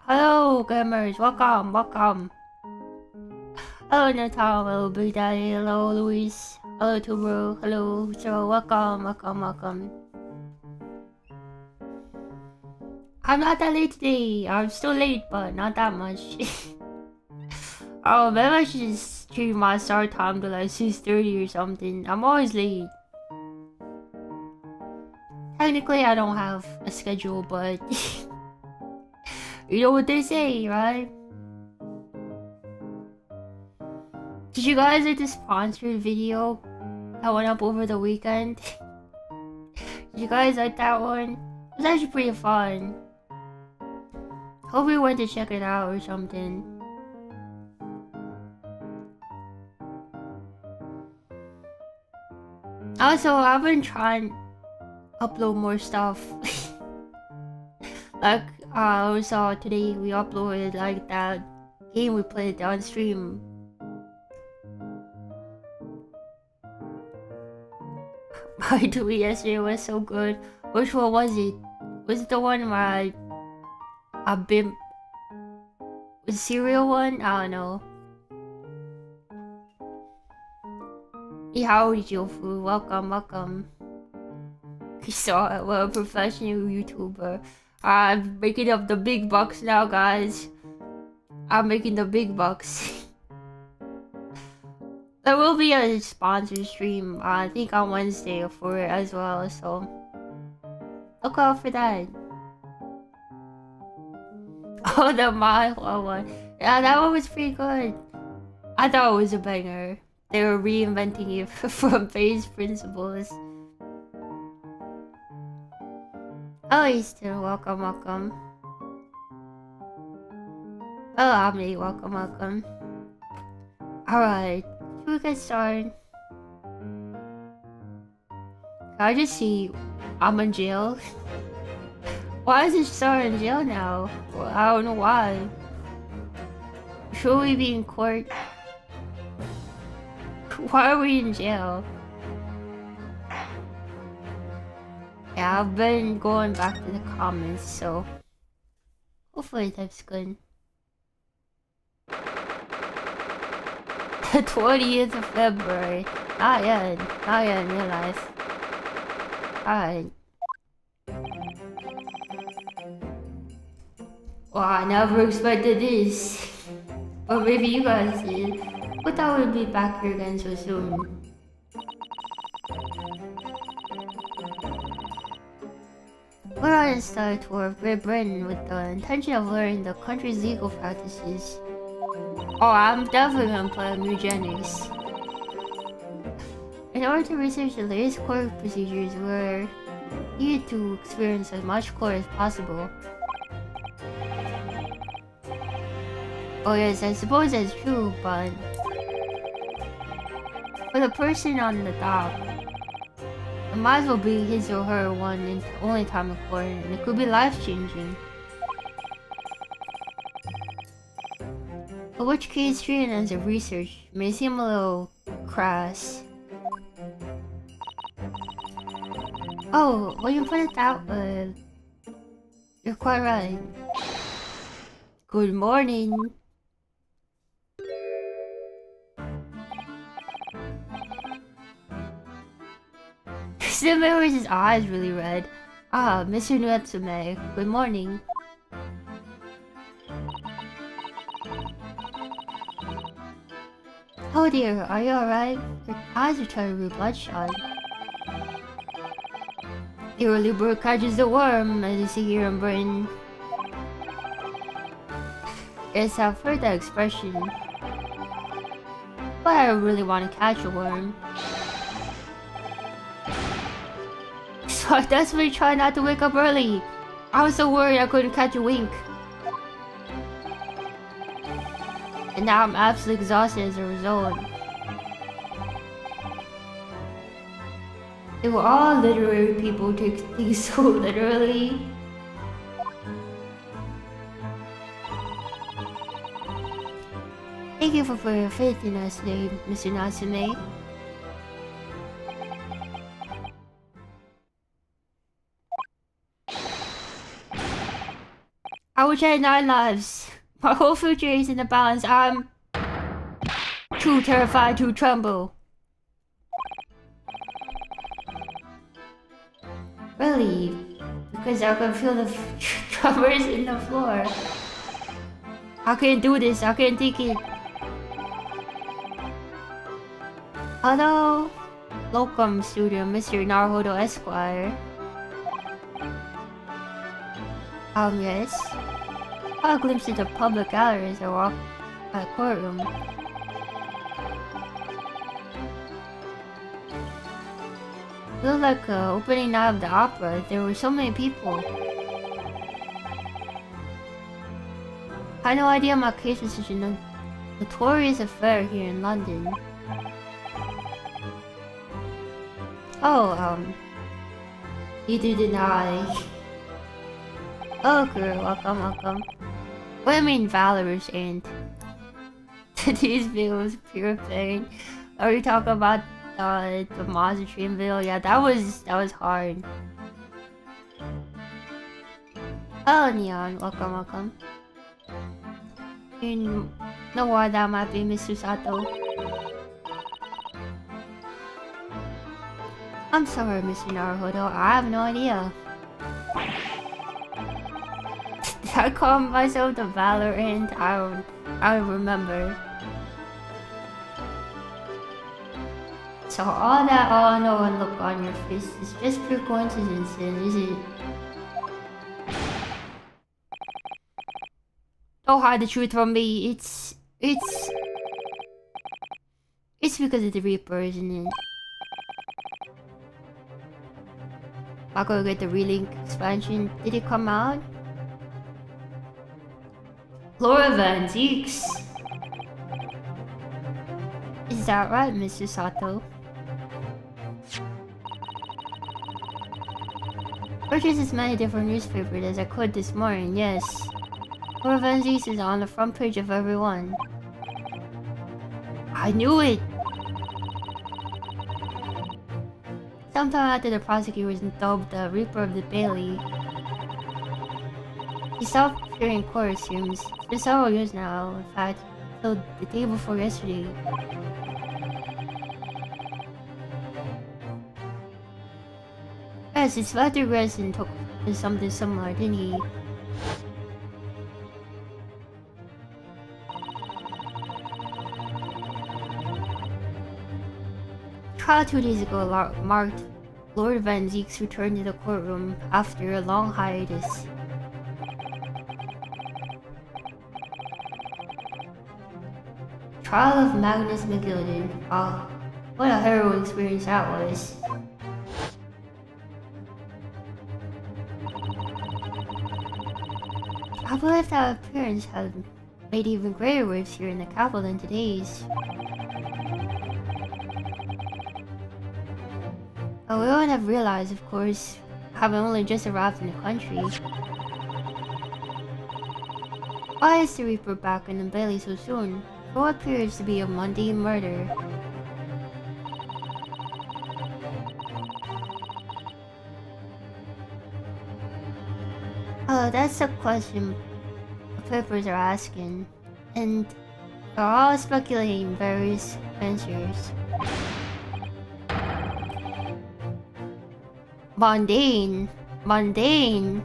Hello, gamers. Welcome, welcome. Hello, Natal. Hello, Big Daddy. Hello, Luis. Hello, Tuber. Hello, Joe. Welcome, welcome, welcome. I'm not that late today. I'm still late, but not that much. Oh, maybe I should just change my start time to like 6:30 or something. I'm always late. Technically, I don't have a schedule, but you know what they say, right? Did you guys like the sponsored video that went up over the weekend? Did you guys like that one? It was actually pretty fun. Hope you went to check it out or something. Also, I've been trying to upload more stuff. Like, we saw today we uploaded like that game we played on stream. My tweet yesterday was so good. Which one was it? Was it the one where I've been... the cereal one? I don't know. Yeah, howdy, Jofu. Welcome, welcome. You saw it. Well, a professional YouTuber. I'm making up the big bucks now, guys. I'm making the big bucks. There will be a sponsor stream, I think on Wednesday for it as well, so look out for that. Oh, the Mahua one. Yeah, that one was pretty good. I thought it was a banger. They were reinventing it from base principles. Oh, Easter, welcome, welcome. Oh, Omni, welcome, welcome. Alright, should we get started? Can I just see I'm in jail? Why is this star in jail now? Well, I don't know why. Should we be in court? Why are we in jail? Yeah, I've been going back to the comments, so hopefully that's good. The 20th of February. Not yet in real life. Alright. Wow, I never expected this. Or maybe you guys did. But I would be back here again so soon. We're on a study tour of Great Britain with the intention of learning the country's legal practices. Oh, I'm definitely gonna play eugenics. In order to research the latest court procedures, we're eager to experience as much court as possible. Oh yes, I suppose that's true, but for the person on the dock, it might as well be his or her one and only time in court, and it could be life-changing. But which case treated as a research may seem a little crass. Oh, well, you put it that way. You're quite right. Good morning. Sime wears his eyes really red. Ah, Mr. Natsume. Good morning. Oh dear, are you alright? Your eyes are terribly bloodshot. The early bird catches the worm, as you see here in Britain. Yes, I've heard that expression. But I really want to catch a worm. So I desperately try not to wake up early. I was so worried I couldn't catch a wink. And now I'm absolutely exhausted as a result. They were all literary people take things so literally. Thank you for your faith in us today, Mr. Natsume. I wish I had 9 lives. My whole future is in the balance. I'm too terrified to tremble. Really? Because I can feel the tremors in the floor. I can't do this. I can't take it. Hello, Locum student, Mr. Naruhodo Esquire. Yes. I caught a glimpse into public gallery as I walked by the courtroom. It looked like opening night of the opera. There were so many people. I had no idea my case was such a notorious affair here in London. Oh, neither did I. Oh, girl, welcome, welcome. What do you mean, valorous ain't? These videos, pure pain. Are you talking about the monster stream video? Yeah, that was hard. Oh, Neon, welcome, welcome. You know why that might be, Mr. Sato? I'm sorry, Mr. Naruhodo. I have no idea. Did I call myself the Valorant? I don't remember. So all that oh no one look on your face is just pure coincidence, then, is it? Don't hide the truth from me. It's because of the Reaper, isn't it? I'll go get the Relink expansion. Did it come out? Laura Van Zeeks. Is that right, Mr. Sato? Purchased as many different newspapers as I could this morning, yes. Laura Van Zeeks is on the front page of every one. I knew it! Sometime after the prosecutor was dubbed the Reaper of the Bailey, he stopped appearing in court, it seems. It's been several years now, in fact, till the day before yesterday. Yes, Inspector Grayson took something similar, didn't he? Trial 2 days ago marked Lord Van Zeek's return to the courtroom after a long hiatus. Trial of Magnus McGilden. Oh, what a harrowing experience that was. I believe that appearance had made even greater waves here in the capital than today's. Oh, we wouldn't have realized, of course, having only just arrived in the country. Why is the Reaper back in the Bailey so soon? For what appears to be a mundane murder. Oh, that's the question the papers are asking, and they're all speculating various answers. Mundane. Mundane.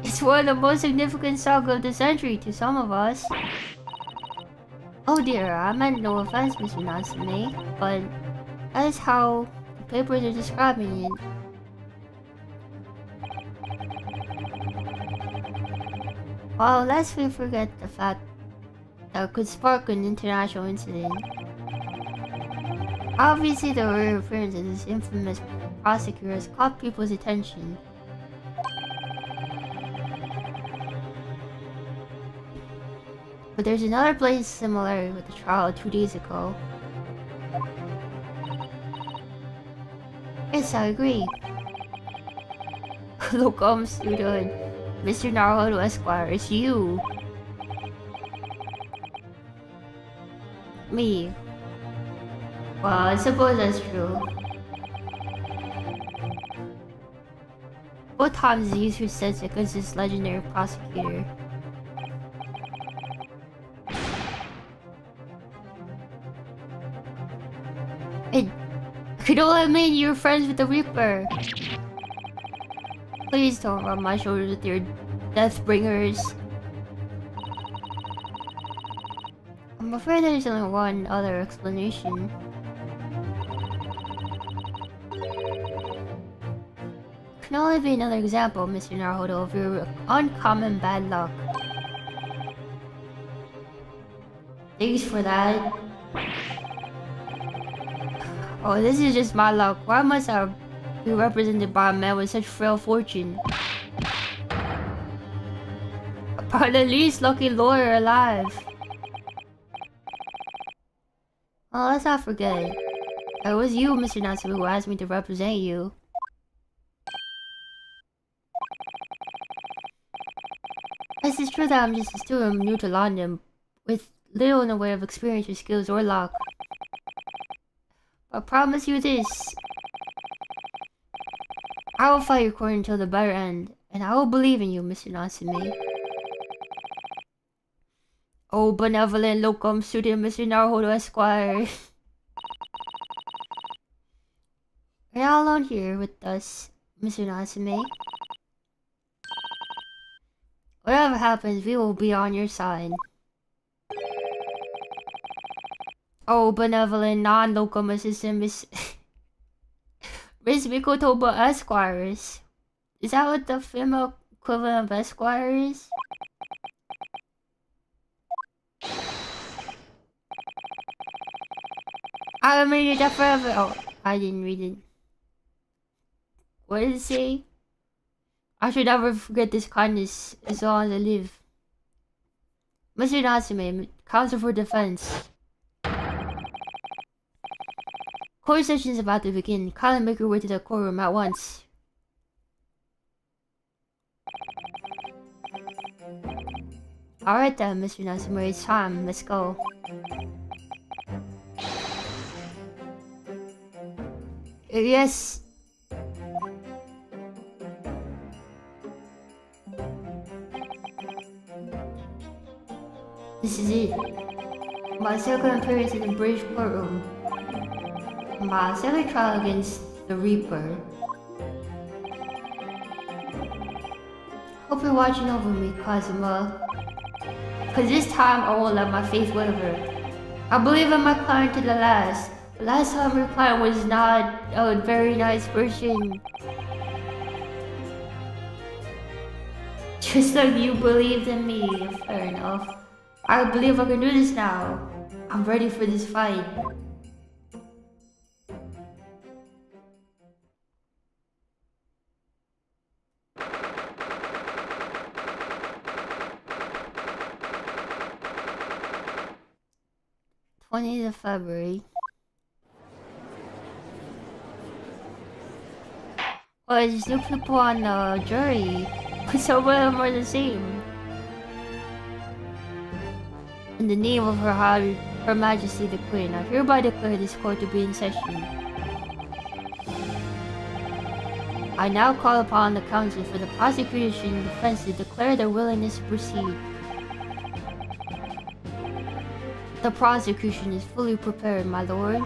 It's one of the most significant saga of the century to some of us. Oh dear, I meant no offense, Mr. Natsume, but that is how the papers are describing it. Well, lest we forget the fact that could spark an international incident. Obviously, the rare appearance of this infamous prosecutor has caught people's attention. But there's another place similar with the trial 2 days ago. Yes, I agree. Look, student, Mr. Naruhodo Esquire, it's you. Me. Well, I suppose that's true. What times these who says against this legendary prosecutor? could only mean you're friends with the Reaper. Please don't rub my shoulders with your Deathbringers. I'm afraid there's only one other explanation. Can only be another example, Mr. Naruto, of your uncommon bad luck. Thanks for that. Oh, this is just my luck. Why must I be represented by a man with such frail fortune? Probably the least lucky lawyer alive. Oh, let's not forget. It was you, Mr. Natsume, who asked me to represent you. Yes, it's true that I'm just a student new to London, with little in the way of experience or skills or luck. But I promise you this. I will fight your court until the bitter end, and I will believe in you, Mr. Natsume. Oh, benevolent locum student, Mr. Naruto Esquire. Are you alone here with us, Mr. Natsume? Whatever happens, we will be on your side. Oh, benevolent non-locum assistant, Miss Mikotoba Esquires. Is that what the female equivalent of Esquire is? I mean, you definitely. Oh, I didn't read it. What did it say? I should never forget this kindness as long as I live. Mr. Natsume, Counsel for Defense. Court session is about to begin. Kindly make your way to the courtroom at once. Alright then, Mr. Natsume, it's time. Let's go. Yes. This is it. My second appearance in the British courtroom. My second trial against the Reaper. Hope you're watching over me, Kazuma. Cause this time I won't let my faith waver. I believe in my client to the last. Last time your client was not a very nice person. Just like you believed in me, fair enough. I believe I can do this now. I'm ready for this fight. th of February. Well, there's new people on the jury. Some of them are the same. In the name of Her Majesty the Queen, I hereby declare this court to be in session. I now call upon the counsel for the prosecution and defense to declare their willingness to proceed. The prosecution is fully prepared, my lord.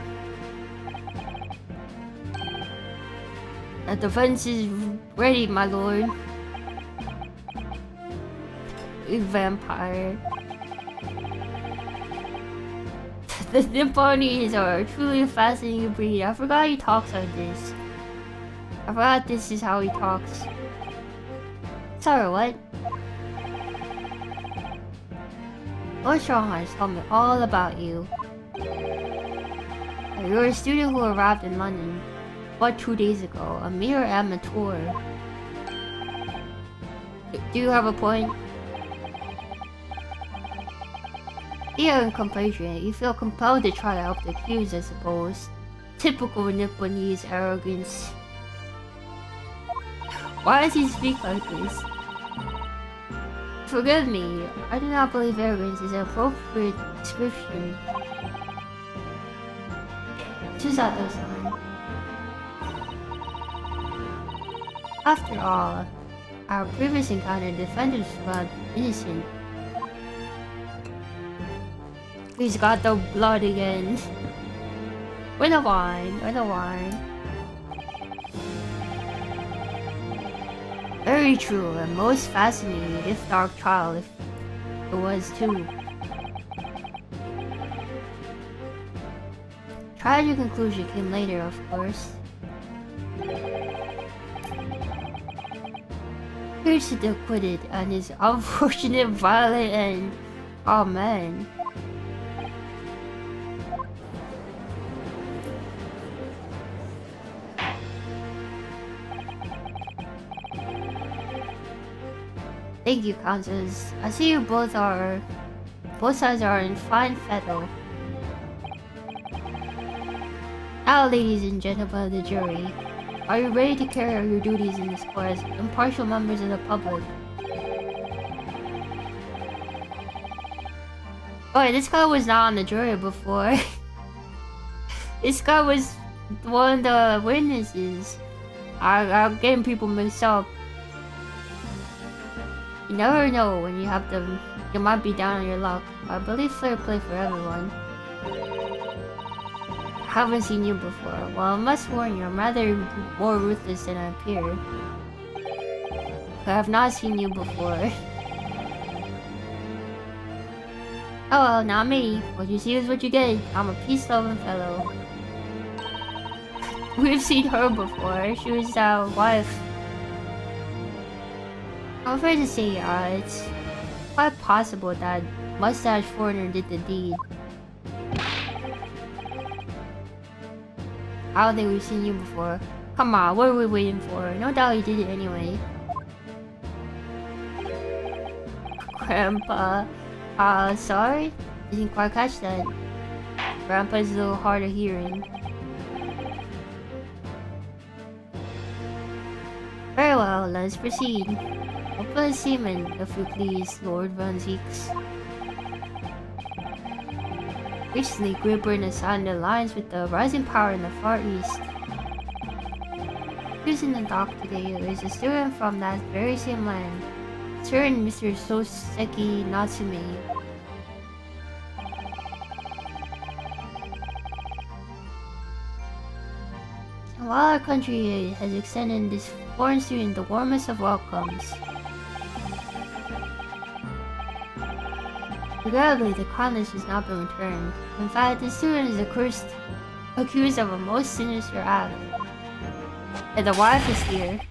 The defense is ready, my lord. You vampire. The Nipponese are a truly fascinating breed. I forgot he talks like this. I forgot this is how he talks. Sorry, what? Lord Stronghearts told me all about you. You're a student who arrived in London but 2 days ago, a mere amateur. Do you have a point? You're incompetent. You feel compelled to try to help the accused, I suppose. Typical Nipponese arrogance. Why does he speak like this? Forgive me, I do not believe arrogance is an appropriate description. Susato-san. After all, our previous encounter defended us about innocent. He's got the blood again. Or the wine. Or the wine. Very true, and most fascinating, if dark trial, if it was too. Tragic conclusion came later, of course. Here's to the acquitted and his unfortunate violent end. Oh man. Thank you, counsels. I see you both sides are in fine fettle. Now, ladies and gentlemen of the jury, are you ready to carry out your duties in this court as impartial members of the public? Oh, this guy was not on the jury before. This guy was one of the witnesses. I'm getting people mixed up. You never know when you have to. You might be down on your luck. I believe fair play for everyone. Haven't seen you before. Well, I must warn you, I'm rather more ruthless than I appear. I have not seen you before. Oh well, not me. What you see is what you get. I'm a peace-loving fellow. We've seen her before. She was our wife. I'm afraid to say, it's quite possible that mustache foreigner did the deed. I don't think we've seen you before. Come on, what are we waiting for? No doubt you did it anyway. Grandpa. Sorry? Didn't quite catch that. Grandpa's a little hard of hearing. Very well, let's proceed. Open seaman, if you please, Lord Van Zeeks. Recently, Great Britain has signed an alliance with the rising power in the Far East. Who's in the dock today is a student from that very same land, certain Mr. Soseki Natsume. And while our country has extended this foreign student the warmest of welcomes, regrettably, the kindness has not been returned. In fact, the student is accused of a most sinister act. And the wife is here.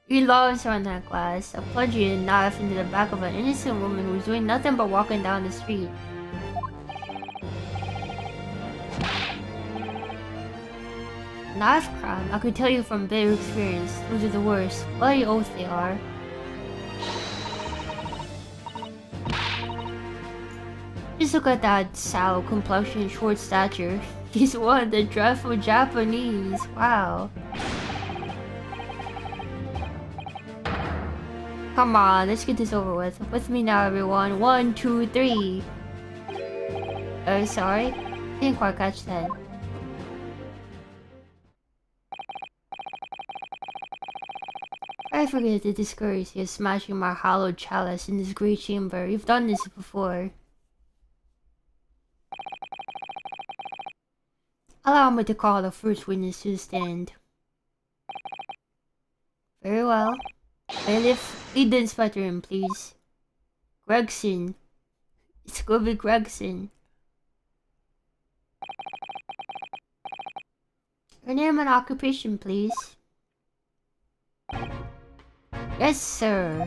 He loves her on that glass, a plunging a knife into the back of an innocent woman who's doing nothing but walking down the street. Knife crime, I could tell you from bitter experience, those are the worst. Bloody oath they are. Just look at that sallow complexion, short stature. He's one of the dreadful Japanese. Wow. Come on, let's get this over with. With me now, everyone. 1, 2, 3. Sorry? Didn't quite catch that. I forget to discourage you smashing my hallowed chalice in this great chamber. You've done this before. Allow me to call the first witness to the stand. Very well. Bailiff, lead the inspector in, please. Gregson. It's gonna be Gregson. Your name and occupation, please. Yes, sir.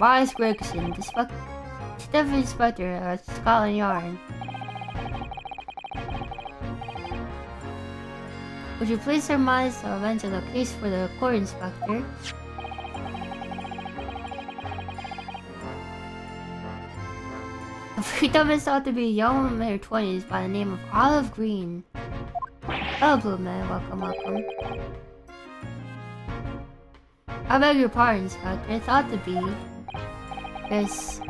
Boris Gregson, the Staff Inspector at Scotland Yard. Would you please surmise the events of the case for the court inspector? The victim is thought to be a young woman in her 20s by the name of Olive Green. Hello, Blue Man. Welcome, welcome. I beg your pardon, Inspector. Thought to be. Yes,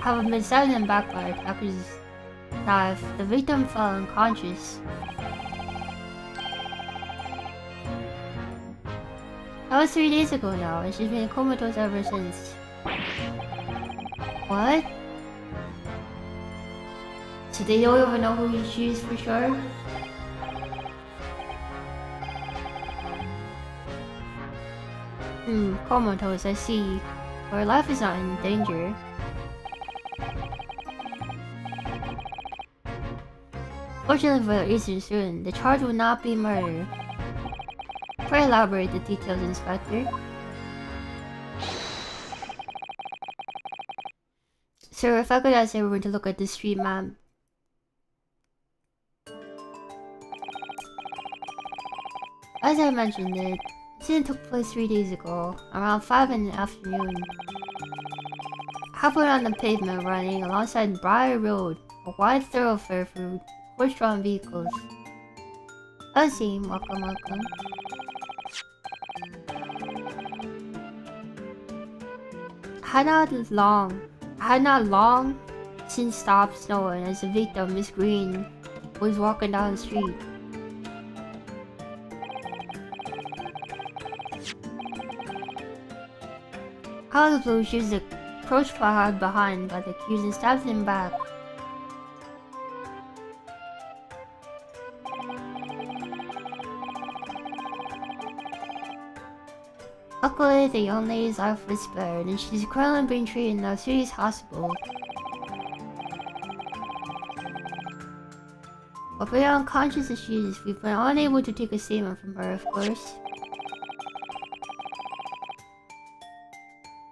have been stabbed in the back by attackers' knife. The victim fell unconscious. That was 3 days ago now, and she's been comatose ever since. What? So they don't even know who she is for sure? Comatose, I see. Her life is not in danger. Fortunately for the Eastern student, the charge will not be murder. Pray elaborate the details, Inspector. Sir, if I could ask everyone to look at the street map. As I mentioned, the incident took place 3 days ago, around 5 in the afternoon. Halfway on the pavement running alongside Briar Road, a wide thoroughfare for horse-drawn vehicles. I see, welcome. Had not long since stopped snowing as the victim, Miss Green, was walking down the street. Out of the blue, she was approached behind by the accused and stabbed him back. Luckily, the young lady's life was spared, and she's currently being treated in a serious hospital. But being unconscious as she is, we've been unable to take a statement from her, of course.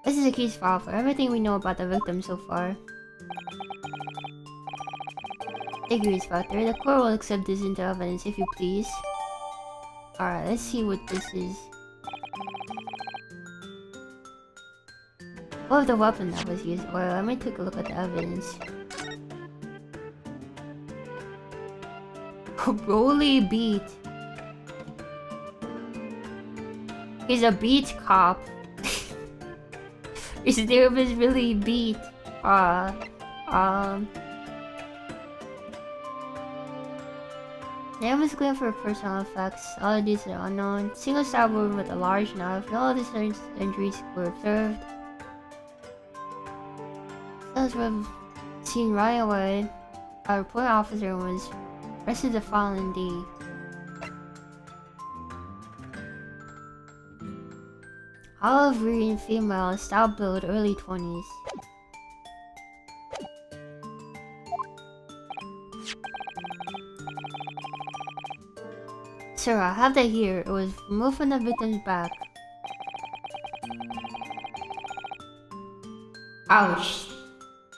This is a case file for everything we know about the victim so far. Thank you, Inspector. The court will accept this into evidence if you please. Alright, let's see what this is. What of the weapon that was used? Well, let me take a look at the evidence. Broly beat. He's a beat cop. His name is really beat. Name is clear for personal effects. All of these are unknown. Single stab wound with a large knife. No other injuries were observed. Those were seen right away. A report officer was arrested the following day. Olive green female, stout build, early 20s. Sir, I have that here. It was removed from the victim's back. Ouch.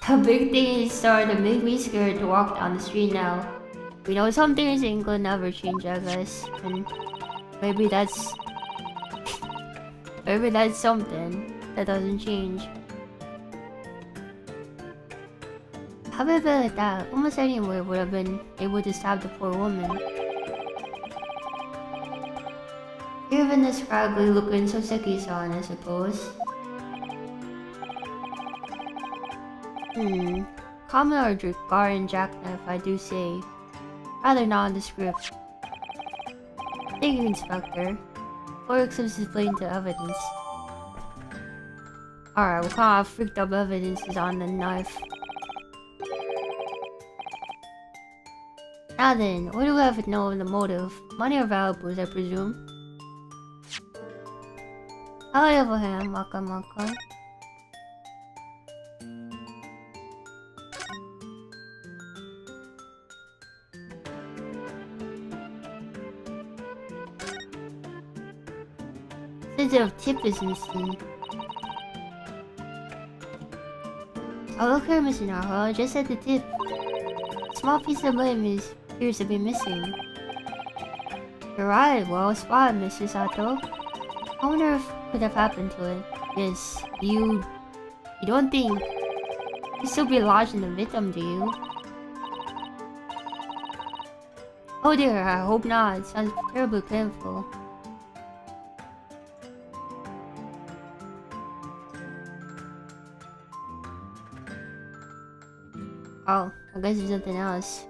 The big thing is starting to make me scared to walk down the street now. We know some things in England never change, I guess. And maybe that's... maybe that's something that doesn't change. How about like that? Almost anyone would have been able to stab the poor woman. Even the scraggly looking Soseki-san, I suppose. Common or garden jackknife, I do say. Rather nondescript. Thank you, Inspector. Or accepts this blade into evidence. Alright, what kind of freaked up evidence is on the knife? Now then, what do we have to know of the motive? Money or valuables, I presume? Hello, Abraham. Welcome. Sensitive tip is missing. Oh, look here, Mr. Naruto. Just at the tip. Small piece of blame appears to be missing. You're right. Well spotted, Mr. Sato. I wonder if could have happened to it. Yes, you don't think you still be lodged in the victim, do you? Oh dear, I hope not. It sounds terribly painful. Oh, I guess there's something else.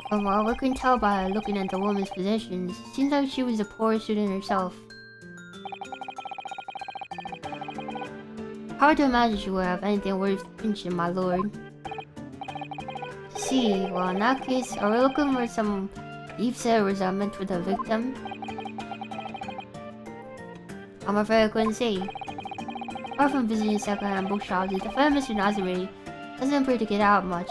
From what we can tell by looking at the woman's possessions, it seems like she was a poor student herself. Hard to imagine she would have anything worth pinching, my lord. See, well in that case, are we looking for some deep-seated resentment for the victim? I'm afraid I couldn't say. Apart from visiting second-hand bookshops, the defendant Mr. Nazari doesn't appear to get out much.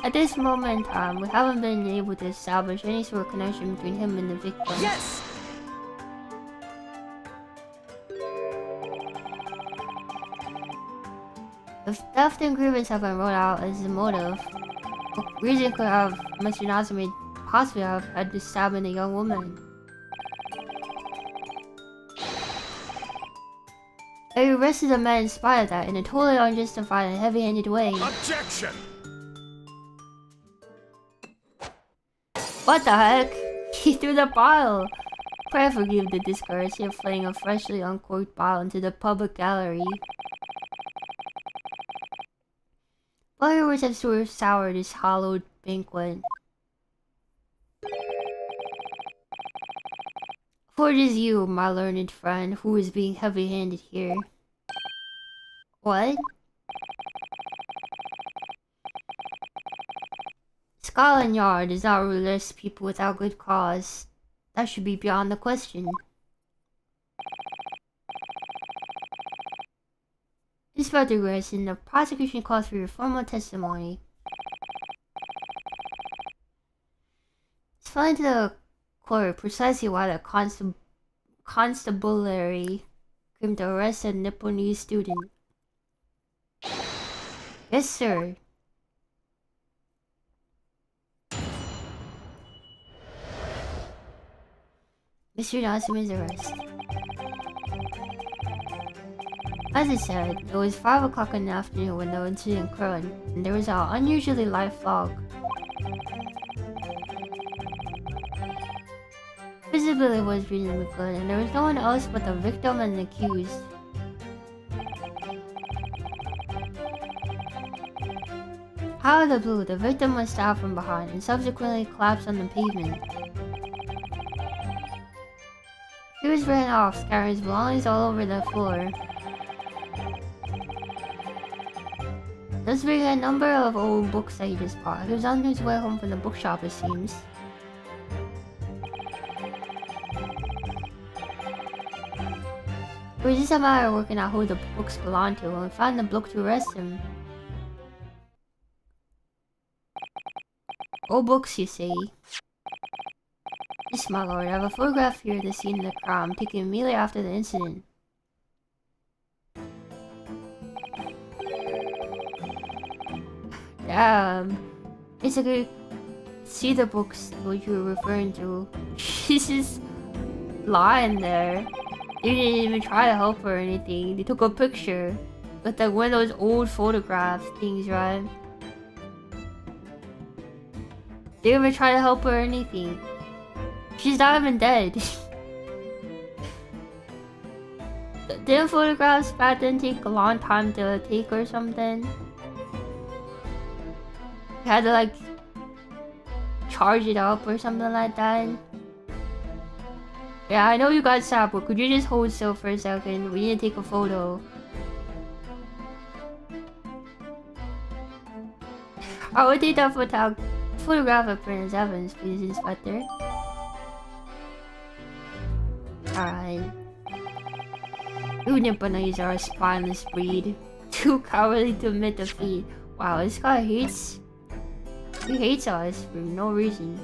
At this moment in time, we haven't been able to establish any sort of connection between him and the victim. Yes! If theft and grievance have been ruled out as the motive, what reason could have Mr. Nazami possibly have had to stab in a young woman? He arrested a man in spite of that in a totally unjustified and heavy-handed way. Objection! What the heck? He threw the bottle! Pray forgive the discourtesy of fling a freshly uncorked bottle into the public gallery. Fireworks have sort of soured this hallowed banquet. For it is you, my learned friend, who is being heavy-handed here. What? Scotland Yard does not release people without good cause. That should be beyond the question. Inspector Grayson, the prosecution calls for your formal testimony. Explain to the court precisely why the constabulary came to arrest a Nipponese student. Yes, sir. Mr. Nasumi's arrest. As I said, it was 5 o'clock in the afternoon when the incident occurred, and there was an unusually live fog. Visibility was reasonably good, and there was no one else but the victim and the accused. Out of the blue, the victim was stabbed from behind and subsequently collapsed on the pavement. He was ran off, scattering his belongings all over the floor. Thus bring a number of old books that he just bought. He was on his way home from the bookshop, it seems. It was just a matter of working out who the books belonged to and found the book to arrest him. Old books, you say? Yes, my lord, I have a photograph here of the scene of the crime, taken immediately after the incident. Basically, see the books what you were referring to. She's just lying there. They didn't even try to help her or anything. They took a picture with like one of those old photograph things, right? They didn't even try to help her or anything. She's not even dead. Didn't photographs back then take a long time to take or something? You had to like charge it up or something like that. Yeah, I know you got sad, but could you just hold still for a second? We need to take a photo. I would take that photograph of Prince Evans, please, Inspector. Alright. You Nipponese are a spineless breed. Too cowardly to admit defeat. Wow, this guy hates... He hates us for no reason.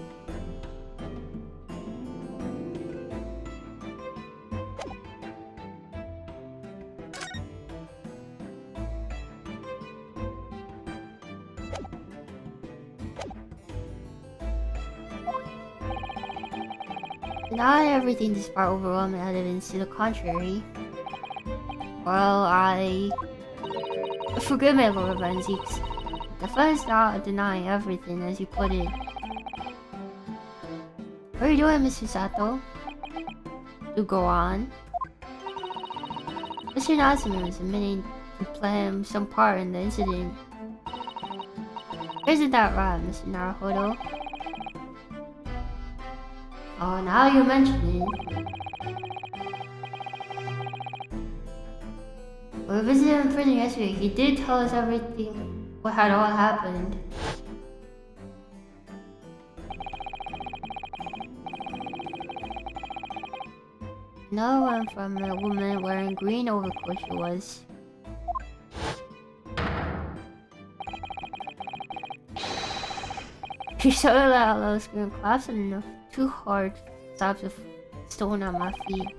Not everything despite overwhelming evidence to the contrary. Well, forgive me, Lord Van Zeeks. The fun's not denying everything, as you put it. What are you doing, Mr. Sato? To go on. Mr. Natsume is admitting to playing some part in the incident. Isn't that right, Mr. Naruhodo? Oh, now you mention it. When we visited him in prison yesterday, he did tell us everything, what had all happened. Another one from a woman wearing green overcoat she was. She showed a little screen claps and 2 hard stabs of stone on my feet.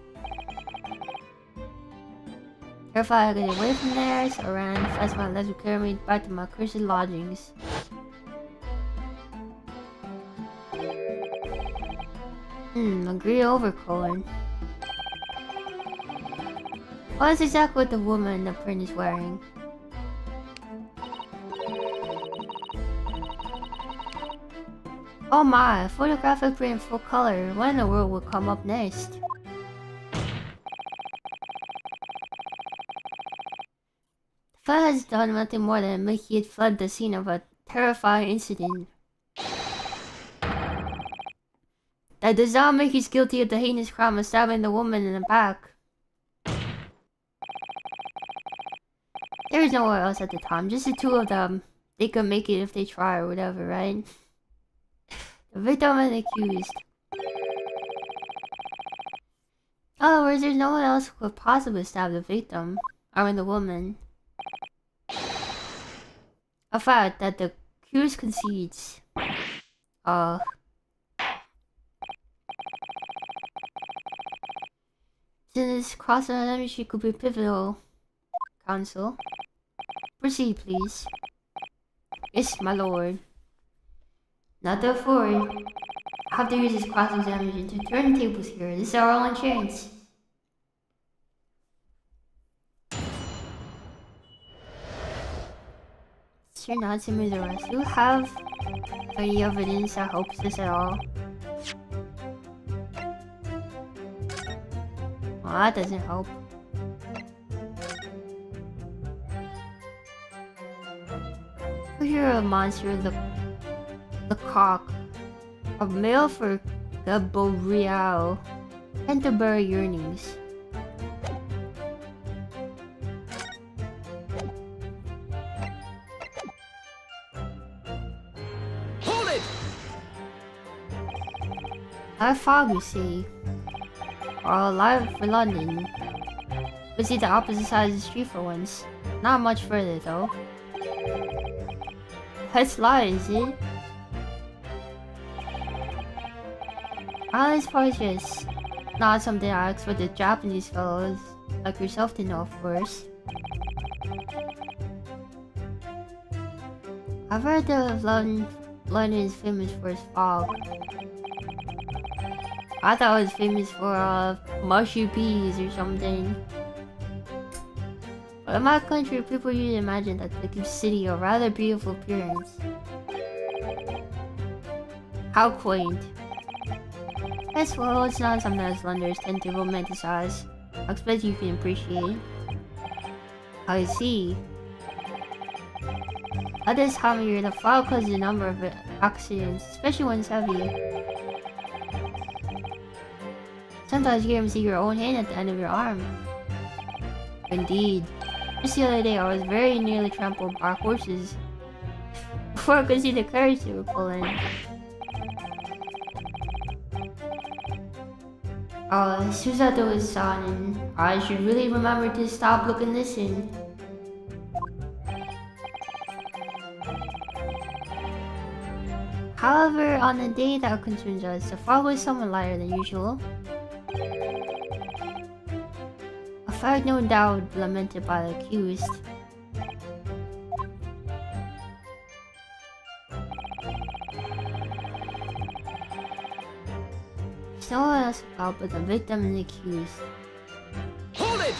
Terrified I could get away from there, so I ran fast my legs would carry me back to my cursed lodgings. A green overcoat. Well, that's exactly what the woman in the print is wearing. Oh my, a photographic print in full color. What in the world would come up next? The fella has done nothing more than admit he had fled the scene of a terrifying incident. That does not make you guilty of the heinous crime of stabbing the woman in the back. There was nowhere else at the time, just the 2 of them. They could make it if they try or whatever, right? The victim and the accused. In other words, there's no one else who could possibly stab the victim, or the woman. A fact that the accused concedes. Since cross-examination could be pivotal, counsel. Proceed, please. Yes, my lord. Not the forward. I have to use this cross-examination to turn the tables here. This is our only chance. Sir Natsume is arrested. Do you have any evidence that helps this at all? Well, that doesn't help. You're a monster, the cock. A male for Gaboreal. Canterbury yearnings. Hold it! I fog, you see. Or alive for London. We see the opposite side of the street for once. Not much further though. That's lie, is it? This part is just not something I expect the Japanese fellows like yourself to know, of course. I've heard that London is famous for its fog. I thought it was famous for mushy peas or something. But in my country, people usually imagine that they give the city a rather beautiful appearance. How quaint. Yes, well, it's not something that Londoners tend to romanticize. I expect you can appreciate. I see. At this time of year, the fog causes a number of accidents, especially when it's heavy. Sometimes you can even see your own hand at the end of your arm. Indeed. Just the other day, I was very nearly trampled by horses before I could see the carriage they were pulling. Susato is on, and I should really remember to stop, look, and listen. However, on the day that concerns us, the fog was somewhat lighter than usual. A fact no doubt lamented by the accused. There's no one else about but the victim and the accused. Hold it!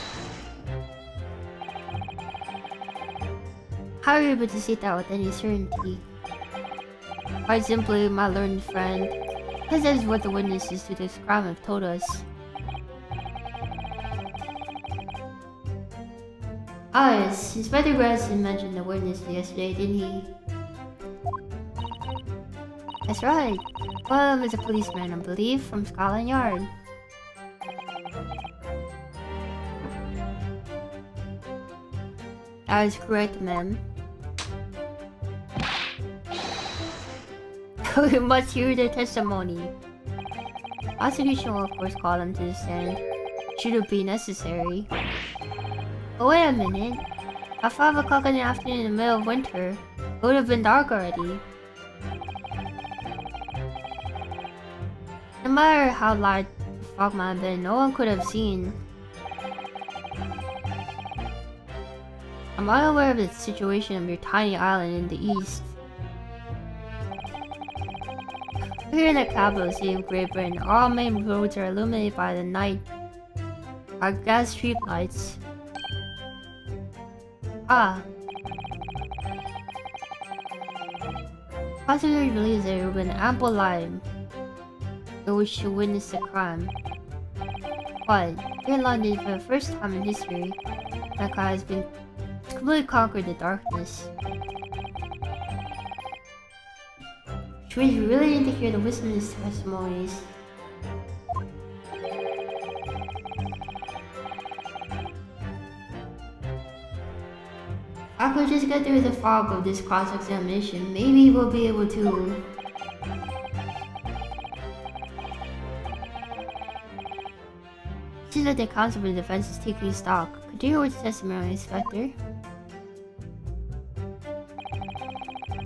How are you able to say that with any certainty? Quite simply, my learned friend, because that is what the witnesses to this crime have told us. Ah yes, Inspector Grayson mentioned the witness yesterday, didn't he? That's right. One of them is a policeman, I believe, from Scotland Yard. That is correct, ma'am. We must hear their testimony. Prosecution will of course call them to the stand, should it be necessary. But wait a minute. At 5 o'clock in the afternoon in the middle of winter, it would have been dark already. No matter how large the fog might have been, no one could have seen. I'm unaware of the situation of your tiny island in the east. Here in the capital city of Great Britain, all main roads are illuminated by the night by gas street lights. Ah. Prosecutors believes there will be an ample light in which to witness the crime. But here in London, for the first time in history, Mecca has completely conquered the darkness. Which means we really need to hear the witness testimonies. I could just get through the fog of this cross-examination, maybe we'll be able to... See that the counsel for the defense is taking stock. Continue with the testimony, Inspector.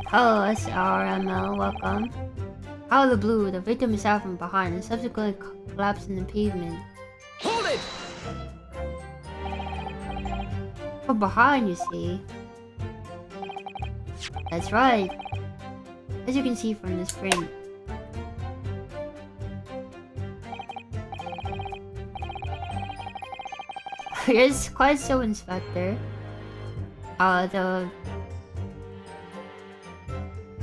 Hello, SRML, welcome. Out of the blue, the victim is out from behind and subsequently collapsed in the pavement. Hold it! From behind, you see. That's right. As you can see from this print. It's quite so, Inspector. The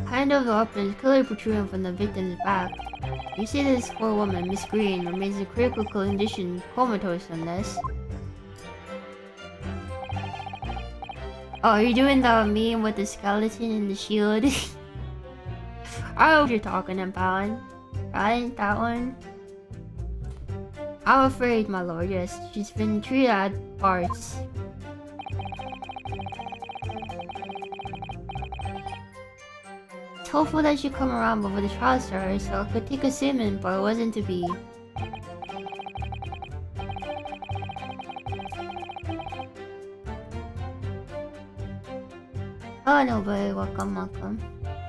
hand of the weapon is clearly protruding from the victim's back. You see this poor woman, Miss Green, remains in critical condition, comatose nonetheless. Oh, are you doing the meme with the skeleton and the shield? I know what you're talking about. Right? That one? I'm afraid, my lord, yes. She's been treated at parts. It's hopeful that she'd come around before the trial started so I could take a statement, but it wasn't to be. Oh, nobody, welcome, welcome.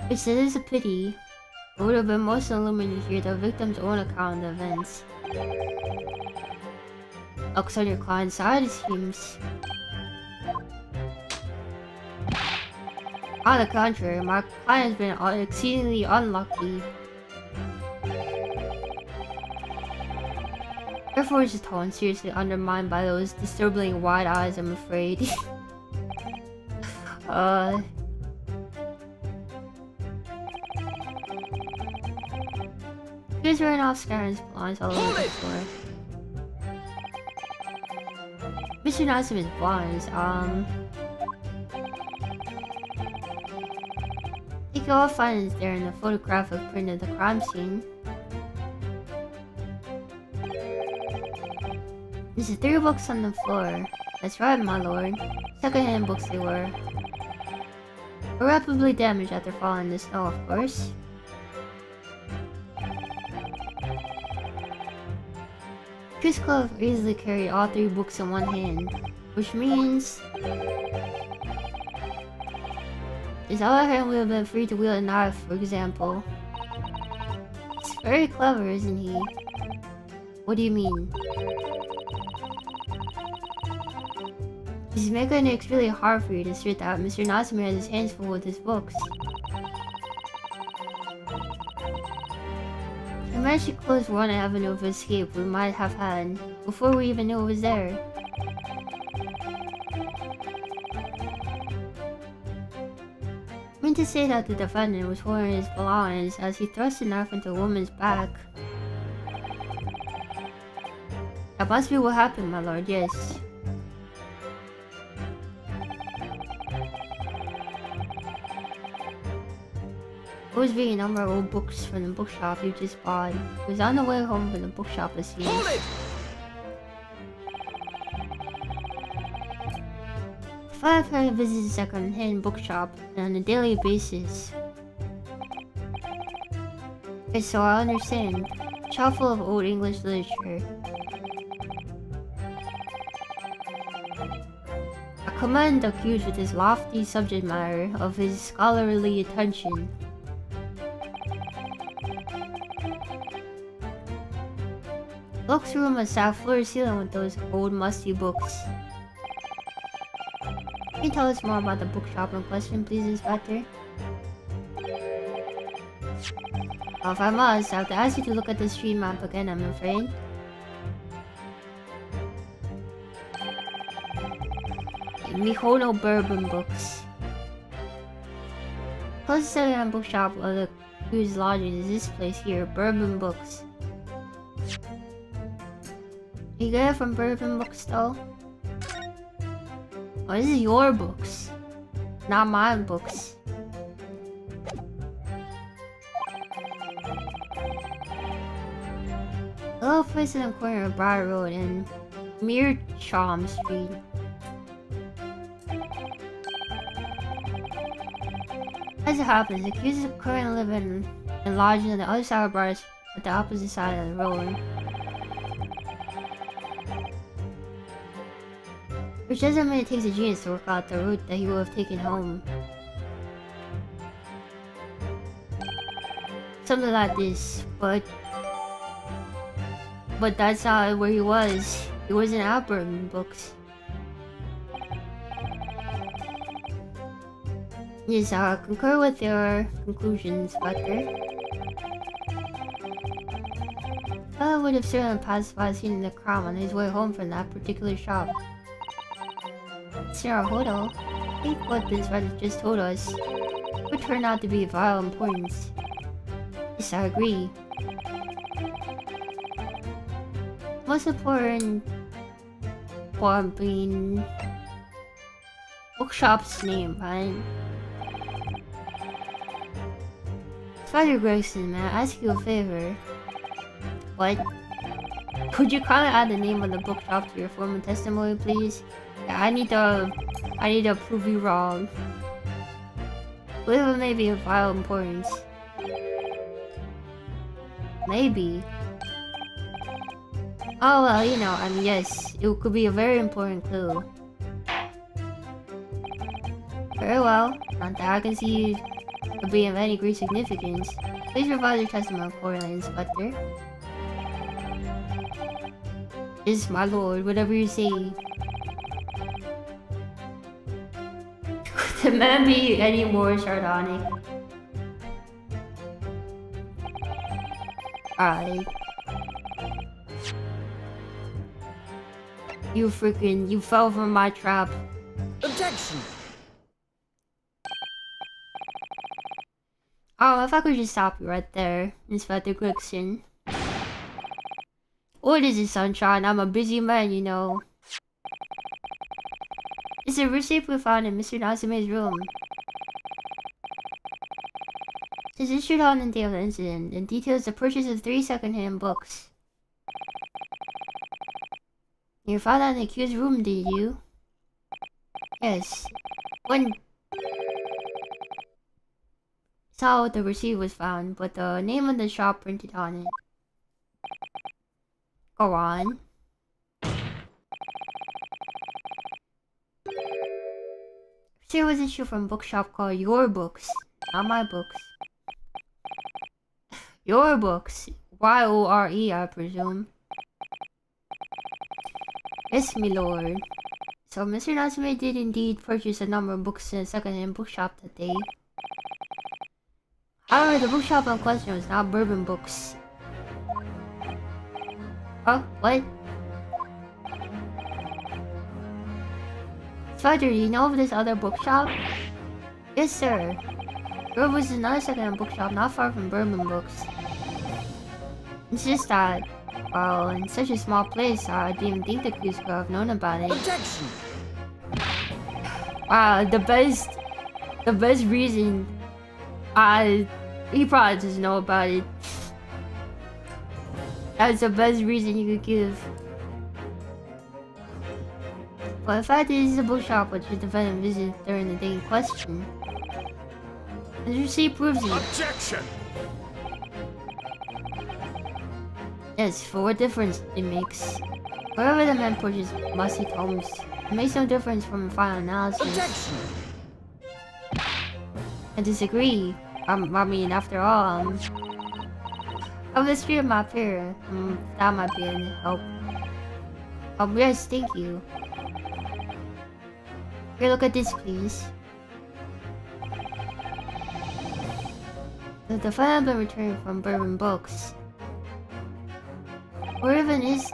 It is a pity. It would have been most illuminating to hear the victim's own account of the events. Looks on your client's side, it seems. On the contrary, my client has been exceedingly unlucky. Therefore, his tone seriously undermined by those disturbingly wide eyes, I'm afraid. He's running off scaring blinds all over the floor. Mr. Nassim is blinds, I think you'll all find is there in the photographic print of the crime scene. There's 3 books on the floor. That's right, my lord. Second-hand books they were. Irreparably damaged after falling in the snow, of course. Chris could have easily carried all 3 books in one hand, which means his other hand would have been free to wield a knife, for example. It's very clever, isn't he? What do you mean? He's making it really hard for you to assert that Mr. Nassim has his hands full with his books. He managed to close one avenue of escape we might have had before we even knew it was there. I mean to say that the defendant was holding his belongings as he thrust the knife into a woman's back. That must be what happened, my lord, yes. was reading a number of old books from the bookshop you just bought. He was on the way home from the bookshop, it seems. Hold it! Firefly visits a second-hand bookshop on a daily basis. Okay, so I understand. Shop full of old English literature. I commend the accused with his lofty subject matter of his scholarly attention. Looks room is half floor ceiling with those old musty books. Can you tell us more about the bookshop in question, please, Inspector? Well, if I must, I have to ask you to look at the street map again, I'm afraid. Mihono Bourbon Books. Closest second-hand bookshop of the accused lodging is this place here, Bourbon Books. You get it from Bourbon Books, though? Oh, this is your books, not my books. A little place in the corner of Briar Road and Mearsham Street. As it happens, the accused is currently living and lodging on the other side of Briar at the opposite side of the road. Which doesn't mean it takes a genius to work out the route that he would have taken home. Something like this, but that's not where he was. He wasn't at Bourbon Books. Yes, I concur with your conclusions, Butler. I would have certainly passed by seeing the crime on his way home from that particular shop. Hodo, I think what this writer just told us would turn out to be of vital importance. Yes, I agree. Most important point being bookshop's name, right? Spider Gregson, may I ask you a favor? What? Could you kindly add the name of the bookshop to your formal testimony, please? Yeah, I need to prove you wrong. Believe it may be of vital importance. Maybe. Oh well, you know, I mean, yes, it could be a very important clue. Very well, not that I can see it being of any great significance. Please provide your testimony accordingly, Inspector. Yes, my lord, whatever you say. Could the man be any more sardonic? Alright. You fell for my trap. Objection! Oh, if I could just stop you right there, Inspector Gregson. What is it, sunshine? I'm a busy man, you know. It's a receipt we found in Mr. Natsume's room. It's issued on the day of the incident and details the purchase of 3 second-hand books. You found that in the accused's room, did you? Yes. When... It's not what the receipt was found, but the name of the shop printed on it. Go on. Receipt was issued from a bookshop called Your Books, not my books. Your Books. Y-O-R-E, I presume. Yes, my lord. So Mr. Natsume did indeed purchase a number of books in a second-hand bookshop that day. However, the bookshop in question was not Bourbon Books. Huh? What? Spider, do you know of this other bookshop? Yes, sir. There was another second-hand bookshop not far from Bourbon Books. It's just that, well, in such a small place, I didn't think the crews could have known about it. Objection! Wow, the best reason I He probably doesn't know about it. That's the best reason you could give. But the fact that this is a bookshop which the defendant visited during the day in question, and the receipt proves it. Objection! Yes, for what difference it makes. Wherever the man purchased musty tomes, it makes no difference from the final analysis. Objection! I disagree. I mean, after all, of the street map here, that might be any help. Yes, thank you. Here, look at this, please. The defendant been returned from Bourbon Books. Where even is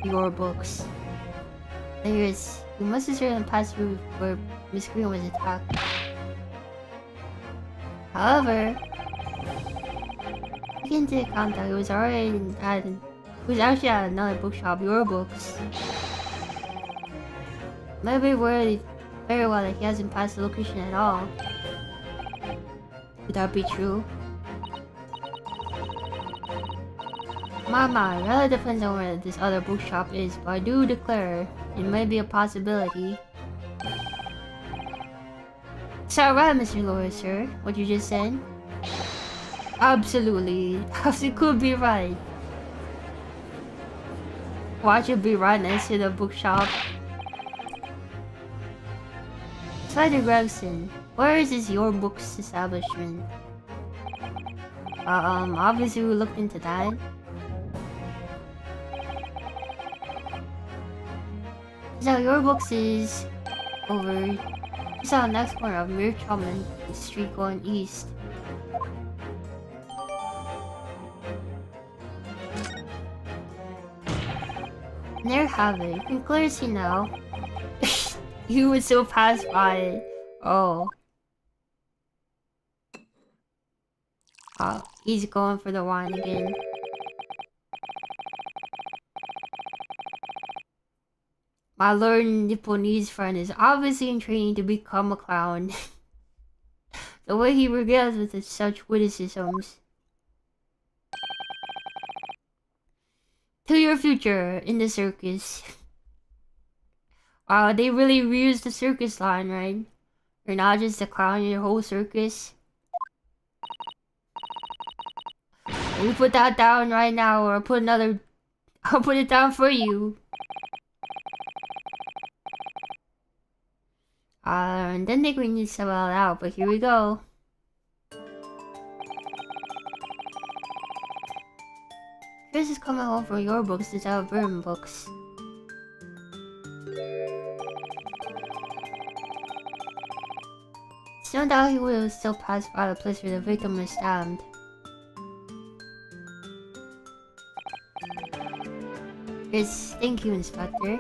your books? There is. You must have certainly passed through where Miss Green was attacked. However, taking into account that he was actually at another bookshop, Your Books. Maybe very well that he hasn't passed the location at all. Could that be true? Mama, it really depends on where this other bookshop is, but I do declare it may be a possibility. Is that right, Mr. Lawyer, sir? What you just said? Absolutely. It could be right. Watch it be right next to the bookshop. Spider Gregson, where is this Your Books establishment? Obviously we looked into that. So Your Books is over just on the next corner of Mir Chapman Street going east. And there you have it. You can clearly see now. You would still pass by it. Oh. Oh, he's going for the wine again. My learned Nipponese friend is obviously in training to become a clown. The way he regales with such witticisms. To your future in the circus. Wow, they really reused the circus line, right? You're not just a clown in your whole circus. You put that down right now, or I'll put it down for you. And then they need to spell it out, but here we go. Chris is coming home from Your Books instead of Bourbon Books. It's no doubt he will still pass by the place where the victim was stabbed. Yes, thank you, Inspector.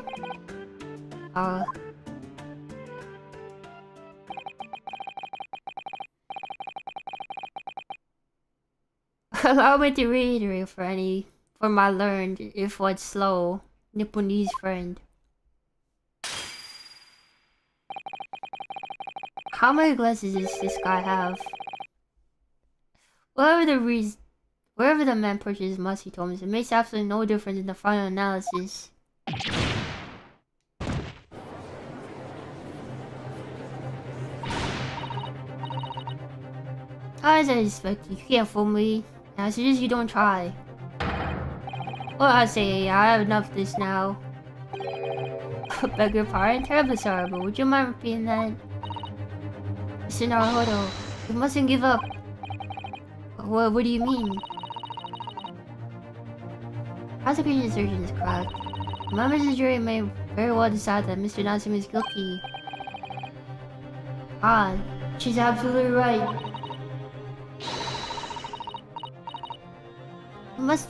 Allow me to reiterate for my learned, if what's slow, Nipponese friend. How many glasses does this guy have? Wherever the man purchases musty tomes, it makes absolutely no difference in the final analysis. As I expect, you can't fool me. I suggest you don't try. Well, I say, I have enough of this now. Beg your pardon, terribly sorry, but would you mind repeating that? Mr. Naruhodo, you mustn't give up. What do you mean? Prosecution surgeon is correct. Members of the jury may very well decide that Mr. Natsumi is guilty. Ah, she's absolutely right. We must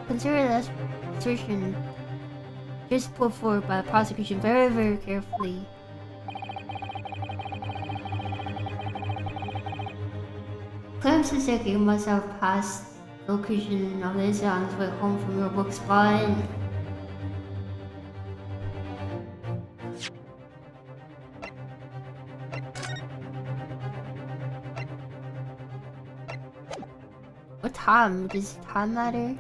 consider that assertion just put forward by the prosecution very, very carefully. Claims to say you must have passed the location of the incident on his way home from Your Books, but time? Does time matter?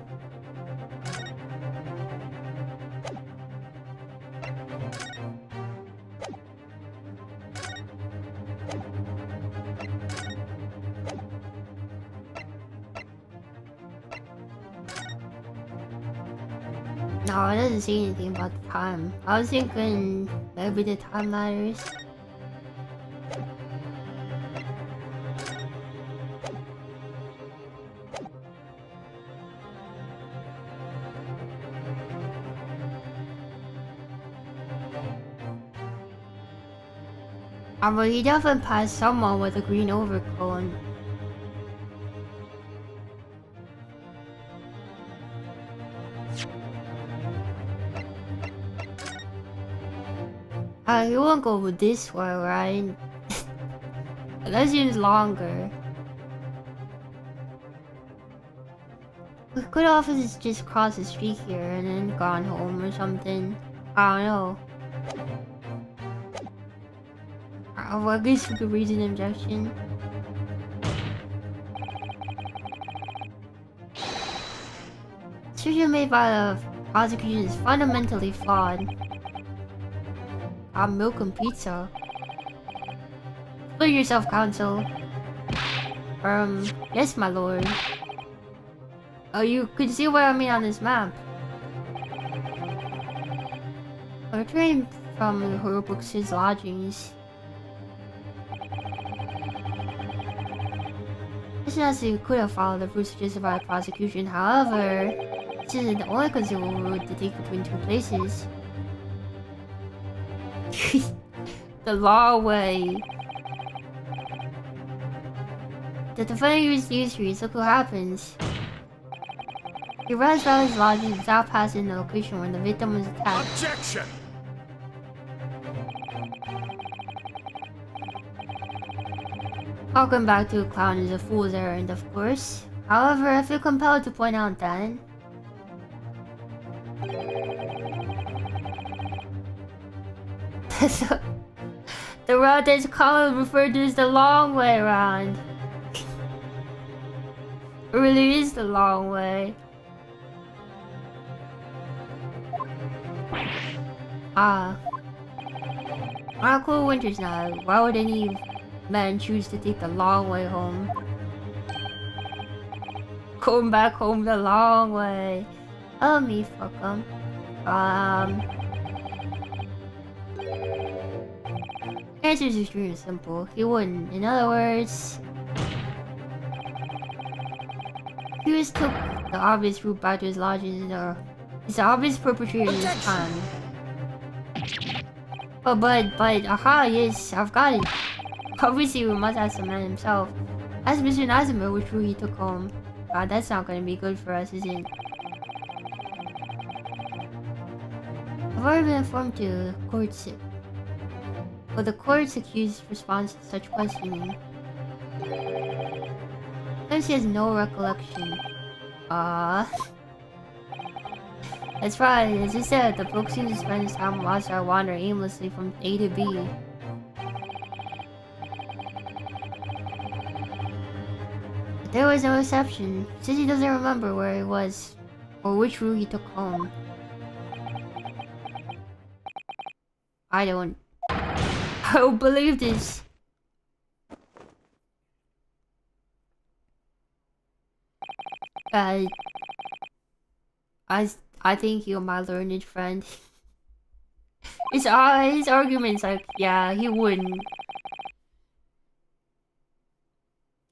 No, it doesn't say anything about the time. I was thinking maybe the time matters. But he definitely passed someone with a green overcoat. He won't go this way, right? That seems longer. We could have just crossed the street here and then gone home or something. I don't know. Well, I guess we could reason objection. Decision made by the prosecution is fundamentally flawed. Milk and pizza. Split yourself, counsel. Yes, my lord. Oh, you could see what I mean on this map. I returned from Herlock's lodgings. This is you could have followed the route suggested by the prosecution. However, this isn't the only conceivable route to take between two places. The long way. The defendant used these streets. Look what happens. He runs around his lodging without passing the location when the victim was attacked. Objection! Welcome back to a clown is a fool's errand, of course. However, I feel compelled to point out that the route that's commonly referred to as the long way around. It really is the long way. Harako winters now. Why would any man choose to take the long way home? Going back home the long way. Oh me, fuck 'em. The answer is extremely simple. He wouldn't. In other words, he was took the obvious route back to his lodgings. He's the obvious perpetrator this time. But, aha, yes, I've got it. Obviously, we must ask the man himself. Ask Mr. Nazima which route he took home. God, that's not gonna be good for us, is it? I've already been informed to the court's... Well, the court's accused response to such questioning. Since he has no recollection. That's right, as I said, the book seems to spend his time whilst I wander aimlessly from A to B. But there was no exception, since he doesn't remember where he was, or which route he took home. I don't believe this. I think you're my learned friend. his argument's like, yeah, he wouldn't.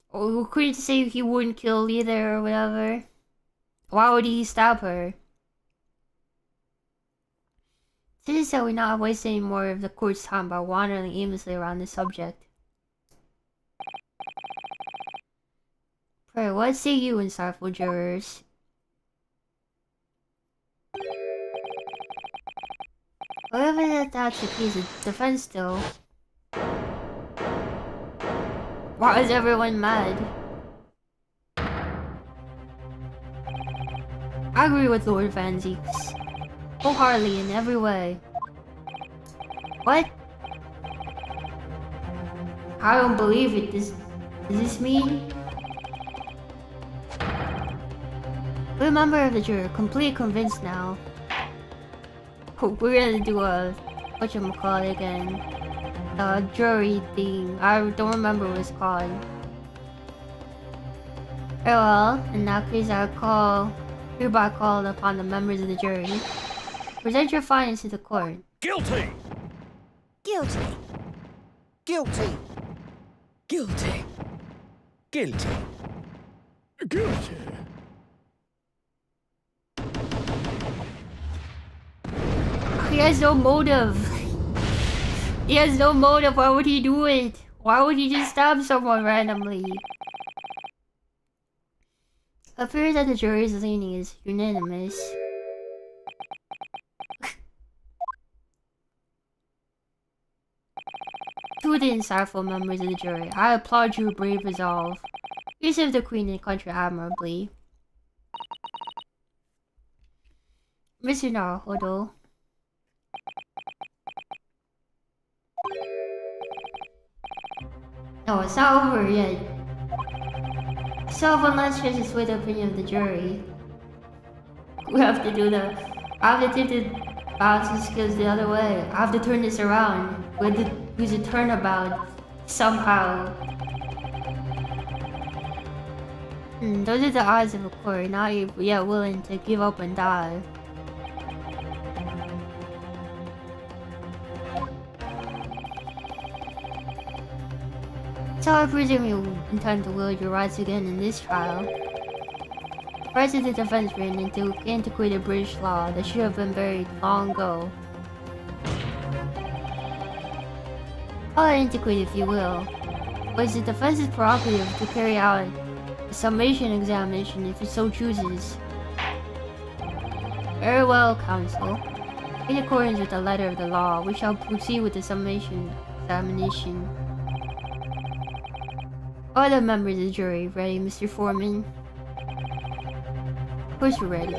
Or couldn't say he wouldn't kill either or whatever. Why would he stab her? This is so we're not wasting any more of the court's time by wandering aimlessly around the subject. Pray, what say you, insightful jurors? Whatever that's the case, the defense still. Why is everyone mad? I agree with Lord Van Zeeks. Wholeheartedly in every way. What? I don't believe it. Does this mean? member of the jury, completely convinced now. We're gonna do a whatchamacallit again. Jury thing. I don't remember what it's called. Oh well, in that case I hereby call upon the members of the jury. Present your findings to the court. Guilty! Guilty. Guilty. Guilty. Guilty. Guilty. He has no motive. He has no motive. Why would he do it? Why would he just stab someone randomly? Appears that the jury's leaning is unanimous. To the insightful members of the jury, I applaud your brave resolve. You served the Queen and country admirably. Mr. Naruhodo. No, it's not over yet. So one last chance to sway the opinion of the jury. We have to do I have to take the balancing skills the other way. I have to turn this around. We have to use a turnabout somehow. Those are the odds of a court, not yet willing to give up and die. So I presume you intend to wield your rights again in this trial. Rights of the defense written into antiquated British law that should have been buried long ago. Call it antiquated if you will, but it's the defense's prerogative to carry out a summation examination if it so chooses. Very well, counsel. In accordance with the letter of the law, we shall proceed with the summation examination. Are the members of the jury ready, Mr. Foreman? Of course we're ready.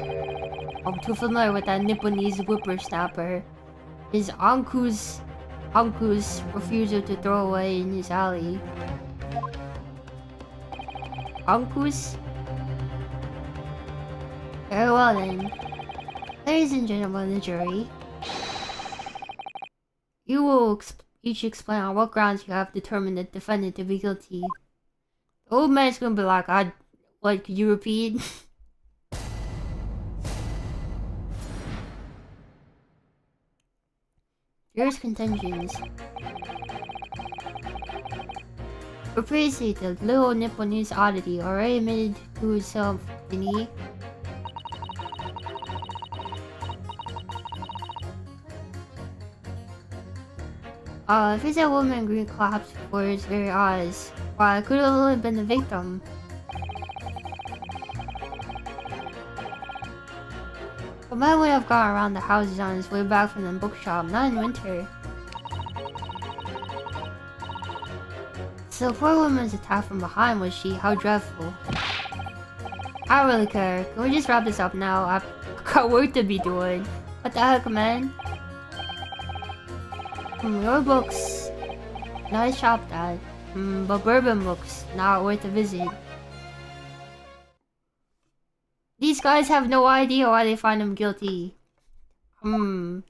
I'm too familiar with that Nipponese whippersnapper. His Anku's refusal to throw away in his alley. Ankus? Very well then. Ladies and gentlemen of the jury, you will each explain on what grounds you have determined the defendant to be guilty. The old man's gonna be like, what, could you repeat? Here's contentions. For previously, the little Nipponese oddity already admitted to himself, didn't he? If it's a woman in green collapsed before his very eyes, why, it could have only been the victim. The man would have gone around the houses on his way back from the bookshop, not in winter. So the poor woman was attacked from behind, was she? How dreadful. I don't really care. Can we just wrap this up now? I've got work to be doing. What the heck, man? Your books. Nice shop, Dad. But bourbon books, not worth a visit. These guys have no idea why they find him guilty. With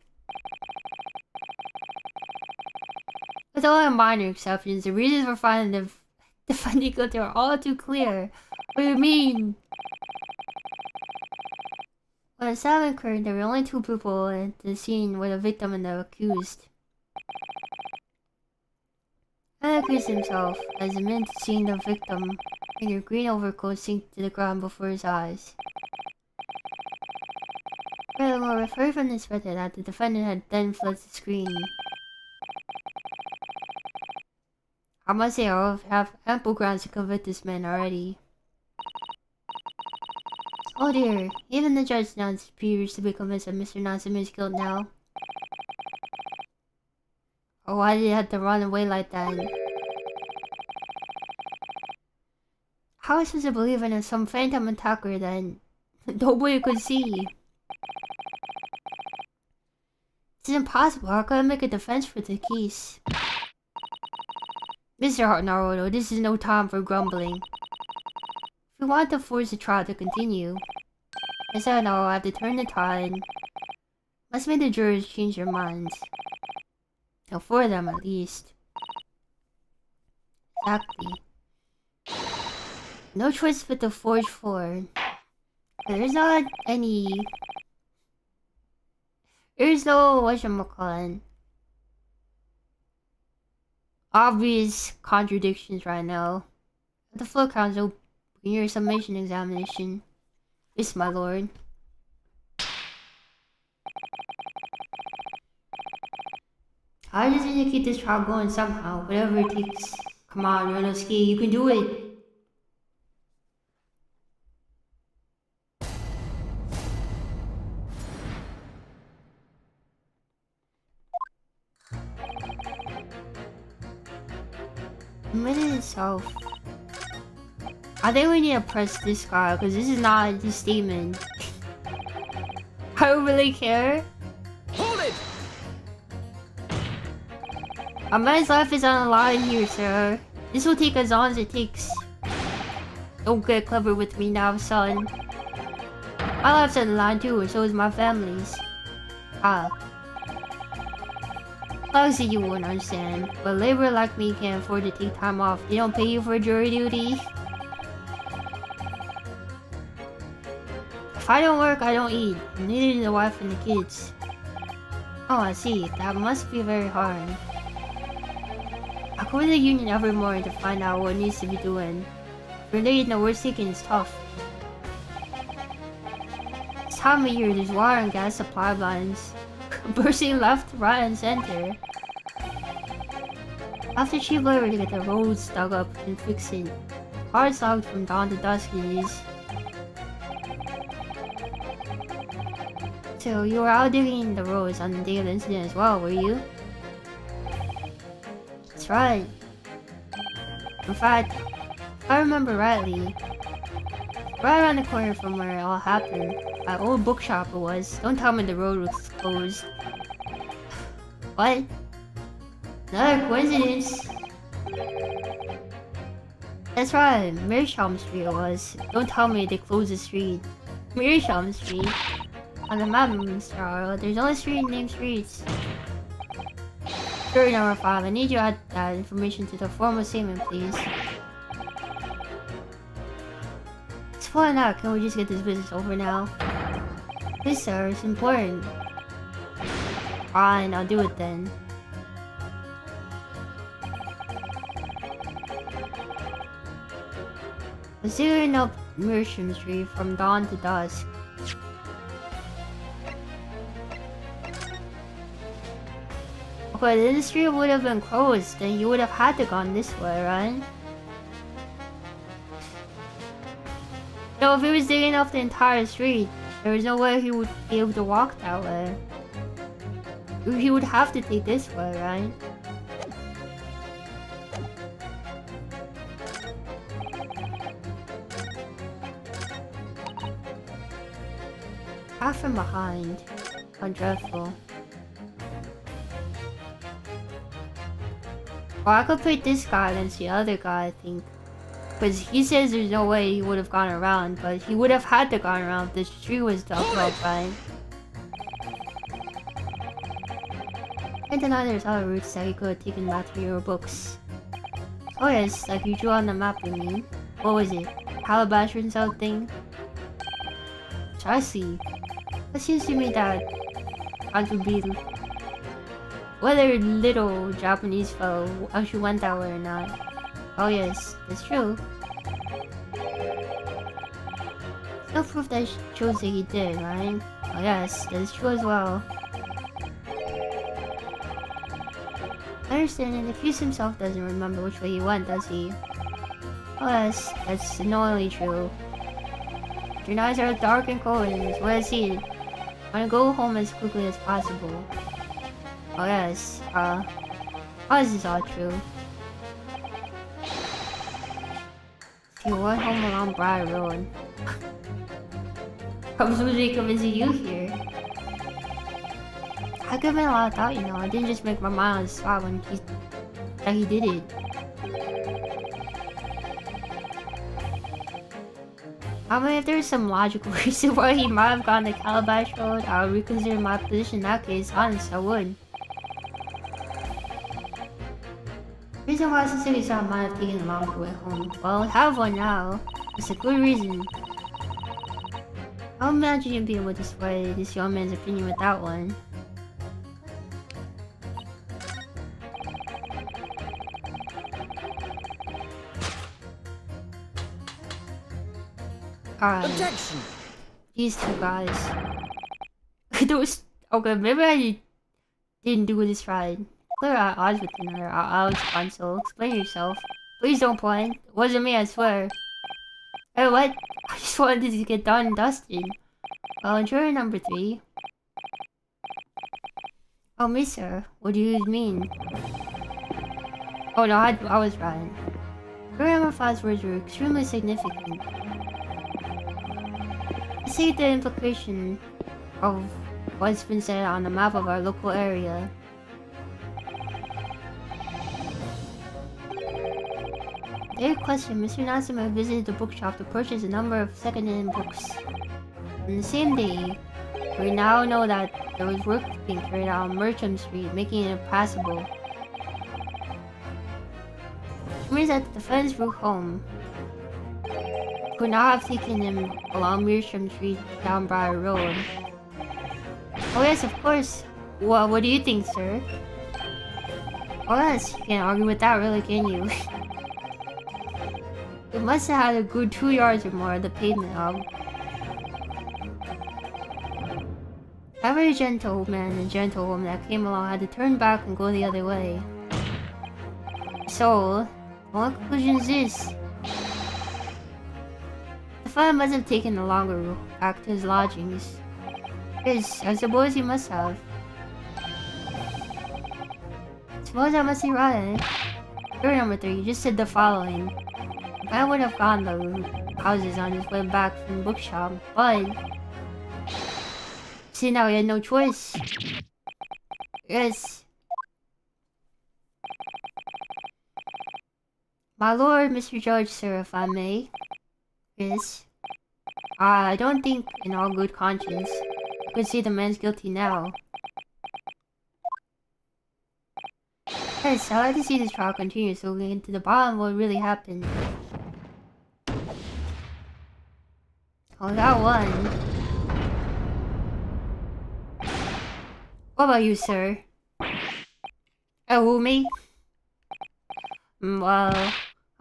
only minor exceptions, the reasons for finding the defendant guilty are all too clear. What do you mean? When the stabbing occurred, there were only two people at the scene with the victim and the accused. The accused himself, as the minute seeing the victim in her green overcoat sink to the ground before his eyes. Furthermore, we've heard from the inspector that the defendant had then fled the screen. I must say I have ample grounds to convict this man already. Oh dear, even the judge now appears to be convinced of Mr. Natsume's guilt now. Oh, why did he have to run away like that? How was I supposed to believe in some phantom attacker that nobody could see? It's impossible. How could I make a defense for the case? Mr. Naruto, this is no time for grumbling. If we want to force the trial to continue, Guess I know, I have to turn the tide. Must make the jurors change their minds. Now, 4 of them at least. Exactly. No choice but to forge forward. There's not any... There's no, whatchamacallit, obvious contradictions right now. The floor council, bring your submission examination. Yes, my lord. I just need to keep this trial going somehow, whatever it takes. Come on, Renoski, you can do it. The minute itself. I think we need to press this guy because this is not his statement. I don't really care. Hold it! A man's life is on the line here, sir. This will take as long as it takes. Don't get clever with me now, son. My life's on the line too, and so is my family's. Obviously you won't understand, but labor like me can't afford to take time off. They don't pay you for jury duty. If I don't work, I don't eat. Neither do the wife and the kids. Oh, I see. That must be very hard. I go to the union every morning to find out what needs to be doing. For late, the worst taking is tough. This time of year, there's water and gas supply lines bursting left, right, and center. After cheap labor to get the roads dug up and fix it. Hard slogged from dawn to dusk it is. So you were out digging the roads on the day of the incident as well, were you? That's right. In fact, if I remember rightly, right around the corner from where it all happened, that old bookshop it was. Don't tell me the road was closed. What? Another coincidence? That's right, Meerschaum Street it was. Don't tell me they closed the street. Meerschaum Street? On the map, Mr. Arlo, there's only street named streets. Jury number 5, I need you to add that information to the formal statement, please. It's fine now, can we just get this business over now? Please, sir, it's important. Fine, I'll do it then. Considering up Meerschaum Street from dawn to dusk. Okay, then the street would have been closed, then you would have had to gone this way, right? No, if he was digging up the entire street, there was no way he would be able to walk that way. He would have to take this way, right? Half from behind. How dreadful. Or I could put this guy against the other guy, I think. Because he says there's no way he would have gone around, but he would have had to gone around if the street was dug up, right? I deny there's other routes that you could have taken back to your books. Oh yes, like you drew on the map, you mean? What was it? Calabash or something? I see. It seems to me that I would be whether little Japanese fellow actually went that way or not. Oh yes, that's true. No proof that shows that he did, right? Oh yes, that's true as well. I understand, and the accused himself doesn't remember which way he went, does he? Oh yes, that's annoyingly true. Your eyes are dark and cold, and it's what I see. I want to go home as quickly as possible. Oh yes, oh, this is all true. You went home along Briar Road. I was really convincing you here. I give it a lot of thought, you know. I didn't just make my mind on the spot when he did it. I mean, if there's some logical reason why he might have gone the Calabash road, I would reconsider my position in that case. Honest, I would. Reason why I sincerely thought I might have taken the longer way home. Well, I have one now. It's a good reason. I'll imagine you being able to sway this young man's opinion with that one. Alright. Objection! These two guys. Those. Okay, maybe I didn't do this right. Clear at odds with another. I'll explain, so explain yourself. Please don't point. It wasn't me, I swear. Hey, what? I just wanted this to get done and dusted. Well, juror number 3. Oh, me, sir. What do you mean? Oh, no, I was right. Juror number 5's words were extremely significant. I see the implication of what's been said on the map of our local area. Their question, Mr. Natsuma visited the bookshop to purchase a number of second-hand books. On the same day, we now know that there was work being carried out on Merchant Street, making it impassable. It means that the defendant's route home could not have taken him along Mearsham Street down Briar Road. Oh yes, of course. Well, what do you think, sir? Oh yes, you can't argue with that really, can you? It must have had a good 2 yards or more of the pavement of. Every gentleman and gentlewoman that came along had to turn back and go the other way. So, what conclusion is this? The fellow must have taken the longer route back to his lodgings. Yes, I suppose he must have. Suppose I must be right. Juror number 3, you just said the following. I would have gone the houses on his way back from the bookshop, but... See, now he had no choice. Yes. My lord, Mr. Judge, sir, if I may. Yes. I don't think, in all good conscience, I could see the man's guilty now. Yes, I'd like to see this trial continue so we can get to the bottom of what really happened. Oh, that one. What about you, sir? Oh, me? Well,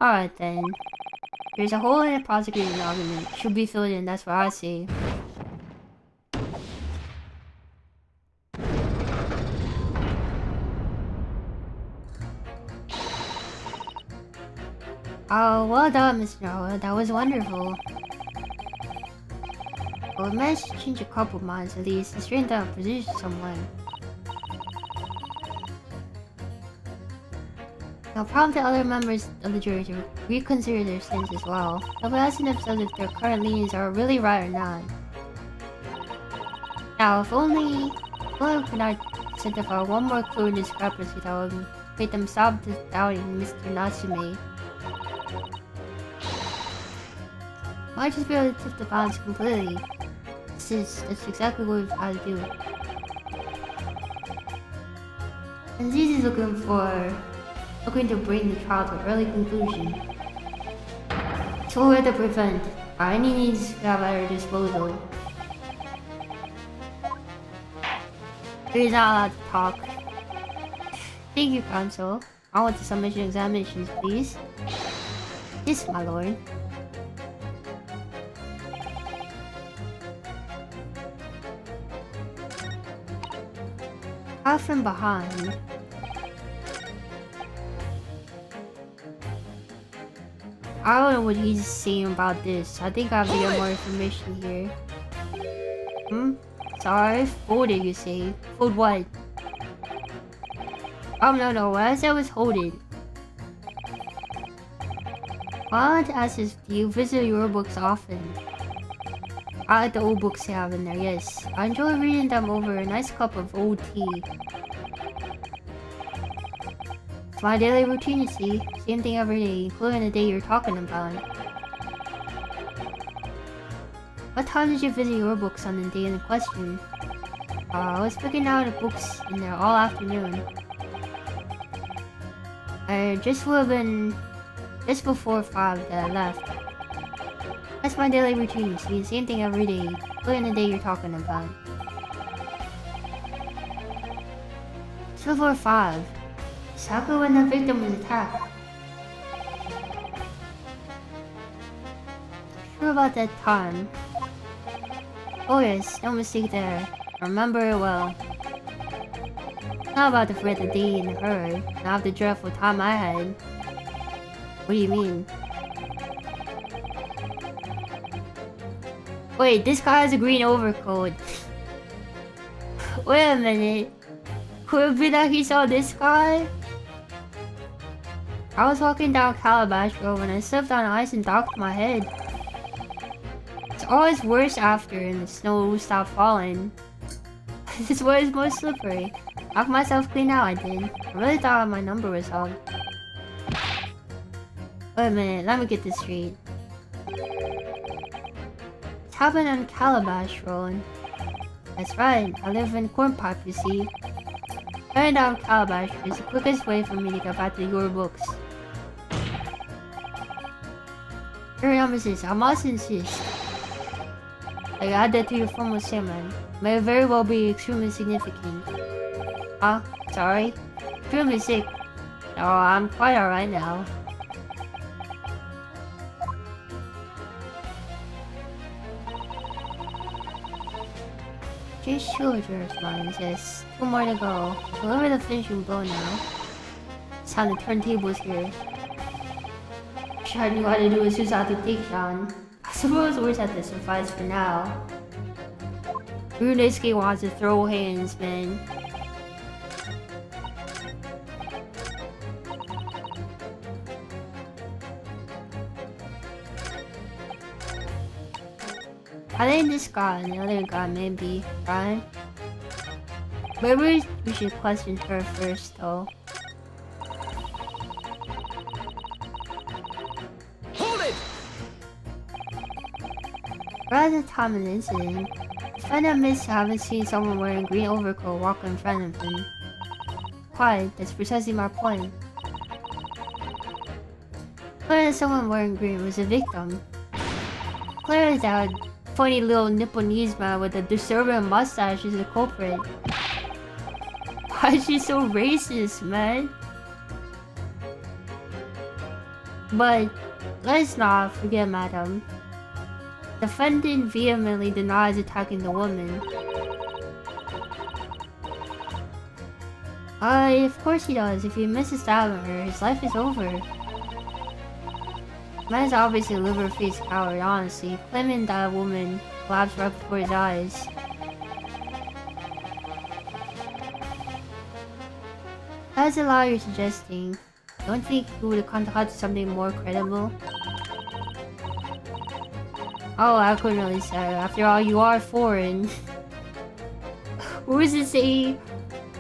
alright then. There's a hole in the prosecutor's argument. Should be filled in, that's what I see. Oh, well done, Mr. Noah. That was wonderful. Well, we managed to change a couple minds at least and straighten out our position somewhat. Now prompt the other members of the jury to reconsider their sins as well. They'll be asking themselves if their current leanings are really right or not. Now, if only we could identify one more clue in discrepancy that would make them stop doubting Mr. Natsume. Might just be able to tip the balance completely. That's exactly what we've had to do. And Ziz is looking to bring the trial to an early conclusion. So we have to prevent by any means we have at our disposal. He's not allowed to talk. Thank you, Counsel. On with the submission examinations, please. Yes, my lord. Out from behind. I don't know what he's saying about this. I think I have to get more information here. Sorry, folded you say. Fold what? Oh no, what I said was holded. I wanted to ask is, do you visit your books often? I like the old books you have in there, yes. I enjoy reading them over a nice cup of old tea. It's my daily routine, you see. Same thing every day, including the day you're talking about. What time did you visit your books on the day in question? I was picking out the books in there all afternoon. I just would have been just before 5 that I left. That's my daily routine, see the same thing every day, including the day you're talking about. Just before 5. Exactly when the victim was attacked. Sure about that time. Oh yes, no mistake there. I remember it well. Not about to forget the day in a hurry, not the dreadful time I had. What do you mean? Wait, this guy has a green overcoat. Wait a minute. Could it be that he saw this guy? I was walking down Calabash Road when I slipped on ice and docked my head. It's always worse after and the snow stopped falling. This was more slippery. Knocked myself clean out, I did. I really thought my number was up. Wait a minute, let me get this straight. It's happened on Calabash Road. That's right, I live in Cornpipe, you see. Turning down Calabash is the quickest way for me to get back to your books. Your nemesis, I must insist. I add that to your formal statement. May very well be extremely significant. Huh? Sorry? Extremely sick. Oh, I'm quite alright now. Just soldiers, mine says. 2 more to go. Deliver the finishing blow now. It's time to turn tables here. Wish I knew how to do a suicide takedown. I suppose words have to suffice for now. Runescape wants to throw hands, man. I think this guy and the other guy maybe, right? Maybe we should question her first though. Hold it! Right at the time of the incident, I find it missed having seen someone wearing green overcoat walk in front of him. Quite, that's precisely my point. Clearly someone wearing green was a victim. Clearly that funny little Nipponese man with a disturbing mustache is the culprit. Why is she so racist, man? But let's not forget, madam. Defendant vehemently denies attacking the woman. Of course he does. If he misses stabbing her, his life is over. Man is obviously a liver-faced coward, honestly, claiming that woman collapsed right before his eyes. That's a lot you're suggesting. Don't think you would have concocted something more credible? Oh, I couldn't really say. After all, you are foreign. Who is to say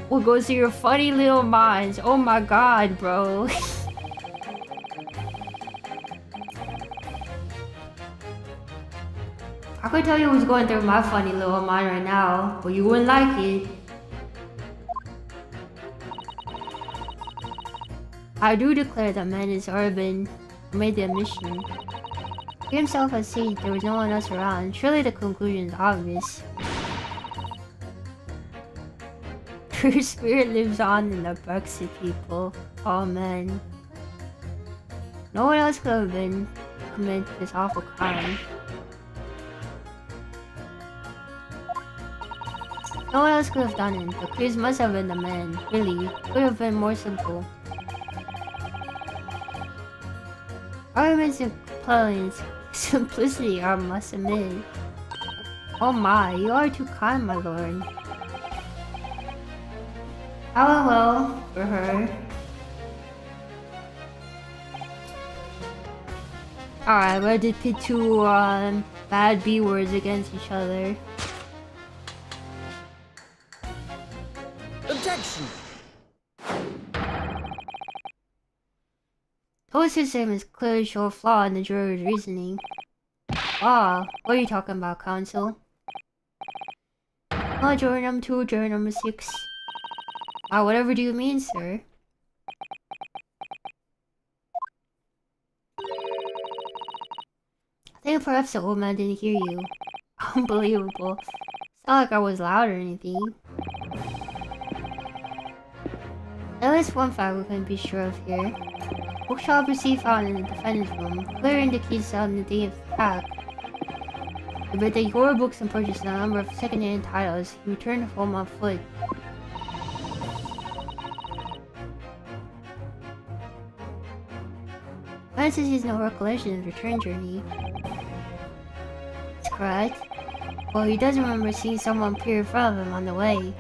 what goes through your funny little minds? Oh my god, bro. I could tell you what's going through my funny little mind right now, but you wouldn't like it. I do declare that man is urban who made the admission. He himself has said there was no one else around. Surely the conclusion is obvious. Her spirit lives on in the Brexit people. Oh man. No one else could have been committed this awful crime. No one else could have done it. The clues must have been the man. Really, could have been more simple. Arguments and complaints, simplicity, I must admit. Oh my, you are too kind, my lord. LOL for her. Alright, we're to pit 2 bad B words against each other. Objection! Those who say clearly show a flaw in the jury's reasoning. Ah, what are you talking about, Council? Oh, juror number 2, juror number 6. Ah, whatever do you mean, sir? I think perhaps the old man didn't hear you. Unbelievable. It's not like I was loud or anything. At least one fact we can be sure of here. Bookshop received found in the defendant's room, clear indicates on the day of the attack. But the your books and purchased a number of second-hand titles. He returned home on foot. Francis has no recollection of the return journey. That's correct. Well, he does remember seeing someone appear in front of him on the way.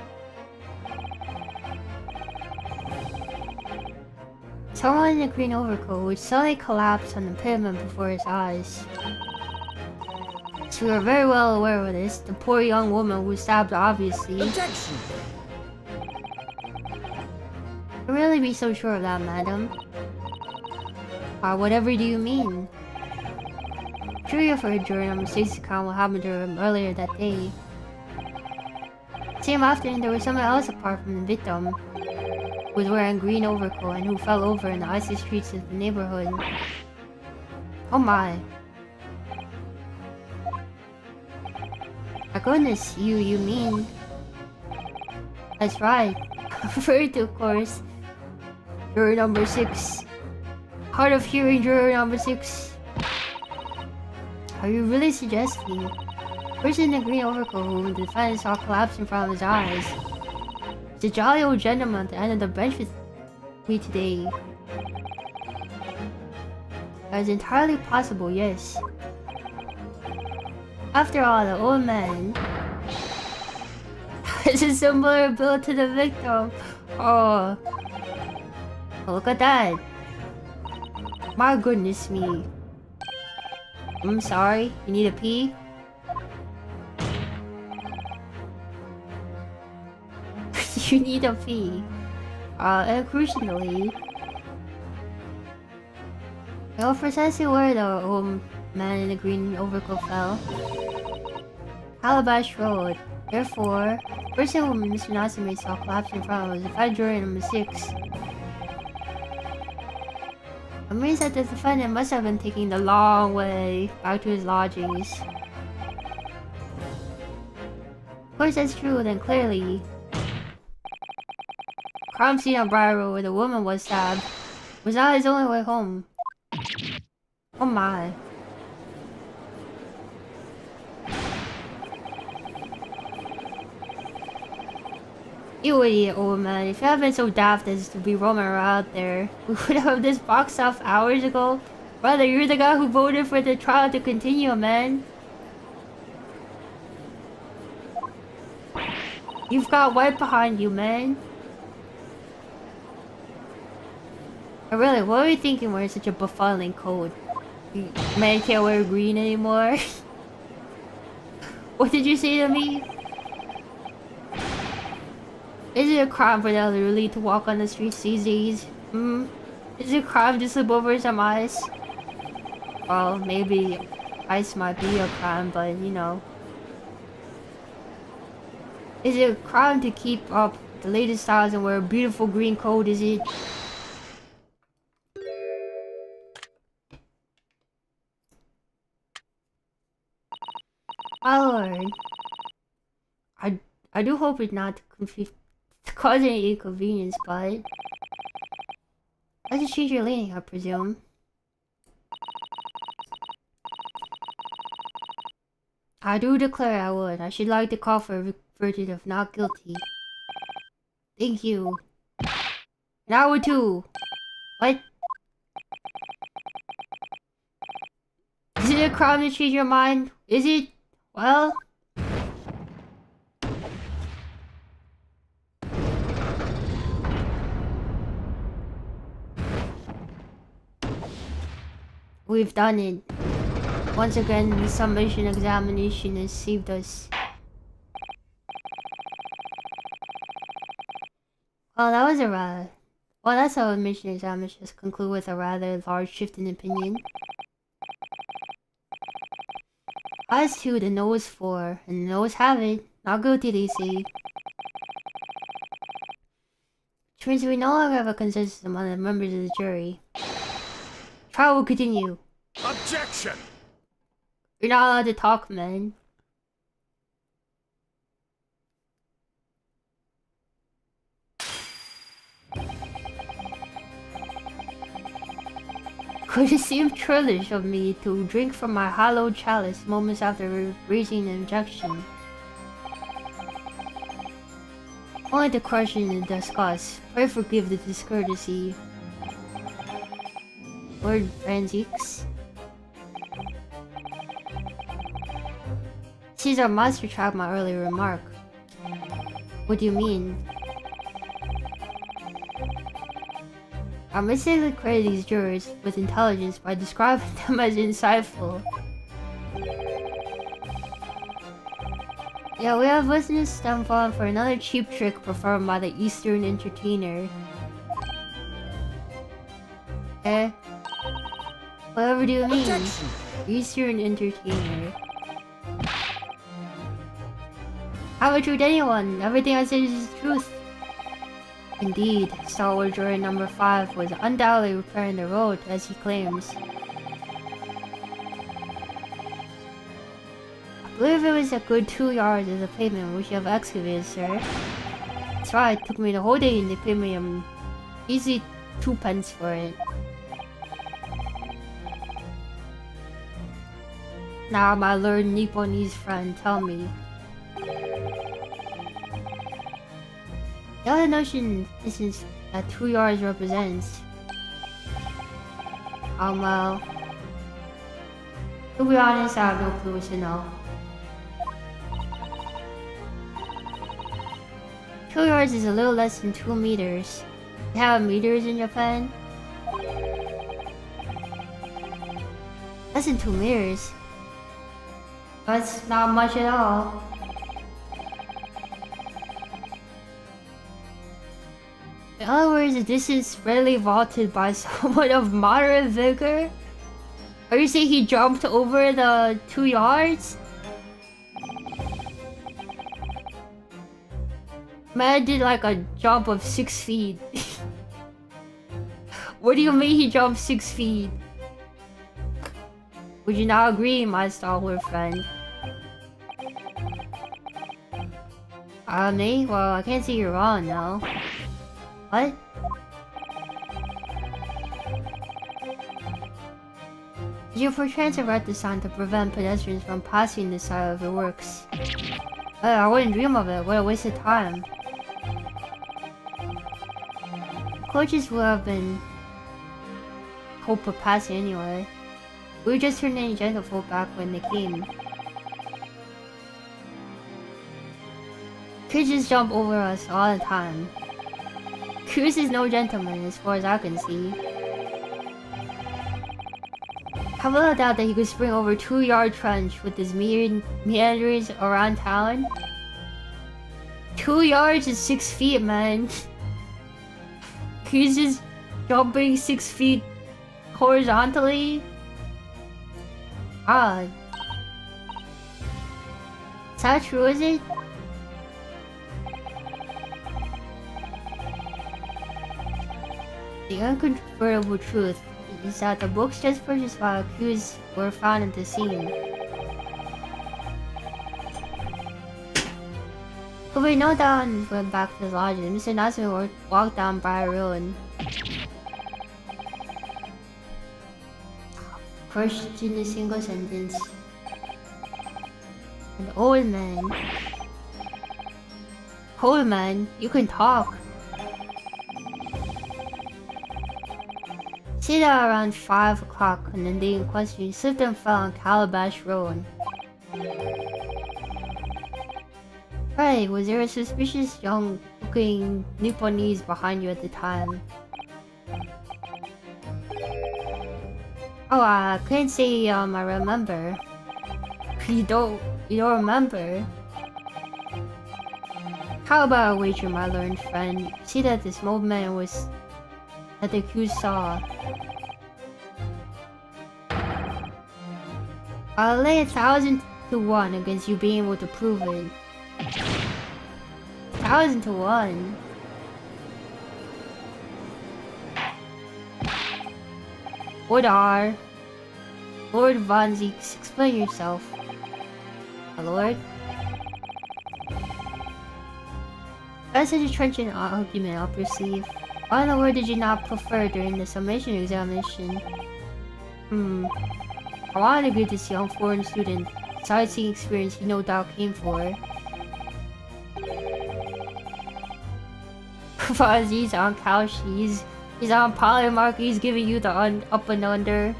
Someone in a green overcoat which suddenly collapsed on the pavement before his eyes. So we are very well aware of this. The poor young woman who was stabbed, obviously. Objection! Don't really be so sure of that, madam. Whatever do you mean? Sure you've heard juror number 6 account what happened to him earlier that day. Same afternoon, there was someone else apart from the victim, who was wearing a green overcoat and who fell over in the icy streets of the neighborhood. Oh my. My goodness, you mean... That's right. Referred to, of course. Juror number 6. Hard of hearing, juror number 6. Are you really suggesting? The person in the green overcoat whom the defendant saw collapse in front of his eyes. It's a jolly old gentleman at the end of the bench with me today. That is entirely possible, yes. After all, the old man has a similar build to the victim. Oh, look at that. My goodness me. I'm sorry, you need a pee? You need a pee. And crucially, know precisely where the old man in the green overcoat fell. Calabash Road. Therefore, the person whom Mr. Natsume saw collapse in front of was the defendant juror number 6. It means that the defendant must have been taking the long way back to his lodgings. Of course that's true, then clearly. Crime scene on Briar Road where the woman was stabbed was not his only way home. Oh my. You idiot, old man. If you hadn't been so daft as to be roaming around there, we would have this boxed off hours ago. Brother, you're the guy who voted for the trial to continue, man. You've got white behind you, man. But really, what were you thinking wearing such a befuddling coat? Man can't wear green anymore. What did you say to me? Is it a crime for the elderly to walk on the streets these days? Is it a crime to slip over some ice? Well, maybe ice might be a crime, but you know. Is it a crime to keep up the latest styles and wear a beautiful green coat, is it? My lord. I do hope it's not to cause any inconvenience, but... I just change your leaning, I presume. I do declare I would. I should like to call for a verdict of not guilty. Thank you. And I would too. What? Is it a crime to change your mind? Is it? Well... We've done it. Once again, the summation examination has saved us. Well, that was a rather... Well, that's how admission examinations conclude with a rather large shift in opinion. Eyes 2, the nose 4, and the nose have it. Not guilty, they say. Which means we no longer have a consensus among the members of the jury. Trial will continue. Objection! You're not allowed to talk, man. Could it seem churlish of me to drink from my hallowed chalice moments after raising an objection? Only to question and discuss. Pray forgive the discourtesy. Lord Franzix. Caesar must retract my earlier remark. What do you mean? I mistakenly credit these jurors with intelligence by describing them as insightful. Yeah, we have witnessed them falling for another cheap trick performed by the Eastern entertainer. Eh? Whatever do you mean? Objection. Eastern entertainer. Haven't tricked anyone. Everything I said is the truth. Indeed, Star Wars juror number 5 was undoubtedly repairing the road, as he claims. I believe it was a good 2 yards as a pavement which you have excavated, sir. That's right, it took me the whole day and they paid me easy 2 pence for it. Now my learned Nipponese friend, tell me. The other notion distance that 2 yards represents. Well, to be honest, I have no clue what to know. 2 yards is a little less than 2 meters. They have meters in Japan? Less than 2 meters? That's not much at all. In other words, the distance readily vaulted by someone of moderate vigor? Are you saying he jumped over the 2 yards? Man did like a jump of 6 feet. What do you mean he jumped 6 feet? Would you not agree, my Star Wars friend? Me? Well, I can't say you're wrong now. What? Did you perchance write the sign to prevent pedestrians from passing the side of the works? I wouldn't dream of it. What a waste of time. Coaches would have been hope of passing anyway. We were just turning gentlefolk back when they came. Kids just jump over us all the time. Cruz is no gentleman as far as I can see. I little doubt that he could spring over 2-yard trench with his meanders around town. 2 yards is 6 feet, man. He's just jumping 6 feet horizontally. Odd. Is that true, is it? The uncontrovertible truth is that the books just purchased by accused were found at the scene. But we know Don went back to the lodge and Mr. Natsume walked down by a ruin. Crushed in a single sentence. An old man. Old man, you can talk. Say that around 5 o'clock on the day in question, he slipped and fell on Calabash Road. Right, was there a suspicious young-looking Nipponese behind you at the time? Oh, I couldn't say I remember. You don't remember? How about a wager, my learned friend? See that this old man was that the accused saw. I'll lay 1,000 1 against you being able to prove it. 1,000 to 1. What are Lord Von Zeeks? Explain yourself. My lord? That's such a trenchant argument up your sleeve. What in the world did you not prefer during the summation examination? I wanted to give this young foreign student the sightseeing experience he no doubt came for. Because he's on couch, he's on polymark, he's giving you the up and under.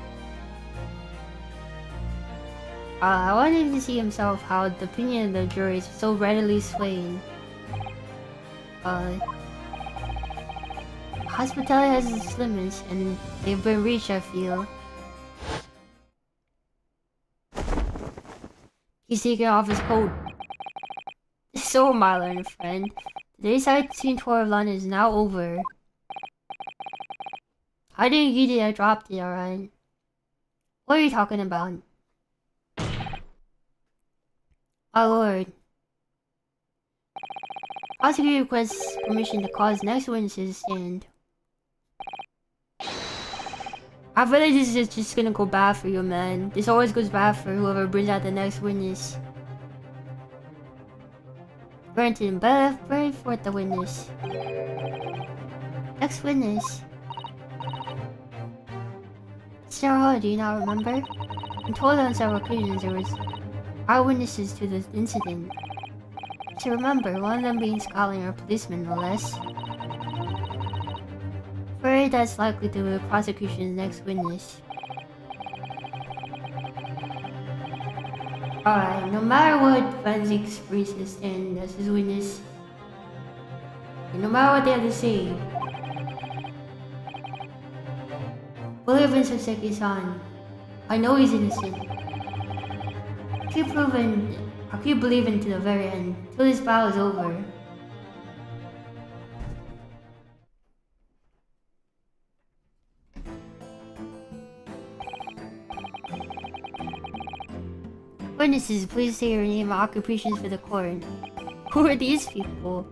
I wanted him to see himself how the opinion of the jury is so readily swayed. Hospitality has its limits, and they've been reached, I feel. He's taking off his coat. So am I, learned friend. Today's sightseeing tour of London is now over. I didn't get it, I dropped it, alright? What are you talking about? My lord. Prosecutor requests permission to call his next witnesses to stand. I feel like this is just gonna go bad for you, man. This always goes bad for whoever brings out the next witness. Granted, bring forth the witness. Next witness. Sarah, do you not remember? I'm told on several occasions there was eyewitnesses to the incident. To remember, one of them being Scotland or a policeman, no less. Afraid that's likely to be the prosecution's next witness. Alright, no matter what Van Zeeks brings to stand as his witness, and no matter what they have to say, William Soseki-san, I know he's innocent. I'll keep believing to the very end, till this battle is over. Witnesses, please say your name and occupations for the court. Who are these people?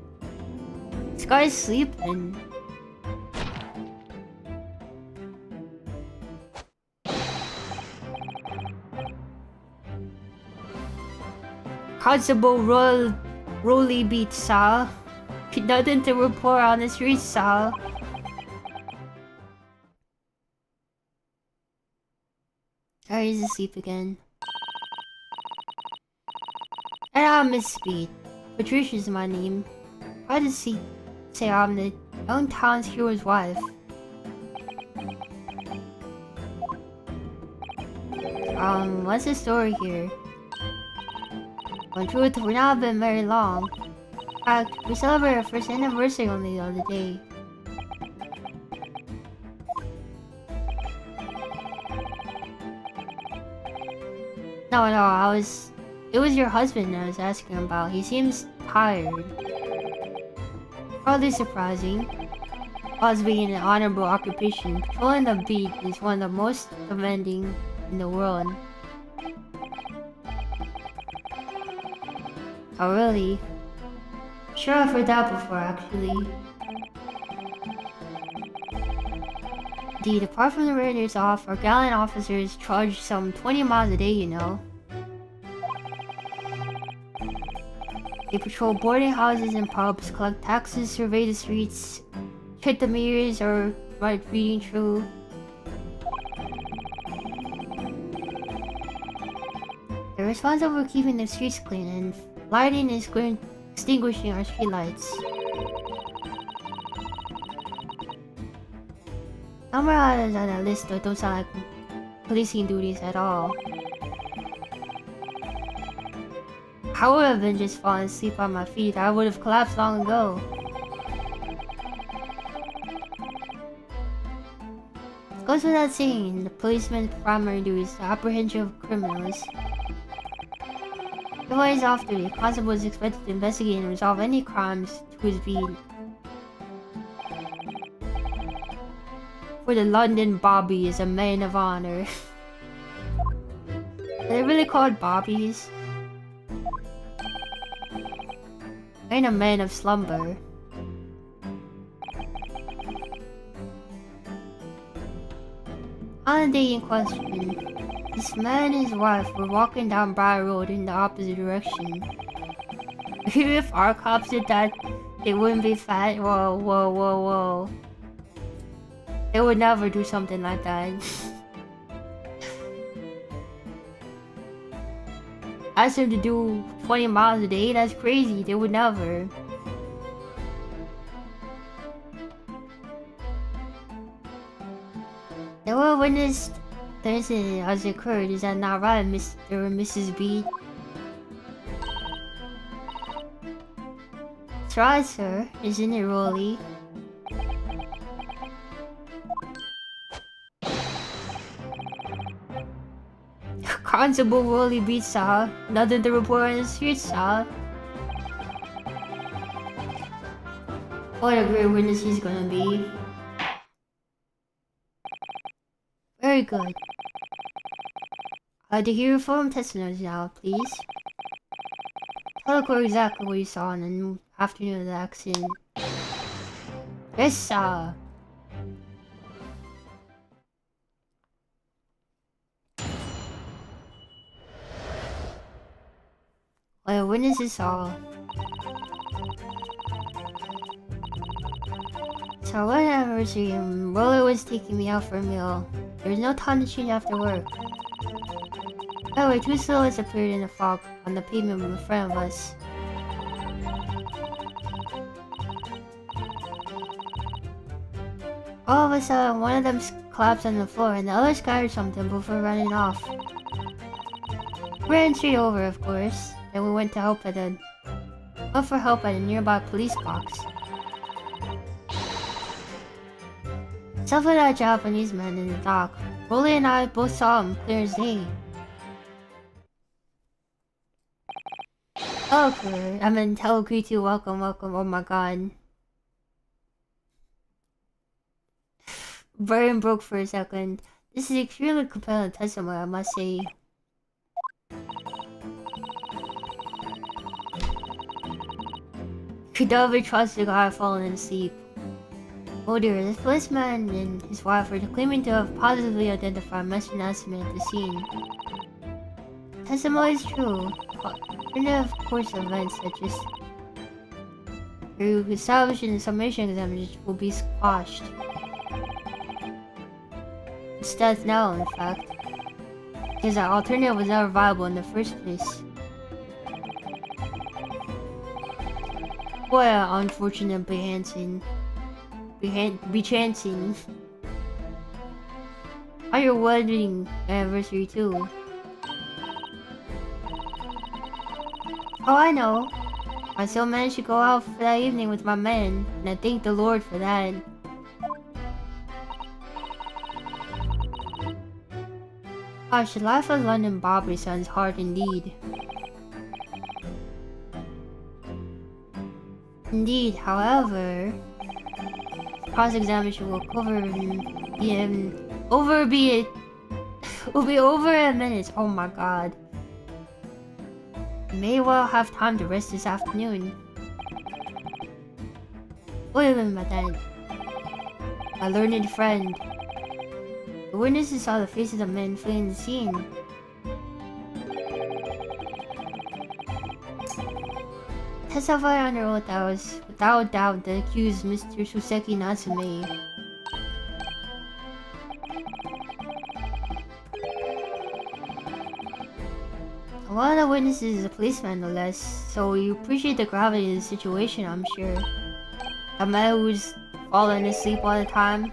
This guy's sleeping. Constable Rolly beat Sal. Nothing to report on the streets, Sal. Alright, he's asleep again. And I'm Miss Speed. Patricia's my name. Why does he say I'm the young town's hero's wife? What's the story here? In truth, we've not been very long. In fact, we celebrated our first anniversary only the other day. No, it was your husband I was asking about. He seems tired. Hardly surprising. Us being an honorable occupation, patrolling the beat is one of the most demanding in the world. Oh really? Sure, I've heard that before actually. Indeed, apart from the raiders off, our gallant officers charge some 20 miles a day, you know. They patrol boarding houses and pubs, collect taxes, survey the streets, check the mirrors or right reading true. They're responsible for keeping the streets clean and lighting and extinguishing our streetlights. Number others on that list don't sound like policing duties at all. I would have been just falling asleep on my feet. I would have collapsed long ago. It goes without saying, the policeman's primary duty is the apprehension of criminals. Before he's off duty, the constable is expected to investigate and resolve any crimes to his beat. For the London Bobby is a man of honor. Are they really called Bobbies? I ain't a man of slumber. On the day in question, this man and his wife were walking down Briar Road in the opposite direction. Even if our cops did that, they wouldn't be fat. Whoa, whoa, whoa, whoa. They would never do something like that. Ask them to do 20 miles a day, that's crazy. They would never. They were witnessed the incident as it occurred. Is that not right, Mr. and Mrs. B? That's right, sir. Isn't it, Rolly? Constable Rolly beats sir. Nothing to report on the streets, sir. What a great witness he's gonna be. Very good. I'd like to hear from testimonies now, please. Tell the court exactly what you saw on the afternoon of the accident. Yes, sir. What the witnesses saw. So one anniversary, Roller was taking me out for a meal. There was no time to change after work. By the way, two silhouettes appeared in the fog on the pavement in front of us. All of a sudden, one of them collapsed on the floor and the other scattered something before running off. Ran straight over, of course. Then we went for help at a nearby police box. Except for that Japanese man in the dock, Rolly and I both saw him clear as day. Okay, I mean, hello Q2, welcome, oh my god. Brain broke for a second. This is extremely compelling testimony, I must say. Could never trust the guy falling asleep. Oh dear, this policeman and his wife are claiming to have positively identified Mr. Nassim at the scene. Testimony is true. Alternative course of events that just through established in the summation examination will be squashed. It's death now, in fact. Because our alternative was never viable in the first place. What an unfortunate bechancing. On your wedding anniversary too. Oh, I know. I still managed to go out for that evening with my men, and I thank the Lord for that. Gosh, the life of London Bobby sounds hard indeed. Indeed, however, cross-examination will be over in minutes. Oh my god. May well have time to rest this afternoon. What do you mean by that? My learned friend. The witnesses saw the faces of men fleeing the scene. Testify under oath that was without doubt the accused Mr. Suseki Natsume. One of the witnesses is a policeman no less, so you appreciate the gravity of the situation, I'm sure. A man who's falling asleep all the time.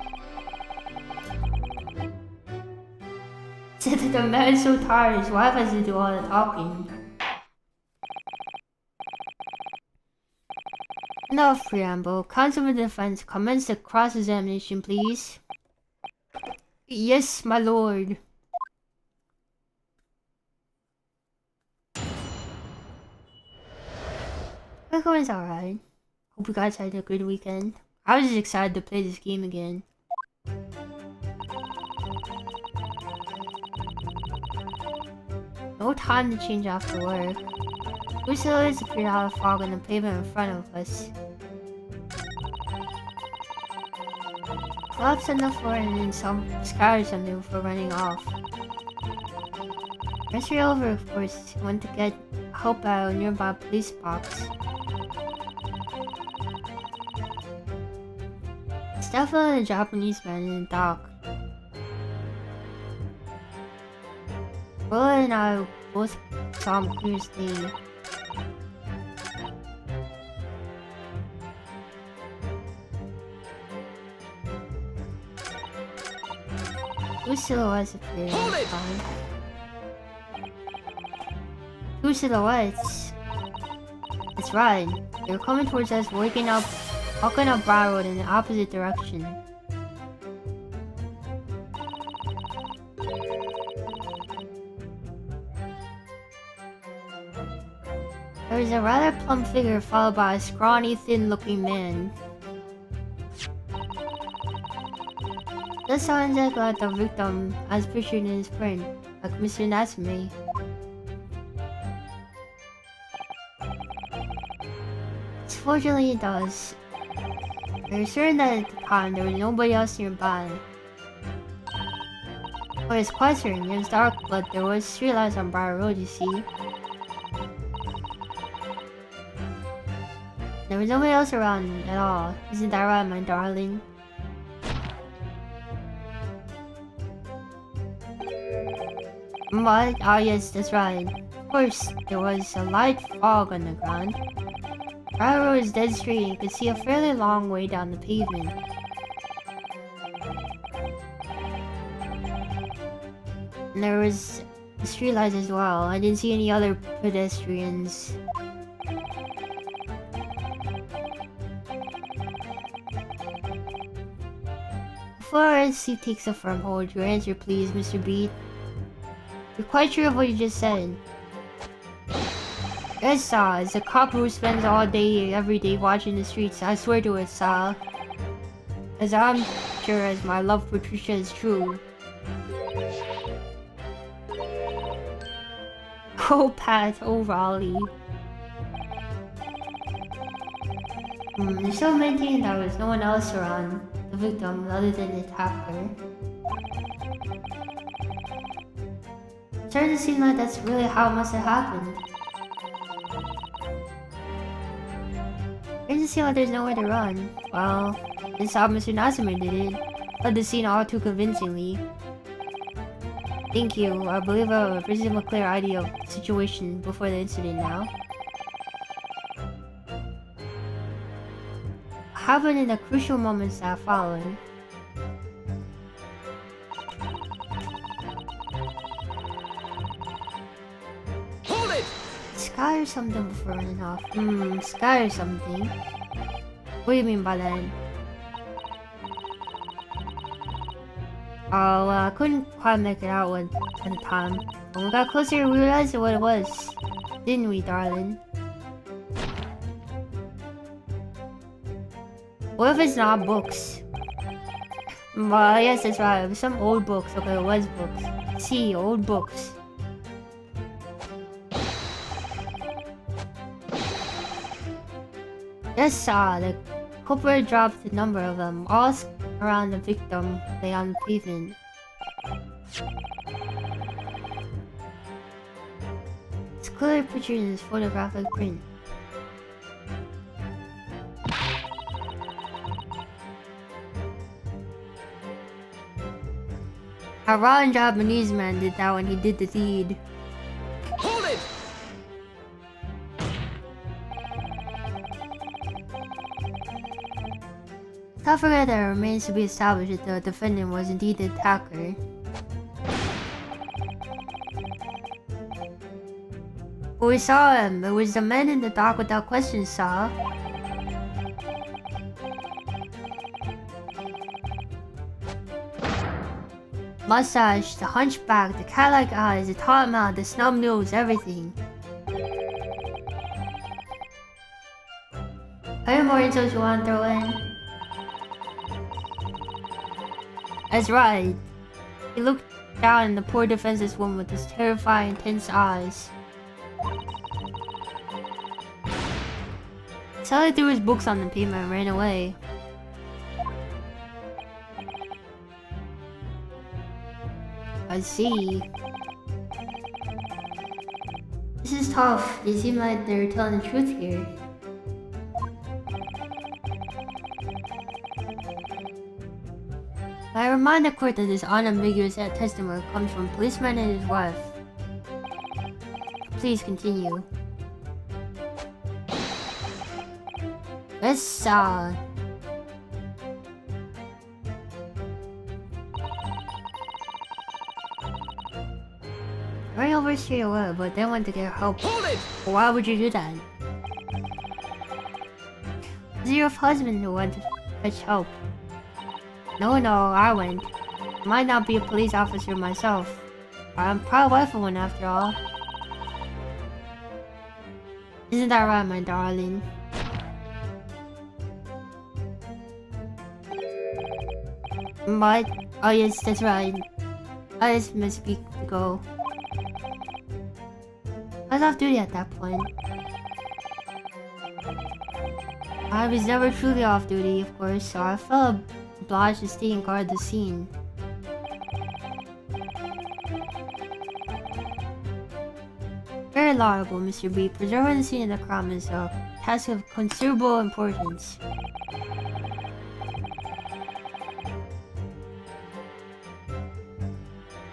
Said that the man is so tired his wife has to do all the talking. Enough preamble. Counsel for the defense, commence the cross-examination, please. Yes, my lord. It's alright. Hope you guys had a good weekend. I was just excited to play this game again. No time to change after work. Two silhouettes appeared out of fog on the pavement in front of us. Collapsed on the floor and then scattered something before running off. As we over, of course, went to get help at a nearby police box. It's definitely a Japanese man in the dock. Will and I both saw him clear as day. Two silhouettes appeared on the time. Two silhouettes. That's right. They were coming towards us, walking up Broad Road in the opposite direction. There was a rather plump figure followed by a scrawny, thin-looking man. This sounds like the victim as pictured in his print, like Mr. Natsume. Fortunately, it does. We're certain that at the time there was nobody else nearby. I was quite certain it was dark, but there was streetlights on Briar Road, you see. There was nobody else around at all. Isn't that right, my darling? What? Ah, yes, that's right. Of course, there was a light fog on the ground. Briar Road is dead straight and you could see a fairly long way down the pavement. And there was streetlights as well. I didn't see any other pedestrians. Before our seat takes a firm hold, your answer please, Mr. Beat. You're quite sure of what you just said. Yes, sir. As a cop who spends all day, every day watching the streets, I swear to it, sir. As I'm sure as my love for Trisha is true. Oh, Pat. Oh, Raleigh. They're still maintaining there was no one else around the victim other than the attacker. It started to seem like that's really how it must have happened. It doesn't seem like there's nowhere to run. Well, this is how Mr. Natsume did it. Led the scene all too convincingly. Thank you. I believe I have a reasonably clear idea of the situation before the incident now. What happened in the crucial moments that followed? Hold it! Sky or something before running off. Sky or something. What do you mean by that? Oh, well, I couldn't quite make it out at the time. When we got closer, we realized what it was. Didn't we, darling? What if it's not books? Well, yes, that's right. It was some old books. Okay, it was books. See, old books. Yes, sir. The culprit dropped a number of them, all around the victim lay on the pavement. It's clearly pictured in his photographic print. A rotten Japanese man did that when he did the deed. Hold it! Don't forget that it remains to be established that the defendant was indeed the attacker. We saw him. It was the man in the dock without question, sir. Mustache, the hunchback, the cat-like eyes, the taut mouth, the snub nose, everything. Any more insults you want to throw in? That's right. He looked down at the poor defenseless woman with his terrifying, intense eyes. Sally threw his books on the pavement and ran away. I see. This is tough. They seem like they're telling the truth here. I remind the court that this unambiguous testimony comes from a policeman and his wife. Please continue. Yes, ran over straight away, but then went to get help. Hold it! Why would you do that? Was your husband who went to fetch help? No, I went. I might not be a police officer myself, but I'm proud wife of one after all. Isn't that right, my darling? What? Oh yes, that's right. I just must be to go. I was off duty at that point. I was never truly off duty, of course, so I felt obliged to stay and guard the scene. Very laudable, Mr. B. Preserving the scene of the crime is a task of considerable importance.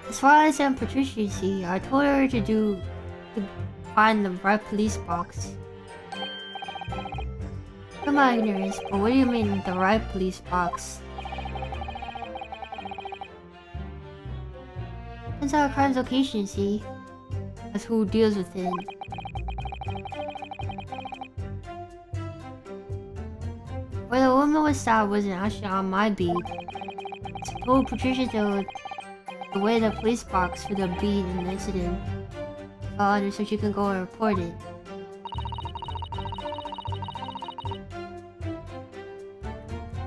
As far as Aunt Patricia, you see, I told her to find the right police box. Come on, ignorance, but what do you mean the right police box? Depends on a crime's location, you see. That's who deals with it. Where the woman was stabbed wasn't actually on my beat. I told Patricia the way the police box for the beat in the incident fell under so she can go and report it.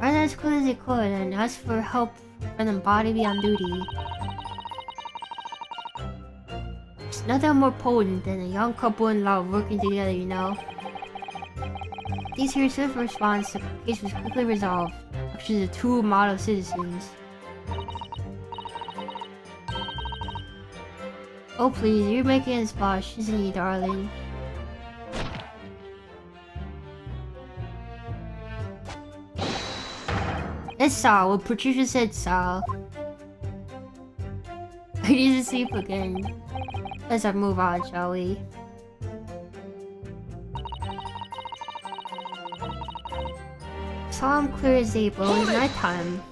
I ran as quick as they could and asked for help from the body be on duty. There's nothing more potent than a young couple in love working together, you know. Thanks to your swift response, the case was quickly resolved, actually the two model citizens. Oh please, you're making a splash, isn't he, darling? It's Sal, what Patricia said, Sal. I need to sleep again. Let's move on, shall we? Saw him clear as day, but it was nighttime.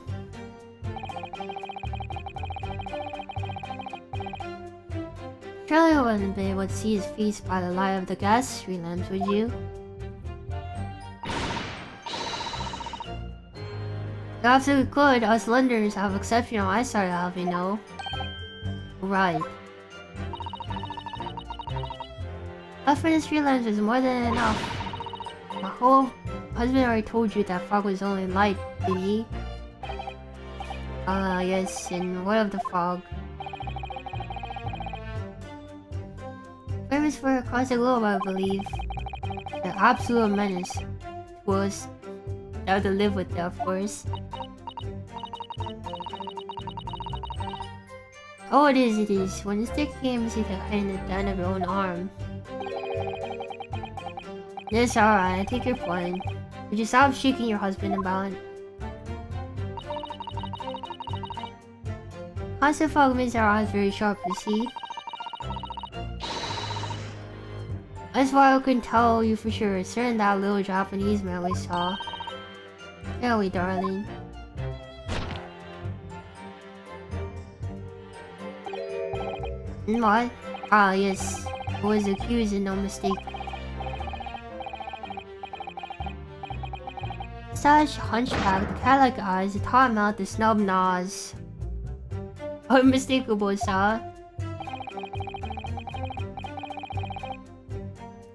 Surely you wouldn't be able to see his face by the light of the gas street lamps, would you? You absolutely could. Us Londoners have exceptional eyesight, have you know? Right. But for the street lamps is more than enough. My whole husband already told you that fog was only light, didn't he? Yes, and what of the fog? Famous for across the globe, I believe. The absolute menace was that to live with it, of course. Oh, it is. When the stick came, see the hand at the end of your own arm. Yes, alright, I take your point. Would you stop shaking your husband about it? Constant fog makes our eyes very sharp, you see? That's why I can tell you for sure, it's certain that little Japanese man we saw. Yeah, we darling. What? Ah, yes. I was accused and no mistake. Stylish hunchback, the cat-like eyes, the taut mouth, the snub nose. Unmistakable, sir.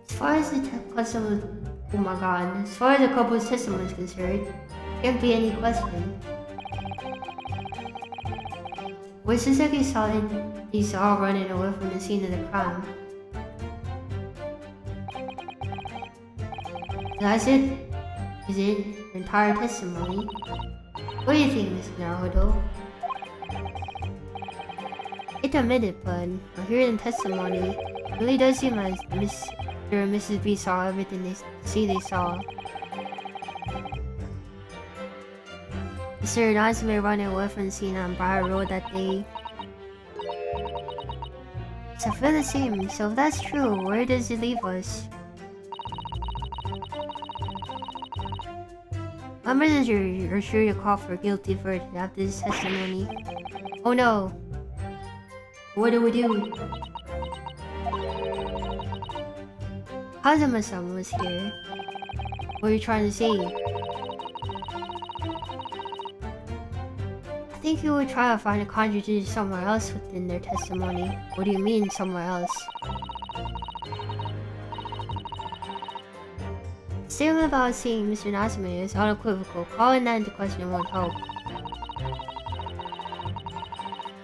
As far as the customer, oh my god, as far as the couple's testimony is concerned, can't be any question. When Suzuki saw it, he saw running away from the scene of the crime. That's it? Is it your entire testimony? What do you think, Mr. Naruto? It's admitted, but I'm hearing the testimony. It really does seem like Mr. and Mrs. B saw everything they saw. Mr. Natsume running away from the scene on Briar Road that day. So I feel the same. So if that's true, where does it leave us? My manager are sure to call for a guilty verdict after this testimony. Oh no! What do we do? Kazuma-san was here. What are you trying to say? I think you would try to find a contradiction somewhere else within their testimony. What do you mean, somewhere else? The statement about seeing Mr. Natsume is unequivocal. Calling that into question won't help.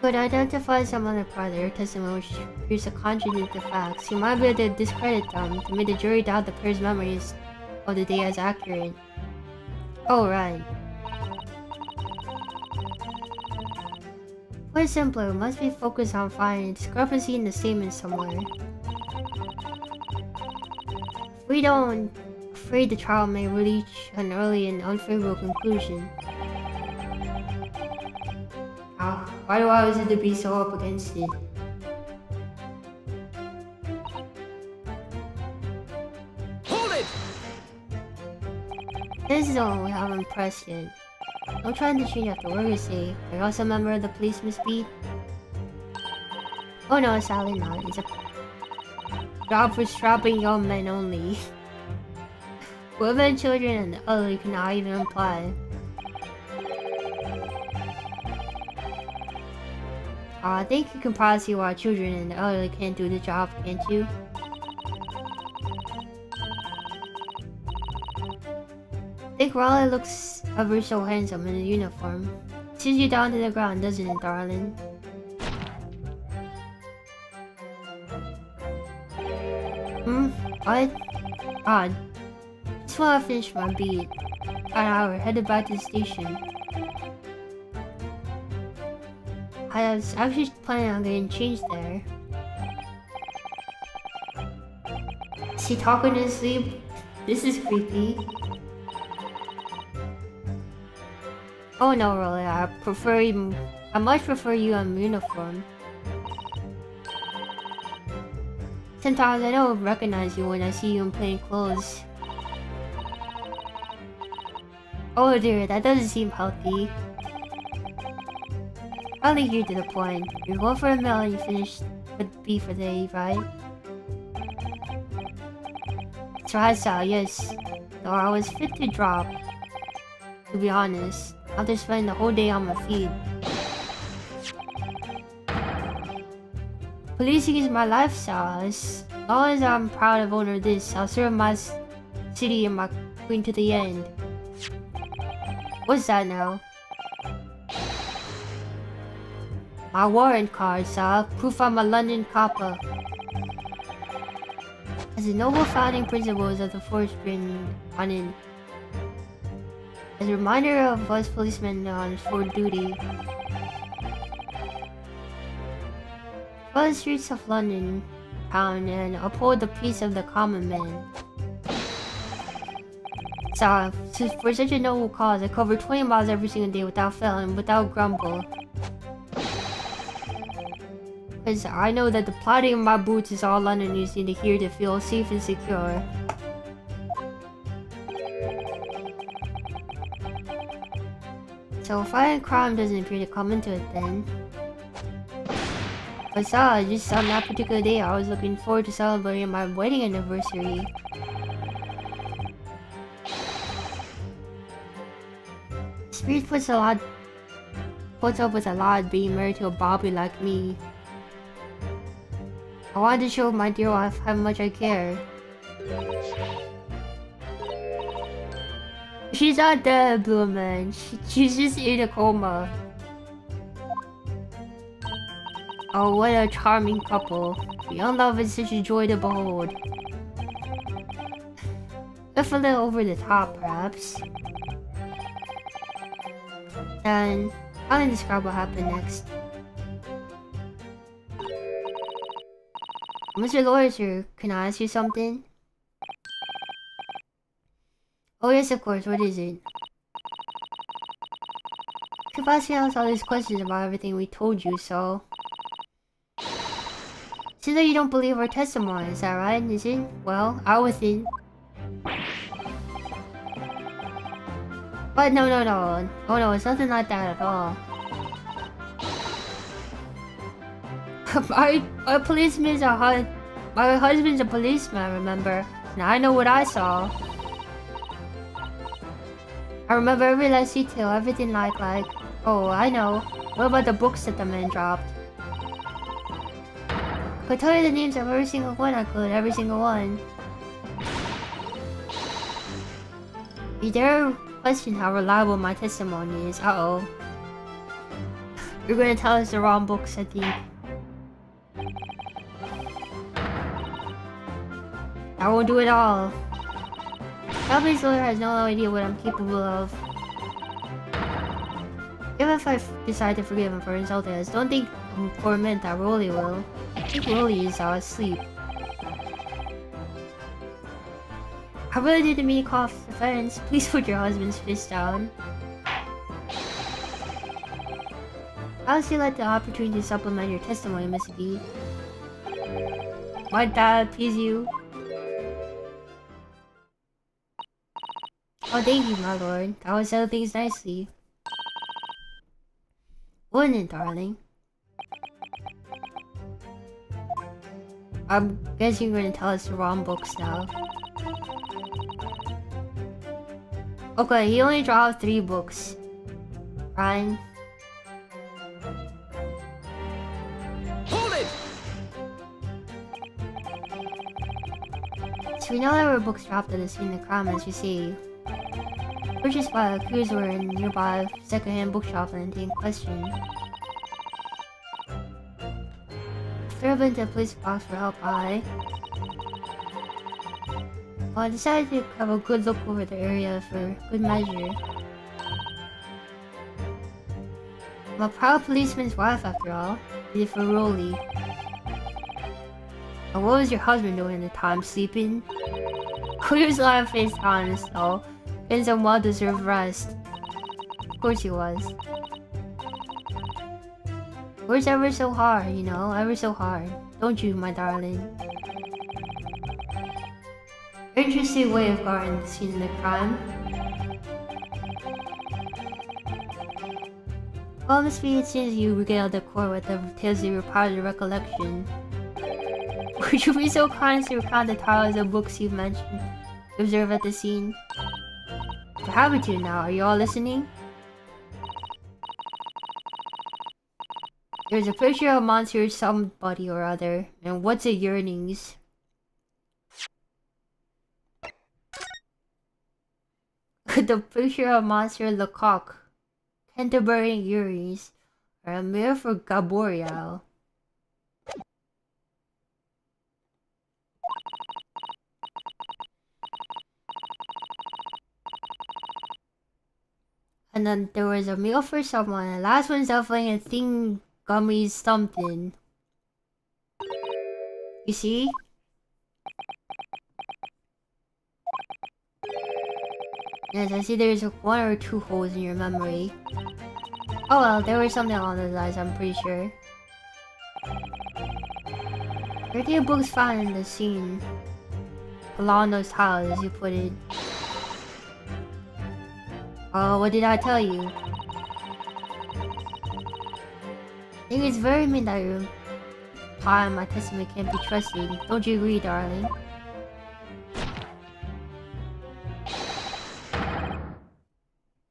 Could identify some other part of their testimony which appears to contradict the facts. You might be able to discredit them to make the jury doubt the pair's memories of the day as accurate. Oh, right. Put it simpler, we must be focused on finding a discrepancy in the statement somewhere. If we don't, afraid the trial may reach an early and unfavorable conclusion. Why do I always have to be so up against it? Hold it! This is the one we haven't pressed yet. Don't try to change after what you say. Are you also a member of the police, Miss B? Oh no, sadly not. It's a job for strapping young men only. Women, children, and the elderly cannot even apply. I think you can probably see why children and the elderly can't do the job, can't you? I think Raleigh looks ever so handsome in a uniform. Sends you down to the ground, doesn't it, darling? What? Odd. Just while I finish my beat. Got an hour, headed back to the station. I was actually planning on getting changed there. Is he talking in his sleep? This is creepy. Oh no, really, I much prefer you in uniform. Sometimes I don't recognize you when I see you in plain clothes. Oh dear, that doesn't seem healthy. I'll leave you to the point. You're going for a meal and you finished with beef for the day, right? That's right, Sal, yes. Though I was fit to drop. To be honest, after spending the whole day on my feet. Policing is my lifestyle. As long as I'm proud of owner of this, I'll serve my city and my queen to the end. What's that now? My warrant card, sir. Proof I'm a London copper. As the noble founding principles of the force been on in. As a reminder of us policemen on for duty. Follow the streets of London town and uphold the peace of the common man. So, for such a noble cause, I cover 20 miles every single day without fail and without grumble. Because I know that the plodding of my boots is all Londoners need to hear to feel safe and secure. So violent crime doesn't appear to come into it then. But just on that particular day, I was looking forward to celebrating my wedding anniversary. Spirit puts up with a lot being married to a Bobby like me. I wanted to show my dear wife how much I care. She's not dead, Blue Man. She's just in a coma. Oh, what a charming couple. Young love is such a joy to behold. If a little over the top, perhaps. And I'll describe what happened next. Mr. Lawyer, sir, can I ask you something? Oh yes, of course, what is it? Keep asking us all these questions about everything we told you, so... Seems like you don't believe our testimony, is that right? Is it? Well, I was in. But no. Oh no, it's nothing like that at all. My policeman's my husband's a policeman, remember? Now I know what I saw. I remember every last detail, everything like, oh, I know. What about the books that the man dropped? I could tell you the names of every single one every single one. You dare question how reliable my testimony is? Uh-oh. You're gonna tell us the wrong books, I think. I won't do it all. Elvis lawyer has no idea what I'm capable of. Even if I decide to forgive him for insulting us, don't think for a minute that Rolly will. I think Rolly is asleep. I really didn't mean to call for defense. Please put your husband's fist down. How else you let the opportunity to supplement your testimony, Miss B? Might that please you? Oh, thank you, my lord. That would settle things nicely. Wouldn't it, darling? I'm guessing you're gonna tell us the wrong books now. Okay, he only dropped 3 books. Ryan. Hold it! So we know there were books dropped at the scene of the crime, as you see. Purchased by a cruiser in nearby second-hand bookshop and in question. Threw into a police box for help I decided to have a good look over the area for good measure. I'm a proud policeman's wife after all. Did it for Rolly. And what was your husband doing at the time? Sleeping? He was lying face down and so. Getting some well-deserved rest. Of course he was. Works ever so hard, you know, ever so hard. Don't you, my darling? Interesting way of guarding the scene of the crime. Well, Miss B, it seems you regaled the court with the tales of your positive recollection. Would you be so kind as to recount the titles of books you mentioned you observed at the scene? What happened to you now? Are you all listening? There's a picture of a monster somebody or other, and what's it yearnings? The picture of Monster Lecoq, Canterbury Uris, or a mirror for Gaboriel. And then there was a meal for someone, and the last one's definitely a thing gummies something. You see? Yes, I see there's 1 or 2 holes in your memory. Oh well, there was something along those lines, I'm pretty sure. 30 books found in the scene. Along those tiles, as you put it. Oh, what did I tell you? I think it's very mean that your pie and my testament can't be trusted. Don't you agree, darling?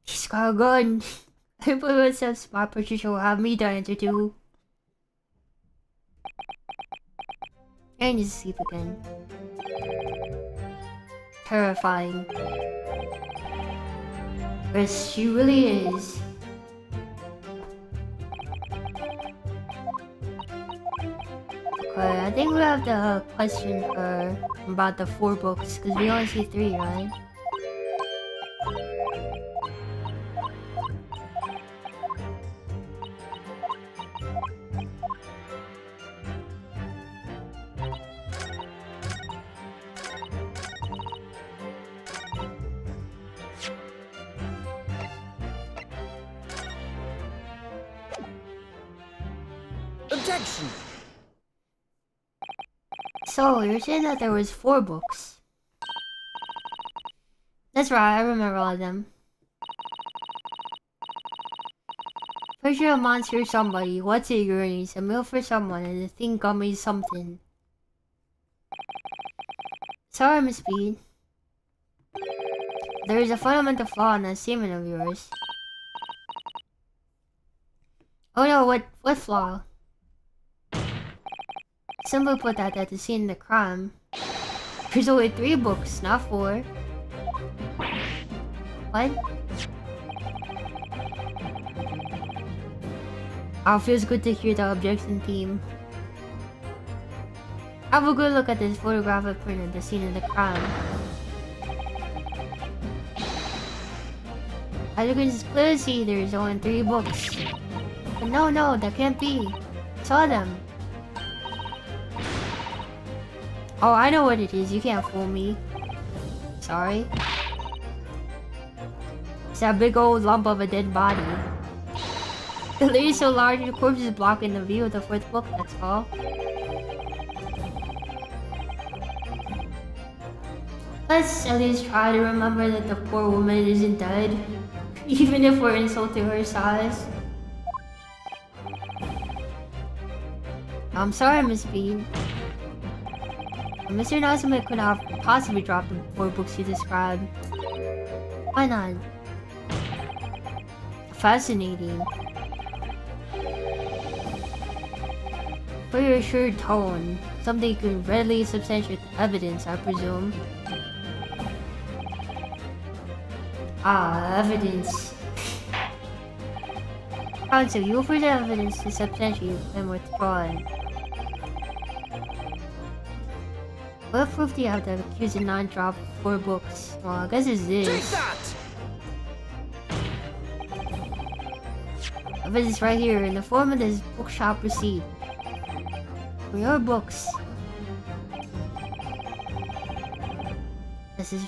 He's got a gun. I believe it says my Patricia will have me die into 2. I need to sleep again. Terrifying. Yes, she really is. Okay, I think we have to question her about the 4 books, because we only see 3, right? Objection! So, you're saying that there was 4 books? That's right, I remember all of them. First you're a monster or somebody, what's it Uranus, a meal for someone, and the thing gummy something. Sorry, Miss Bean. There is a fundamental flaw in that statement of yours. Oh no, what flaw? Simply put that at the scene of the crime. There's only 3 books, not 4. What? Oh, feels good to hear the objection theme. Have a good look at this photographic print of the scene of the crime. As you can clearly see, there's only 3 books. But no, that can't be. I saw them. Oh, I know what it is. You can't fool me. Sorry. It's that big old lump of a dead body. The lid is so large, the corpse is blocking the view of the 4th book, that's all. Let's at least try to remember that the poor woman isn't dead. Even if we're insulting her size. I'm sorry, Miss Bean. Mr. Nazumi could not have possibly dropped the 4 books you described. Why not? Fascinating. For your assured tone, something you can readily substantiate the evidence, I presume. Ah, evidence. Counsel, you will present evidence to substantiate and withdraw it. What proof do you have that accused non-drop 4 books? Well, I guess it's this. Take that! Evidence right here in the form of this bookshop receipt. For your books. This is...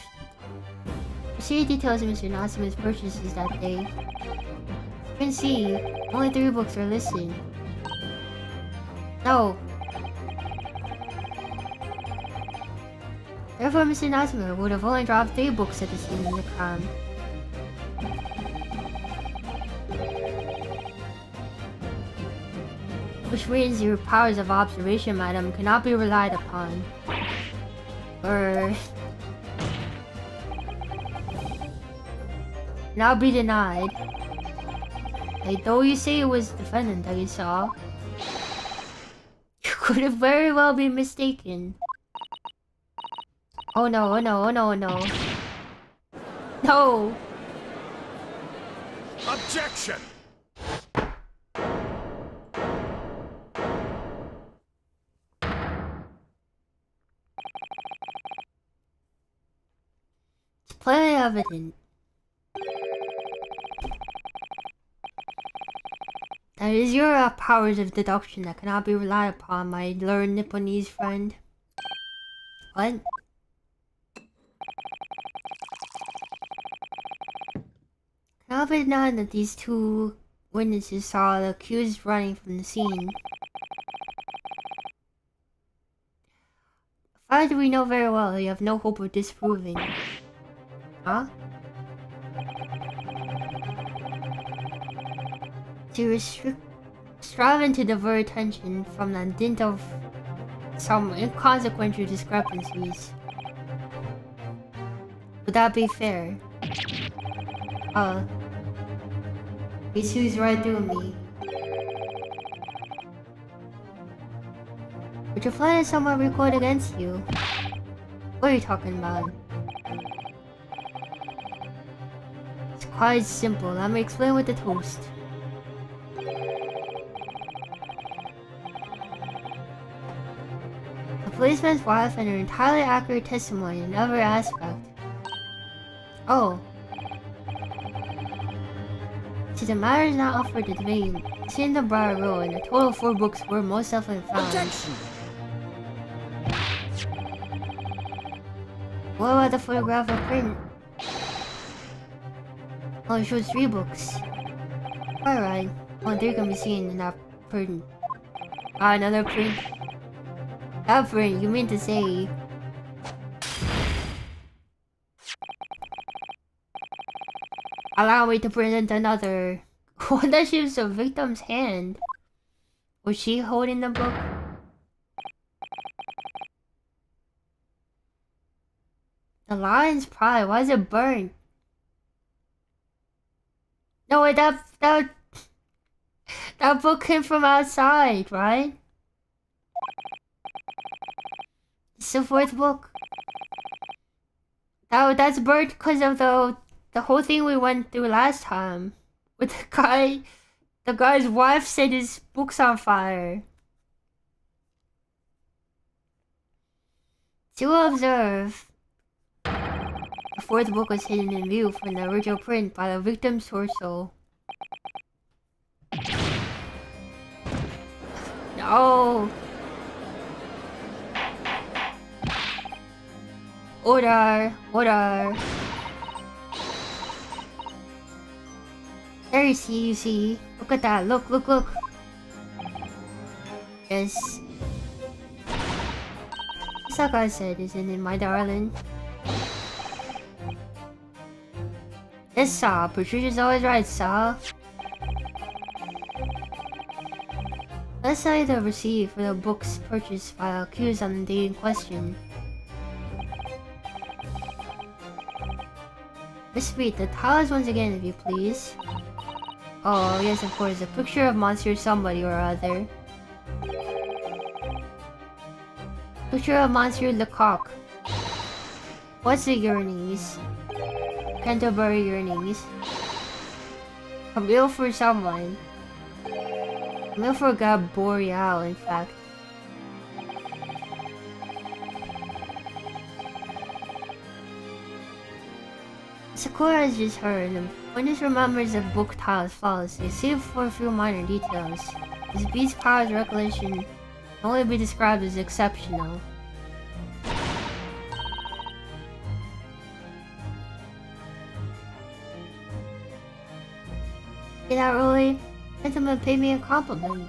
Proceed details of Mr. Natsume's purchases that day. You can see, only 3 books are listed. No. Therefore, Mr. Natsume would have only dropped 3 books at the scene of the crime. Which means your powers of observation, madam, cannot be relied upon. Or... now be denied. Like, though you say it was the defendant that you saw, you could have very well been mistaken. Oh no, oh no, oh no, oh no. No! Objection! It's plainly evident that it is your powers of deduction that cannot be relied upon, my learned Nipponese friend. What? Cannot be denied that these 2 witnesses saw the accused running from the scene. A fact we know very well you have no hope of disproving. Huh? To striving to divert attention from the dint of some inconsequential discrepancies. Would that be fair? He sees right through me. But your plan is somewhat recoiled against you. What are you talking about? It's quite simple. Let me explain with the toast. policeman's wife and her entirely accurate testimony in every aspect. Oh. Since the matter is not up for debate, it's in the Briar Row and a total of 4 books were most definitely found. Objection! What about the photograph of print? Oh, it shows 3 books. Alright. Well, 3 can be seen in that print. Ah, another print. That print, you mean to say... Allow me to present another. What that shows the victim's hand? Was she holding the book? The Lion's Pride, why is it burnt? No wait, that book came from outside, right? It's the 4th book. That's burnt because of the whole thing we went through last time. With the guy's wife set his book's on fire. To observe, the 4th book was hidden in view from the original print by the victim's torso. No! Order! Order! There you see. Look at that, look. Yes. Just like I said, isn't it, my darling? Yes, sir. Patricia's always right, sir. Let's say the receipt for the books purchased by the accused on the day in question. Let's read the titles once again, if you please. Oh, yes, of course, a picture of Monsieur somebody or other. Picture of Monsieur Lecoq. What's the Uranese? Canterbury Uranese. Camille for someone. Camille for Gab Boreal, in fact. Sakura has just heard. When he remembers the book tiles flawlessly, save for a few minor details. His beast powers recollection can only be described as exceptional. Get that, Rolly? Gentleman paid me a compliment.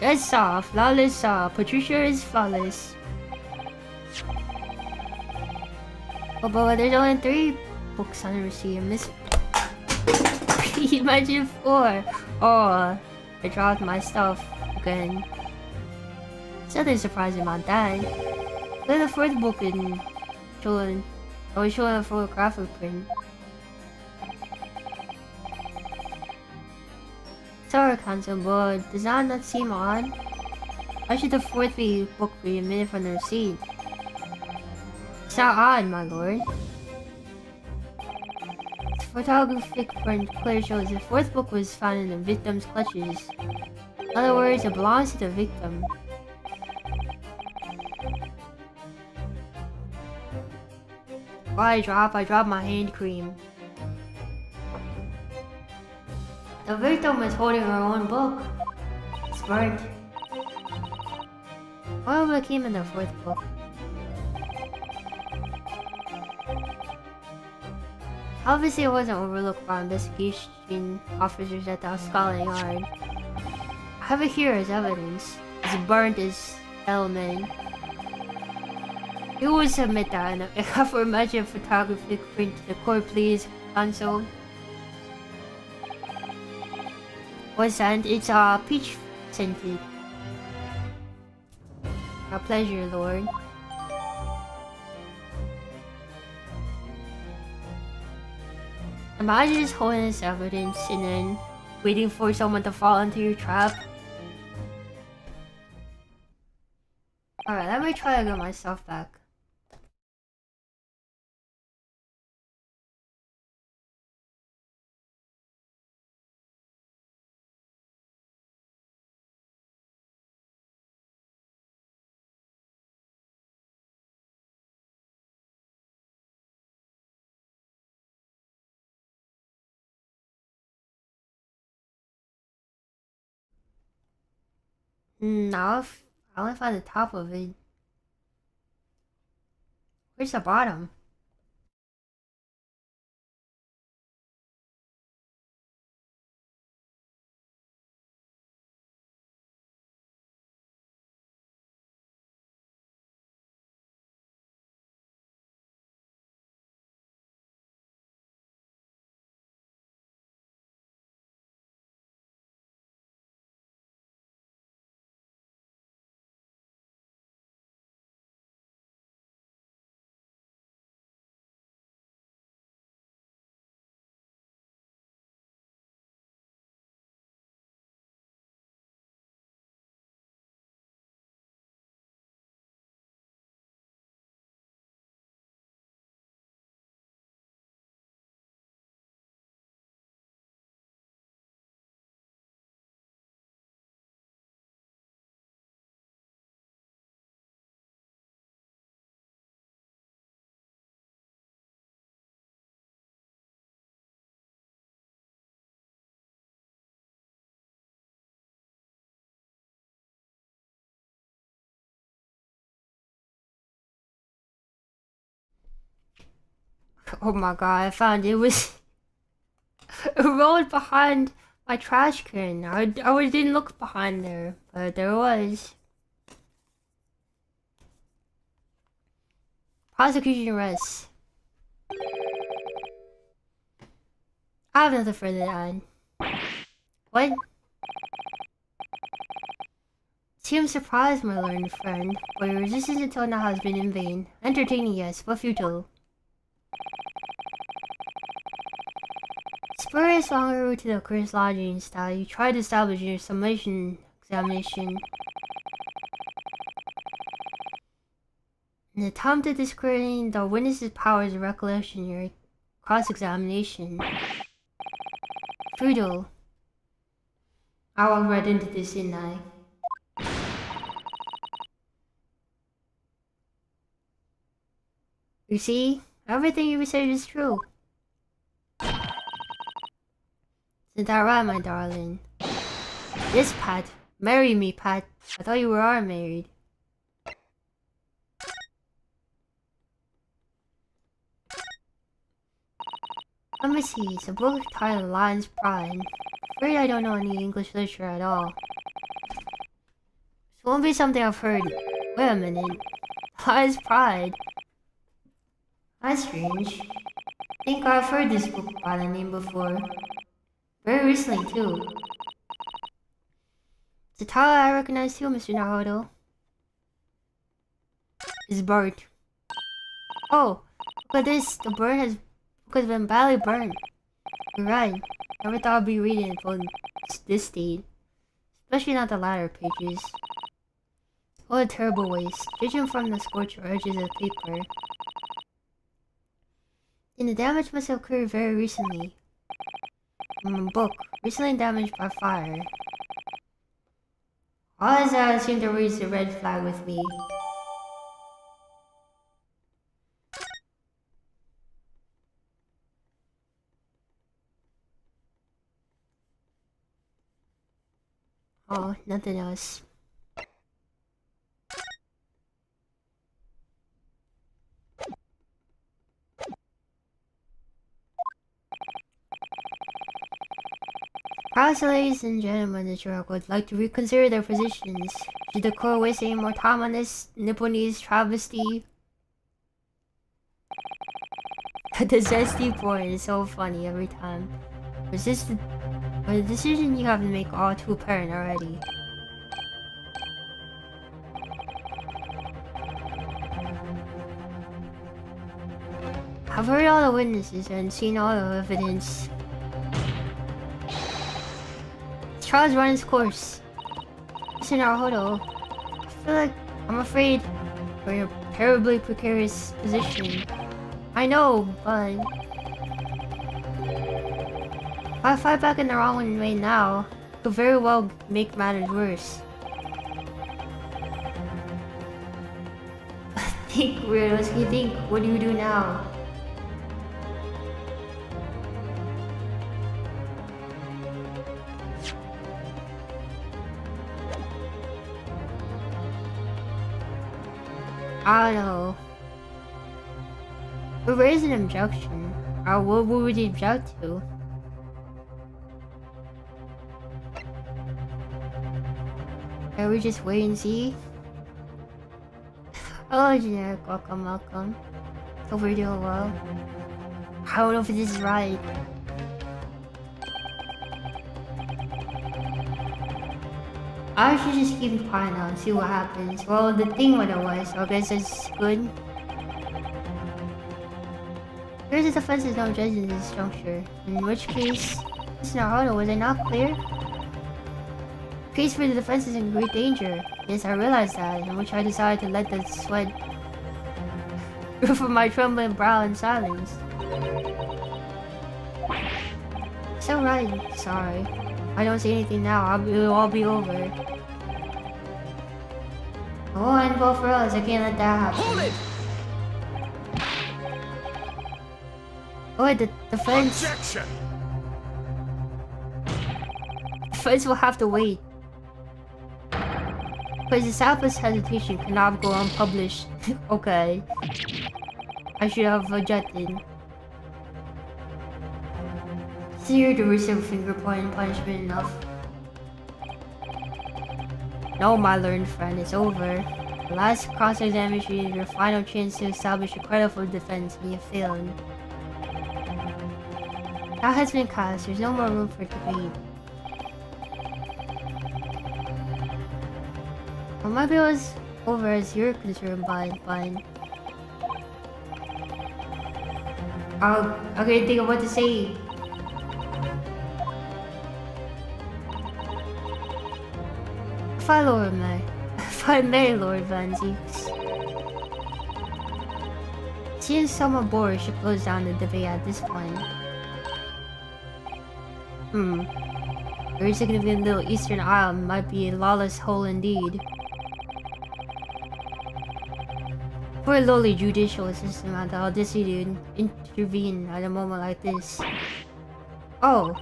Yes, sir. Flawless, sir. Patricia is flawless. Oh, but there's only 3 books on the receipt. Miss. Imagine 4. Oh, I dropped my stuff again. Nothing surprising about that. Look at the 4th book in showing. I was showing a photographic print. Sorry, Council, but does that not seem odd? Why should the 4th book be omitted from the receipt? It's not odd, my lord. The photographic print clearly shows the 4th book was found in the victim's clutches. In other words, it belongs to the victim. Why I dropped my hand cream. The victim is holding her own book. It's burnt. What became in the 4th book? Obviously, it wasn't overlooked by investigation officers at the Scotland Yard. I have it here as evidence. It's burnt as hell, man. You will submit that in a aforementioned photographic print to the court, please, Counsel. What scent? It's peach scented. A pleasure, Lord. Imagine just holding this evidence and then waiting for someone to fall into your trap. Alright, let me try to get my stuff back. I only found the top of it. Where's the bottom? Oh my god, I found it. It was it rolled behind my trash can. I didn't look behind there, but there it was. Prosecution arrest. I have nothing further to add. What? Seems surprised, my learned friend, but your resistance until now has been in vain. Entertaining, yes, but futile. Spurious along the route to the cursed lodging style you tried to establish in your summation examination. In the attempt at discrediting the witness's powers of recollection in your cross-examination. Futile. I walked right into this, didn't I? You see, everything you said is true. Isn't that right, my darling? Yes, Pat. Marry me, Pat. I thought you were married. Let me see, it's a book titled Lion's Pride. Afraid I don't know any English literature at all. This won't be something I've heard. Wait a minute. Lion's Pride? That's strange. I think I've heard this book by the name before. Very recently, too. It's a title I recognize too, Mr. Naruto. It's burnt. Oh, look at this. The burn has been badly burned. You're right. Never thought I'd be reading it from this state. Especially not the latter pages. What a terrible waste. Judging from the scorched edges of the paper. And the damage must have occurred very recently. Book. Recently damaged by fire. All is that seemed to raise the red flag with me. Oh, nothing else. Perhaps ladies and gentlemen, the Herlock would like to reconsider their positions. Should the court waste any more time on this Nipponese travesty? The zesty point is so funny every time. But the decision you have to make all too apparent already. I've heard all the witnesses and seen all the evidence. Trial's run its course. Listen, Naruto. I'm afraid we're in a terribly precarious position. I know, but if I fight back in the wrong way now, it could very well make matters worse. Think, weirdos, you think, what do you do now? I don't know. We raised an objection. Or what would we object to? Can we just wait and see? Hello, generic. Welcome, welcome. Hope we're doing well. I don't know if this is right. I should just keep quiet now and see what happens. Well, the thing went away, so I guess that's good. Here's the defense is no judge in this juncture. In which case, Mr. Naruto, was I not clear? Case for the defense is in great danger. Yes, I realized that, in which I decided to let the sweat from my trembling brow in silence. It's alright, sorry. If I don't say anything now, it'll all be over. Oh, and go for us, I can't let that happen. Hold it! Oh wait, the fence... Objection! The fence will have to wait. Because the Southwest hesitation cannot go unpublished. Okay. I should have objected. Consider the recent finger pointing punishment enough. No, my learned friend, it's over. The last cross-examination is your final chance to establish a credible defense, and you failed. That has been cast, there's no more room for debate. Well, maybe it was over as you're concerned, but... I can't think of what to say. If I may, Lord Van Zeeks. Seeing someone bored should close down the debate at this point. Very significant little eastern island might be a lawless hole indeed. For a lowly judicial system at the audacity to intervene at a moment like this. Oh.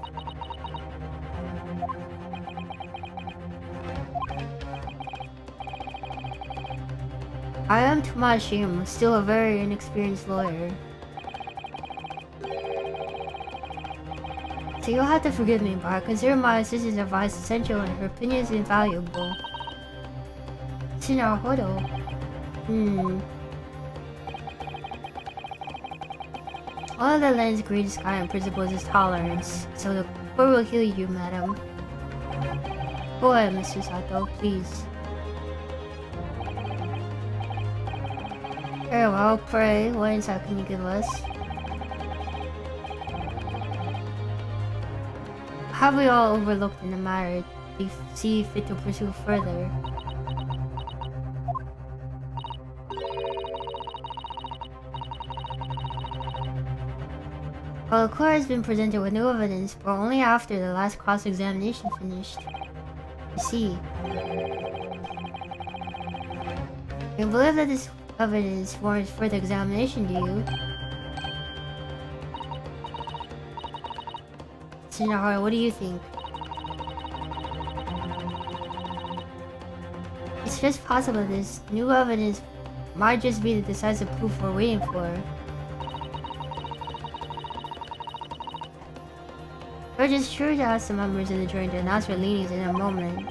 I am to my shame, still a very inexperienced lawyer. So you'll have to forgive me, but I consider my assistant's advice essential and her opinion is invaluable. Naruto. One of the land's greatest guiding principles is tolerance, so the court will heal you, madam. Go ahead, Mr. Sato, please. Very well, pray. What insight can you give us? Have we all overlooked in the matter to see fit to pursue further? Well, the court has been presented with new evidence, but only after the last cross-examination finished. You see. You believe that this evidence warrants further examination, do you? Naruto, what do you think? It's just possible this new evidence might just be the decisive proof we're waiting for. We're just sure to ask the members of the jury to announce their leanings in a moment.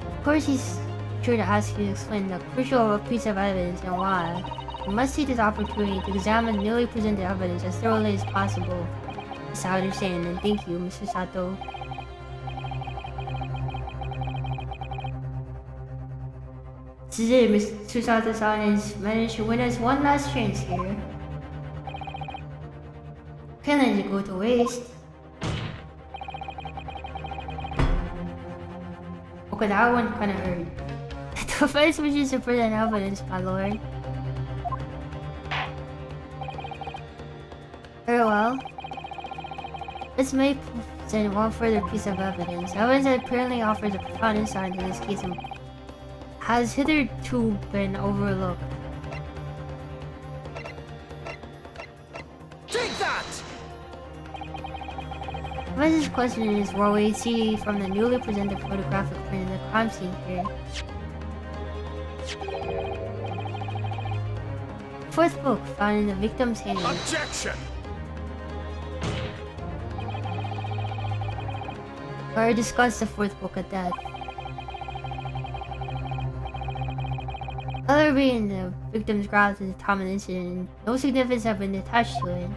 Of course, he's sure to ask you to explain the crucial piece of evidence and why. We must take this opportunity to examine newly presented evidence as thoroughly as possible. That's how I understand, and thank you, Mr. Sato. This is it, Mr. Sato-san has managed to win us one last chance here. Can't let it go to waste. Okay, that one kinda hurt. The first wishes to present evidence, my lord. Very well. This may present one further piece of evidence. Evidence that apparently offers a profound insight into this case and has hitherto been overlooked. Take that! defense's question is what we see from the newly presented photographic print in the crime scene here. Fourth book found in the victim's handbag. Objection! We already discussed the fourth book at death. Other being the victim's grasp at the time of the incident, no significance have been attached to it.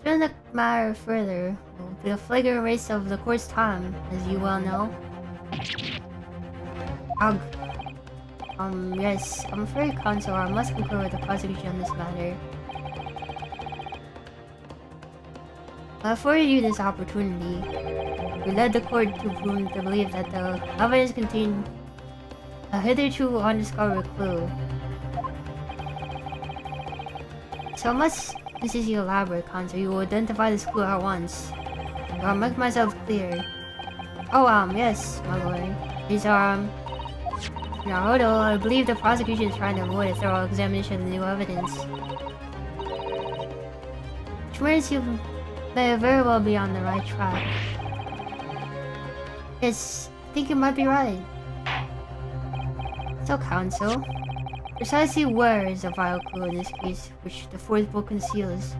Turn the matter further will be a flagrant waste of the court's time, as you well know. Ugh. Yes, I'm afraid, counsel, I must concur with the prosecution on this matter. I afforded you this opportunity. We led the court to believe that the evidence contained a hitherto undiscovered clue. So I must insist you elaborate, counsel. You will identify this clue at once. I'll make myself clear. Oh, yes, my lord. These are, now, although I believe the prosecution is trying to avoid a thorough examination of the new evidence. Which means you may very well be on the right track. Yes, I think you might be right. So, counsel, precisely where is the vital clue in this case, which the fourth book conceals?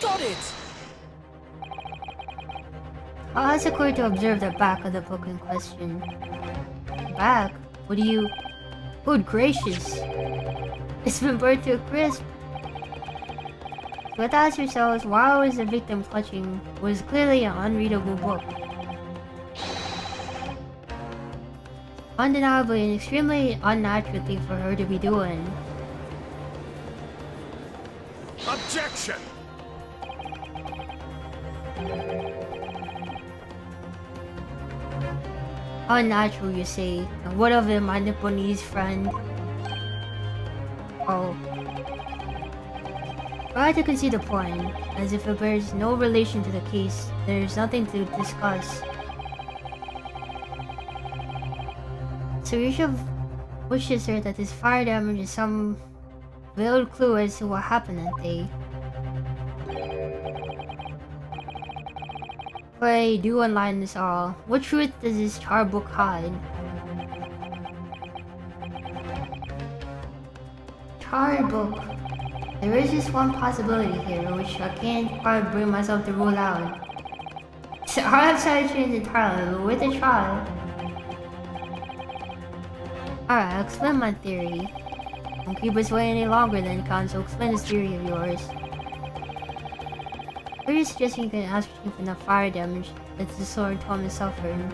Got it! I'll ask the court to observe the back of the book in question. Back? What do you... Good gracious! It's been burnt to a crisp! But ask yourselves, why was the victim clutching what was clearly an unreadable book? Undeniably an extremely unnatural thing for her to be doing. Objection! Unnatural, you say? And what of it, my Nipponese friend? Oh. Try to concede the point, as if it bears no relation to the case. There is nothing to discuss. So you should wish to assert that this fire damage is some veiled clue as to what happened that day. Pray, do enlighten us all. What truth does this charred book hide? Charred book. There is just one possibility here, which I can't quite bring myself to rule out. So I'll have to change entirely, but with a try. Alright, I'll explain my theory. Don't keep us waiting any longer then, Kanzo. Explain this theory of yours. Are you suggesting you can ascertain from the fire damage that the sword Tom is suffering?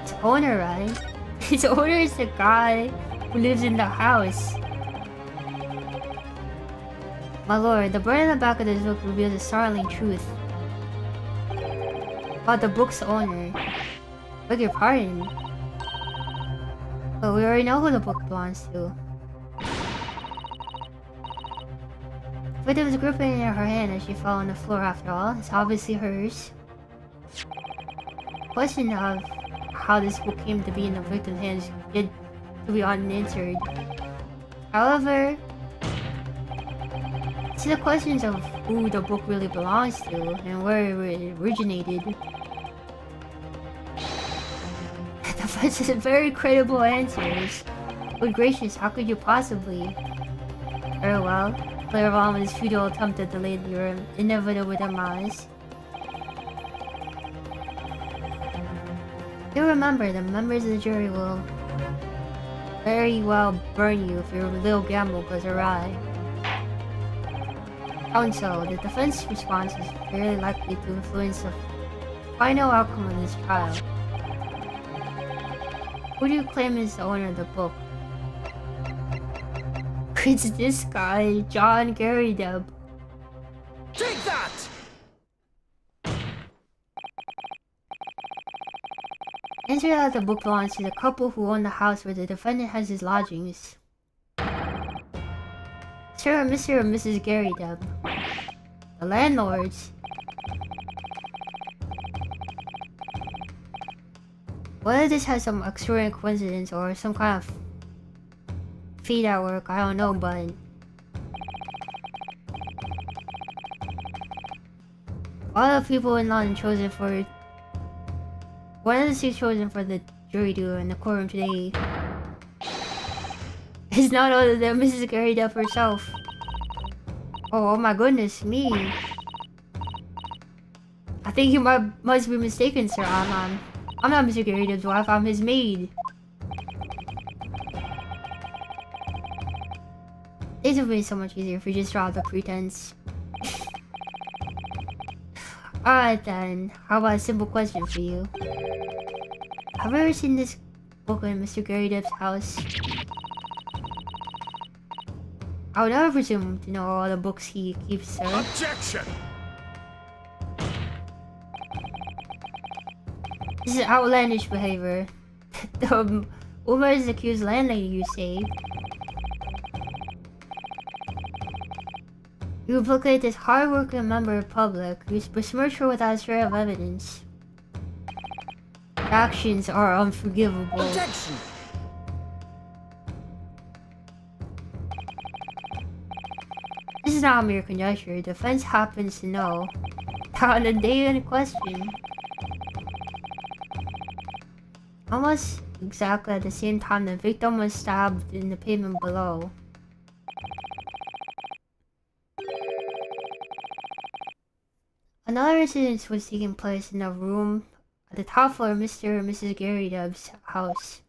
Its owner, right? Its owner is the guy who lives in the house. My lord, the burn in the back of this book reveals a startling truth about the book's owner. Beg your pardon. But we already know who the book belongs to. But it was gripping in her hand as she fell on the floor after all. It's obviously hers. The question of how this book came to be in the victim's hands did to be unanswered. However, to the questions of who the book really belongs to and where it originated, the defense has very credible answers. Good gracious, how could you possibly? Very well. Player of Alma's futile attempt to delay your inevitable demise. You remember, the members of the jury will very well burn you if your little gamble goes awry. Counsel, the defense response is very likely to influence the final outcome of this trial. Who do you claim is the owner of the book? It's this guy, John Garydeb. Take that! Answer that the book belongs to the couple who own the house where the defendant has his lodgings. Sir, Mr. and Mrs. Garydeb. The landlords. Whether this has some extraordinary coincidence or some kind of feet at work, I don't know, but all the people in London chosen for one of the 6 chosen for the jury duty in the courtroom today is not other than Mrs. Gary Depp herself. Oh my goodness me. I think you must be mistaken, sir. I'm not Mr. Gary Depp's wife, I'm his maid. Things would be so much easier if we just dropped the pretense. Alright then, how about a simple question for you? Have you ever seen this book in Mr. Gary Depp's house? I would never presume to know all the books he keeps, sir. Objection! This is outlandish behavior. The woman is accused landlady, you say? You implicate this hard-working member of the public. You besmirch her without a shred of evidence. Your actions are unforgivable. Objection! This is not a mere conjecture. The defense happens to know that on the day in question, almost exactly at the same time the victim was stabbed in the pavement below. Another incident was taking place in a room at the top floor of Mr. and Mrs. Gary Depp's house.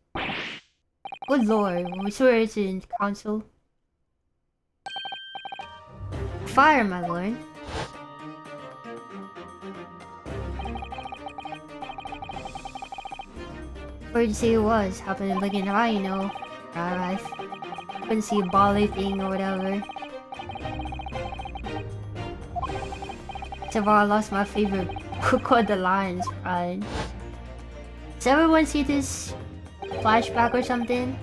Good lord, what sort of incident, counsel? Fire, my lord. Where'd you say it was? Happened to look in the eye, you know. I couldn't see a bally thing or whatever. Except I lost my favorite book called The Lion's Pride. Does everyone see this flashback or something?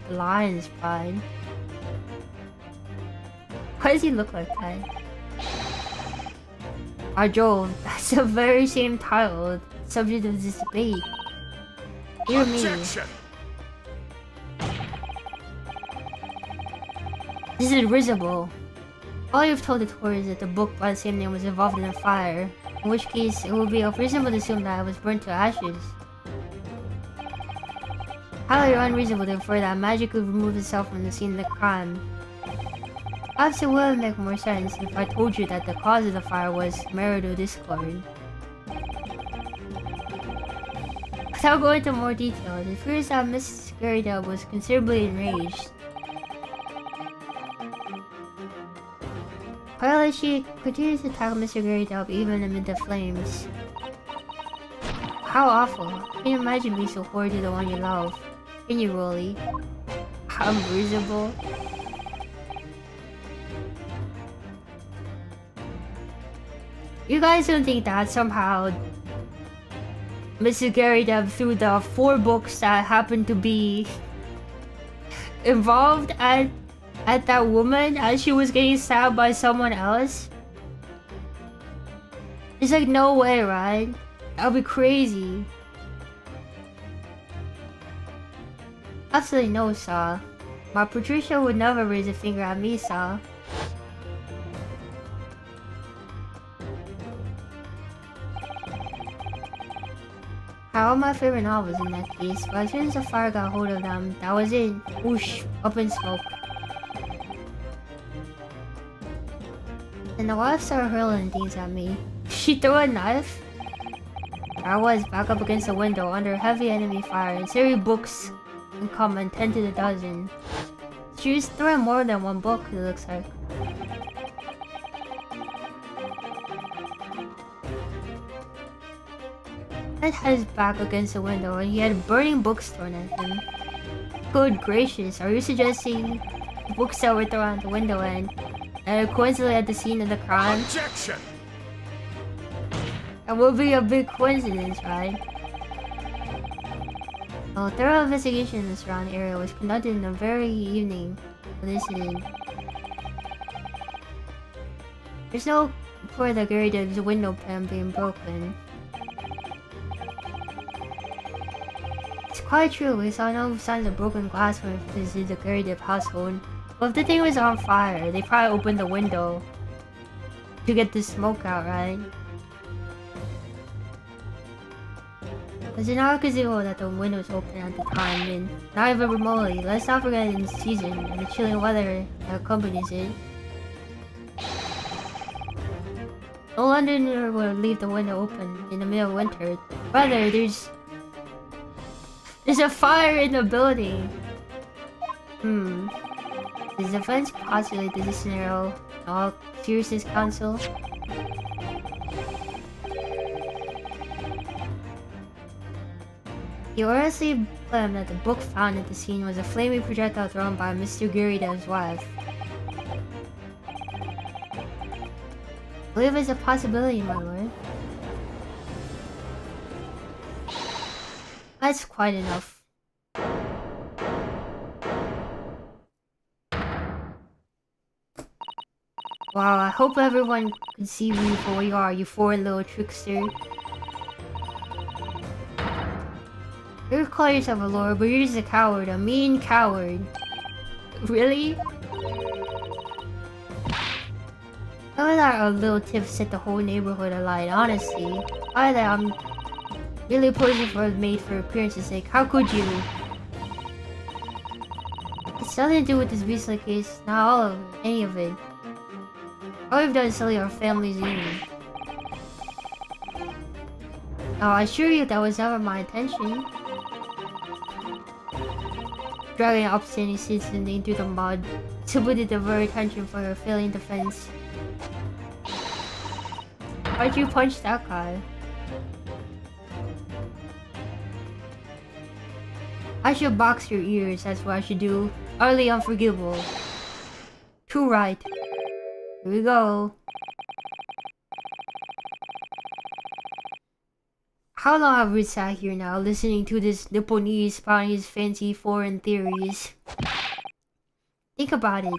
The Lion's Pride. Why does he look like that? Joel, that's the very same title, subject of this debate. Dear me. Objection! This is risible. All you've told the court is that the book by the same name was involved in a fire, in which case it would be reasonable to assume that it was burnt to ashes. Highly unreasonable to infer that magic would remove itself from the scene of the crime. Perhaps it would make more sense if I told you that the cause of the fire was marital discord. Without going into more detail, it appears that Mrs. Gary Depp was considerably enraged. However, she continues to attack Mr. Gary Depp even amid the flames. How awful. Can you imagine being so horrid to the one you love? Can you really? How unreasonable. You guys don't think that somehow Mr. Gary Depp threw the 4 books that happened to be involved at that woman as she was getting stabbed by someone else? There's like no way, right? That would be crazy. Absolutely no, Saw. My Patricia would never raise a finger at me, Saw. All my favorite novels in that case, but as soon as the fire got hold of them, that was it. Whoosh, up in smoke. And the wife started hurling things at me. She threw a knife? I was back up against the window under heavy enemy fire and several books in common, 10 to the dozen. She was throwing more than 1 book, it looks like. Ed had his back against the window and he had burning books thrown at him. Good gracious, are you suggesting books that were thrown out the window and coincidentally at the scene of the crime? Objection! That would be a big coincidence, right? A thorough investigation in the surrounding area was conducted in the very evening of this incident. There's no report that Gary Depp's window pane being broken. It's quite true. We saw no signs of broken glass when we visited the Gerardip household. Well, if the thing was on fire, they probably opened the window to get the smoke out, right? Was it not conceivable that the window was open at the time, and not even remotely? Let's not forget in season and the chilling weather that accompanies it. No Londoner would leave the window open in the middle of winter. Rather, there's a fire in the building. Does the defense postulate this scenario in all seriousness, counsel? He honestly claimed that the book found at the scene was a flaming projectile thrown by Mr. Gurida's wife. I believe it's a possibility, my lord. That's quite enough. Wow, I hope everyone can see you for what you are, you foreign little trickster. You call yourself a lord, but you're just a coward, a mean coward. Really? Some of our little tips set the whole neighborhood alight, honestly. Either I'm really posing for a maid for appearance's sake. How could you? It's nothing to do with this beastly case, not all of it, any of it. All we've done is sully our family's evening. Now, I assure you that was never my intention. Dragging upstanding citizen into the mud, simply to divert attention for your failing defense. Why'd you punch that guy? I should box your ears, that's what I should do. Utterly unforgivable. Too right. Here we go. How long have we sat here now, listening to this Nipponese spouting his fancy foreign theories? Think about it.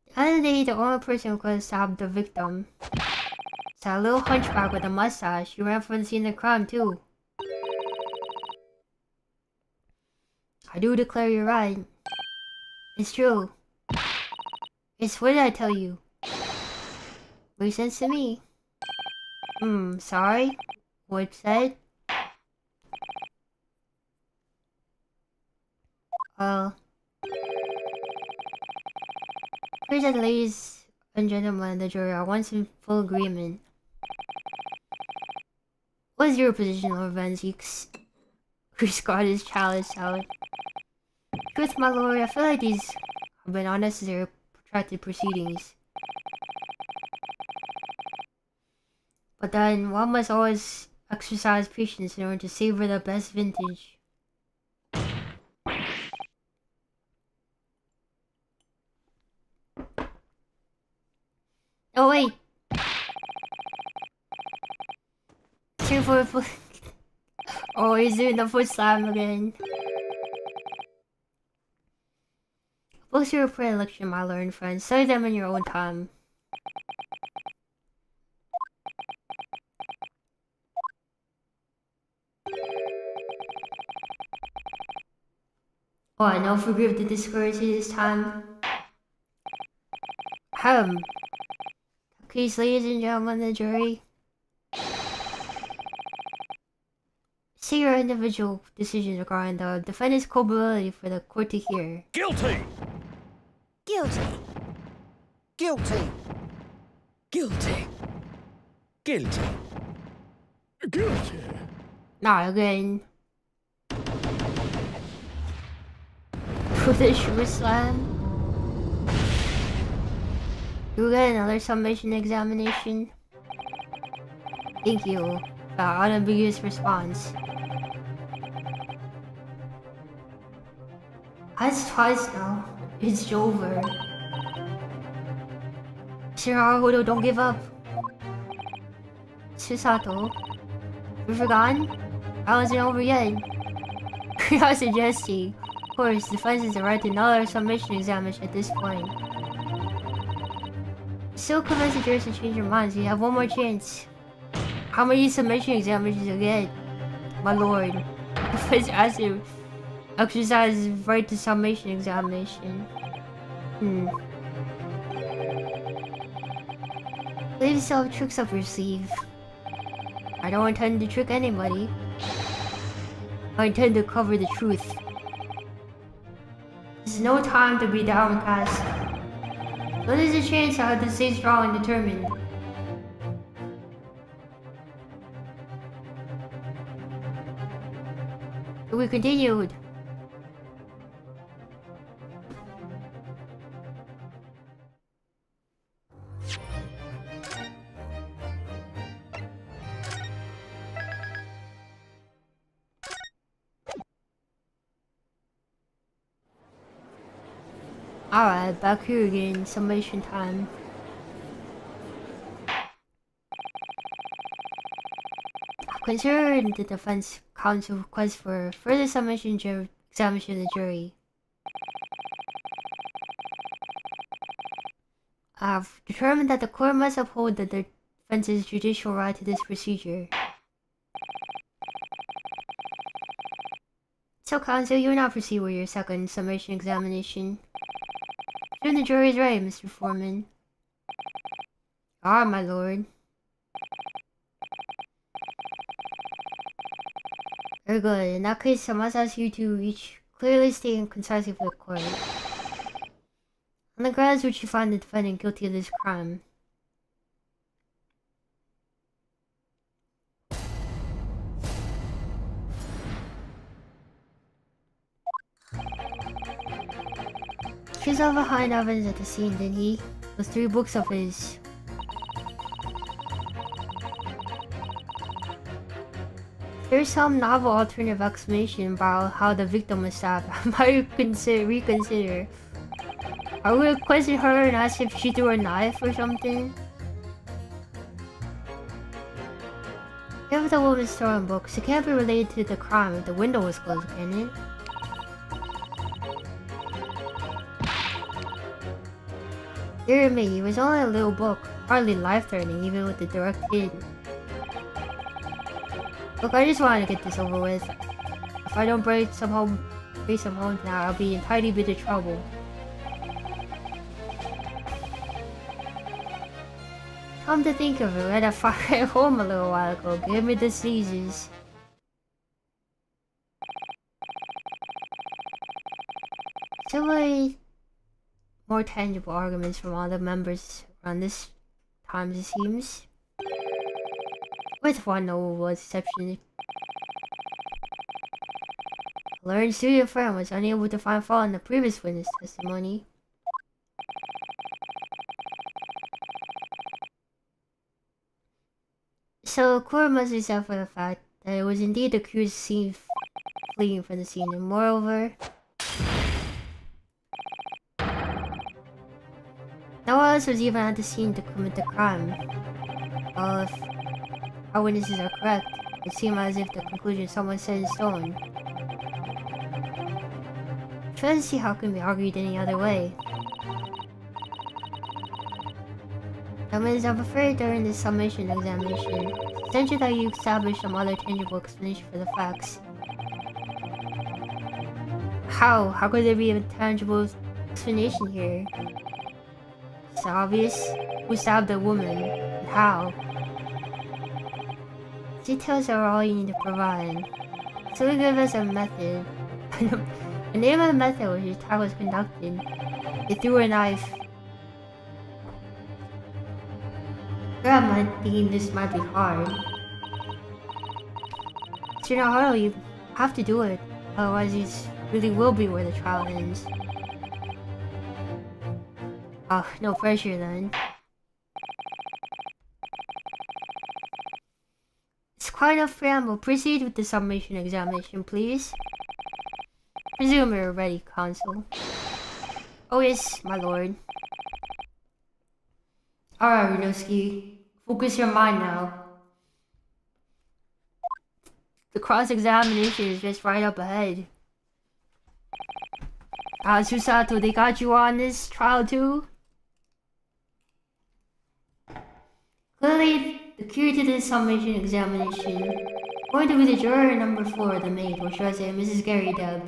At the end of the day, the only person who could have stopped the victim is that little hunchback with a mustache. You ran from the scene of the crime, too. I do declare you're right. It's true. It's what did I tell you? Makes sense to me. Sorry? What said? Here's that ladies and gentlemen, the jury are once in full agreement. What is your position on events? Who scarred his chalice out? Truth, my lord, I feel like these have been unnecessary protracted proceedings. But then, one must always exercise patience in order to savor the best vintage. Oh wait! Oh, he's doing the foot slam again. Books are your predilection, my learned friend. Study them in your own time. Oh, I know, forgive the discourtesy this time. Please, ladies and gentlemen of the jury. Say your individual decisions regarding the defendant's culpability for the court to hear. Guilty! Guilty. Guilty. Guilty. Guilty. Guilty. Not again. For the short slam. You get another summation examination. Thank you for our unambiguous response. That's twice now. It's over. Sir Harako, don't give up. Susato, you forgotten? I wasn't over yet. I was suggesting. Of course, the defense has the right to another summation examination at this point. Still convince the jurors to change your minds. You have one more chance. How many submission examinations you get, my lord? Professor asked him exercise his right to summation examination. Leave yourself tricks up your sleeve. I don't intend to trick anybody. I intend to cover the truth. This is no time to be downcast. When is a chance I have to stay strong and determined? We continued. Alright, back here again, summation time. Considering the defense counsel request for further summation examination of the jury, I've determined that the court must uphold the defense's judicial right to this procedure. So, counsel, you will now proceed with your second summation examination. Turn the jury's right, Mr. Foreman. Ah, my lord. Very good. In that case, I must ask you to each clearly state and concisely for the court, on the grounds which you find the defendant guilty of this crime. He saw behind evidence at the scene, didn't he? Those 3 books of his. There's some novel alternative explanation about how the victim was stabbed. I might reconsider. I would question her and ask if she threw a knife or something. If the woman's throwing books, it can't be related to the crime if the window was closed, can it? Dear me, it was only a little book, hardly life-threatening even with the direct hit. Look, I just wanted to get this over with. If I don't break some homes now, I'll be in tiny bit of trouble. Come to think of it, we had a fire at home a little while ago. Give me the sneezes. Similarly, more tangible arguments from all the members around this time, it seems. With one notable exception. A learned studio friend was unable to find fault in the previous witness testimony. So, the court must accept for the fact that it was indeed the accused seen fleeing from the scene, and moreover, no one else was even at the scene to commit the crime. Well, if our witnesses are correct, it seems as if the conclusion someone set in stone. Try to see how it can be argued any other way. Gentlemen, I'm afraid during this summation examination, it's essential that you establish some other tangible explanation for the facts. How? How could there be a tangible explanation here? It's obvious. Who stabbed the woman? And how? Details are all you need to provide. So we give us a method. The name of the method was the attack was conducted. They threw a knife. Grab my thinking this might be hard. Mr. Harako, you have to do it. Otherwise, it really will be where the trial ends. Oh, no pressure then. It's quite enough preamble. Proceed with the summation examination, please. Presume you're ready, counsel. Oh yes, my lord. Alright, Rinosuke. Focus your mind now. The cross-examination is just right up ahead. Susato, they got you on this trial too? Clearly, the curative to the summation examination. Going to be the juror number 4, the maid, or should I say Mrs. Gary Deb.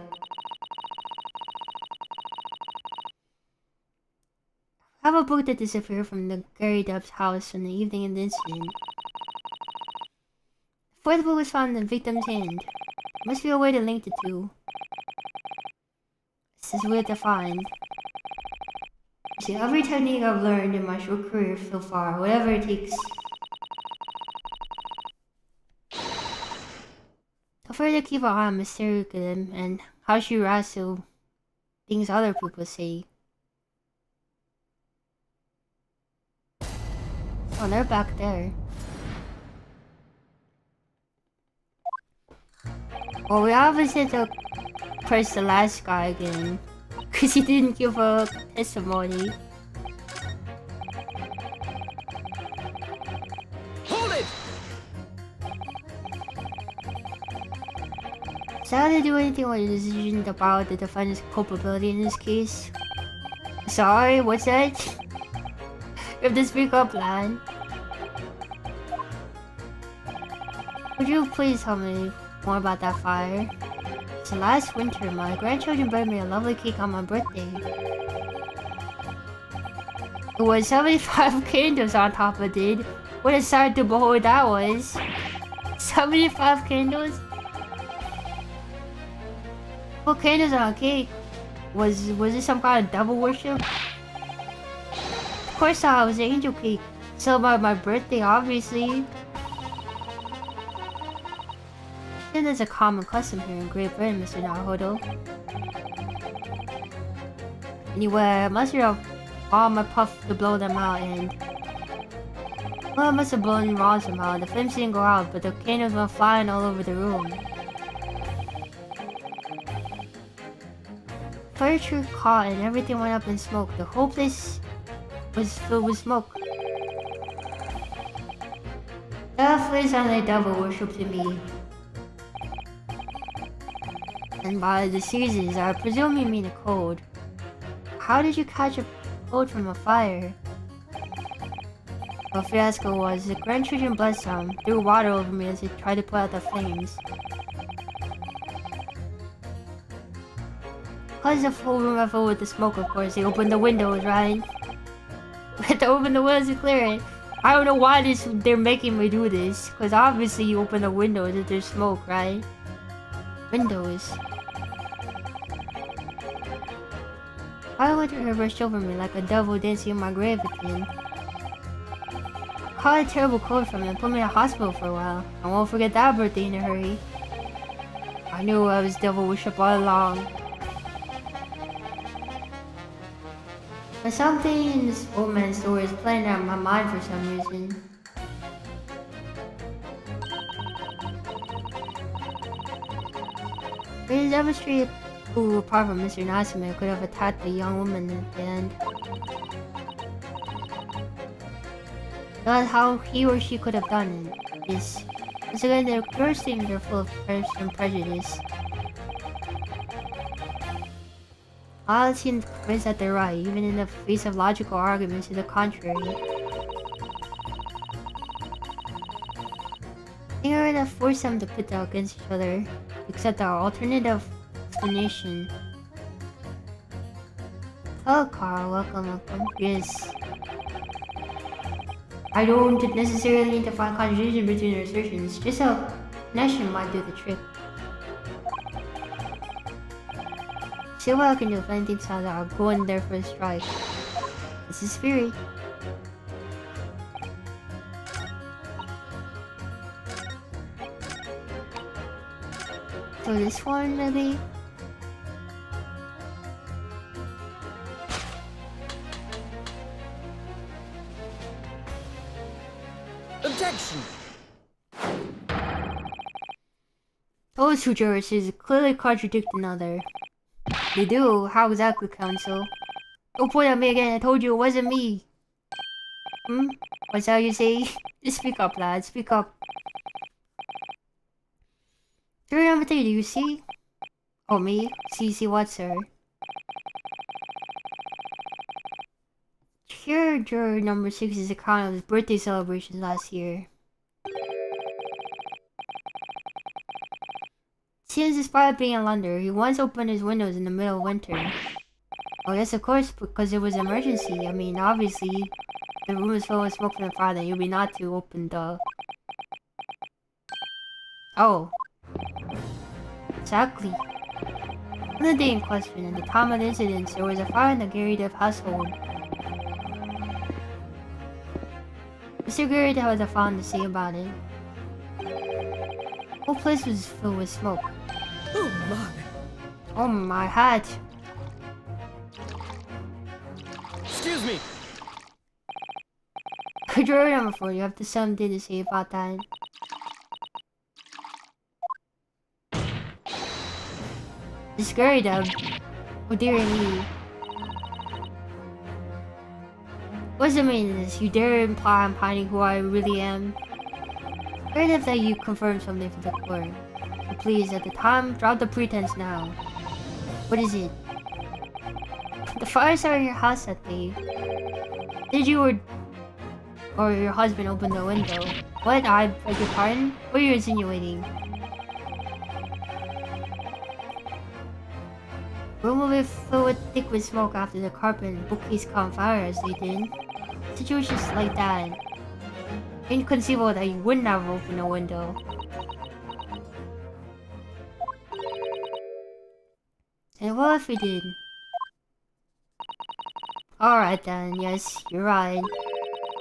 I have a book that disappeared from the Gary Deb's house on the evening of the incident. The fourth book was found in the victim's hand. There must be a way to link the two. This is weird to find. See, every technique I've learned in my short career so far, whatever it takes. Don't forget to keep an eye on Miss Yurika and how she reacts to things other people say. Oh, they're back there. Well, we obviously had to press the last guy again. Because he didn't give a testimony. Hold it! Is that to do anything with the decision about the defendant's culpability in this case? Sorry, what's that? You have to speak up, lad. Would you please tell me more about that fire? So last winter, my grandchildren brought me a lovely cake on my birthday. It was 75 candles on top of it. What a sight to behold that was. 75 candles? What candles on a cake? Was it some kind of devil worship? Of course not, it was an angel cake. So my birthday, obviously. It is a common custom here in Great Britain, Mr. Naruhodo. Anyway, I mustered up all my puff to blow them out and... Well, I must have blown wrong somehow. The flames didn't go out, but the candles went flying all over the room. Fire truck caught and everything went up in smoke. The whole place was filled with smoke. That place sounded like devil worship to me. And by the seasons, I presume you mean a cold. How did you catch a cold from a fire? The fiasco was the grandchildren blessed them, threw water over me as they tried to put out the flames. Because the whole room got filled with the smoke, of course, they opened the windows, right? We had to open the windows to clear it. I don't know why they're making me do this, because obviously you open the windows if there's smoke, right? Windows. I let her rush over me like a devil dancing in my grave again. Caught a terrible cold from it and put me in a hospital for a while. I won't forget that birthday in a hurry. I knew I was devil worship all along. But something in this old man's story is playing out in my mind for some reason. It is demonstrated who, apart from Mr. Natsume, could have attacked the young woman at the end. Not how he or she could have done it. Once again, their first statements are full of prejudice. All seem convinced that they're right, even in the face of logical arguments to the contrary. They are to force them to pit them against each other, except our alternative explanation. Oh, Carl, welcome. Yes. I don't necessarily need to find contradiction between their assertions, just a connection might do the trick. See what I can do if anything sounds out. I'll go in there for a strike. This is Fury. So this one, maybe? Objection! Those two jurists clearly contradict another. They do? How exactly, counsel? Don't point at me again, I told you it wasn't me! Hmm? What's that you say? Just speak up, lad, speak up. Jury number 3, do you see? Oh, me? See what, sir? Here, juror number 6's account of his birthday celebration last year. Since despite being in London, he once opened his windows in the middle of winter. Oh yes, of course, because it was an emergency. I mean, obviously, the room is filled with smoke from the fire, then you'd be not to open the... Oh. Exactly. On the day in question, at the time of the incident, there was a fire in the Gary Dev household. Mr. Gary Dev has a fond to say about it. The whole place was filled with smoke. Oh my. Oh my hat. Excuse me. Drawer number 4, you have something to say about that. This Gary Dev. Oh dear me. What's the meaning of this? You dare imply I'm hiding who I really am? Great if that you confirm something for the court. So please, at the time, drop the pretense now. What is it? The fire started in your house that day. Did you or your husband open the window? What? I beg your pardon? What are you insinuating? Room will be filled with thick with smoke after the carpet and bookcase caught on fire as they did. Situations like that. Inconceivable that you wouldn't have opened a window. And what if we did? Alright then, yes, you're right.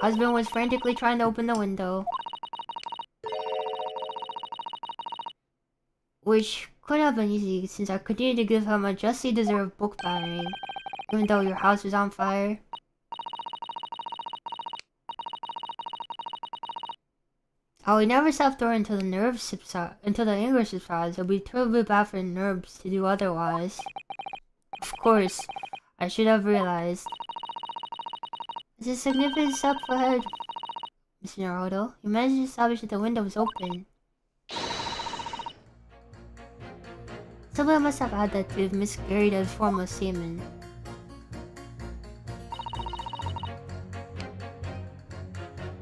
Husband was frantically trying to open the window. Which could have been easy since I continued to give him a justly deserved book battering, even though your house was on fire. I would never stop throwing until the nerves subside, until the anger subsides. It'll be terribly bad for the nerves to do otherwise. Of course, I should have realized. It's a significant step ahead, Mr. Naruto. You managed to establish that the window was open. Someone must have added that to Miss Garrida's formal statement.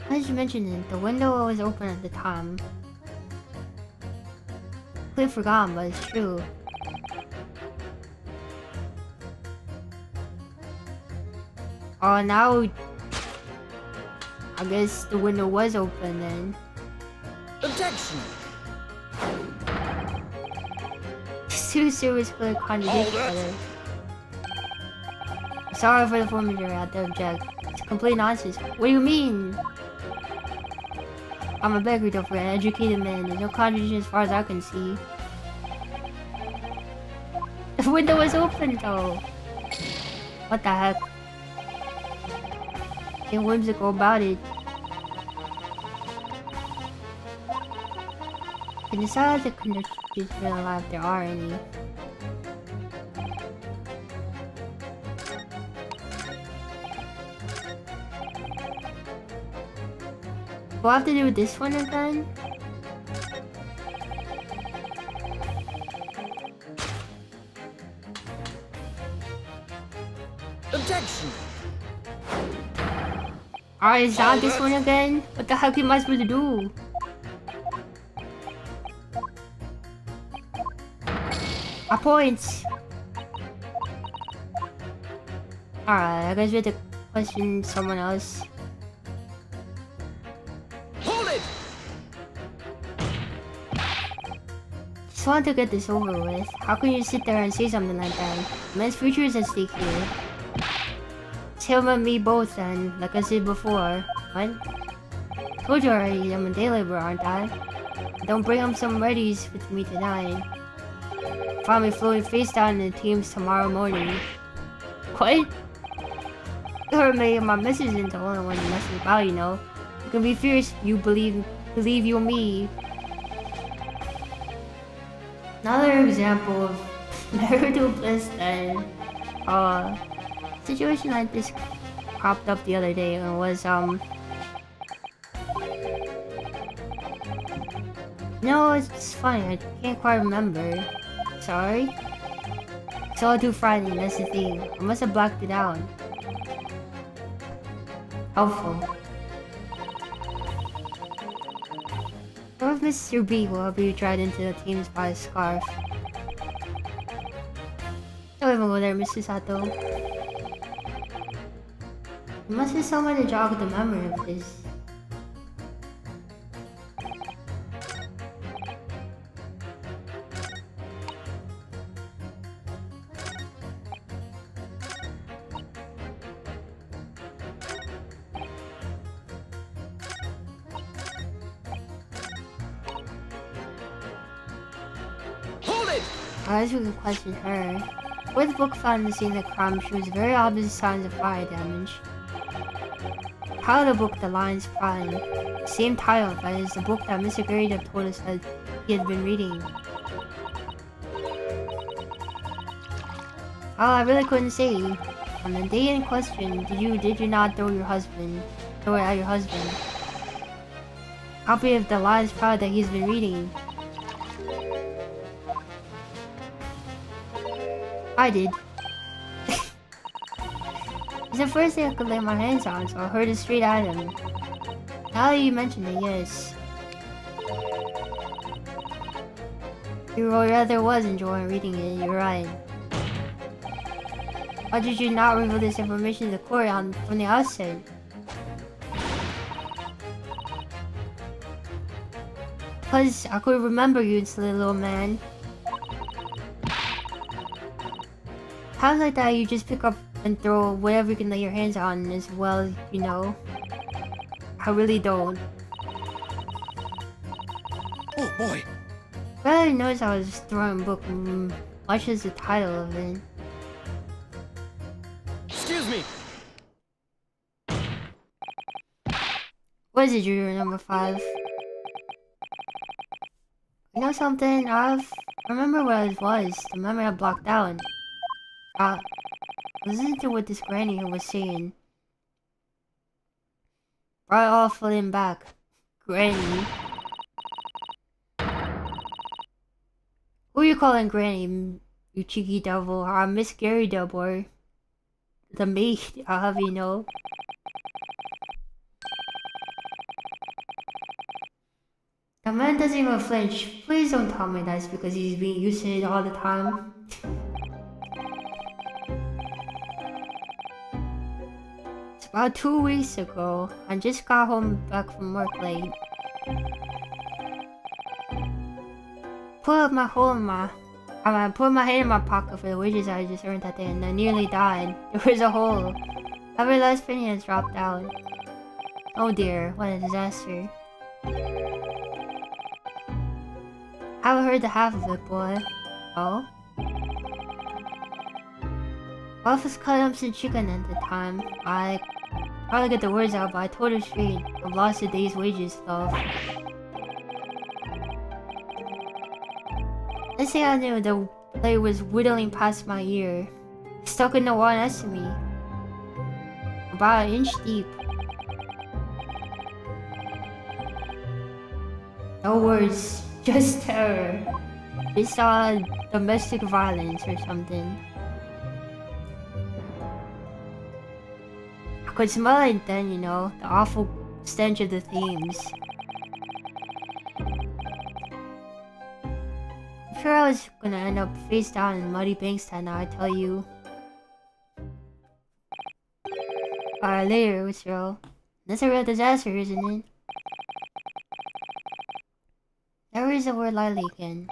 As you mentioned it, the window was open at the time. Completely forgotten, but it's true. Oh, now... I guess the window was open then. Objection. Two seriously contradict each other. Sorry for the formulator, I have to object. It's complete nonsense. What do you mean? I'm a beggar though for an educated man. There's no contradiction as far as I can see. The window was open though. What the heck? Ain't whimsical about it. You can decide the conditions in real life if there are any. We'll have to do this one again. Objection. Alright, is that this one again? What the heck am I supposed to do? My points! Alright, I guess we have to question someone else. Hold it! Just want to get this over with. How can you sit there and say something like that? Man's future is at stake here. It's him and me both then, like I said before. What? Told you already, I'm a day laborer, aren't I? Don't bring him some readies with me tonight. Find me floating face down in the teams tomorrow morning. What? You heard me and my missus isn't the only one messing about, you know. You can be fierce, you believe you and me. Another example of marital bliss then. Situation like this cropped up the other day and was no, it's funny, I can't quite remember. Sorry? It's all too frightening, that's the thing. I must have blacked it out. Helpful. Or if Mr. B will help you dried into the teams by a scarf. Don't even go there, Mr. Sato. You must be someone to jog the memory of this. Hold it! I guess we can question her. Fourth book found the scene of the crime shows very obvious signs of fire damage. Title of the book, The Lion's Pride. Same title, but it's the book that Mr. Garrido told us that he had been reading. Oh, I really couldn't say. On the day in question, did you not throw it at your husband? Copy of The Lion's Pride that he's been reading. I did. It's the first thing I could lay my hands on, so I heard it straight at him. Now that you mention it, yes. You rather was enjoying reading it, you're right. Why did you not reveal this information to the court from the outset? Because I could remember you, silly little man. Times like that, you just pick up and throw whatever you can lay your hands on as well, you know. I really don't. Oh boy! Well, I noticed I was throwing a book much as the title of it. Excuse me! What is it, Junior number 5? You know something? I remember what it was. The memory I blocked out. Listen to what this granny here was saying. Brought it all flooding back. Granny. Who are you calling Granny, you cheeky devil? Miss Gary Double. The maid, I'll have you know. The man doesn't even flinch. Please don't tell me that's because he's being used to it all the time. It's about 2 weeks ago. I just got back from work late. Put my head in my pocket for the wages I just earned that day, and I nearly died. There was a hole. Every last penny has dropped out. Oh dear, what a disaster. I haven't heard the half of it, boy. Oh? Boss was cutting up some chicken at the time. I probably get the words out, but I told her straight. I've lost a day's wages, though. Let's say I knew the blade was whittling past my ear. Stuck in the wall next to me. About an inch deep. No words, just terror. They saw domestic violence or something. I could smell it then, you know, the awful stench of the themes. I'm sure I was gonna end up face down in muddy banks that night, I tell you. Alright, later, what's real? That's a real disaster, isn't it? Never use the word lightly again.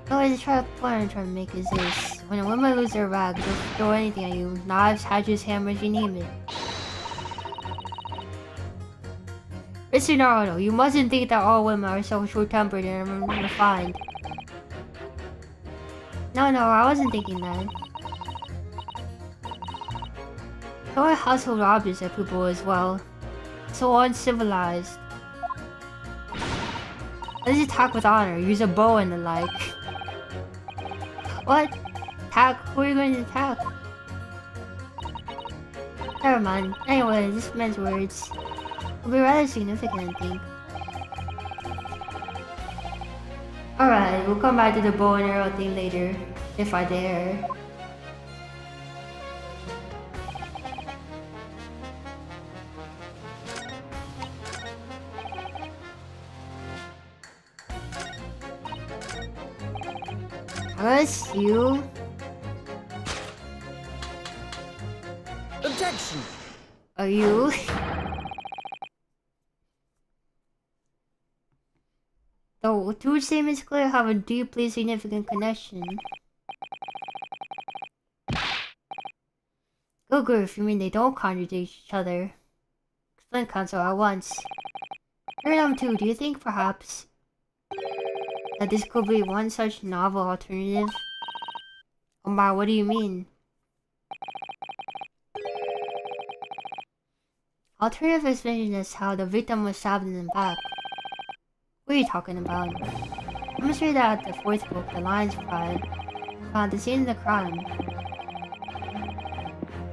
The only point I'm trying to make is this. When a woman loses their rag, they'll throw anything at you. Knives, hatchets, hammers, you name it. Mr. Naruto, you mustn't think that all women are so short-tempered and refined. No, I wasn't thinking that. There are household objects at people as well. So uncivilized. Let's just talk with honor, use a bow and the like. What? Attack? Who are you going to attack? Never mind. Anyway, this man's words will be rather significant, I think. Alright, we'll come back to the bow and arrow thing later, if I dare. Us, you. Objection! Are you? The two statements clearly have a deeply significant connection. Go, Griff, you mean they don't contradict each other? Explain, Council, at once. Paradigm 2, do you think perhaps that this could be one such novel alternative? Oh my, what do you mean? Alternative explanation is how the victim was stabbed in the back. What are you talking about? I'm sure that the fourth book, The Lion's Pride, found the scene of the crime.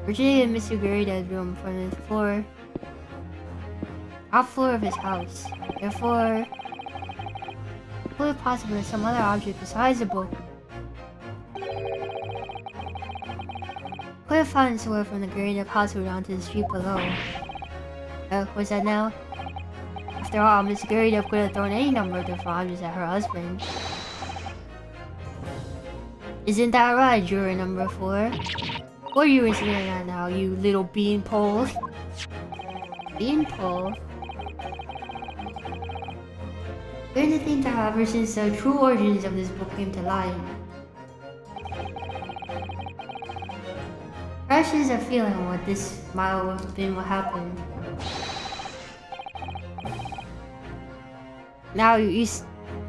Originated in Mr. Gurida's room from the top floor of his house. Therefore, fully possible that some other object besides the book could have found its way from the Gurida household onto the street below. What's that now? After all, Miss Gurida could have thrown any number of different objects at her husband. Isn't that right, juror number 4? What are you insinuating at now, you little beanpole? Beanpole? Weird to think that, however, since the true origins of this book came to light, perhaps there's a feeling what this might have been what happened. Now you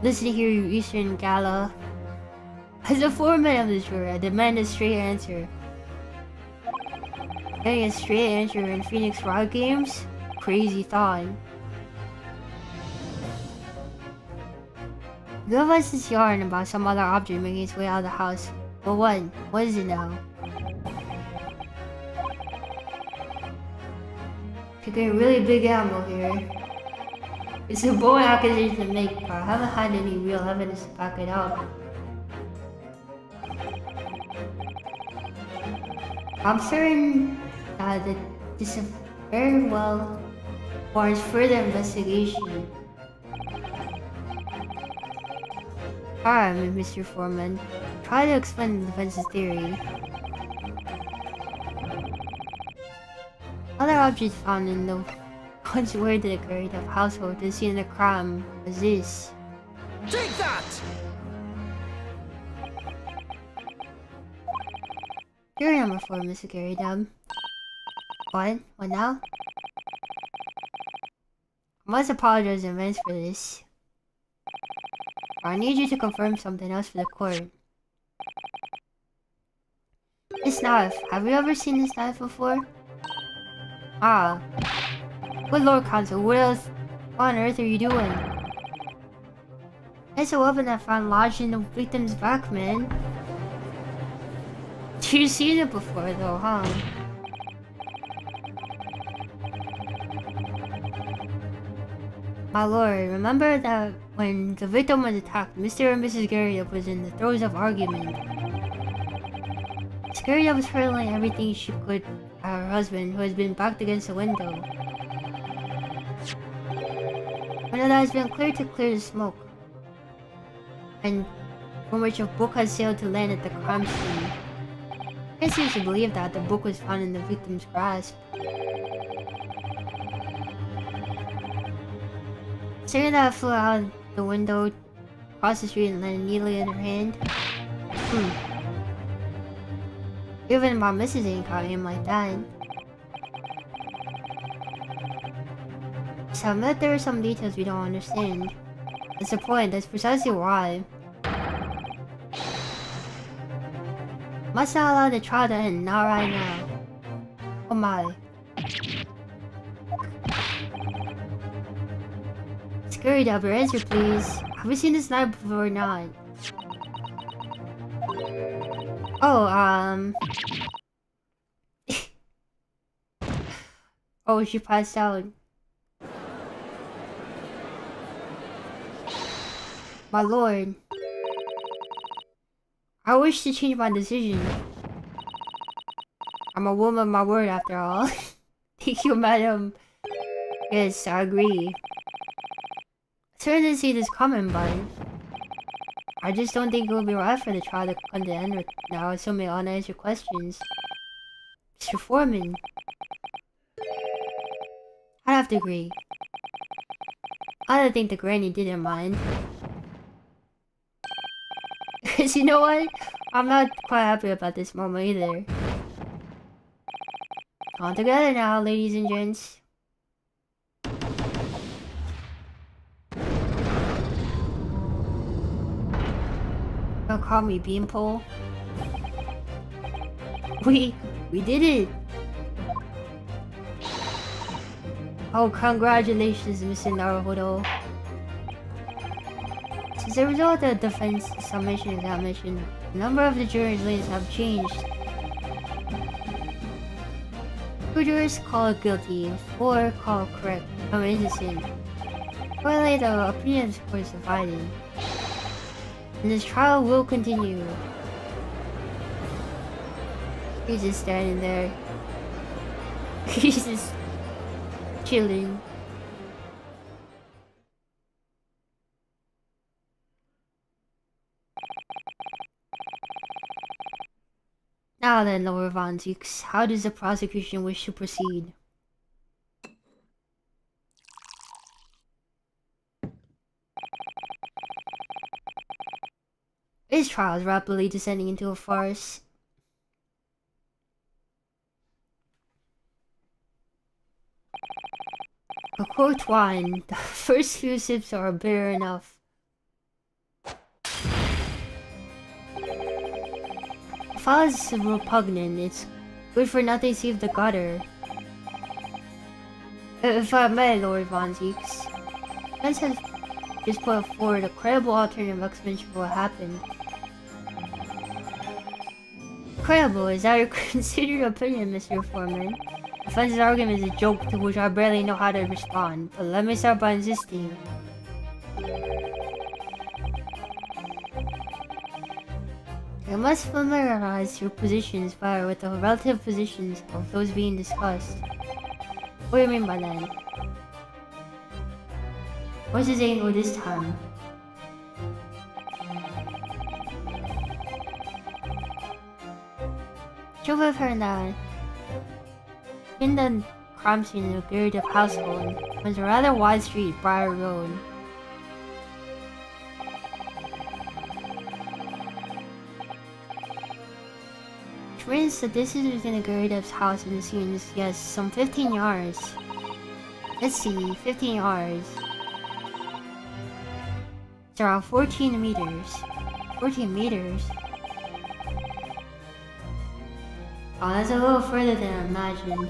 listen here, you Eastern Gala. As a foreman of this jury, I demand a straight answer. Getting a straight answer in Phoenix Rock games? Crazy thought. Give us this yarn about some other object making its way out of the house. But what? What is it now? Taking a really big gamble here. It's a bold accusation to make, but I haven't had any real evidence to back it up. I'm certain that this very well warrants further investigation. Alright, Mr. Foreman. Try to explain the defense's theory. Other objects found in the once word to the creative household to see in the crime was this. Take that! Jury number 4, Mr. Gary Dub. What? What now? I must apologize in advance for this. I need you to confirm something else for the court. This knife. Have you ever seen this knife before? Ah. Good Lord, Counsel, what else on earth are you doing? It's a weapon that found lodged in the victim's back, man. You've seen it before though, huh? My lord, remember that when the victim was attacked, Mr. and Mrs. Garriott was in the throes of argument. Miss Garriott was hurling everything she could at her husband, who has been backed against the window. When it has been clear the smoke, and from which a book has sailed to land at the crime scene. I seems to believe that the book was found in the victim's grasp. Saying that flew out the window, across the street, and landed neatly in her hand. Even my missus ain't caught him like that. So I admit there are some details we don't understand. That's the point, that's precisely why. Must not allow the trial to end, not right now. Oh my. Scary Dubber, answer please. Have we seen this knife before or not? Oh, oh, she passed out. My lord. I wish to change my decision. I'm a woman of my word after all. Thank you, madam. Yes, I agree. Certain to see this coming, but I just don't think it would be right for the trial to come to end now, assuming unanswered questions. Mr. Foreman. I'd have to agree. I don't think the granny didn't mind. Cause you know what? I'm not quite happy about this moment either. All together now, ladies and gents. Don't call me Beanpole. We did it! Oh, congratulations, Mr. Naruhodo. As a result of the defense summation examination, the number of the jury's lists have changed. 2 jurors called guilty, 4 called correct, innocent. Finally, the opinions were divided. And this trial will continue. He's just standing there. He's just chilling. Now then, Lord Von Zieks, how does the prosecution wish to proceed? This trial is rapidly descending into a farce. A quote wine, the first few sips are bitter enough. If I was repugnant, it's good for nothing save the gutter. If I may, Lord Von Zieks, defense has just put forward a credible alternative explanation for what happened. Credible, is that your considered opinion, Mr. Foreman? Defense's argument is a joke to which I barely know how to respond, but let me start by insisting. You must familiarize your positions better with the relative positions of those being discussed. What do you mean by that? What's his angle this time? Should have heard that. In the crime scene in the Gerardov household was a rather wide street, Briar Road. Which means the distance between the Gerardov's house and the scene is, yes, some 15 yards. Let's see, 15 yards. It's around 14 meters. 14 meters? Oh, that's a little further than I imagined.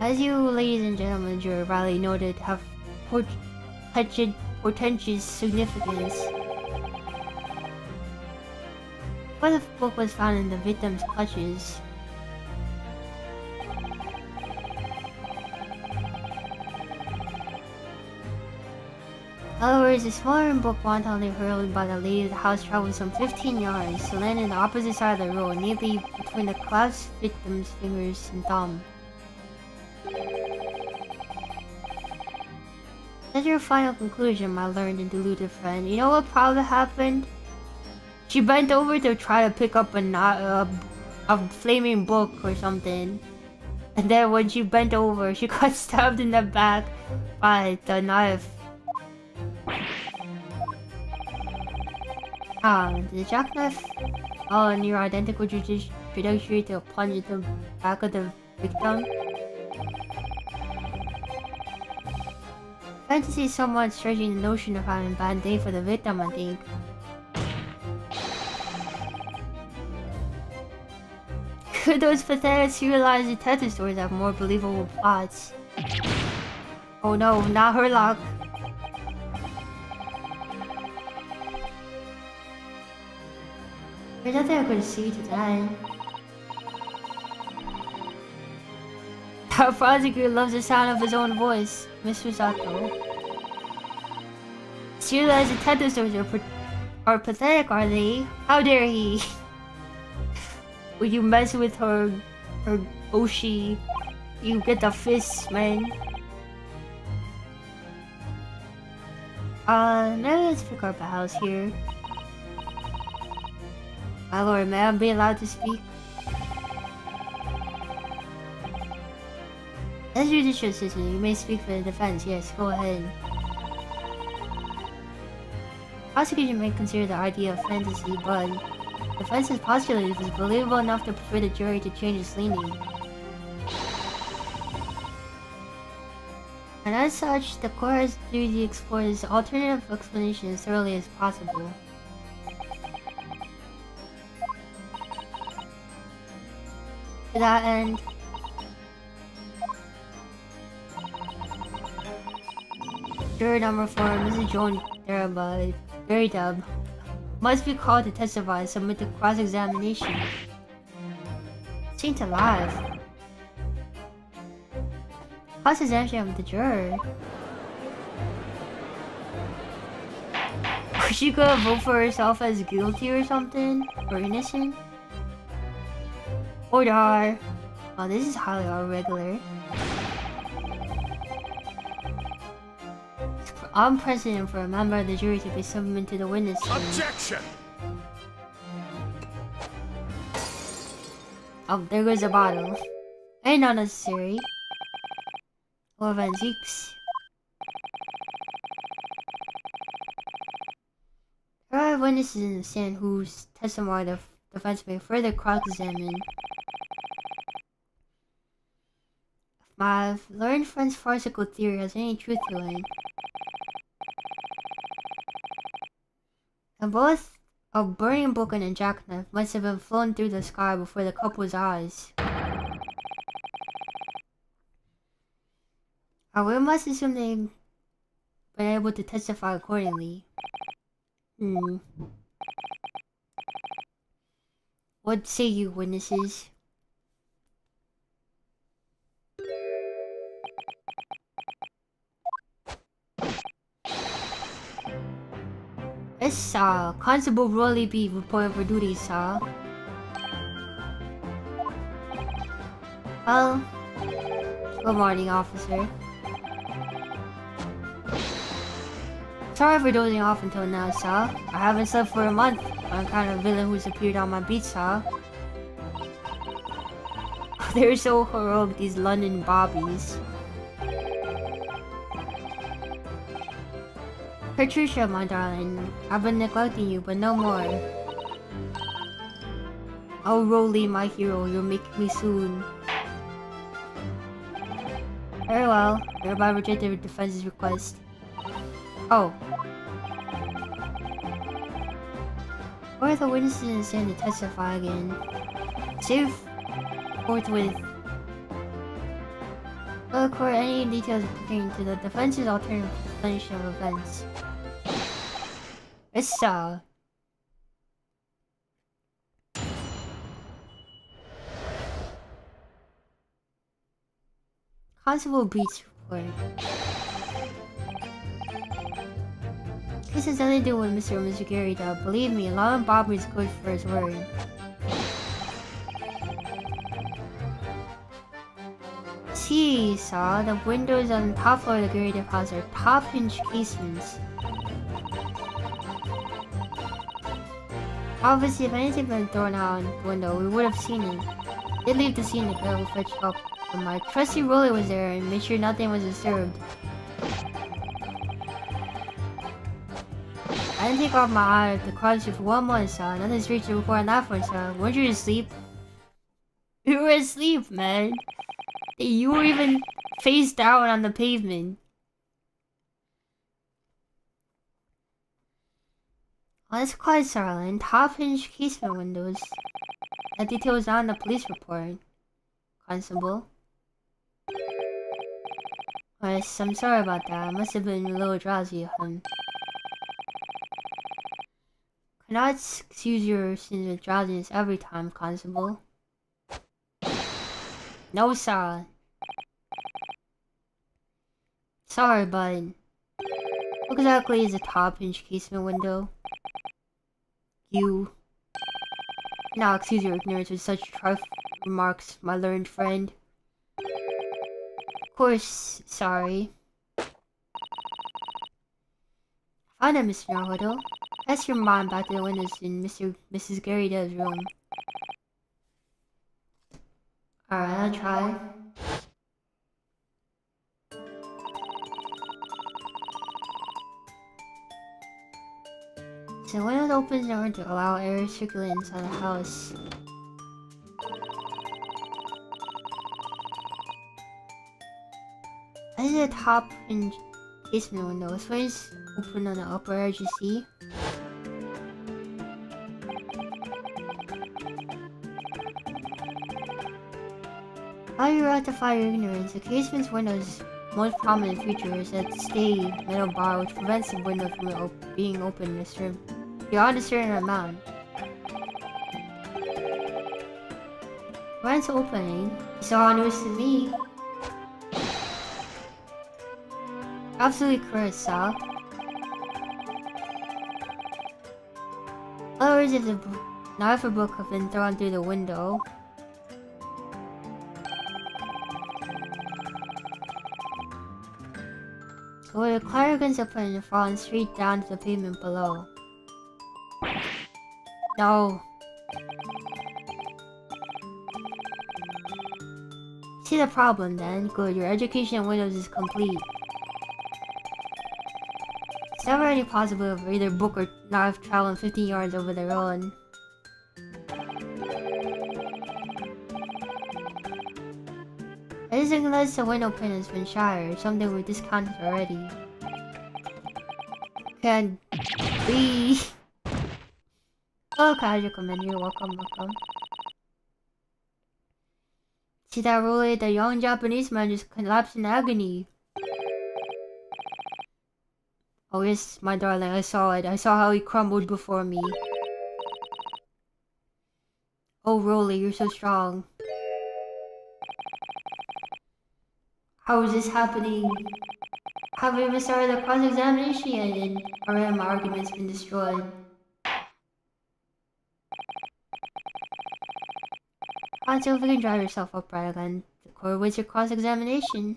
As you ladies and gentlemen, jury Riley noted, have portentous significance. But the book was found in the victim's clutches. In other words, the smaller book wantonly hurled by the lady of the house traveled some 15 yards to land on the opposite side of the road, neatly between the collapsed victim's fingers and thumb. That's your final conclusion, my learned and deluded friend. You know what probably happened? She bent over to try to pick up a flaming book or something. And then when she bent over, she got stabbed in the back by the knife. The jackknife near identical trajectory to plunge into the back of the victim. Fantasy is somewhat stretching the notion of having a bad day for the victim, I think. Could those pathetic serialized detective stories have more believable plots? Oh no, not Herlock. There's nothing I could see today. Our prosecutor loves the sound of his own voice, Mr. Sato. Serialized detective stories are pathetic, are they? How dare he? Will you mess with her Oshi? You get the fists, man. Maybe let's pick up a house here. My lord, may I be allowed to speak? As judicial citizen, you may speak for the defense. Yes, go ahead. Prosecution may consider the idea of fantasy, but the defense's postulate is believable enough to persuade the jury to change its leaning. And as such, the court has duty to explore this alternative explanation as thoroughly as possible. To that end, juror number 4, Mrs. Joan Darabah, Very Dub, must be called to testify and submit to cross-examination. Seemed alive. Cross-examination of the juror. Was she gonna vote for herself as guilty or something? Or innocent? Order! Oh, this is highly irregular. It's unprecedented for a member of the jury to be summoned to the witness stand. Objection! Oh, there goes a bottle. Ain't not necessary. Or antiques. There are witnesses in the stand whose testimony the defense may further cross-examine. If my learned friend's farcical theory has any truth to it, and both a burning book and a jackknife must have been flown through the sky before the couple's eyes. We must assume they've been able to testify accordingly. What say you, witnesses? Yes, Constable Rolly B reporting for duty, sir. Well, good morning, officer. Sorry for dozing off until now, sir. I haven't slept for a month. I'm kind of villain who's appeared on my beat, sir. They're so heroic, these London bobbies. Patricia, my darling, I've been neglecting you, but no more. Oh, Rolly, my hero, you'll make me soon. Very well, hereby reject the defense's request. Oh. Where are the witnesses in the stand to testify again? Save forthwith. Will the court any details pertaining to the defense's alternative explanation of events? Yes, sir. Constable Beats report. This has nothing to do with Mr. and Mr. Gary, though. Believe me, Lon Bobby is good for his word. See, saw the windows on the top floor of the Gary house are top-hinge casements. Obviously, if anything had been thrown out the window, we would have seen it. Did leave the scene to go fetch help, but my trusty Rolly was there and made sure nothing was disturbed. I didn't take off my eye at the closet for 1 month, son. Nothing's reached the report on that one, son. Weren't you asleep? You were asleep, man. You were even face down on the pavement. Oh, that's quite silent. Top-hinge casement windows. That detail was not in the police report. Constable. Oh, yes, I'm sorry about that. I must have been a little drowsy, Cannot excuse your sins with drowsiness every time, Constable. No, sir. Sorry, bud. What exactly is a top-hinge casement window? You. Now excuse your ignorance with such trifling remarks, my learned friend. Of course, sorry. Find him, Mr. Naruto. Pass your mind back to the windows in Mrs. Garrida's room. Alright, I'll try. So the window opens in order to allow air to circulate inside the house. This is a top and basement window. This way is open on the upper edge, you see? How you rectify your ignorance? The casement's window's most prominent feature is that stay metal bar which prevents the window from being open, mister. Beyond a certain amount. Prevents opening. It's all news to me. Absolutely correct, Sal. In other words, if the knife or book have been thrown through the window, so the clarigans open and fallen straight down to the pavement below. No. See the problem then? Good, your education in Windows is complete. It's never any possibility for either book or knife traveling 15 yards over their own. It isn't unless the window pane has been shattered, something we discounted already. Can we? Oh, casual comment here, welcome. See that Rolly, the young Japanese man just collapsed in agony. Oh yes, my darling, I saw it. I saw how he crumbled before me. Oh Rolly, you're so strong. How is this happening? Have we even started the cross-examination yet and already my argument's been destroyed? So if you can drive yourself upright again, the court waits your cross-examination.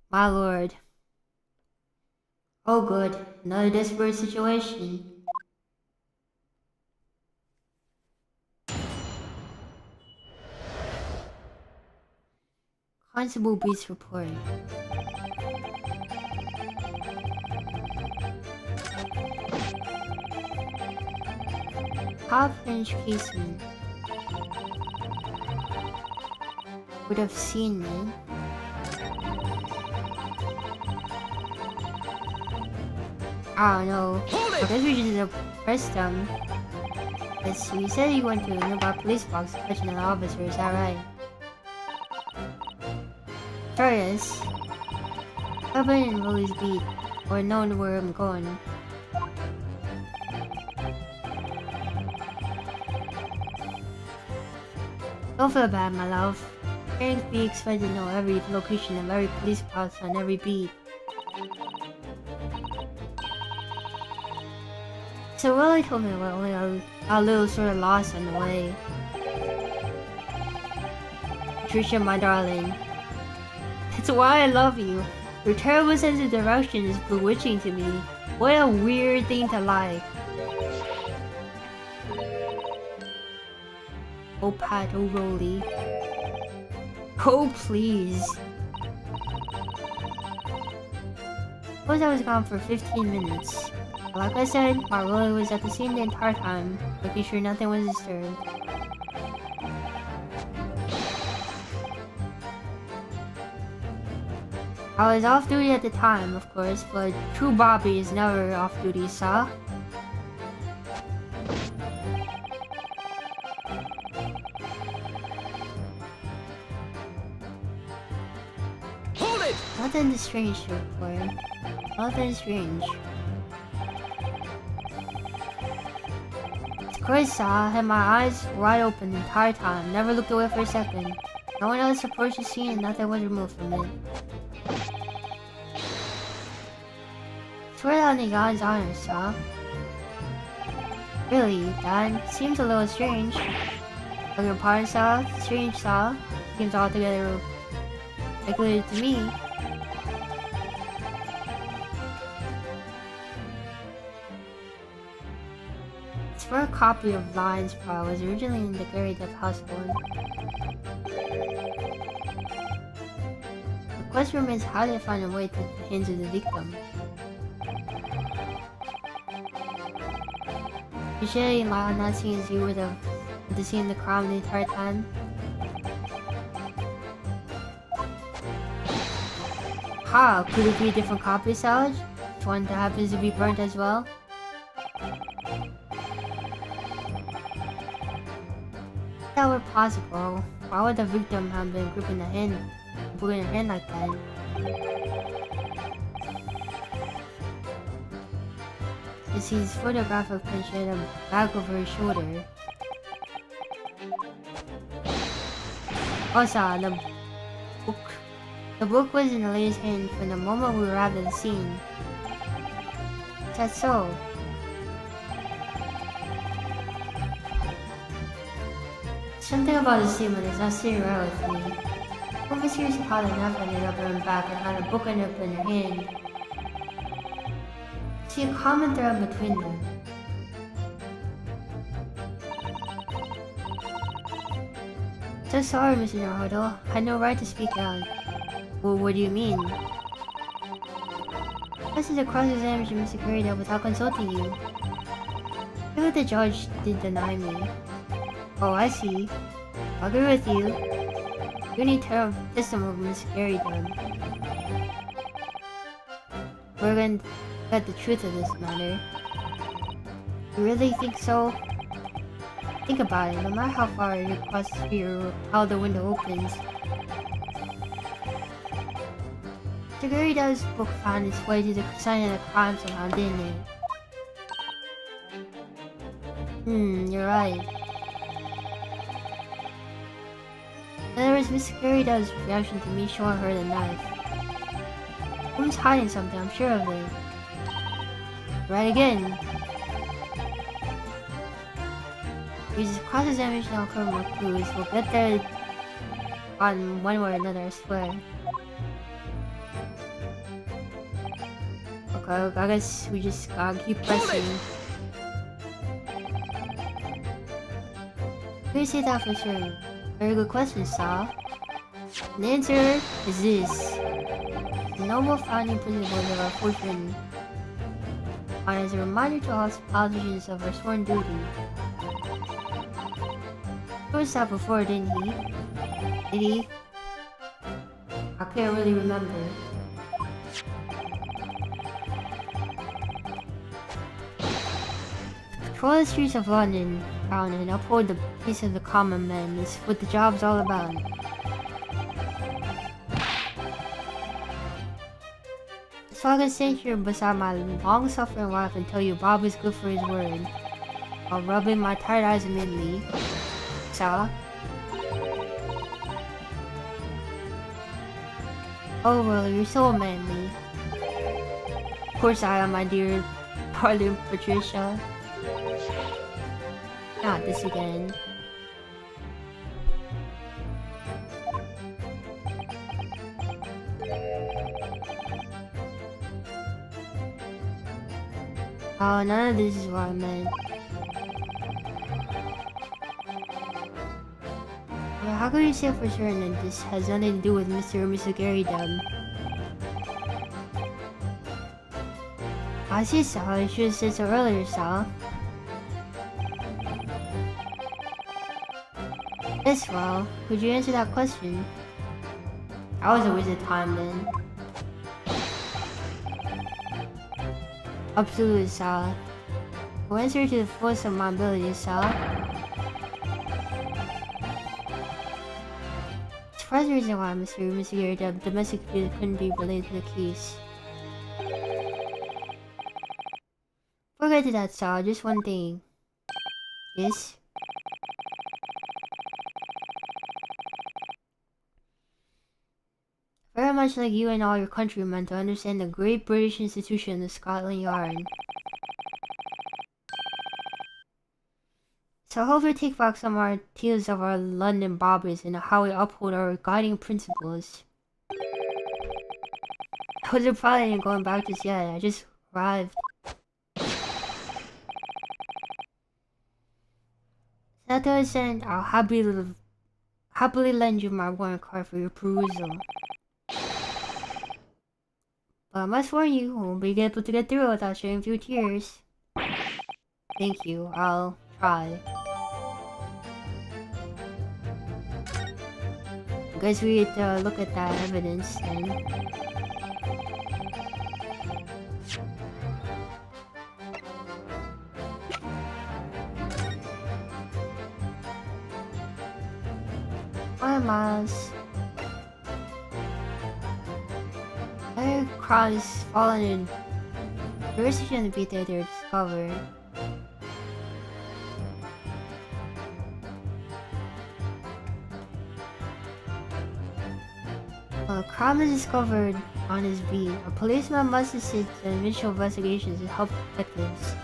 My lord. Oh good, another desperate situation. Constable Beast reporting. Half-inch casement would have seen me. I don't know. I guess we should press them. Let's see, you said you went to a nearby police box to fetch another officer, is that right? Sure is. I've been in Rolly's beat, or known where I'm going. Don't feel bad, my love. Can't be expected to know every location of every police post on every beat. So Rolly told me we're only a little sort of lost on the way. Patricia, my darling. That's why I love you. Your terrible sense of direction is bewitching to me. What a weird thing to like. Oh Pat, oh Rolly. Oh please. Suppose I was gone for 15 minutes. But like I said, my Rolly was at the scene the entire time, making sure nothing was disturbed. I was off duty at the time, of course, but true Bobby is never off duty, saw? Nothing strange to report. Nothing strange. Of course, I had my eyes wide open the entire time, never looked away for a second. No one else reports the scene and nothing was removed from it. Swear that on the God's honor, Saw. Really, Dad? Seems a little strange. Like your partner style, strange style, seems altogether regulated to me. It's for a copy of Lion's Paw, was originally in the Gary Depp household. The question remains how they find a way to the hands of the victim. Usually Lion not seeing as you would have seen the crime the entire time. How? Could it be a different copy salvage? One that happens to be burnt as well? If that were possible, why would the victim have been gripping the hand like that? You see his photographic picture at the back over his shoulder. Also, the book was in the lady's hand from the moment we arrived at the scene. Is that so? Something about the statement is not sitting right with me. What was curious how the knife ended up in her back and how the book ended up in her hand. See a common thread between them. So sorry, Mr. Naruto. I had no right to speak out. Well, what do you mean? This is a cross-examination, Mr. Kurita, without consulting you. I feel like the judge did deny me. Oh, I see. I'll agree with you. You need to system of Mr. Kurita. We're going to get the truth of this matter. You really think so? Think about it, no matter how far you cross the street or how the window opens. Segurida's book found its way to the site of the crime somehow, didn't it? You're right. In other words, Miss Segurida's reaction to me showing her the knife. Someone's hiding something, I'm sure of it. Right again. Use cross-examination on criminal clues. We'll get there on one way or another, I swear. Okay, I guess we just gotta keep pressing. Let me say that for sure. Very good question, Sal. The answer is this. The noble founding principles of our fortune are as a reminder to us politicians of our sworn duty. He was that before, didn't he? Did he? I can't really remember. Patrol the streets of London, town, and uphold the peace of the common man is what the job's all about. So I can stand here beside my long-suffering wife and tell you Bob is good for his word, while rubbing my tired eyes amidly. So? Oh well, you're so manly. Of course I am, my dear darling Patricia. Not this again. Oh, none of this is what I meant. Yeah, how can you say for certain that this has nothing to do with Mr. or Mrs. Gary Dub? I see, Sal. I should have said so earlier, Sal. Yes, well, could you answer that question? That was a waste of time then. Absolutely, Sal. I'll answer to the fullest of my abilities, Sal. As far as the reason why Mr. and Mrs. Gary Dub domestic abuse couldn't be related to the case. Forget to that, Sal. Just one thing. Yes? Very much like you and all your countrymen to understand the great British institution of Scotland Yard. So I hope we take back some of our tales of our London bobbers and how we uphold our guiding principles. I wasn't planning on going back just yet, I just arrived. That does end, I'll happily lend you my warrant card for your perusal. But I must warn you, I won't be able to get through without shedding a few tears. Thank you, I'll try. I guess we need to look at that evidence then. Hi, Miles. Their crown is fallen in. The rest shouldn't be there to discover. A crime is discovered on his beat. A policeman must assist in initial investigations to help detectives.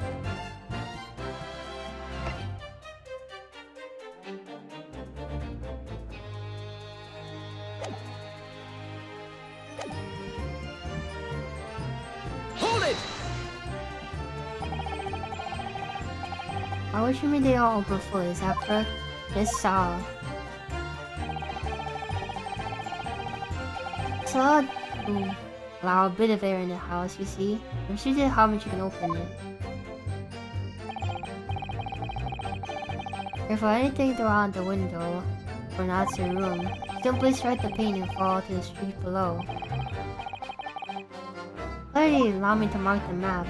What you mean they all open fully, is that correct? Yes, saw. So, allow a bit of air in the house, you see? I'm sure how much you can open it. If anything around the window or an outside room, simply strike the pane and fall to the street below. Already allow me to mark the map.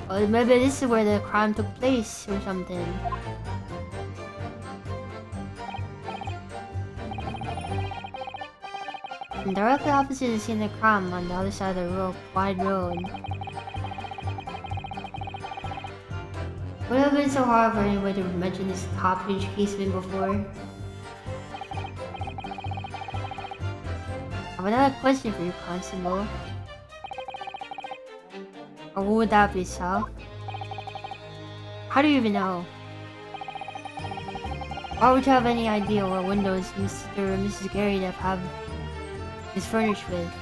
Or maybe this is where the crime took place or something. And directly opposite the scene of the crime on the other side of the wide road. Would it have been so hard for anyone to mention this top-notch casement before? I have another question for you, Constable. Or what would that be, Sal? How do you even know? Why would you have any idea what windows Mr. and Mrs. Gary have is furnished with?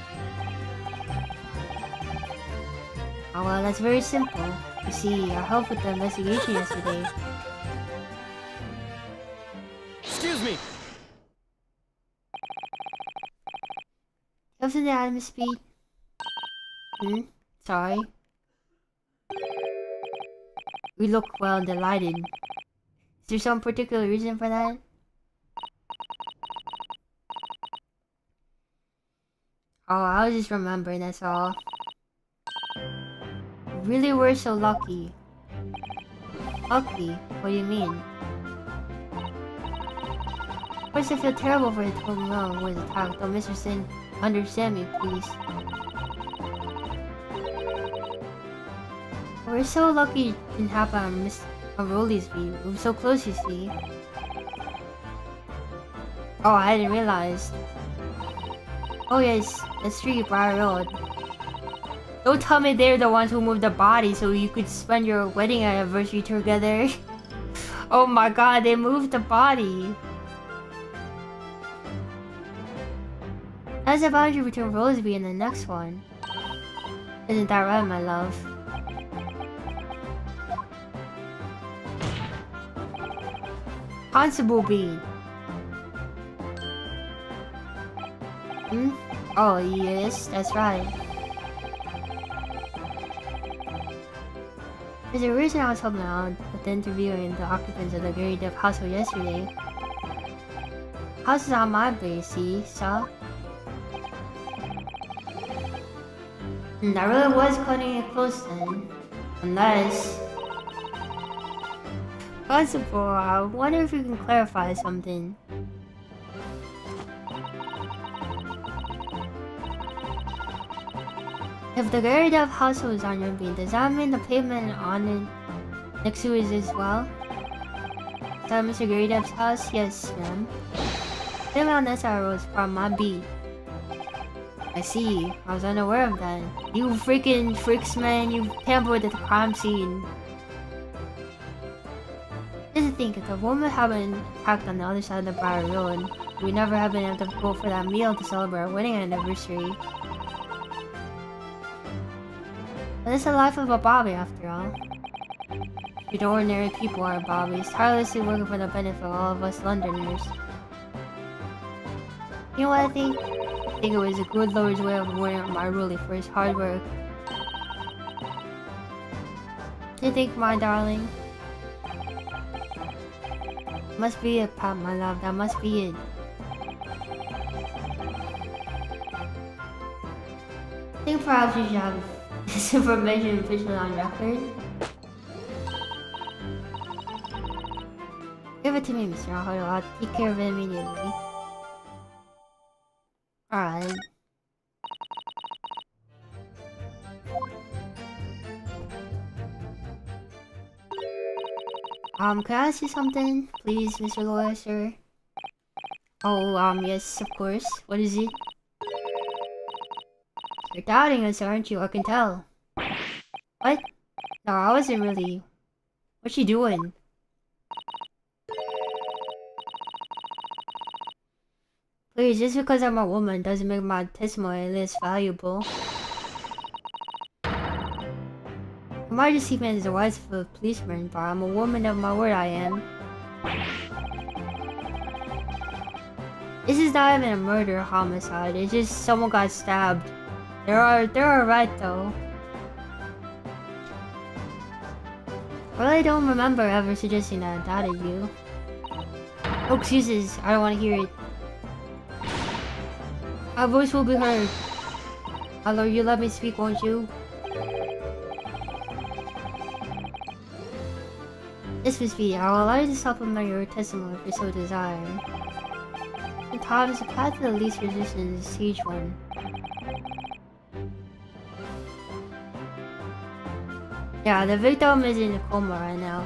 Oh well, that's very simple. You see, I helped with the investigation yesterday. Excuse me! Up to the Adam speed. Sorry. We look well delighted. Is there some particular reason for that? Oh, I was just remembering, that's all. Really were so lucky. Lucky? What do you mean? Of course I feel terrible for the 12-year-old who was attacked. Don't misunderstand me, please. We're so lucky it didn't happen on Rolly's beat. We were so close, you see. Oh, I hadn't realized. Oh yes, that's true, Briar Road. Don't tell me they're the ones who moved the body so you could spend your wedding anniversary together. Oh my god, they moved the body. That's the boundary between Roseby and the next one. Isn't that right, my love? Constable Bean. Oh, yes, that's right. There's a reason I was helping out with interviewing the occupants of the Gary Dev household yesterday. House is on my base, see, saw? I really was cutting it close then. Unless... Constable, I wonder if you can clarify something. If the Gary Dev household is on your beat, does that mean the pavement on it next to it as well? Is that Mr. Gary Dev's house? Yes, ma'am. Pavement on this side road is part of my beat. I see. I was unaware of that. You freaking freaks, man. You tampered with the crime scene. Just think, if the woman had been attacked on the other side of the bar road, we never have been able to go for that meal to celebrate our wedding anniversary. But it's the life of a Bobby, after all. You know, ordinary people are Bobbies, tirelessly working for the benefit of all of us Londoners. You know what I think? I think it was a good Lord's way of rewarding my Rolly for his hard work. Do you think, my darling? Must be it, Pop, my love. That must be it. I think perhaps you should have this information officially on record. Give it to me, Mr. Harako. I'll take care of it immediately. Alright. Can I ask you something, please, Mr. Lawyer, sir? Oh, yes, of course. What is it? You're doubting us, aren't you? I can tell. What? No, I wasn't really. What's she doing? Please, just because I'm a woman doesn't make my testimony less valuable. I might just see me as the wife of a policeman, but I'm a woman of my word, I am. This is not even a murder or homicide, it's just someone got stabbed. They're alright though. I really don't remember ever suggesting that I doubted you. Oh, excuses, I don't want to hear it. My voice will be heard. Hello, you let me speak, won't you? This was me. I will allow you to supplement your testimony if you so desire. And Todd is a path to the least resistance, stage 1. Yeah, the victim is in a coma right now.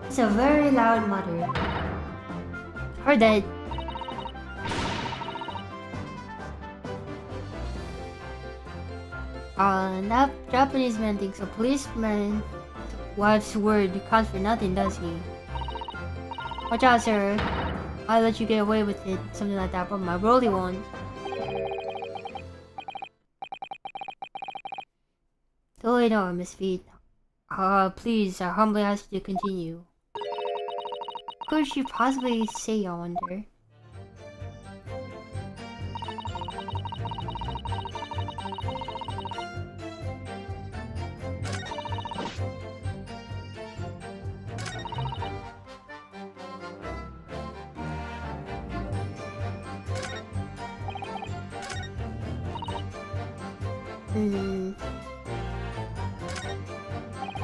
It's a very loud mutter. Heard that. That Japanese man thinks a policeman wife's word counts for nothing, does he? Watch out, sir. I'll let you get away with it, something like that, but my Broly won't. Totally no, Miss Feet. Please, I humbly ask you to continue. What could you possibly say, I wonder?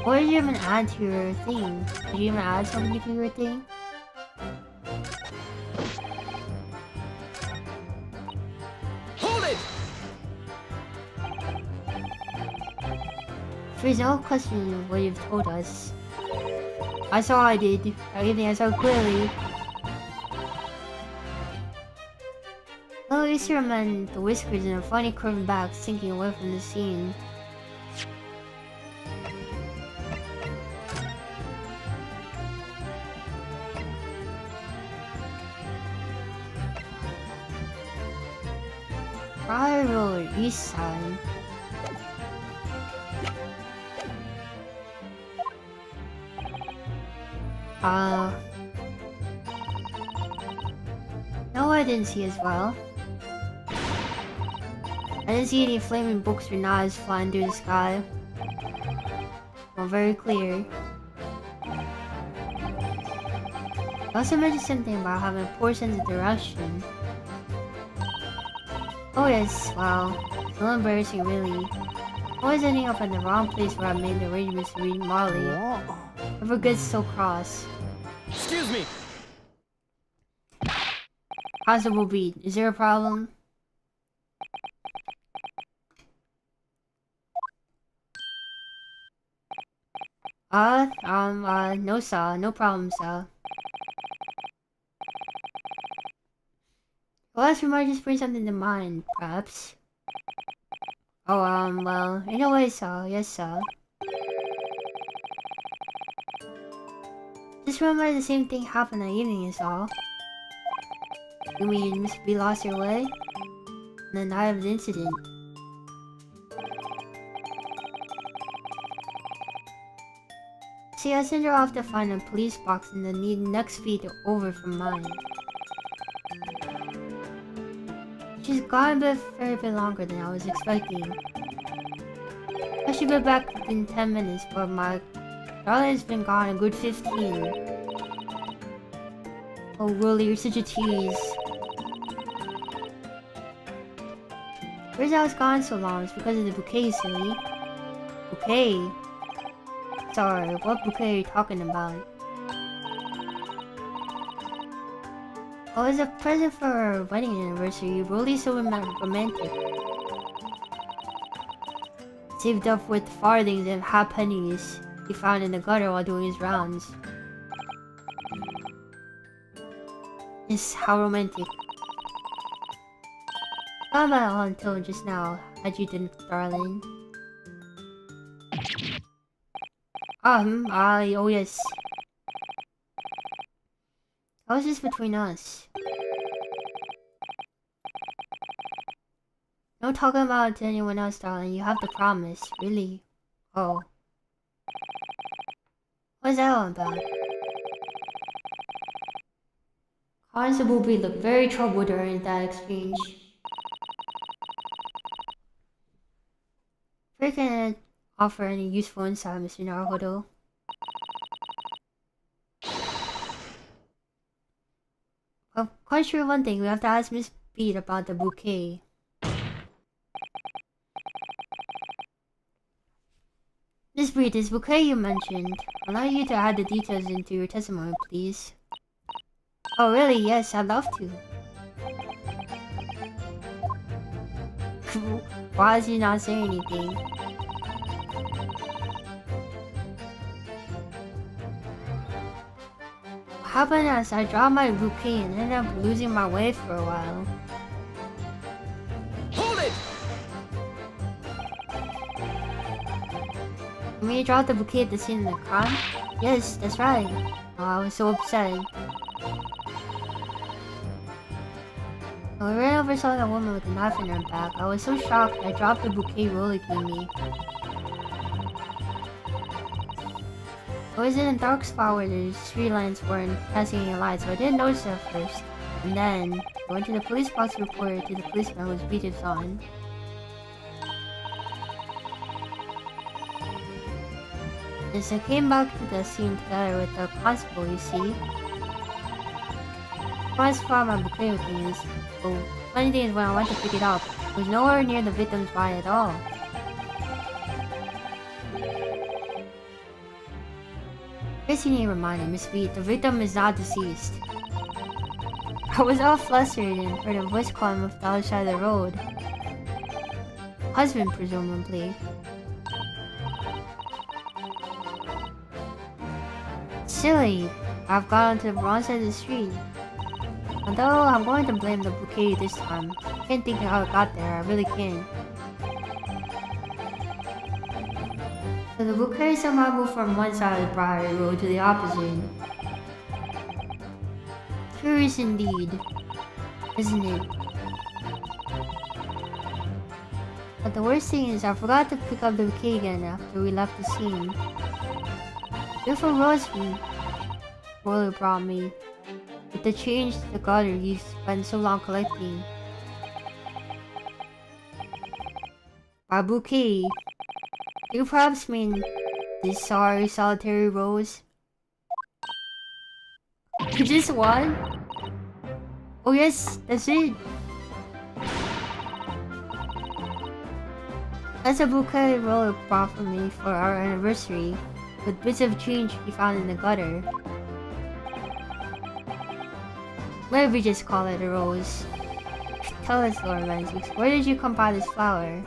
What did you even add to your thing? Did you even add something to your thing? Hold it! There's no question what you've told us. I saw I did. Everything I saw clearly. Well, at least you remember the whiskers and a funny curved back sinking away from the scene. Roller East Side. No, I didn't see as well. I didn't see any flaming books or knives flying through the sky. Well, very clear. I also mentioned something about having a poor sense of direction. Oh yes, wow. So embarrassing, really. Always ending up in the wrong place where I made the arrangements to read Molly. Never gets so cross. Excuse me! Possible beat. Is there a problem? No sir. No problem, sir. Well, else we might just bring something to mind, perhaps. Oh, well, in a way, sir. Yes, sir. Just remember the same thing happened that evening is all. You mean Miss B lost her way? And then died of the incident. See, I sent her off to find a police box in the next feet over from mine. She's gone a fair bit longer than I was expecting. I should be back within 10 minutes, but my darling has been gone a good 15. Oh, Willie, you're such a tease. Where's I was gone so long? It's because of the bouquet, silly. Bouquet? Sorry, what bouquet are you talking about? Oh, it's a present for our wedding anniversary. You're really so romantic. Saved up with farthings and halfpennies he found in the gutter while doing his rounds. Yes, how romantic. Not about all until just now. How'd you do, darling? Oh yes. How is this between us? No talking about it to anyone else, darling. You have to promise. Really? Oh. What's that all about? Constable B looked very troubled during that exchange. If you can offer any useful insight, Mr. Naruhodo. Well, quite sure one thing, we have to ask Miss Beat about the bouquet. Miss Beat, this bouquet you mentioned, I'd like you to add the details into your testimony, please. Oh really? Yes, I'd love to. Why is he not saying anything? What happened is I dropped my bouquet and ended up losing my way for a while. Hold it! You mean you dropped the bouquet at the scene of the crime? Yes, that's right. Oh, I was so upset. When we ran over saw that woman with a knife in her back. I was so shocked I dropped the bouquet Rolly gave me. I was in a dark spot where the street lights weren't passing any lights, so I didn't notice it at first. And then, I went to the police box to report it to the policeman whose beat is on. As I came back to the scene together with the constable, you see. I found my bouquet with me is, oh, funny thing is when I went to pick it up, it was nowhere near the victim's body at all. Guess you need a reminder, Miss Beat, the victim is not deceased. I was all flustered and heard a voice calling from the other side of the road. Husband, presumably. Silly, I've got onto the wrong side of the street. Although I'm going to blame the bouquet this time. I can't think of how it got there, I really can't. So the bouquet somehow moved from one side of the Briar Road to the opposite. Curious indeed, isn't it? But the worst thing is I forgot to pick up the bouquet again after we left the scene. Beautiful rose Roller brought me. With the change to the gutter you spent so long collecting. By bouquet, do you perhaps mean this sorry solitary rose? Just one? Oh yes, that's it. That's a bouquet Roller brought for me for our anniversary, with bits of change he found in the gutter. Maybe we just call it a rose. Tell us, Lord Manzix, where did you come by this flower?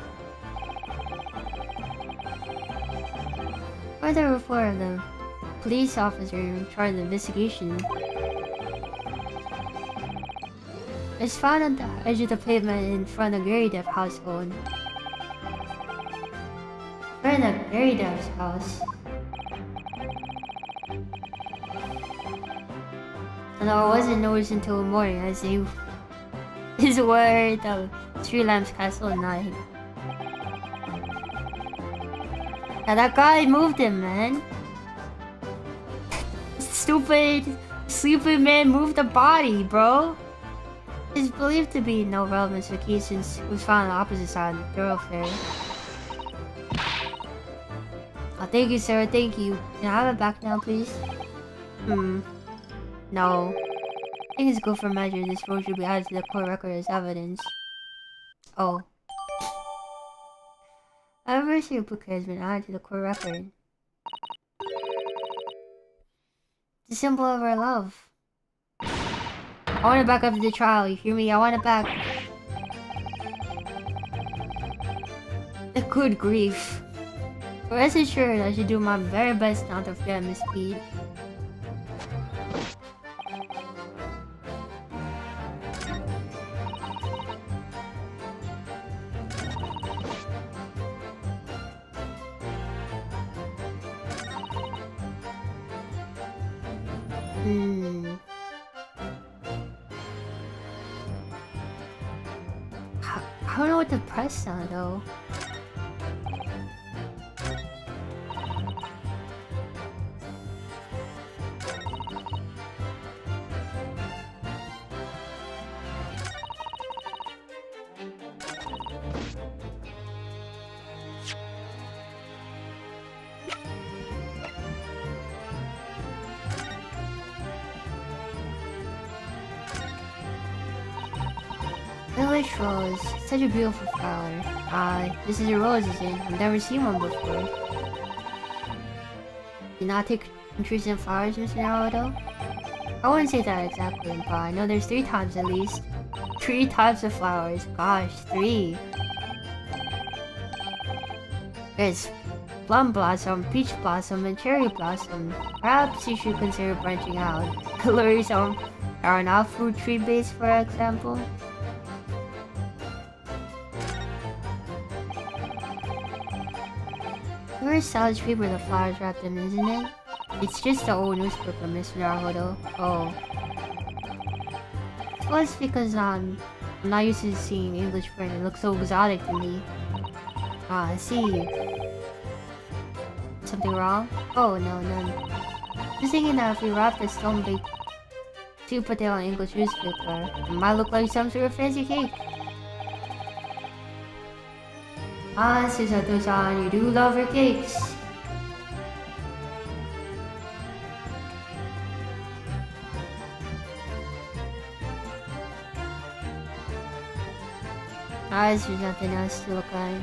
Further report of the police officer in charge of the investigation. It's found on the edge of the pavement in front of Gary Dev's household. We're in the Gary Dev's house. And I wasn't noticed until morning as they is where the Three Lamps Castle at night. Yeah, that guy moved him, man. Stupid sleeping man moved the body, bro. It's believed to be no relevance to the key since it was found on the opposite side of the thoroughfare. Oh, thank you, sir. Thank you. Can I have it back now, please? No. I think it's good for measure. This road should be added to the court record as evidence. Oh. Anniversary book has been added to the court record. It's a symbol of our love. I want it back up to the trial, you hear me? I want it back. Good grief. Rest assured, I should do my very best not to forget Miss Speed. I don't know what to press on though. Village rose, such a beautiful flower. This is a rose, is it? I've never seen one before. Do not take interest in flowers, Mr. Naruto? I wouldn't say that exactly, but I know there's 3 types at least. 3 types of flowers. Gosh, 3. There's plum blossom, peach blossom, and cherry blossom. Perhaps you should consider branching out. Lure some that are not fruit tree based, for example. Very solid paper the flowers wrapped in, isn't it? It's just the old newspaper, Mr. Naruto. Oh. Well, it's because I'm not used to seeing English print. It looks so exotic to me. Ah, I see. Something wrong? Oh, no, none. Just thinking that if we wrap the stone baked sweet potato on English newspaper, it might look like some sort of fancy cake. Ah, Susato-san, you do love your cakes. Ah, there's nothing else to look at.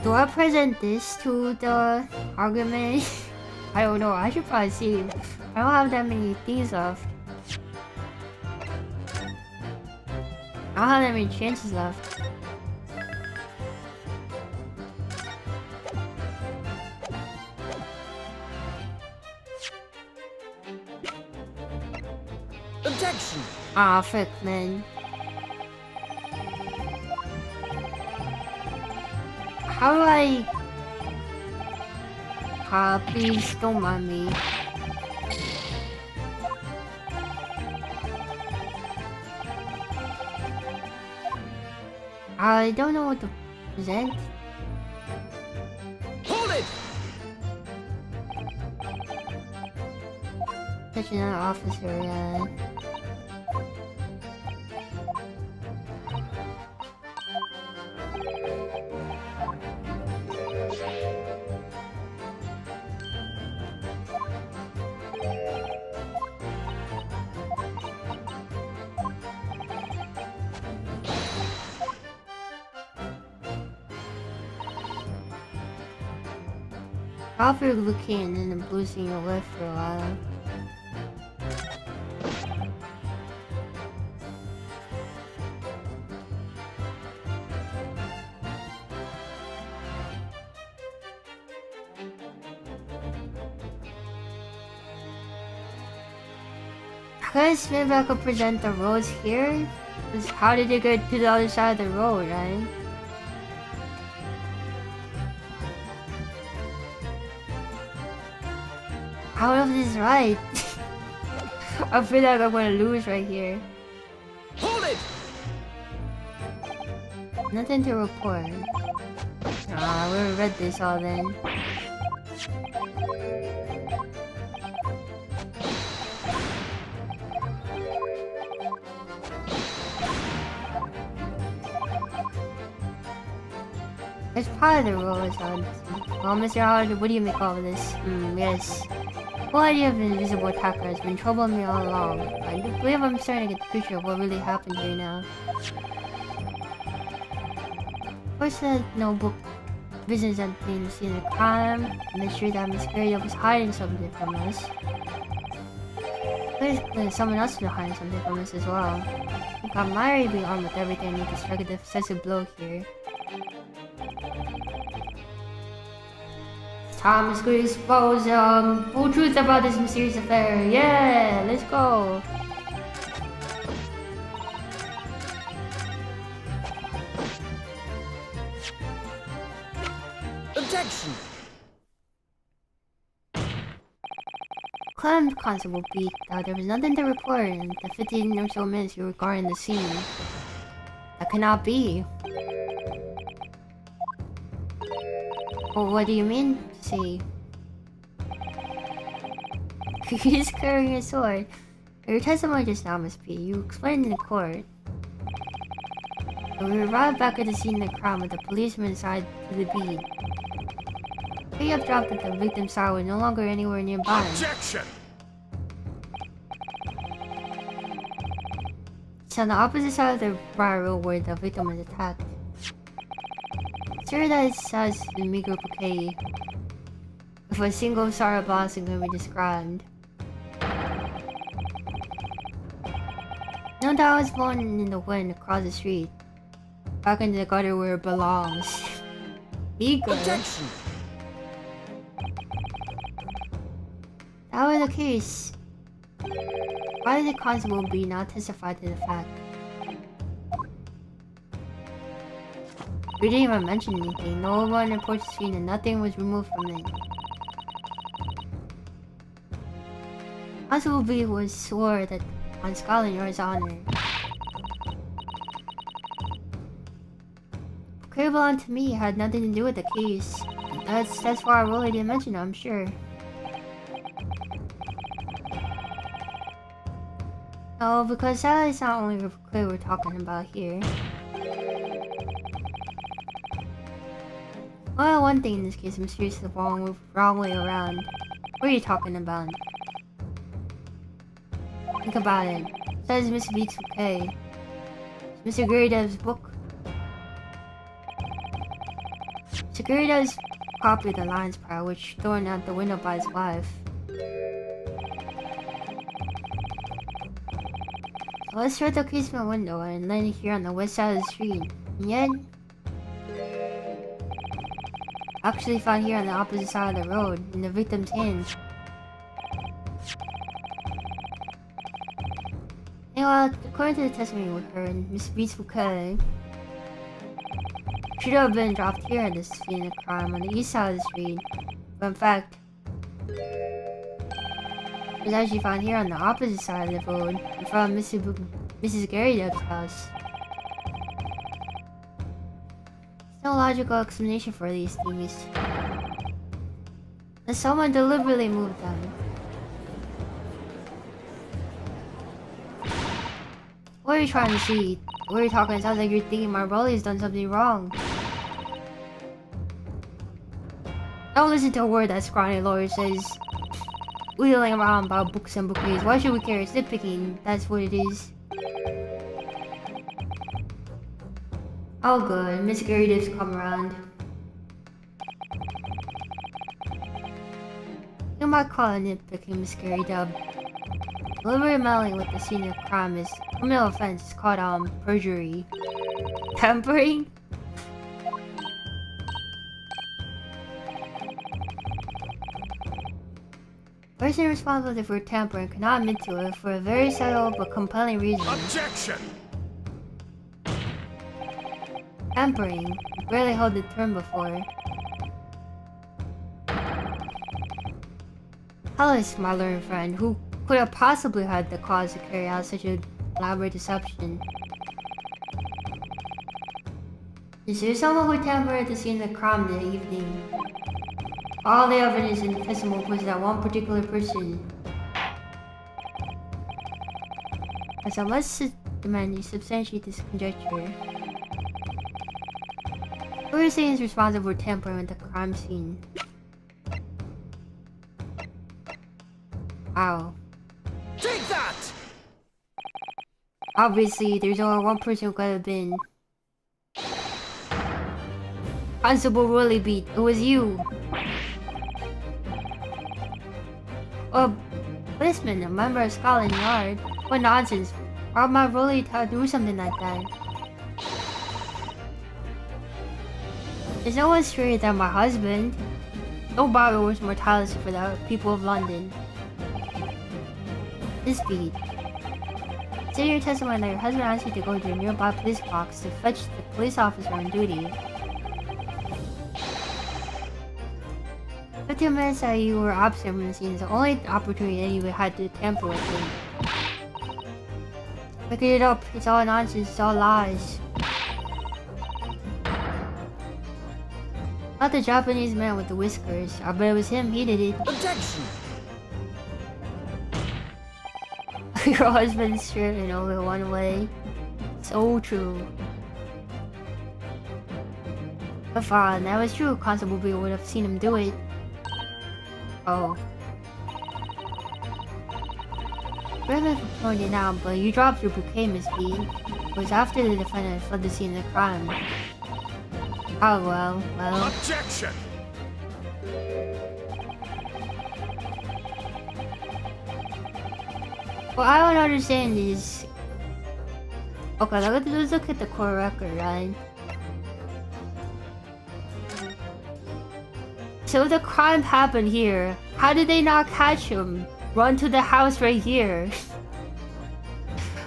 Do I present this to the argument? I don't know, I should probably see. I don't have that many things left. I don't have that many chances left. Objection! Ah, frick, man. How do I... please don't mind me. I don't know what to present. Hold it! Such an officer, yeah. Offer looking and then boosting your lift for a while. Guess maybe I could present the roads here? 'Cause how did it get to the other side of the road, right? I don't know if this is right. I feel like I'm gonna lose right here. Hold it! Nothing to report. Ah, we already read this all then. It's part of the rules on. Well, Mr. Howard, what do you make all of this? Yes. The whole idea of an invisible attacker has been troubling me all along. I believe I'm starting to get the picture of what really happened here now. First, that notebook business at the scene of crime. I'm sure that Miss Gary was hiding something from us. Basically, someone else was hiding something from us as well. I think I'm already being armed with everything I need to strike a decisive blow here. Time is going to expose full truth about this mysterious affair. Yeah, let's go. Objection! Clan Constable Pete, there was nothing to report in the 15 or so minutes you were guarding the scene. That cannot be. Well, what do you mean, see? He's carrying a sword. Your testimony just now, Miss P. You explained in the court. We arrived back at the scene of the crime with the policeman inside to the beat. He have dropped that the victim's side was no longer anywhere nearby. Objection! It's on the opposite side of the briar road where the victim was attacked. Sure that it says the meager bouquet. If a single sorrow blossom can be described. No doubt I was born in the wind across the street. Back into the gutter where it belongs. Ego. Objection! That was the case. Why did the constable be not testify to the fact? We didn't even mention anything. No one reports the scene and nothing was removed from it. Constable B was swore that on Scotland Yard's honor. Bouquet belonged to me, had nothing to do with the case. That's why I really didn't mention it, I'm sure. No, because that is not only Bouquet we're talking about here. Well, one thing in this case, I'm seriously wrong way around. What are you talking about? Think about it. It says Miss Beats Bouquet. It's Mr. Gurdev's book. Mr. Gurdev's copy of the Lion's Pride, which thrown out the window by his wife. So let's throw the casement window and land it here on the west side of the street. And yet, actually found here on the opposite side of the road, in the victim's hands. Anyway, according to the testimony we heard, Miss Beats Bouquet should have been dropped here at the scene of crime on the east side of the street, but in fact, it was actually found here on the opposite side of the road, in front of Mrs. Garydev's house. No logical explanation for these things. And someone deliberately moved them. What are you trying to see? What are you talking? It sounds like you're thinking my brother's done something wrong. Don't listen to a word that scrawny lawyer says. Wheeling around about books and bouquets. Why should we care? It's nitpicking. That's what it is. Oh good, Miss Garydev's come around. You might call it nitpicking, Miss Garydev. Deliberate meddling with the scene of crime is a criminal offense. It's called perjury. Tampering? person responsible for tampering cannot admit to it for a very subtle but compelling reason. Objection! Tampering. I've barely heard the term before. Alice, my learned friend, who could have possibly had the cause to carry out such an elaborate deception. Is there someone who tampered at the scene of the crime that evening? All the evidence and testimony points that one particular person. As I must demand you substantiate this conjecture. Who are you saying is responsible for tampering at the crime scene? Wow. Take that! Obviously, there's only one person who could have been. Constable Rolly Beat, it was you. A policeman, a member of Scotland Yard. What nonsense. Why would my Rolly do something like that? There's no one straighter than my husband. No bother was mortality for the people of London. This beat. Say your testimony that your husband asked you to go to a nearby police box to fetch the police officer on duty. 15 minutes that you were absent from the scene is the only opportunity that you had to tamper with him. Making it up, it's all nonsense, it's all lies. Not the Japanese man with the whiskers. I bet it was him, he did it. Objection! Your husband's shirt in over one way. So true. But fine, that was true. Constable B would have seen him do it. Oh. Forgive me for throwing it out, but you dropped your bouquet, Miss B. It was after the defendant fled the scene of the crime. Oh well. Objection! What I don't understand is... Okay, let's look at the core record, right? So the crime happened here. How did they not catch him? Run to the house right here.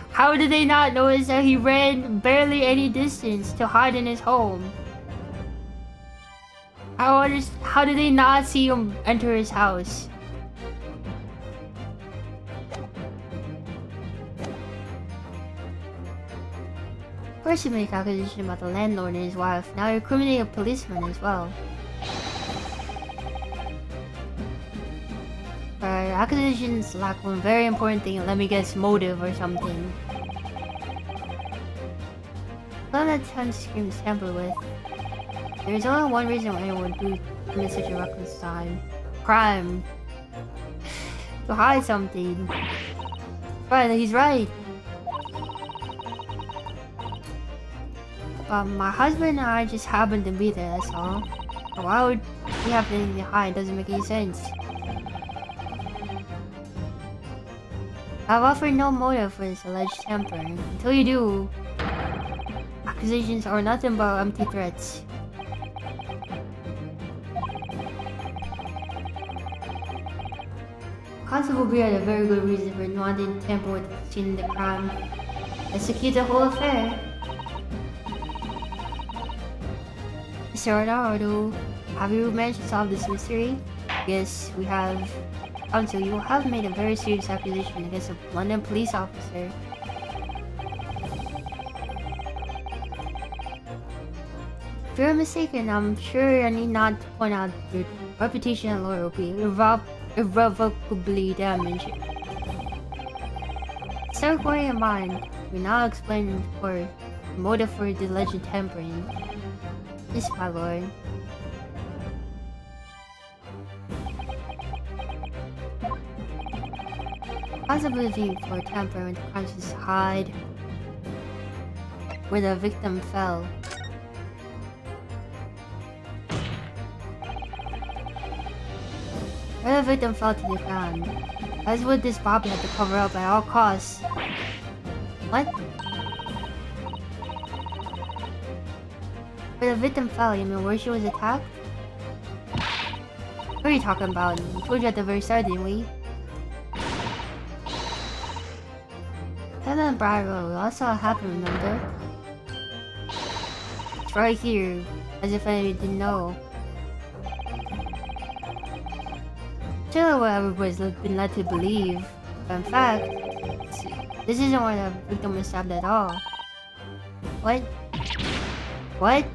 How did they not notice that he ran barely any distance to hide in his home? How did they not see him enter his house? First you make accusation about the landlord and his wife, now you're incriminating a policeman as well. Accusations lack one very important thing, let me guess, motive or something. None that time screams tamper with. There is only one reason why anyone would commit such a reckless crime. To hide something. Right, he's right. My husband and I just happened to be there, that's all. Why would we have anything to hide? Doesn't make any sense. I've offered no motive for this alleged tampering. Until you do, accusations are nothing but empty threats. Constable B had a very good reason for wanting to tamper with the scene of the crime. Let's secure the whole affair. Mr. Arnaldo, have you managed to solve this mystery? Yes, we have. Counsel, you have made a very serious accusation against a London police officer. If you're mistaken, I'm sure I need not to point out that your reputation and loyalty will be irrevocably damaged. Start going in mind. We now explain for the motive for the alleged tampering. Yes, my lord. Possibility for tampering with the crimes is hide where the victim fell. Where the victim fell to the ground. That's what this Bobby had to cover up at all costs. What? Where the victim fell, you mean where she was attacked? What are you talking about? We told you at the very start, didn't we? Other than Bridal, we also happened, remember? It's right here, as if I didn't know. Still what everybody's been led to believe, but in fact, this isn't where the victim was stabbed at all. What? What?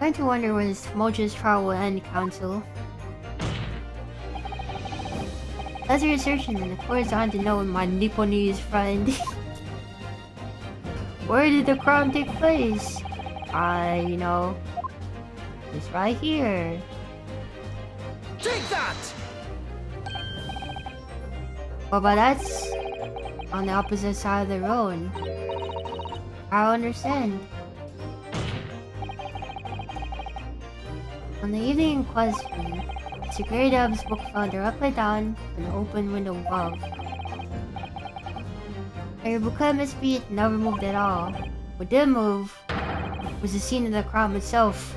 I'm trying to wonder where this tumultuous trial will end, Council. As you're searching, the court is on to know my Nipponese friend. Where did the crime take place? You know, it's right here. Take that! Well, but that's on the opposite side of the road. I don't understand. On the evening in question, Security Dub's book fell directly down from the open window above. Your book must be never moved at all. What did move was the scene of the crime itself.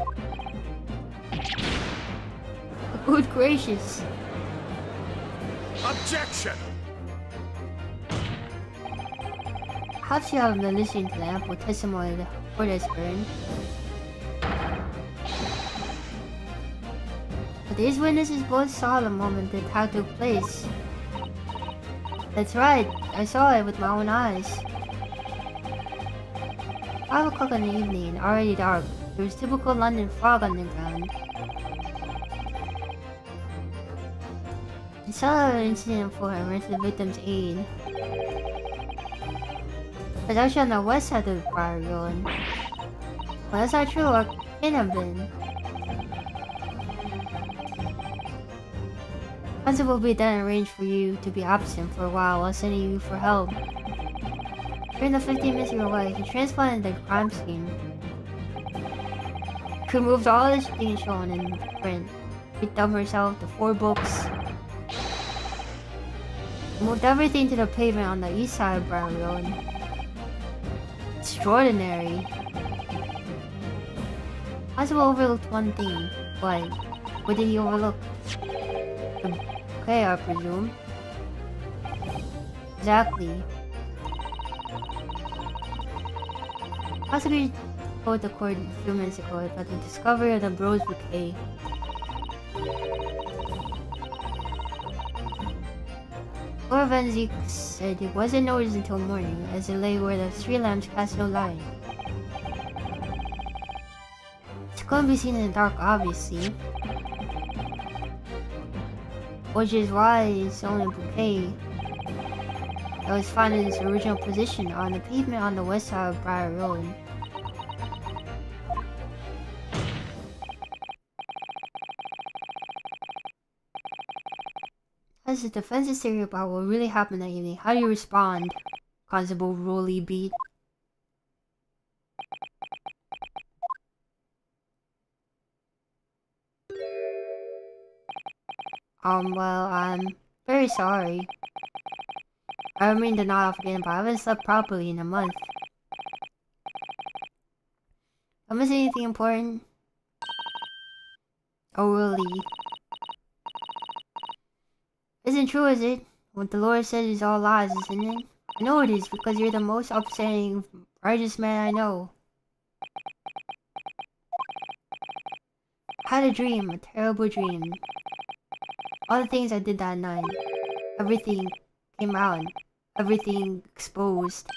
Good gracious. Objection! Perhaps you haven't been listening to the ample testimony the court has heard. But these witnesses both saw the moment the attack took place. That's right, I saw it with my own eyes. 5 o'clock in the evening, already dark. There was typical London fog on the ground. I saw the incident before I ran to the victim's aid. I was actually on the west side of the fire going. Well, that's not true, I can't have been. Concept will be then arranged for you to be absent for a while sending you for help. During the 15 minutes you were away, he transplanted the crime scene. He removed all the things shown in the print. He dumped herself, the 4 books. He moved everything to the pavement on the east side of Brown Road. Extraordinary. Constable overlooked one thing. What did he overlook? Okay, I presume. Exactly. Possibly told the court a few minutes ago about the discovery of the Bros bouquet. Lord Van Zeek said it wasn't noticed until morning, as it lay where the street lamps cast no light. It couldn't be seen in the dark, obviously. Which is why it's only a bouquet that was found in its original position on the pavement on the west side of Briar Road. As the defense is theory about what really happened that evening, how do you respond, Constable Rolly Beat? Well, I'm very sorry. I don't mean to nod off again, but I haven't slept properly in a month. Am I missing anything important? Oh, really? Isn't true, is it? What the Lord says is all lies, isn't it? I know it is, because you're the most upstanding, righteous man I know. I had a dream, a terrible dream. All the things I did that night. Everything came out. Everything exposed.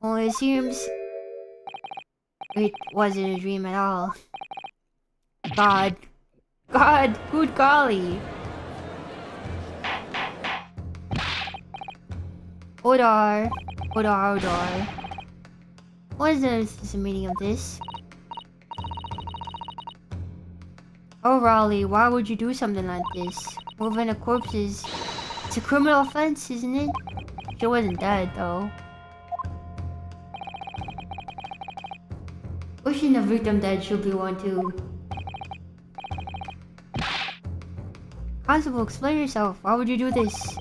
Only it seems it wasn't a dream at all. God, good golly. Odar. What is the meaning of this? Oh, Raleigh, why would you do something like this? Moving a corpse is... It's a criminal offense, isn't it? She wasn't dead, though. Wishing the victim dead should be one, too. Constable, explain yourself. Why would you do this?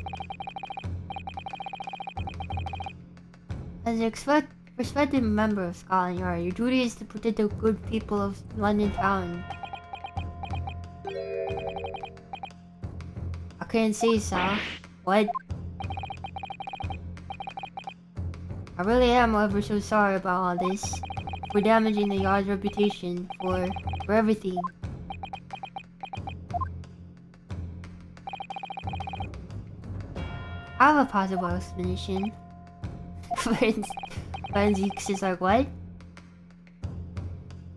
As you expect, Respected member of Scotland Yard, your duty is to protect the good people of London town. I couldn't say so. What? I really am ever so sorry about all this. For damaging the yard's reputation, for everything. I have a possible explanation. Franzix is like, what?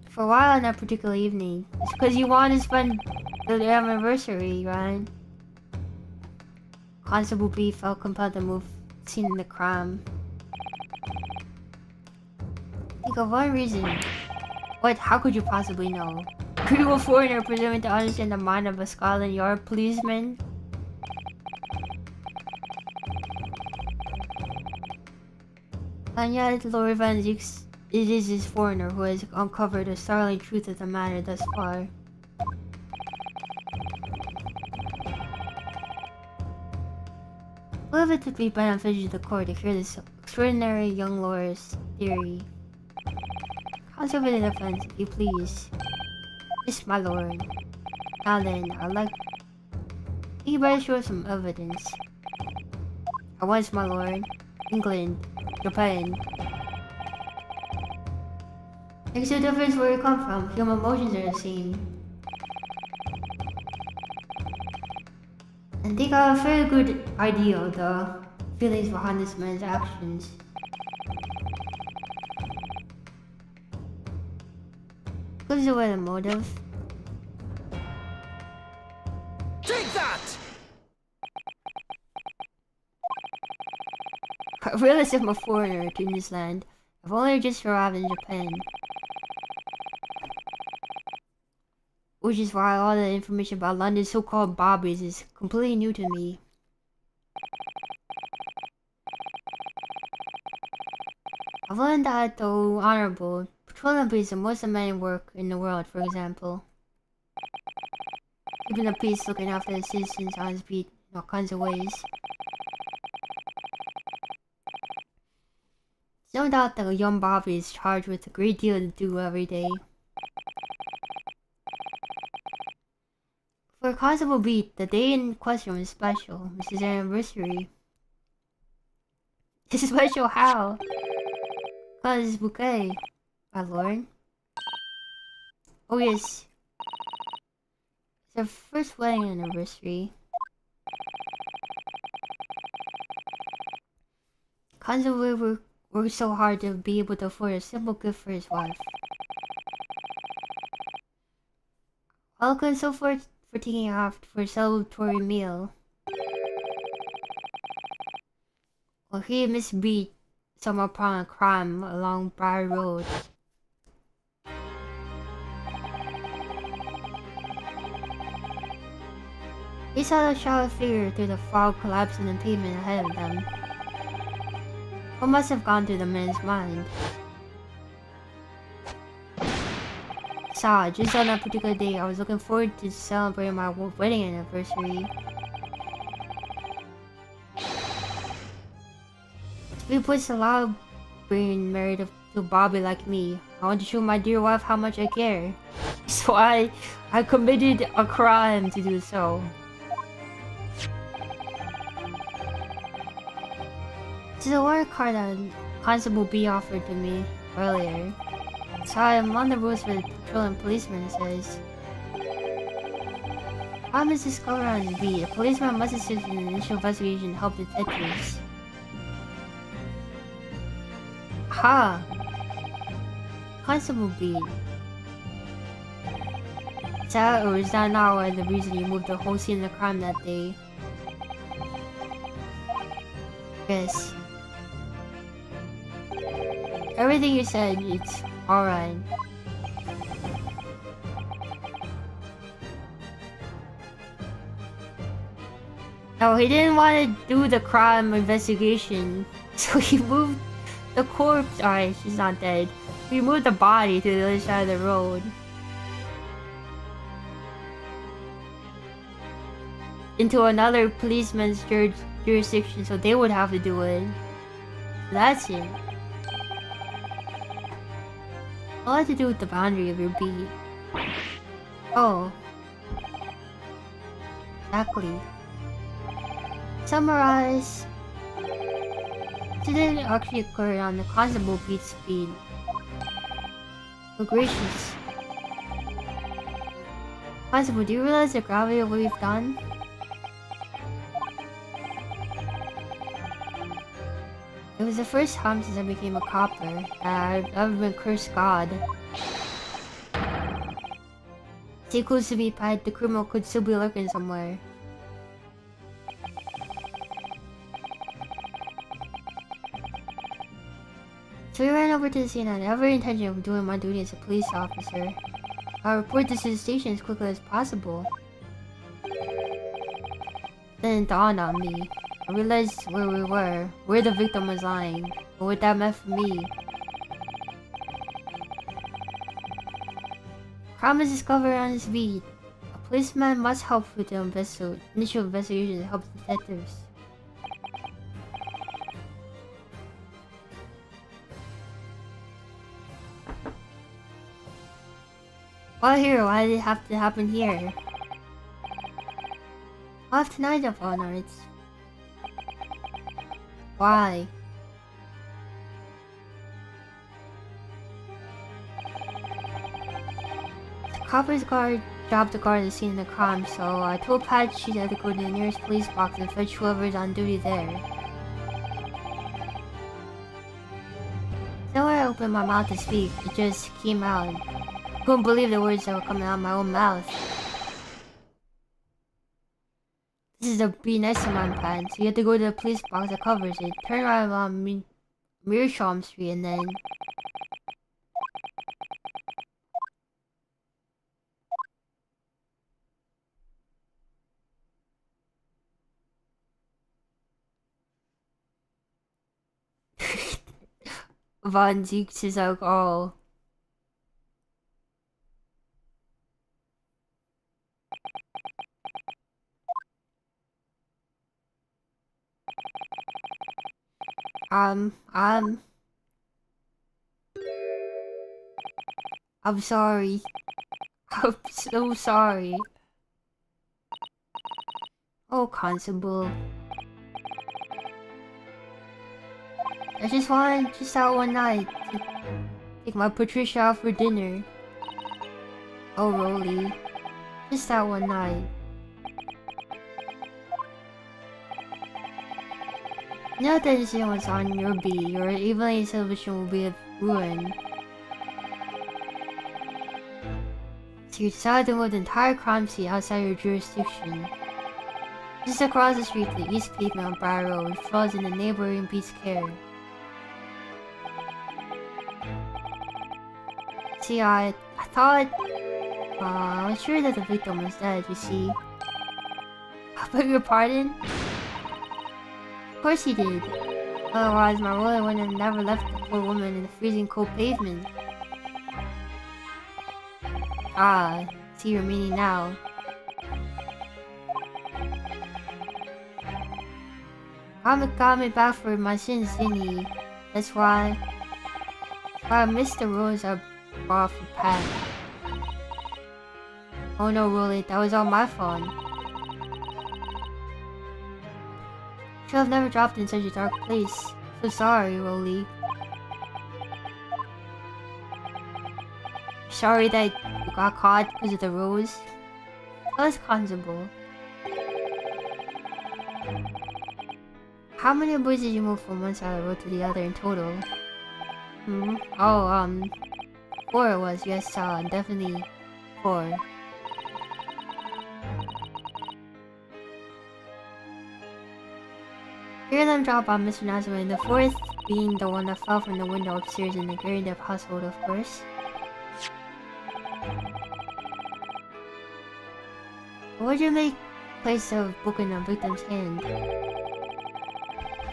For a while on that particular evening. It's because you wanted to spend the anniversary, right? Constable B felt compelled to move scene in the crime. Think of one reason. What? How could you possibly know? Could you a foreigner presuming to understand the mind of a Scotland Yard policeman? And yet, Lord Van Zix, it is this foreigner who has uncovered the startling truth of the matter thus far. Will it to be beneficial to the court to hear this extraordinary young lawyer's theory? Counsel for the defense, if you please. Yes, my lord. Now then, I'd like... You better show some evidence. At once, my lord. England. Japan. Makes no difference where you come from. Human emotions are the same. I think I have a very good idea of the feelings behind this man's actions. Gives away the motive. Take that! I realize I'm a foreigner to this land. I've only just arrived in Japan. Which is why all the information about London's so-called bobbies is completely new to me. I've learned that though honorable, patrolling is the most demanding work in the world, for example. Keeping the peace, looking after the citizens on his beat in all kinds of ways. No doubt that a young Bobby is charged with a great deal to do every day. For a Constable Beat, the day in question was special, which is their anniversary. It's special how? Cause it's bouquet, my lord. Oh yes. It's our first wedding anniversary. Constable worked so hard to be able to afford a simple gift for his wife. Welcome and so forth for taking off for a celebratory meal. Well, he misbeat some upon a crime along Briar Road. He saw the shadow figure through the fog collapsing the pavement ahead of them. What must have gone through the man's mind? So, just on that particular day, I was looking forward to celebrating my wedding anniversary. We puts a lot of being married to a Bobby like me. I want to show my dear wife how much I care. So I committed a crime to do so. This is a warrant card that Constable B offered to me earlier. So I'm on the rules for the patrolling policeman, it says. How is this discovered on the beat? A policeman must assist in the initial investigation to help detectives. Ha! Constable B. Is that or is that not why the reason you moved the whole scene of the crime that day? Yes. Everything you said, it's alright. No, he didn't want to do the crime investigation, so he moved the corpse. Alright, she's not dead. He moved the body to the other side of the road. Into another policeman's jurisdiction, so they would have to do it. So that's it. What had to do with the boundary of your beat? Oh. Exactly. Summarize. Incident actually occurred on the constable beat speed. Oh gracious. Constable, do you realize the gravity of what we've done? It was the first time since I became a copper that I've ever been cursed God. Stay close to me, Pat. The criminal could still be lurking somewhere. So we ran over to the scene. I had every intention of doing my duty as a police officer. I'll report this to the station as quickly as possible. Then it dawned on me. I realized where we were, where the victim was lying, and what that meant for me. Crime was discovered on his beat. A policeman must help with the initial investigation to help detectives. Well, here, why did it have to happen here? I'll have tonight of honors. Why? The copper's guard dropped the guard at the scene of the crime, so I told Pat she had to go to the nearest police box and fetch whoever's on duty there. So when I opened my mouth to speak, it just came out. I couldn't believe the words that were coming out of my own mouth. This is the be nice to man plan, so you have to go to the police box that covers it, turn around on Sholmes Street, and then... Von Zeeks is like, oh... I'm sorry. I'm so sorry. Oh, Constable. I just wanted just out one night to take my Patricia out for dinner. Oh, Rolly. Just that one night. Now that the decision was on your beat, your evening celebration will be ruined. So you decided to move the entire crime scene outside your jurisdiction. Just across the street, the East Pavement on Briar Road, which falls in the neighboring beat's care. See, I thought... I was sure that the victim was dead, you see. I beg your pardon? Of course he did. Otherwise, my roller would have never left the poor woman in the freezing cold pavement. Ah, see your meaning now. Comic got me back for my sins, didn't he? That's why I missed the rose I bought for Pat. Oh no, Rolly, that was all my fault. Should have never dropped in such a dark place. So sorry, Rolly. Sorry that you got caught because of the rose. That was Constable. How many boys did you move from one side of the road to the other in total? Oh, 4 it was. Yes, definitely 4. Hear them drop on Mr. Nazareth, the 4th being the one that fell from the window upstairs in the Gary Depp household, of course. What would you make place the book in the victim's hand?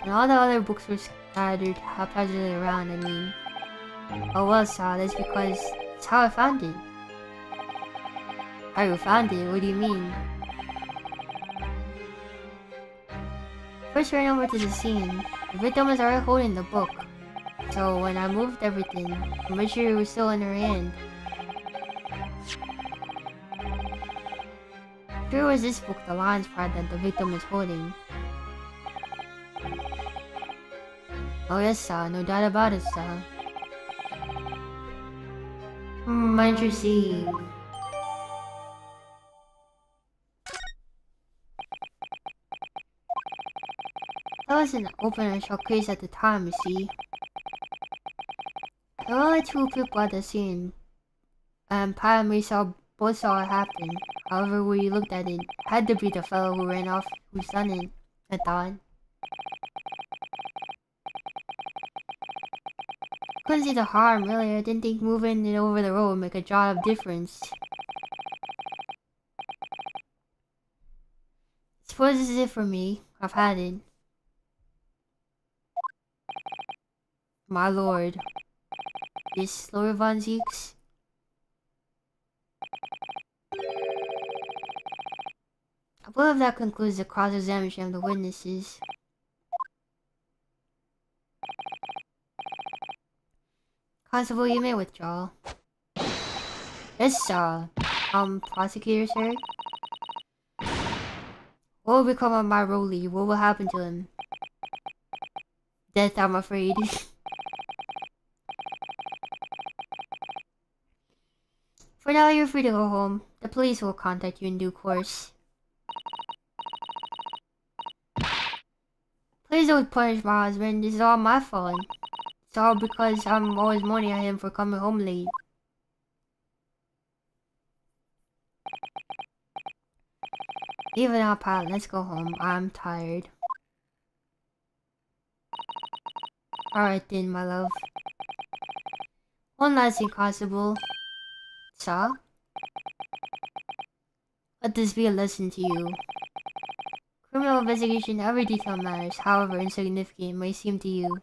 And all the other books were scattered haphazardly around, I mean. Oh well, that's because it's how I found it. How you found it? What do you mean? First ran over to the scene. The victim was already holding the book. So when I moved everything, I made sure it was still in her hand. Sure was this book the lion's pride that the victim is holding. Oh yes, sir. No doubt about it, sir. Interesting. That was an open and shut case at the time, you see. There were only 2 people at the scene, and Pat and me both saw it happen. However, when you looked at it, had to be the fellow who ran off who's done it, I thought. Couldn't see the harm, really. I didn't think moving it over the road would make a jot of difference. Suppose this is it for me. I've had it. My lord. This Lord Von Zeeks? I believe that concludes the cross-examination of the witnesses. Constable, you may withdraw. Yes, sir. Prosecutor, sir? What will become of my Rolly? What will happen to him? Death, I'm afraid. For now, you're free to go home. The police will contact you in due course. Please don't punish my husband. This is all my fault. It's all because I'm always mourning at him for coming home late. Leave it out, pal. Let's go home. I'm tired. Alright then, my love. One last thing, Constable. Sir? Let this be a lesson to you. Criminal investigation, every detail matters, however insignificant it may seem to you.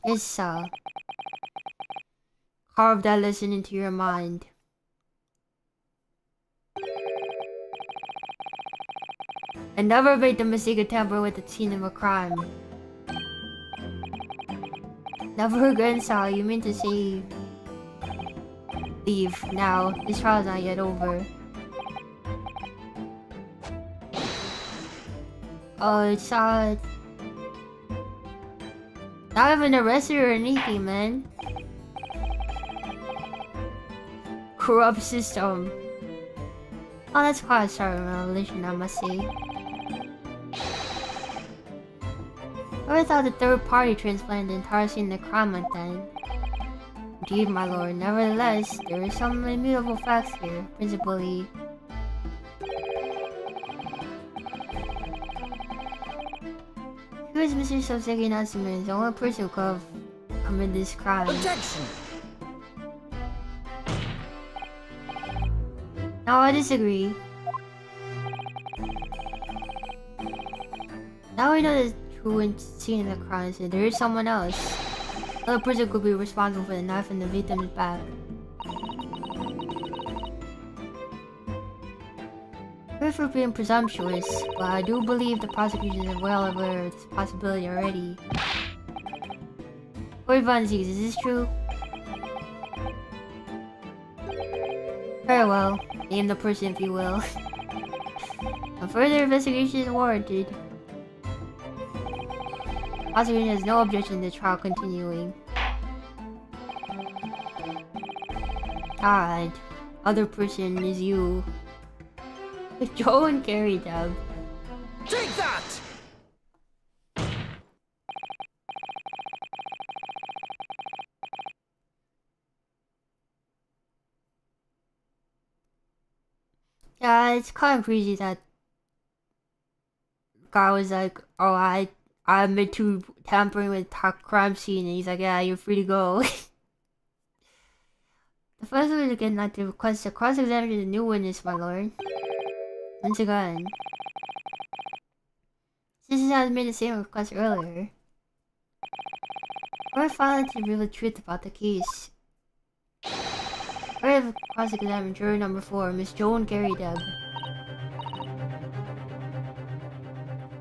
Yes, sir. Carve that lesson into your mind. And never make the mistake of tampering with the scene of a crime. Never again, sir. You mean to say... Leave, now. This trial's not yet over. Oh, it's not even arrested or anything, man. Corrupt system. Oh, that's quite a startling revelation, I must say. I thought the third party transplanted the entire scene of the crime like that. Indeed, my lord. Nevertheless, there are some immutable facts here. Principally, who is Mr. Soseki Natsume? The only person who could have committed this crime. Objection! No, I disagree. Now we know the true scene of the crime, so there is someone else. Another person could be responsible for the knife in the victim's back. Sorry for being presumptuous, but I do believe the prosecution is well aware of this possibility already. Lord Von Zeeks, is this true? Very well. Name the person if you will. A further investigation is warranted. Prosecution has no objection to the trial continuing. God. Other person is you. Joe and Gary Dub. Take that! Yeah, it's kind of crazy that guy was like, "Oh, I admit to tampering with crime scene," and he's like, "Yeah, you're free to go." The first one is again not to request a cross-examination of the new witness, my lord. Once again, since has made the same request earlier, we're finally to reveal the truth about the case. We're cross-examining jury number 4, Miss Joan Gary Deb.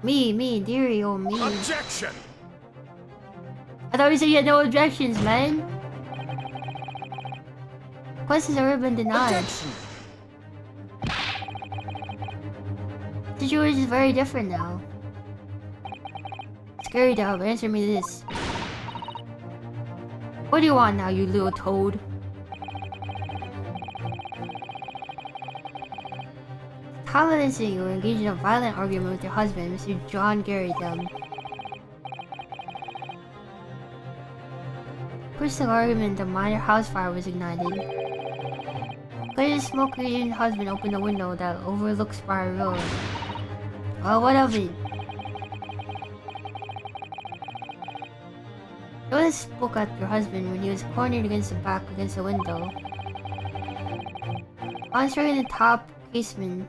Me, dearie, oh me. Objection! I thought you said you had no objections, man. Quest has already been denied. Objection. Situation is very different now. Scary dog, answer me this. What do you want now, you little toad? Confidence that you were engaged in a violent argument with your husband, Mr. John Gary Dumb. Personal argument, the minor house fire was ignited. Clear smoke-ridden husband opened the window that overlooks Spire Road. Well, what of it? You spoke at your husband when he was cornered against the back against the window. Concentrating the top casement,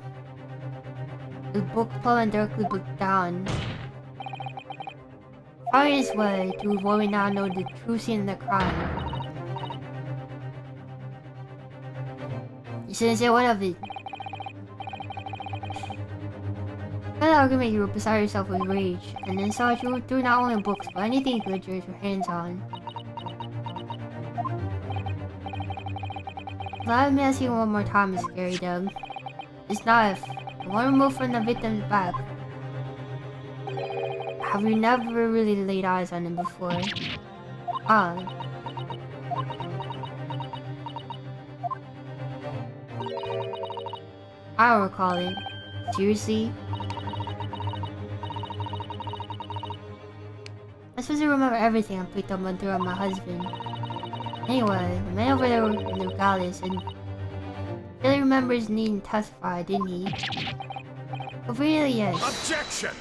the book fell and darkly looked down. Found his way to what we now know the true scene of the crime. You shouldn't say one of it. That argument you were beside yourself with rage, and then saw you through not only books but anything you could get your hands on. Allow me to ask you one more time, Miss Scary Dub. This knife, the one removed from the victim's back. Have you never really laid eyes on him before? Ah. I don't recall it. Seriously? I'm supposed to remember everything I picked up on through my husband. Anyway, the man over there in the palace and really remembers needing to testify, didn't he? But really, yes. Objection.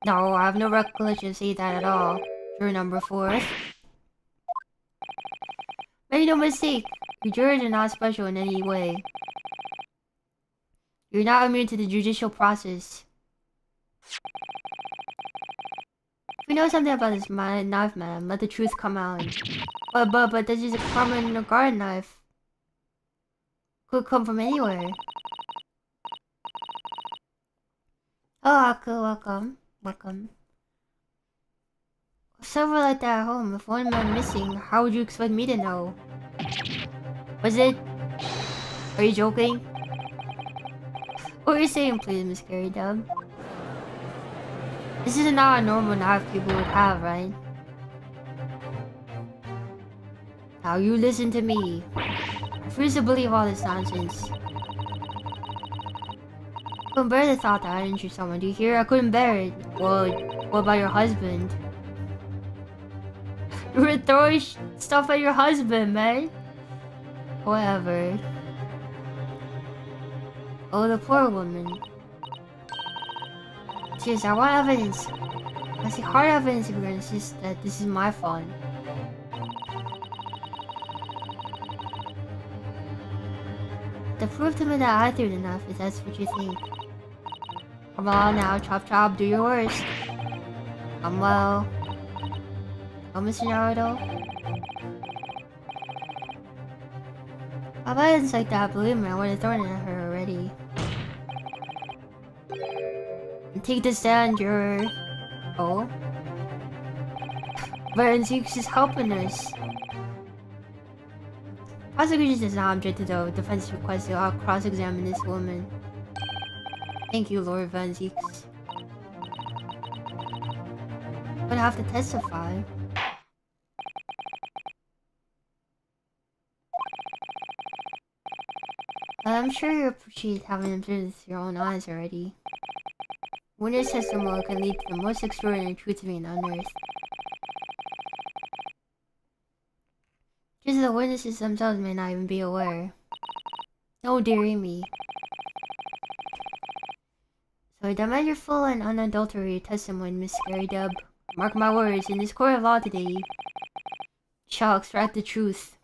No, I have no recollection of saying that at all. Juror number 4. Make no mistake, your jurors are not special in any way. You're not immune to the judicial process. If you know something about this knife man, let the truth come out. But this is a common garden knife. Could come from anywhere. Oh, Harako, welcome. Welcome. Several like that at home. If one man missing, how would you expect me to know? Was it? Are you joking? What are you saying, please, Miss Scary Dub? This is not a normal knife people would have, right? Now you listen to me. I refuse to believe all this nonsense. I couldn't bear the thought that I'd injure someone. Do you hear? I couldn't bear it. Well, what about your husband? You were throwing stuff at your husband, man. Whatever. Oh, the poor woman. Jeez, I want evidence. I see hard evidence if you're gonna insist that this is my fault. The proof to me that I threw the knife if that's what you think. Come on now, chop chop, do your worst. I'm well. Oh, Mr. Naruto? If I didn't like that, believe me, I would have thrown it at her already. And take the stand, you're... Oh? Verenzeke's is helping us. Prosecution does not object to the defense request to cross-examine this woman. Thank you, Lord Verenzeke's. But I have to testify. I'm sure you appreciate having observed this with your own eyes already. Witness testimony can lead to the most extraordinary truths being unearthed. Just the witnesses themselves may not even be aware. Oh dearie me. So I demand your full and unadulterated testimony, Miss Scary Dub. Mark my words, in this court of law today, you shall extract the truth.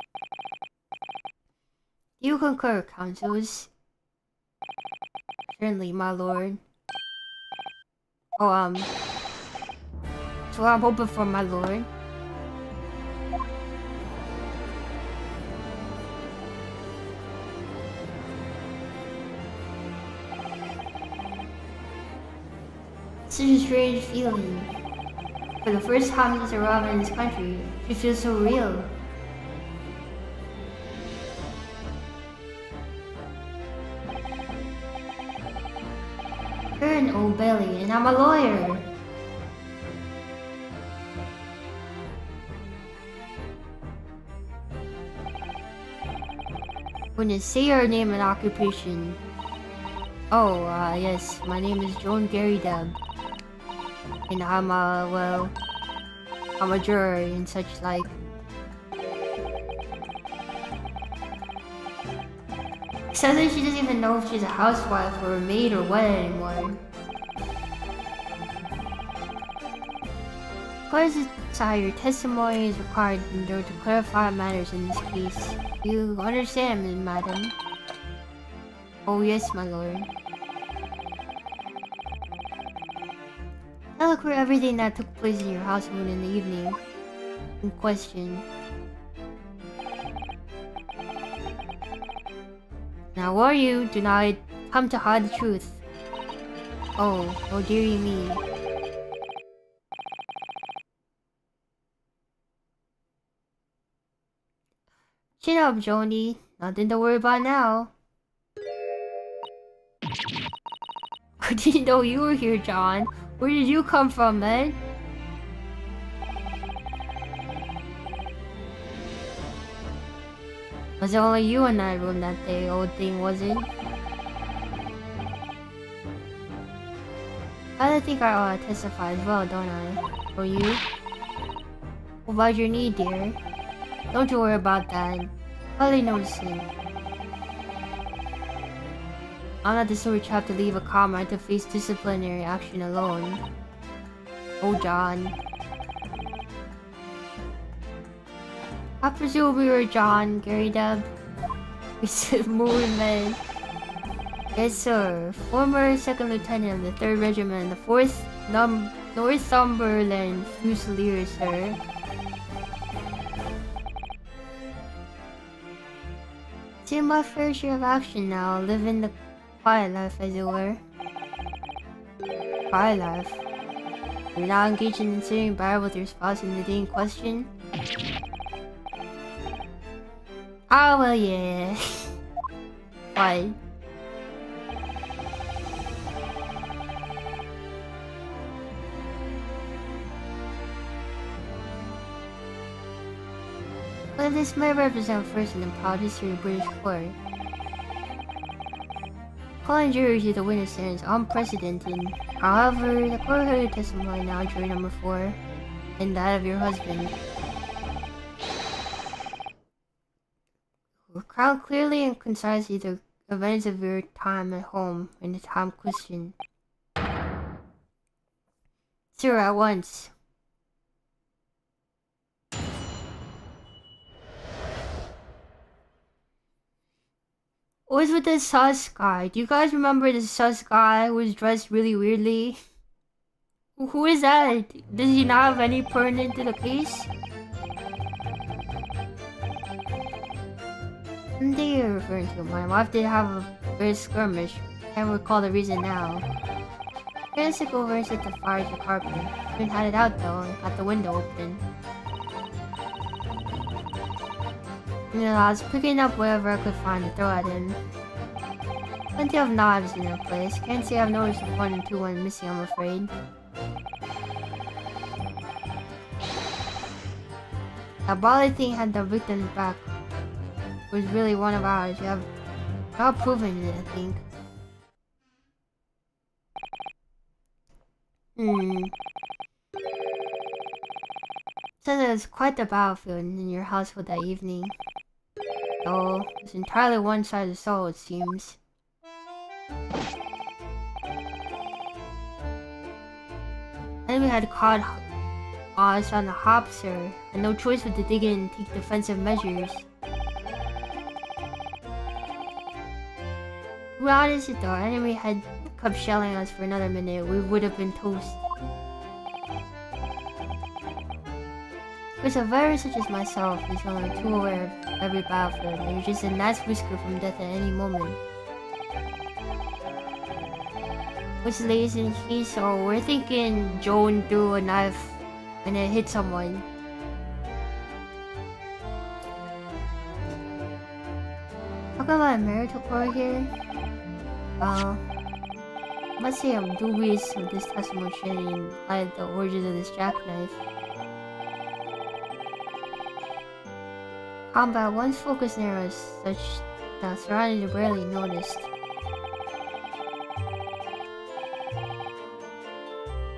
Do you concur, counsels? Certainly, my lord. Oh, so I'm hoping for, my lord. Such a strange feeling. For the first time since arriving in this country, she feels so real. You're an old belly, and I'm a lawyer. Goodness, say your name and occupation. Oh, yes, my name is Joan Gary Deb. And I'm a juror and such like. Says that she doesn't even know if she's a housewife or a maid or what anymore. Of course, your testimony is required in order to clarify matters in this case. You understand, madam? Oh yes, my lord. Tell her everything that took place in your household in the evening in question. Now warn you, do not come to hide the truth. Oh dearie me. Chin up, Joni. Nothing to worry about now. I didn't know you were here, John. Where did you come from, man? Was it only you in that room that day, old thing, wasn't? I think I ought to testify as well, don't I? Or you? What about your knee, dear? Don't you worry about that. Hardly noticing. I'm not the sort of chap to leave a comrade to face disciplinary action alone. Oh, John. I presume we were John, Gary Deb. We said movement. Yes, sir. Former second lieutenant of the 3rd Regiment, the 4th Northumberland Fusiliers, sir. See my fair share of action now, living the quiet life as it were. Quiet life? You're not engaged in sitting by with your spouse in the day in question? Ah, well, yeah. Why? But this may represent first in the proud history of British court. Calling juries to the witness stand is unprecedented. However, the court heard your testimony now, jury number 4, and that of your husband. Recount clearly and concisely the events of your time at home and the time questioned. Sir, at once. What was with the sus guy? Do you guys remember the sus guy who was dressed really weirdly? Who is that? Does he not have any pertinent to the case? I think you're referring to. My wife did have a very skirmish. Can't recall the reason now. I'm gonna stick over and set the fire to the carpet. Haven't had it out though, and got the window open. You know, I was picking up whatever I could find to throw at him. Plenty of knives in their place. Can't say I've noticed the 1 and 2 one missing, I'm afraid. That body thing had the victim's back. It was really one of ours. You have not proven it, I think. Said it was quite the battlefield in your household that evening. Oh, it was entirely one-sided soul, it seems. Then we had caught us on the hop, sir, and no choice but to dig in and take defensive measures. To be honest, if the enemy had kept shelling us for another minute, we would have been toast. Because a veteran such as myself is only too aware of every battlefield, and you're just a gnat's whisker from death at any moment. Which lays in key, so we're thinking Joan threw a knife and it hit someone. Talk about marital core here. Let's say I'm dubious of this testimony in light of the origins of this jackknife. Combat once focused arrows such that surroundings are barely noticed.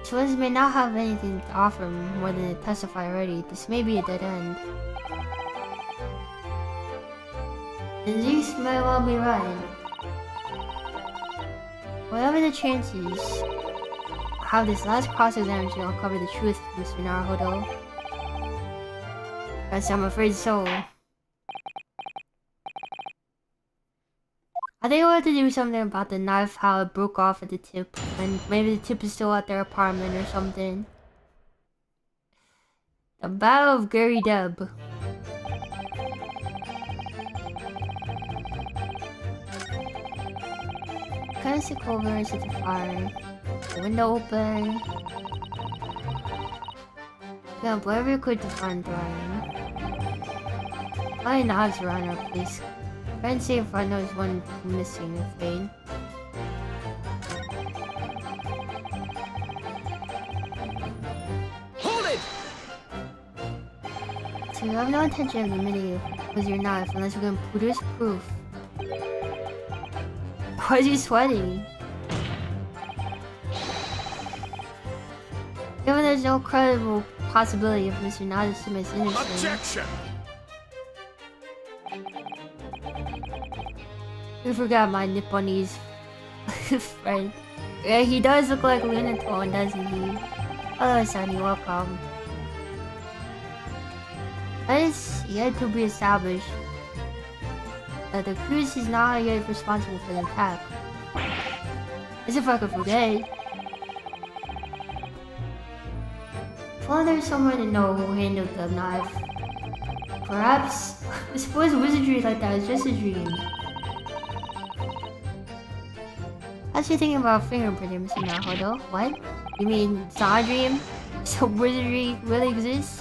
Choices may not have anything to offer more than to testify already. This may be a dead end. And Zeus might well be right. Whatever the chances, have this last cross-examination uncover the truth, Mr. Naruhodo. Yes, I'm afraid so. I think I want to do something about the knife, how it broke off at the tip, and maybe the tip is still at their apartment or something. The Battle of Gary Deb. Kind of sick over and set the fire. The window open. Gonna blow every quick to find Brian. Probably knives around our place. Try and see if I notice one missing or fade. Hold it! So you have no intention of admitting it was your knife unless we can produce proof. Why is he sweating? Given there's no credible possibility of Mr. Nadasuma's innocent. Objection! We forgot my Nipponese friend. Yeah, he does look like Lunatone, doesn't he? Hello, Sunny, welcome. That is yet to be established that the cruise is not yet responsible for the attack. As if I could forget. If only there's someone to know who handled the knife. Perhaps, I suppose wizardry like that is just a dream. How's you thinking about fingerprinting, Mr. Naruhodo? What? You mean it's not a dream? So wizardry really exists?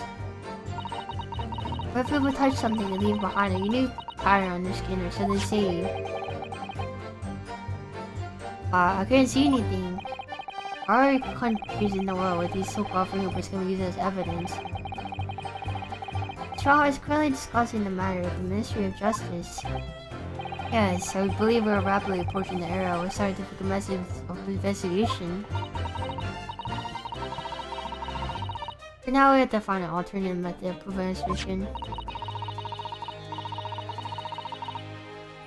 What if people touch something and leave behind a unique pattern on their skin, or so they say? I couldn't see anything. There are countries in the world where these so-called fingerprints can be used as evidence. Straw is currently discussing the matter with the Ministry of Justice. Yes, I believe we are rapidly approaching the era where scientific methods of investigation. For now, we have to find an alternative method of proving suspicion.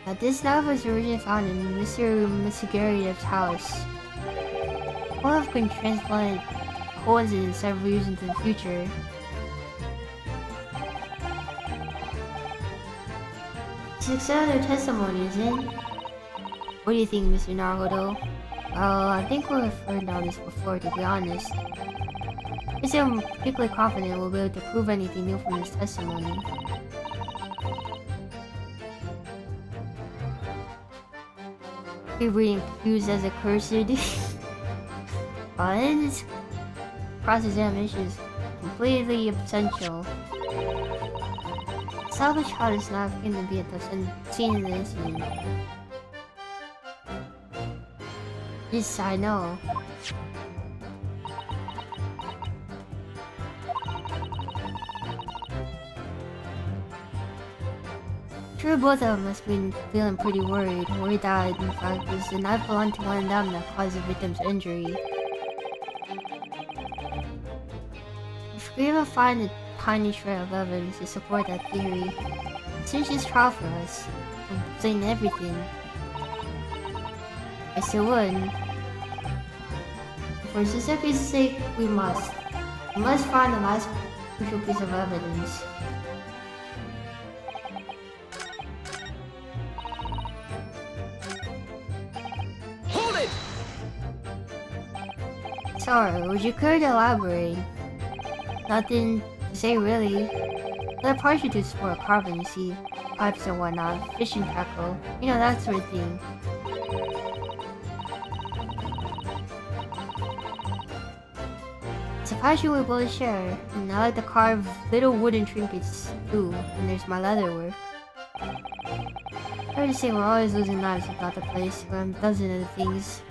Now, this knife was originally found in Mr. Mitsugaryev's house. Olaf can transplant coincidence several years into the future. It's accepted their testimony, isn't it? What do you think, Mr. Naruhodo? Well, I think we've heard all this before, to be honest. I'm particularly confident we'll be able to prove anything new from this testimony. You're being accused as a cursor. But this cross-examination is completely essential. Establish how this knife came to be at the scene of the incident. Yes, I know. Sure, both of them must be feeling pretty worried that in fact it was the knife belonged to one of them that caused the victim's injury. If we ever find a tiny shred of evidence to support that theory, cinch this trial for us, and explain everything. I still would. For Suzuki's sake, we must. We must find the last crucial piece of evidence. Hold it! Sorry, would you care to elaborate? Nothing to say really. They're partial to sport carving, you see. Pipes and whatnot, fishing tackle, you know, that sort of thing. It's a passion we both share, and I like to carve little wooden trinkets too, and there's my leather work. Fair to say we're always losing knives about the place, where I'm a dozen of the things.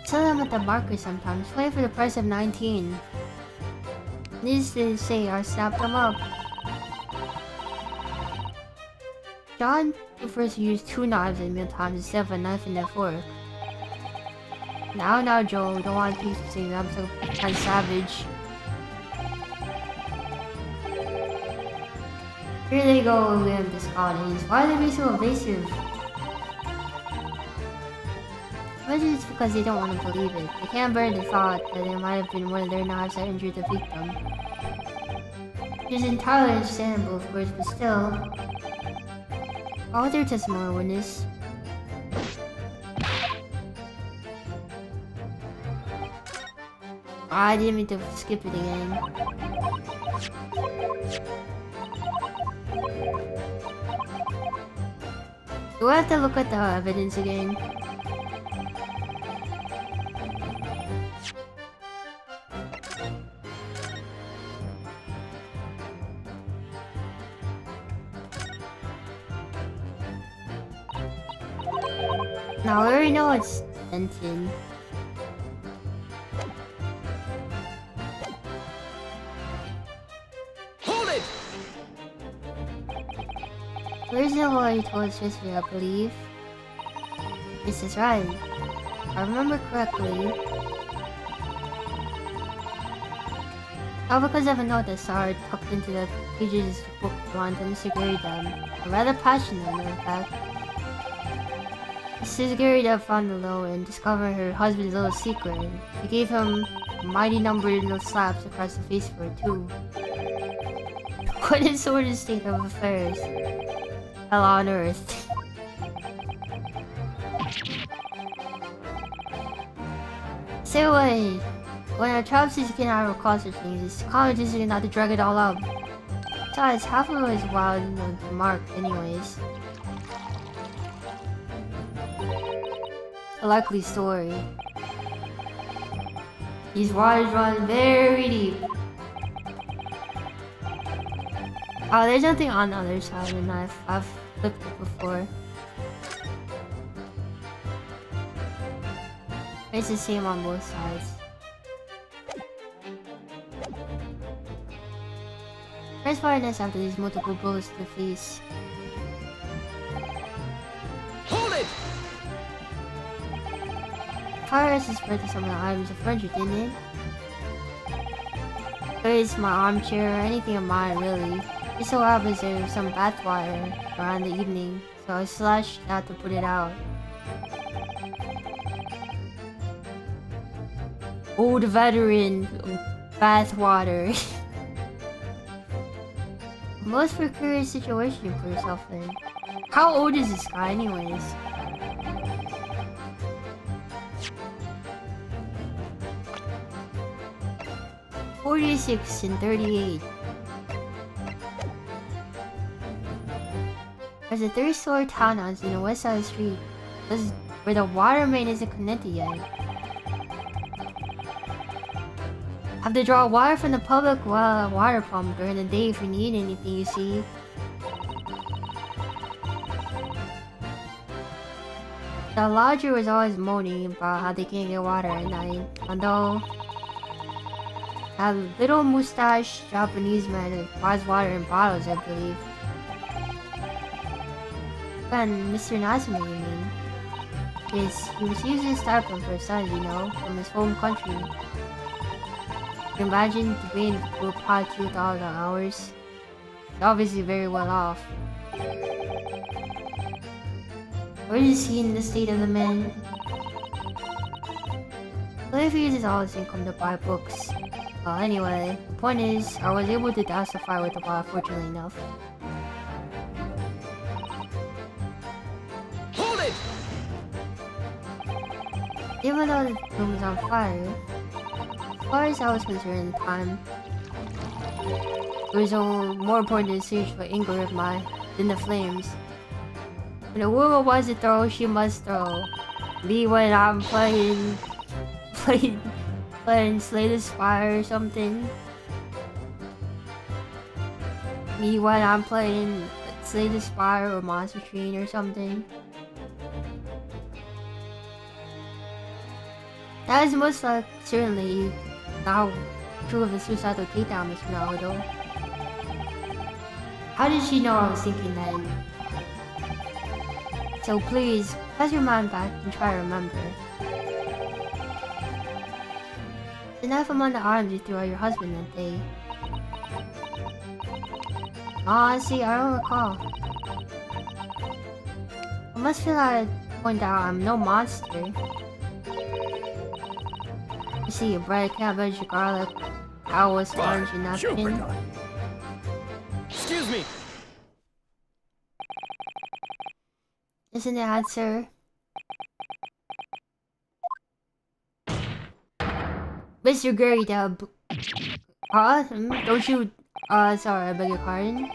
Sell them at the market sometimes, play for the price of 19. Needless to say, I snapped them up. John prefers to use 2 knives at mealtimes instead of a knife and a fork. Now, Joe, don't want people to say I'm so kind of savage. Here they go with the Scotties. Why are they being so evasive? Maybe it's because they don't want to believe it. They can't bear the thought that it might have been one of their knives that injured the victim. Which is entirely understandable, of course, but still. All their testimony witness. I didn't mean to skip it again. Do I have to look at the evidence again? Now I already know it's dented. Hold it! Where's the one you told us yesterday, I believe? This is right. If I remember correctly. All because of a note that Sarah tucked into the pages of the book belonged to Mr. Garida. A rather passionate one, in fact. Mrs. Garida found the note and discovered her husband's little secret. He gave him a mighty number of slaps across the face for it too. What a sort of state of affairs. Hell on earth. Say away. When a child says you cannot recall such things, it's common just not to drag it all up. Besides, half of it is wild and marked anyways. A likely story. These waters run very deep. Oh, there's nothing on the other side of the knife. I've flipped it before. It's the same on both sides. Press fireness after these multiple blows to the face. Hold it! Fire is spread to some of the items of furniture, didn't it? Whether it's my armchair or anything of mine, really. It so happens there was some bath wire around the evening, so I slashed out to put it out. Old veteran bath water. Most precarious situation you put yourself in. How old is this guy, anyways? "46 and 38. There's a 3-story townhouse in the west side of the street, where the water main isn't connected yet. Have to draw water from the public water pump during the day if you need anything, you see. The lodger was always moaning about how they can't get water at night, although that little mustache Japanese man buys water in bottles, I believe. And Mr. Nazumi, you mean? Yes, he receives his stipend for his sons, you know, from his home country. Imagine being to pay $2,000 hours. He's obviously very well off. We're just seeing the state of the man. But if he uses all his income to buy books. Well, anyway, the point is, I was able to douse the fire with the water, fortunately enough. Hold it! Even though the room was on fire, as far as I was concerned at the time, it was more important to extinguish the anger of mine than the flames. When a woman wants to throw, she must throw. Me when I'm playing playing Slay the Spire or something. Me when I'm playing Slay the Spire or Monster Train or something. That is most certainly not true of the suicidal takedown, Mr. Naruto. How did she know I was thinking that? So please, pass your mind back and try to remember. The knife among the arms you threw at your husband that day. Honestly, I don't recall. I must feel like I point out I'm no monster. You see, your bread, cabbage, garlic, towel, sponge, and napkin. Excuse me. Isn't the answer? Mr. Gary Dub. Huh? Don't you... sorry, I beg your pardon?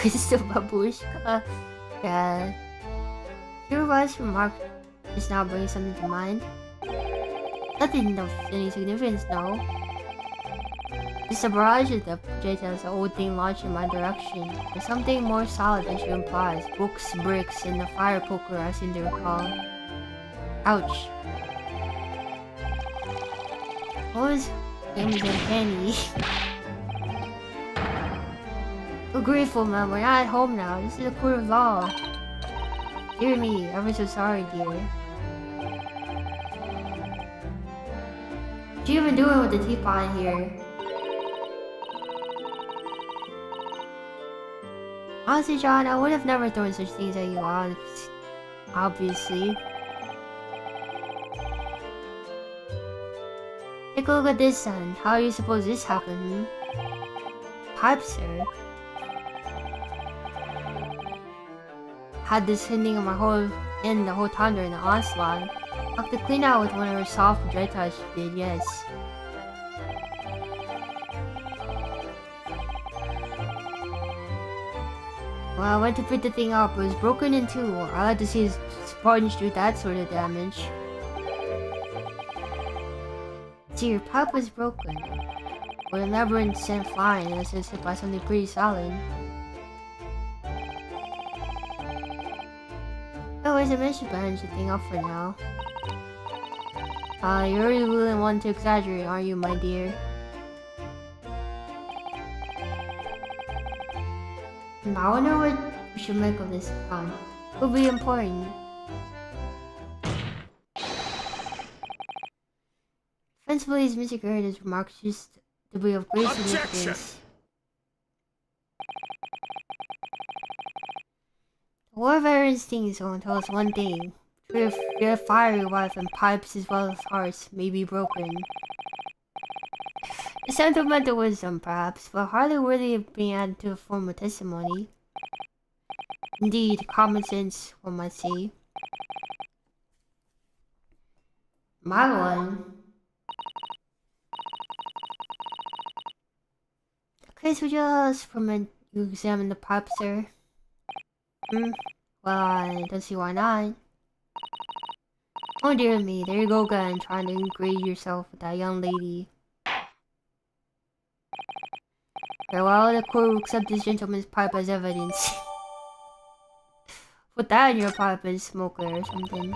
It's the babushka. Yeah. Your wife's remark just now bringing something to mind. Nothing of any significance, no. It's a barrage of the projectiles, the old thing launched in my direction. There's something more solid than she implies. Books, bricks, and the fire poker I seem to recall. Ouch. What was games and candy? We're grateful, man. We're not at home now. This is a court of law. Dear me, ever so sorry, dear. What you even doing with the teapot here? Honestly, John, I would have never thrown such things at you, obviously. Take a look at this then. How do you suppose this happened? Pipe, sir. Had this hiding in my the whole time during the onslaught. I have to clean out with one of her soft projectiles she did, yes. Well, I went to pick the thing up, it was broken in two. I like to see a sponge do that sort of damage. See, your pipe was broken. Would have never been sent flying unless it was hit by something pretty solid. Anyways, I managed to bandage the thing up for now. You're really willing one to exaggerate, aren't you, my dear? I wonder what we should make of this account. It will be important. Fence believes Mr. Garrett's remarks just to be of great significance. The War Veterans thing is going to tell us one thing. Your fiery wife and pipes as well as hearts may be broken. Sentimental wisdom, perhaps, but hardly worthy of being added to a form of testimony. Indeed, common sense, one might say. My one. Okay, so just from you examine the pipe, sir. Well, I don't see why not. Oh dear me, there you go again, trying to engrave yourself with that young lady. Very well, the court will accept this gentleman's pipe as evidence. Put that in your pipe and smoke it or something.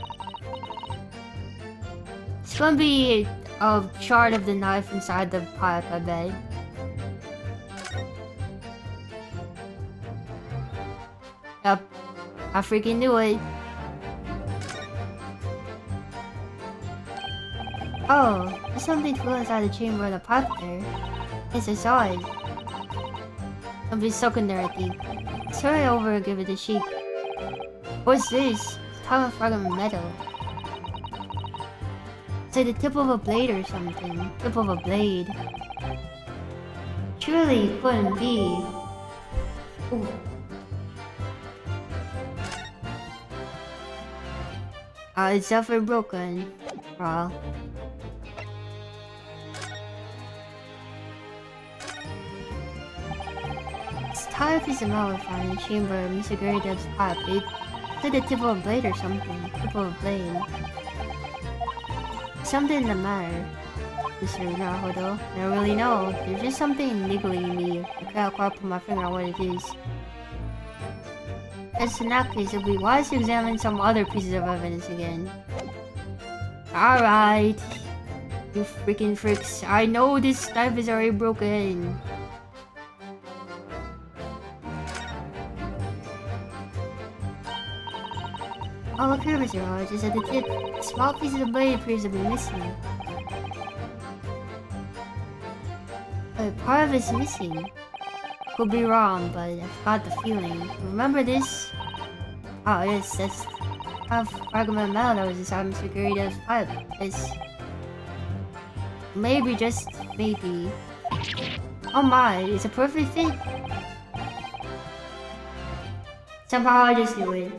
It's gonna be a shard of the knife inside the pipe, I bet. Yep, I freaking knew it. Oh, there's something cool inside the chamber of the pipe there. Yes, I saw it. Something's stuck in there, I think. Let's hurry over and give it a shake. What's this? It's a fragment of metal. It's like the tip of a blade or something. Tip of a blade. Surely it couldn't be. Ooh. It's definitely broken. Well. This tire piece of metal found in the chamber of Mr. Garydev's pipe. It It's like the tip of a blade or something. Tip of a blade. Something the matter, Mr. Naruto. I don't really know. There's just something niggling me. I can't quite put my finger on what it is. As in that case, it'd be wise to examine some other pieces of evidence again. Alright. You freaking freaks. I know this knife is already broken. Oh, look here, Mr. Hodge. Just at the tip, a small piece of the blade appears to be missing. But part of it's missing. Could be wrong, but I've got the feeling. Remember this? Oh, yes, that's a fragment of metal that was inside Mr. Garrida's pipe. It's... maybe, just maybe. Oh my, it's a perfect fit. Somehow I just knew it.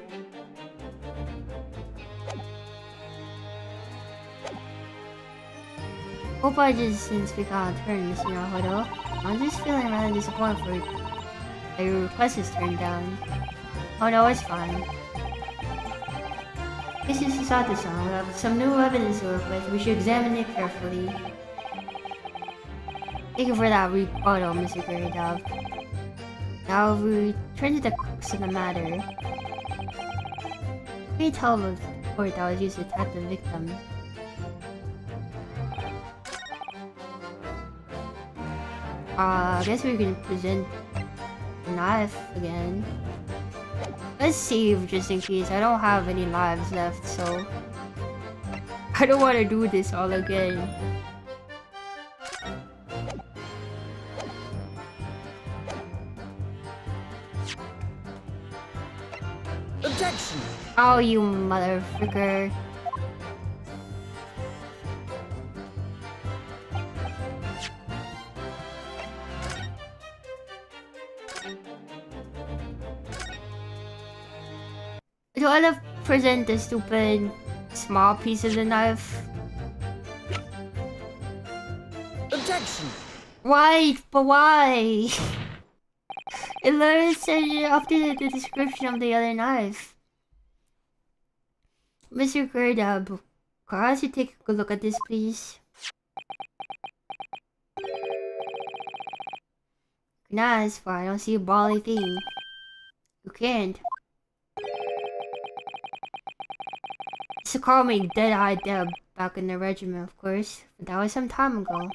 Hope I just didn't speak out of turn, Mr. Naruto. I'm just feeling rather disappointed for that your request is turned down. Oh no, it's fine. This is Satsu-san. We have some new evidence to work with. We should examine it carefully. Thank you for that rebuttal, Mr. Garrida. Now we turn to the crux of the matter. Can you tell the report that was used to attack the victim? I guess we can present the knife again. Let's save just in case. I don't have any lives left, so I don't want to do this all again. Objection! Oh, you motherfucker. Do I love present the stupid small piece of the knife? Objection! Why? But why? It literally said it updated the description of the other knife. Mr. Gerdab, could I ask you to take a good look at this, please? Nah, it's fine. I don't see a bally thing. You can't. Used to call me Dead-Eye Deb back in the regiment, of course, but that was some time ago.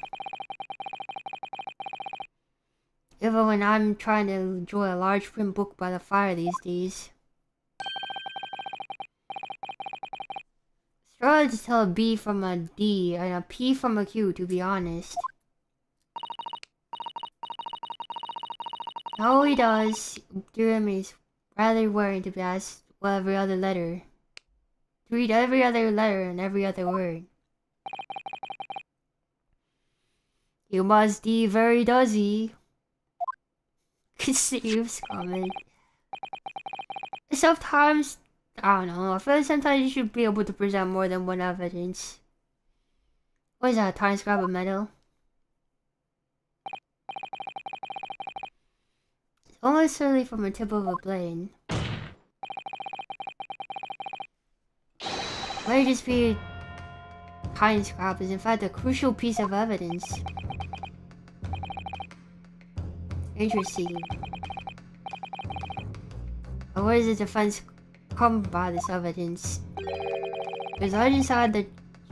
Even when I'm trying to enjoy a large print book by the fire these days. It's hard to tell a B from a D and a P from a Q, to be honest. All he does, Durham, is rather worrying to be asked what every other letter. To read every other letter and every other word. You must be very dizzy. Saves comment. Sometimes, I don't know, I feel like sometimes you should be able to present more than one evidence. What is that, a tiny scrap of metal? It's almost certainly from a tip of a blade. Might just be a tiny scrap is in fact a crucial piece of evidence. Interesting. But where does the defense come by this evidence? Because right inside the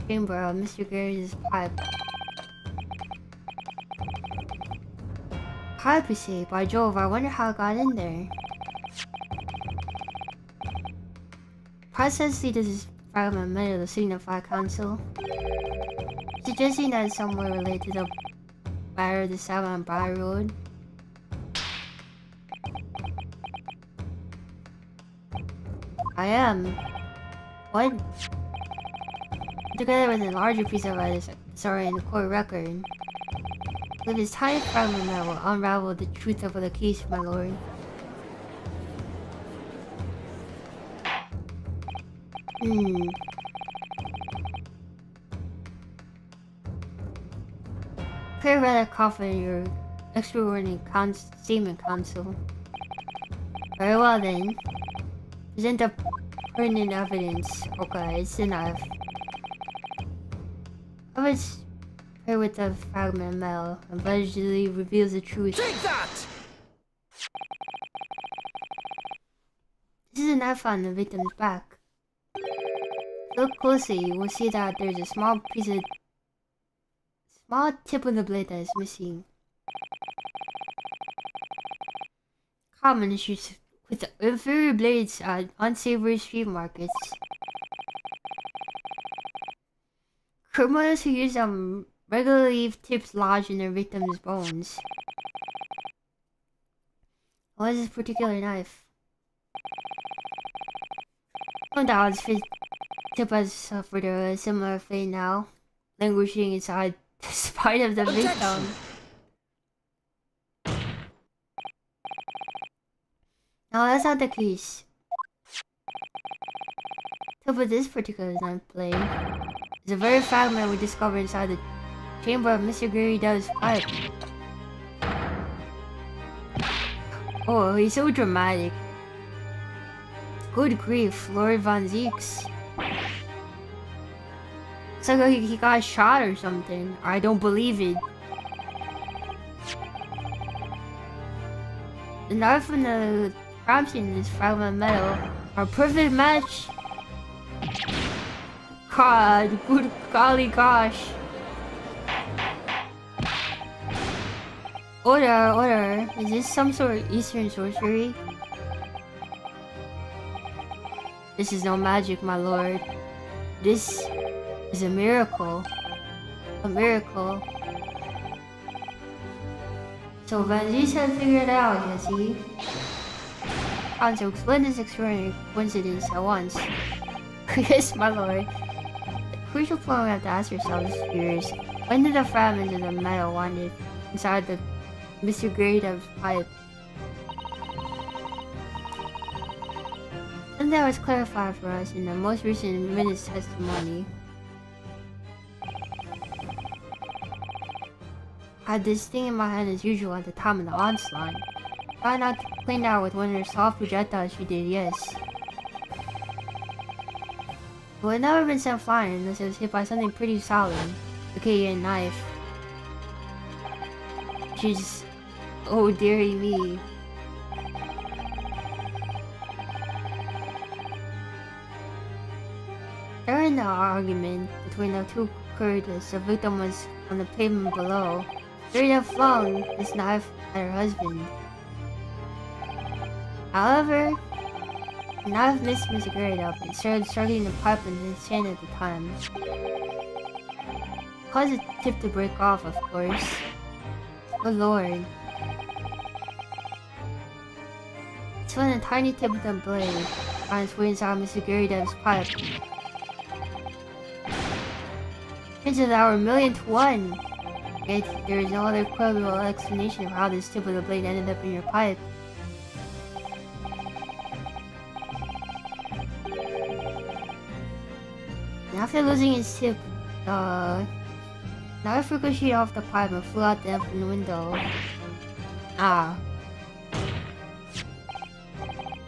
chamber of Mr. Gary's pipe. Pipe, you say? By Jove, I wonder how it got in there. Precisely does this fragment metal signify council? Suggesting that it's somewhere related to the barrier of the Savannah Bar Road. I am. What? Together with a larger piece of evidence, sorry, in the court record. With this tiny fragment that will unravel the truth of the case, my lord. Appear rather confident in your extraordinary statement, counsel. Very well then. Present the pertinent evidence. Okay, it's enough. I was paired with a fragment of metal and allegedly reveals the truth. Take that! This is a knife on the victim's back. Look closely, you will see that there's a small tip of the blade that is missing. Common issues with inferior blades at unsavory street markets. Criminals who use them regularly leave tips lodged in their victims' bones. What is this particular knife? No doubt his tip has suffered a similar fate now, languishing inside the spine of the victim. No, that's not the case. Tip of this particular knife blade is a very fragment we discovered inside the chamber of Mr. Gary Dove's pipe. Oh, he's so dramatic. Good grief, Lord Von Zeeks. Looks like he got shot or something. I don't believe it. The knife and the cramps in this fragment of metal are a perfect match. God, good golly gosh. Order. Is this some sort of Eastern sorcery? This is no magic, my lord. This is a miracle. A miracle. So Van Zees had figured it out, has he? And to explain this extraordinary coincidence at once. Yes, my lord. The crucial point we have to ask ourselves here is, when did the fragments of the metal wander inside the Mr. Gradove's pipe? And that was clarified for us in the most recent witness testimony. I had this thing in my hand as usual at the time of the onslaught. Tried not to clean out with one of the soft projectiles she did, yes. It would never been sent flying unless it was hit by something pretty solid, aka a knife. She's... oh dearie me. During the argument between the two courtiers, the victim was on the pavement below. Yurika flung his knife at her husband. However, the knife missed Mr. Gradove and started struggling the pipe in his hand at the time. Caused the tip to break off, of course. Oh lord. It's when a tiny tip of the blade found its way inside Mr. Gradove's pipe. Chances of that were 1,000,000 to 1. Yet there is no other credible explanation of how this tip of the blade ended up in your pipe. And after losing its tip, the knife ricocheted off the pipe and flew out the open window. Ah.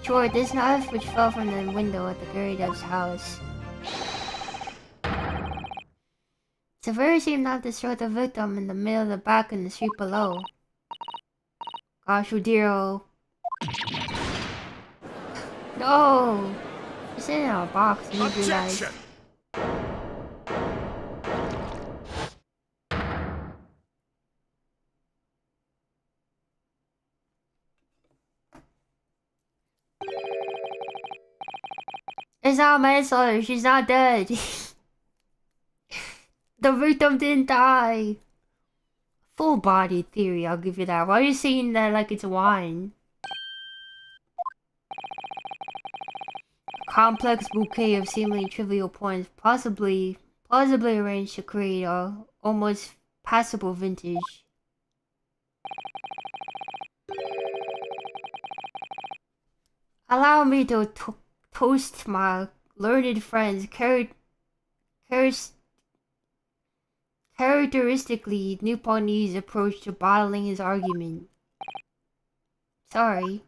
Sure, this knife which fell from the window at the Gary Dove's house. It's the very same knife that struck the victim in the middle of the back in the street below. Gosh, oh dear, oh. No! It's in a box, I didn't realize. It's not manslaughter, she's not dead. The victim didn't die. Full body theory, I'll give you that. Why are you saying that like it's wine? A complex bouquet of seemingly trivial points, plausibly arranged to create a almost passable vintage. Allow me to toast my learned friend's characteristically Newponese approach to bottling his argument. Sorry.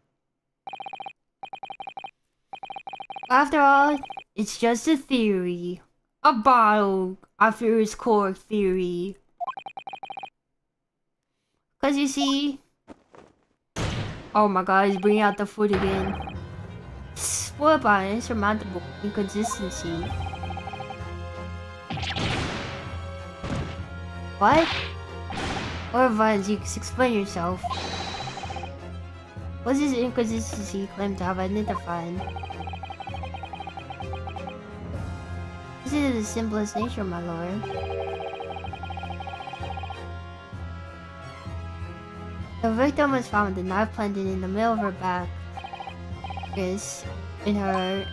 After all, it's just a theory. A bottle after its core theory. Cause you see... Oh my god, he's bringing out the food again. Spoiled by an insurmountable inconsistency. What? Or Vines, you explain yourself. What's this inconsistency you claim to have identified? This is the simplest nature, my lord. The victim was found with a knife planted in the middle of her back. Yes, in her...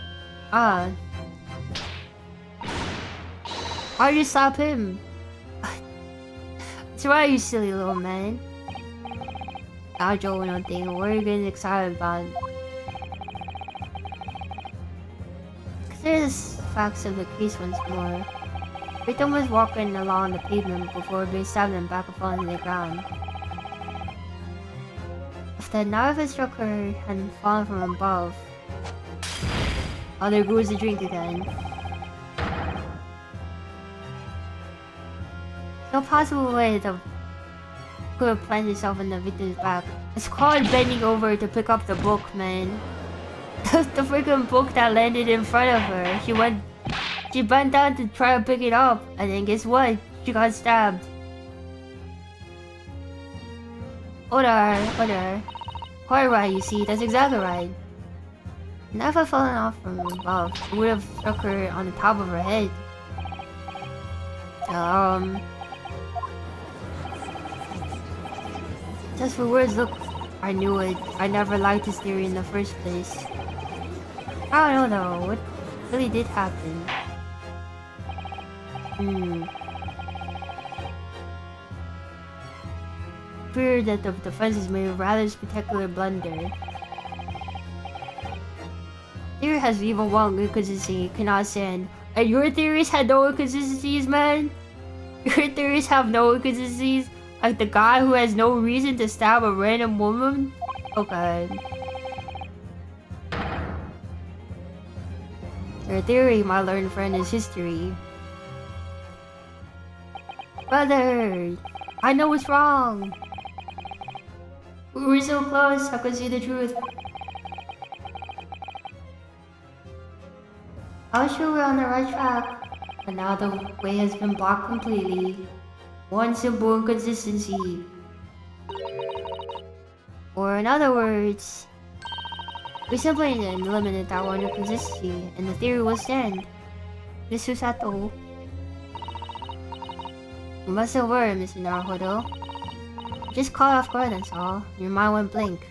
Why'd you stop him? So why, you silly little man? I'll joke one thing. What are you getting excited about? Consider the facts of the case once more. The victim was walking along the pavement before being stabbed in the back and falling to the ground. If the knife had struck her and fallen from above, there goes the drink again. No possible way the could have planted itself in the victim's back. It's called bending over to pick up the book, man. The freaking book that landed in front of her. She bent down to try to pick it up, and then guess what? She got stabbed. Order. Quite right, you see, that's exactly right. Knife had fallen off from above. It would have struck her on the top of her head. Just for words, look, I knew it. I never liked this theory in the first place. I don't know though, what really did happen? Fear that the defense is made a rather spectacular blunder. Theory has even one inconsistency it cannot stand. And your theories had no inconsistencies, man? Your theories have no inconsistencies? Like the guy who has no reason to stab a random woman? Okay. Your theory, my learned friend, is history. Brother! I know what's wrong! We were so close, I could see the truth. I was sure we're on the right track, but now the way has been blocked completely. One simple inconsistency. Or in other words, we simply eliminated that one inconsistency, and the theory will stand. This Susato. You must have worried, Mr. Naruhodo. Just caught off guard, that's all. Your mind went blank.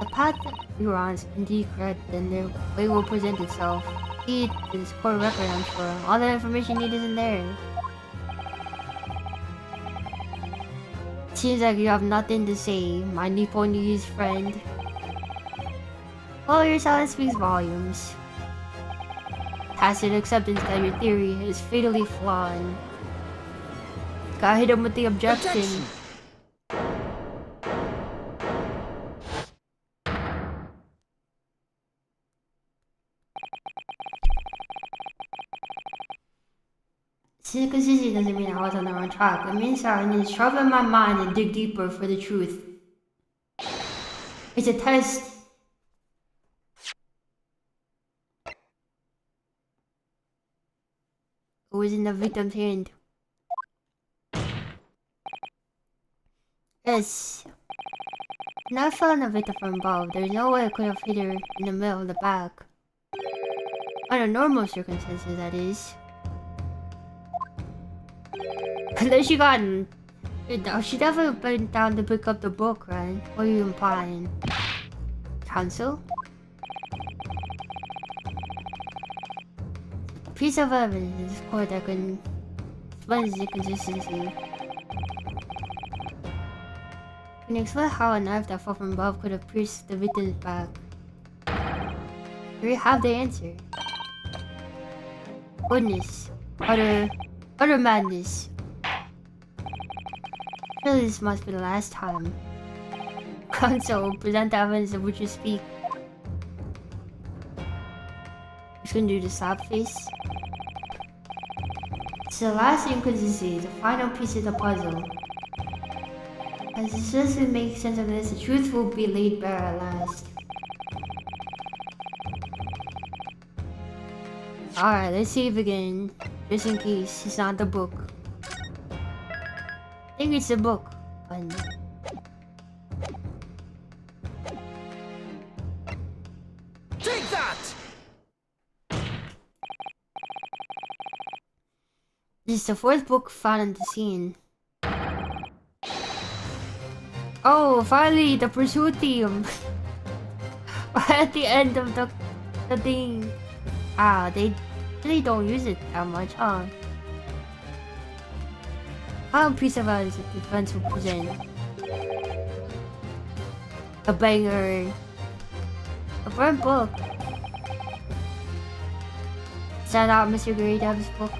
The path that we were on is indeed correct, and the way will present itself. Indeed, this core record, I'm sure. All the information needed is in there. Seems like you have nothing to say, my Nipponese friend. Well, your silence speaks volumes. Tacit acceptance that your theory is fatally flawed. Gotta hit him with the objection. Inconsistency doesn't mean I was on the wrong track. It means I need to sharpen my mind and dig deeper for the truth. It's a test. It was in the victim's hand. Yes. Now I found the victim from above. There's no way I could have hit her in the middle of the back. Under normal circumstances, that is. Unless she got... She definitely bent down to pick up the book, right? What are you implying? Counsel? A piece of evidence in this court that can explain this inconsistency. Can you explain how a knife that fell from above could have pierced the victim's back? Here you have the answer. Goodness. Utter madness. Surely this must be the last time. Counsel, present the evidence of which you speak. Just gonna do the slap face. It's the last inconsistency, the final piece of the puzzle. As it doesn't make sense of this, the truth will be laid bare at last. Alright, let's save again. Just in case it's not the book. I think it's the book. Take that! This is the fourth book found in the scene. Oh, finally, the pursuit theme! At the end of the thing. Ah, they really don't use it that much, huh? How piece of us if defense will present a banger, a burnt book. Is that not Mr. Grey Dub's book?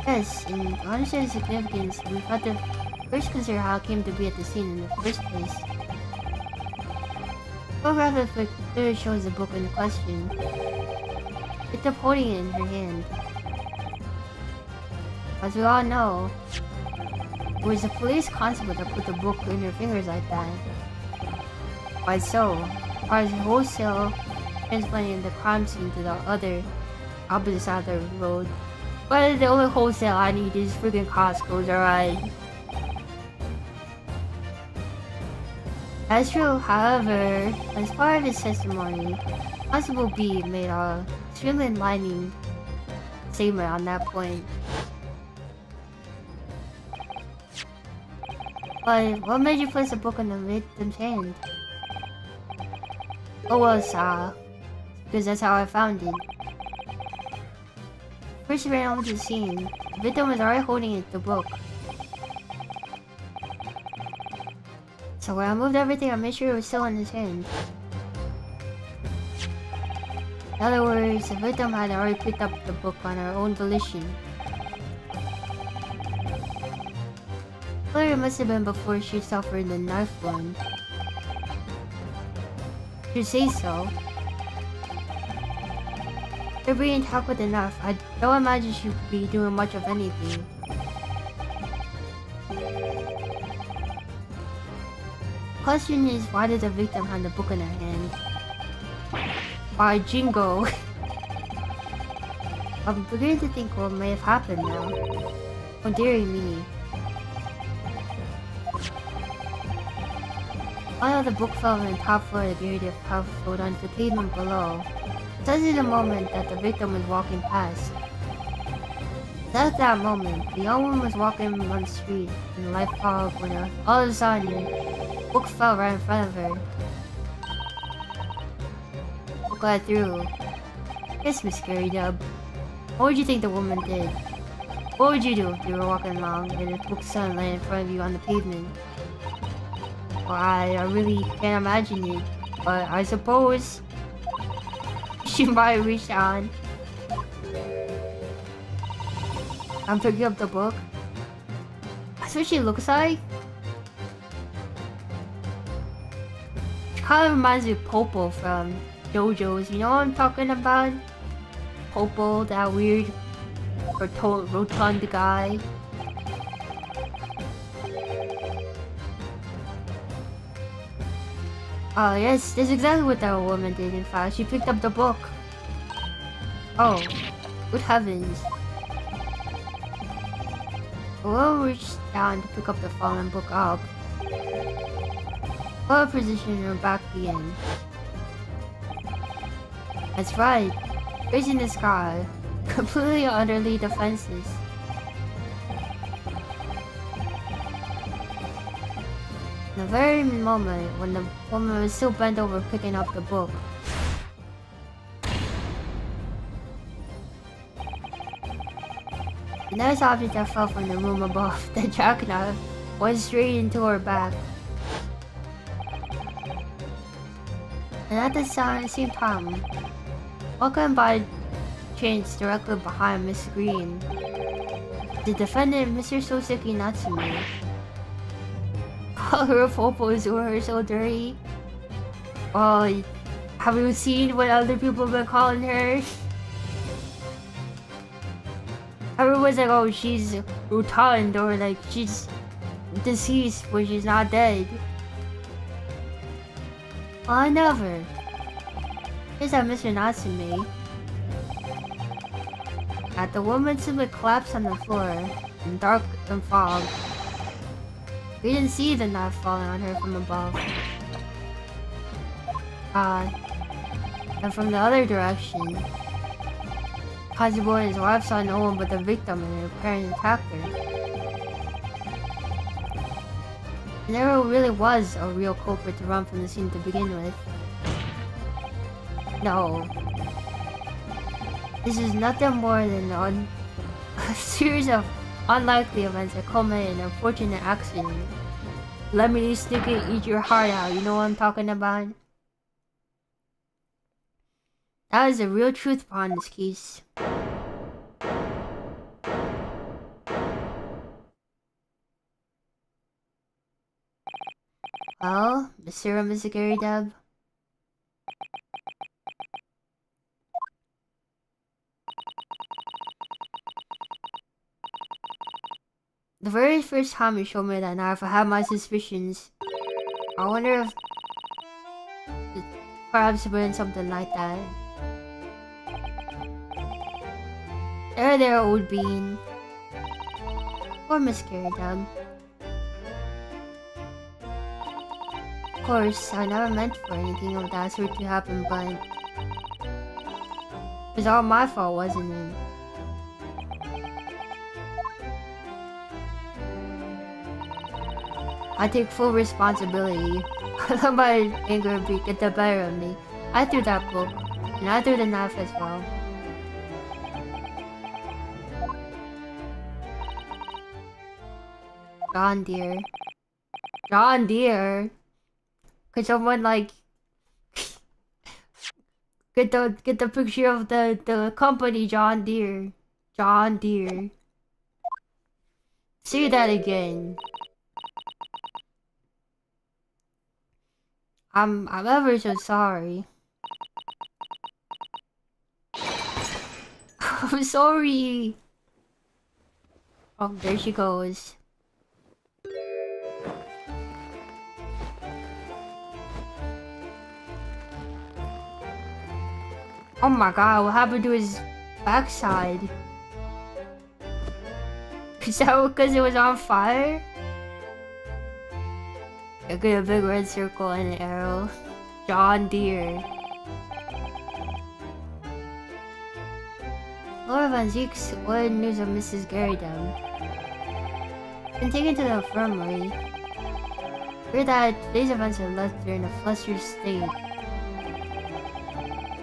Yes, and to understand the significance, we have to first consider how it came to be at the scene in the first place. The photograph of the clearly shows the book in question. It's up holding it in her hand. As we all know, it was the police constable that put the book in her fingers like that. Why so? Or is wholesale transplanting the crime scene to the opposite side of the road? But the only wholesale I need is freaking Costco's, alright? That's true, however, as part of his testimony, Constable B made a extremely enlightening statement on that point. But what made you place the book in the victim's hand? Oh well, because that's how I found it. First he ran over to the scene. The victim was already holding the book. So when I moved everything, I made sure it was still in his hand. In other words, the victim had already picked up the book on her own volition. Clearly it must have been before she suffered the knife wound. To say so. Her being attacked with a knife, I don't imagine she'd be doing much of anything. The question is, why did the victim have the book in her hand? By Jingo. I'm beginning to think what may have happened now. Oh dearie me. While the book fell on the top floor of the building, house flowed onto the pavement below. Precisely the moment that the victim was walking past. At that moment, the young woman was walking on the street in the light fog when all of a sudden, the book fell right in front of her. Book got through. Yes, Miss Scary Dub. What would you think the woman did? What would you do if you were walking along and a book suddenly landed in front of you on the pavement? Well, I really can't imagine it, but I suppose she might reach on and pick up the book. That's what she looks like. She kind of reminds me of Popo from JoJo's. You know what I'm talking about? Popo, that weird rotund guy. Oh yes, that's exactly what that woman did in fact. She picked up the book. Oh, good heavens. The woman reached down to pick up the fallen book up. Put her position her back again. That's right. Raising the sky. Completely and utterly defenseless. In the very moment when the woman was still bent over picking up the book. The next object that fell from the room above, the jackknife, went straight into her back. And at the same time, walking by chance directly behind Miss Green, the defendant, Mr. Soseki Natsume. Her popos were so dirty. Oh, have you seen what other people have been calling her? was like, oh, she's rotund or like she's deceased when she's not dead. I never. Here's how Mr. Natsume. At the woman simply collapsed on the floor in dark and fog. We didn't see the knife falling on her from above. And from the other direction, Kazuo and his wife saw no one but the victim and her parents attacked her. There really was a real culprit to run from the scene to begin with. No. This is nothing more than a series of unlikely events that culminate in an unfortunate accident. Let me stick it, eat your heart out, you know what I'm talking about? That is the real truth behind this case. Well, Mr. and Mrs. Gary Deb. The very first time you showed me that knife, I had my suspicions. I wonder if perhaps it been something like that. There, old bean. Or Miss Gary Deb. Of course, I never meant for anything of that sort to happen, but it was all my fault, wasn't it? I take full responsibility. I let my anger get the better of me. I threw that book, and I threw the knife as well. John Deere. John Deere? Could someone like get the picture of the company John Deere? John Deere. Say that again. I'm ever so sorry. I'm sorry. Oh, there she goes. Oh my god, what happened to his backside? Is that because it was on fire? I get a big red circle and an arrow. John Deere. Laura Van Zeeks, what news of Mrs. Garridem? Been taken to the infirmary. Heard that today's events have left her in a flustered state.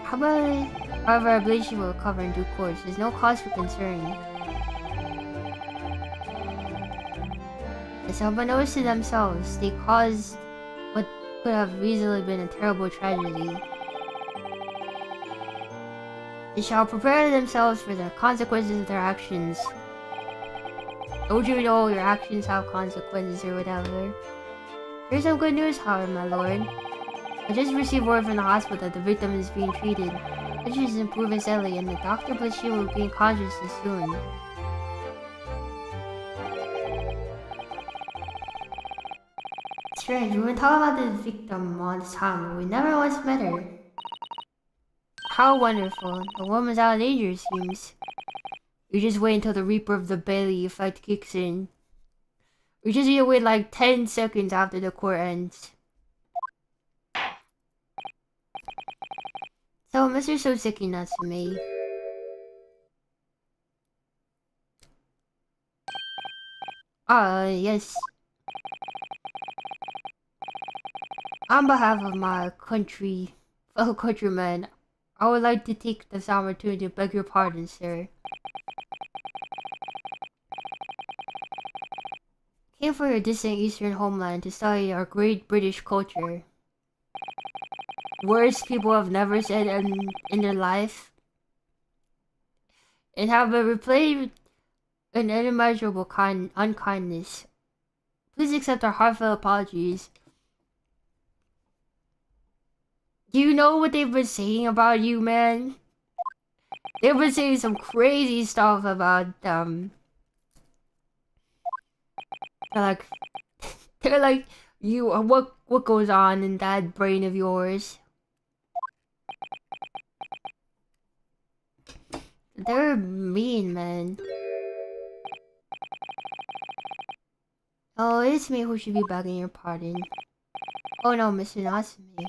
However, I believe she will recover in due course. There's no cause for concern. As unbeknownst to themselves, they caused what could have easily been a terrible tragedy. They shall prepare themselves for the consequences of their actions. Don't you know your actions have consequences or whatever? Here's some good news, however, my lord. I just received word from the hospital that the victim is being treated. She is improving steadily, and the doctor believes she will be in consciousness soon. Strange, we've been talking about the victim all this time, but we never once met her. How wonderful. The woman's out of danger, it seems. You just wait until the Reaper of the Bailey effect kicks in. We just need to wait like 10 seconds after the court ends. So, Mr. Soseki Natsume. Yes. On behalf of my fellow countrymen, I would like to take this opportunity to beg your pardon, sir. Came from your distant eastern homeland to study our great British culture. Words people have never said in their life. And have been replaced with an unimaginable unkindness. Please accept our heartfelt apologies. Do you know what they've been saying about you, man? They've been saying some crazy stuff about They're like, they're like, you. What goes on in that brain of yours? They're mean, man. Oh, it's me who should be begging your pardon. Oh no, Mr. Natsume.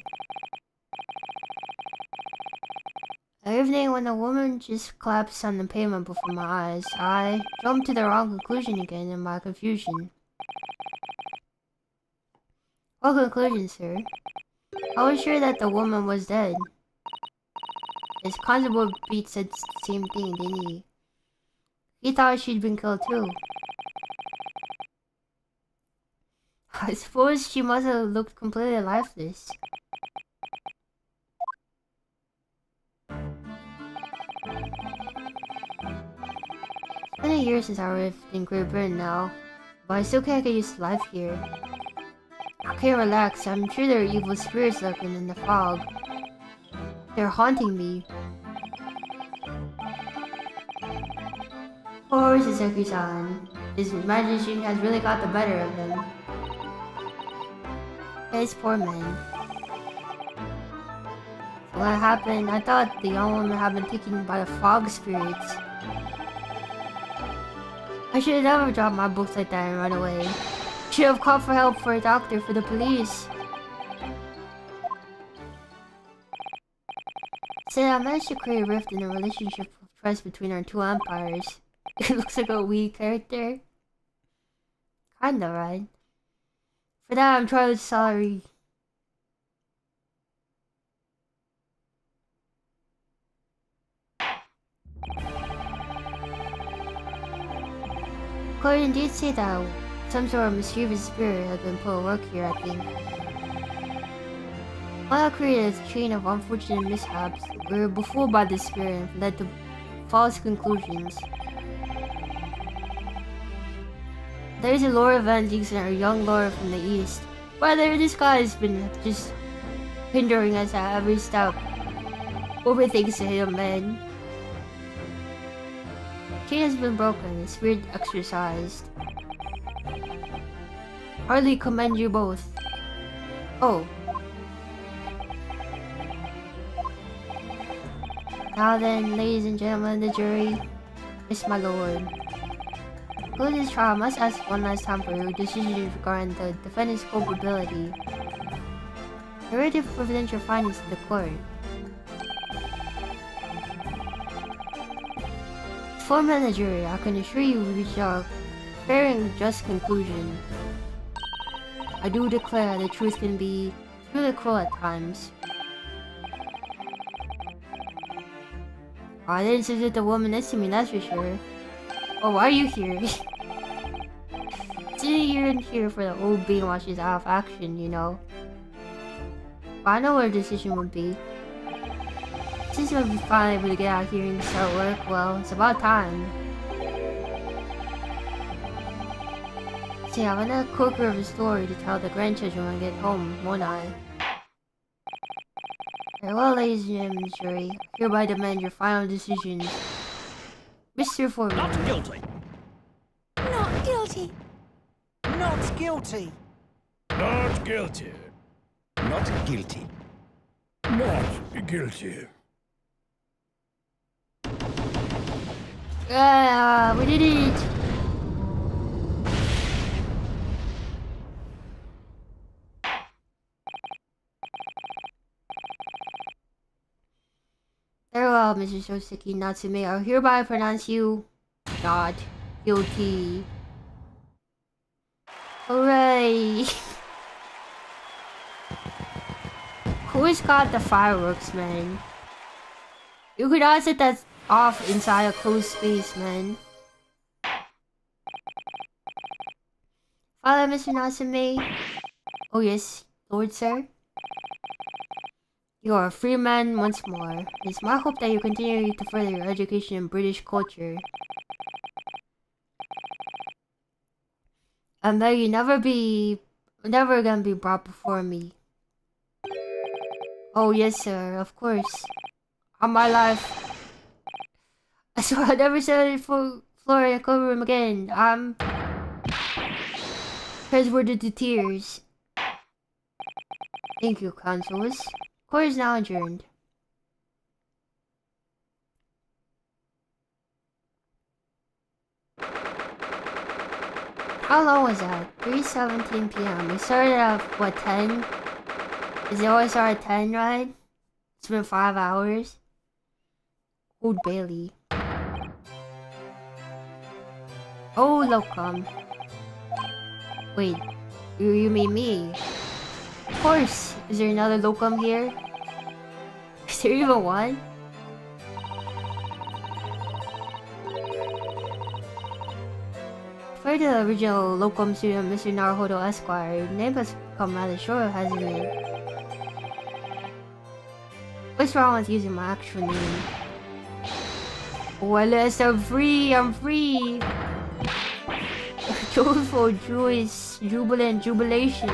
Evening when a woman just collapsed on the pavement before my eyes, I jumped to the wrong conclusion again in my confusion. What conclusion, sir? I was sure that the woman was dead. His Constable Beat said the same thing, didn't he? He thought she'd been killed too. I suppose she must have looked completely lifeless. It's been a year since I lived in Great Britain now, but I still can't get used to life here. I can't relax. I'm sure there are evil spirits lurking in the fog. They're haunting me. Poor Suzuki-san. His imagination has really got the better of him. This poor man. So what happened? I thought the young woman had been taken by the fog spirits. I should have never dropped my books like that and run away. Should have called for help for a doctor, for the police. Said I managed to create a rift in the relationship of trust between our two empires. It looks like a weak character. Kinda, right? For that, I'm truly sorry. Gordon did say that some sort of mischievous spirit had been put to work here, I think. While I created a chain of unfortunate mishaps, we were befooled by this spirit and led to false conclusions. There is a Lord of Antiques and a young Lord from the East. Whether this guy has been just hindering us at every step. Overthinks him, man. Chain has been broken, the spirit exorcised. Hardly commend you both. Oh. Now then, ladies and gentlemen of the jury, Miss my lord. Go to this trial, I must ask one last time for your decision regarding the defendant's culpability. You're ready to present your findings to the court. For men of the jury, I can assure you we reached a fair and just conclusion. I do declare the truth can be truly cruel at times. I didn't submit the woman next to me, that's for sure. Oh, why are you here? You're in here for the old brainwashes out of action, you know. But I know what her decision would be. Since we'll be finally able to get out here and start work, well, it's about time. See, I'm gonna cook her a story to tell the grandchildren when I get home, won't I? Very well, ladies and gentlemen, of the jury, I hereby demand your final decisions. Mr. Foreman. Not guilty. Not guilty. Not guilty. Not guilty. Not guilty. Not guilty. Yeah, we did it! Very well, Mr. Shoseki Natsume, I hereby pronounce you not guilty. Hooray! Who's got the fireworks, man? You could not set that off inside a closed space, man. Father, Mr. Natsume. Oh yes, Lord sir. You are a free man once more. It's my hope that you continue to further your education in British culture. And that you never again be brought before me. Oh yes sir, of course. On my life. I swear I'll never set it for floor in a cover room again. Press word to tears. Thank you, consoles. Court is now adjourned. How long was that? 3:17 p.m. We started at what, 10? Is it always start at 10, right? It's been 5 hours. Old Bailey. Oh, Locum. Wait, you mean me? Of course. Is there another Locum here? Is there even one? For the original Locum student, Mr. Naruhodo Esquire, your name has become rather short, hasn't it? What's wrong with using my actual name? Well, yes, I'm free! I'm free! Joyful, joyous, jubilant, jubilation.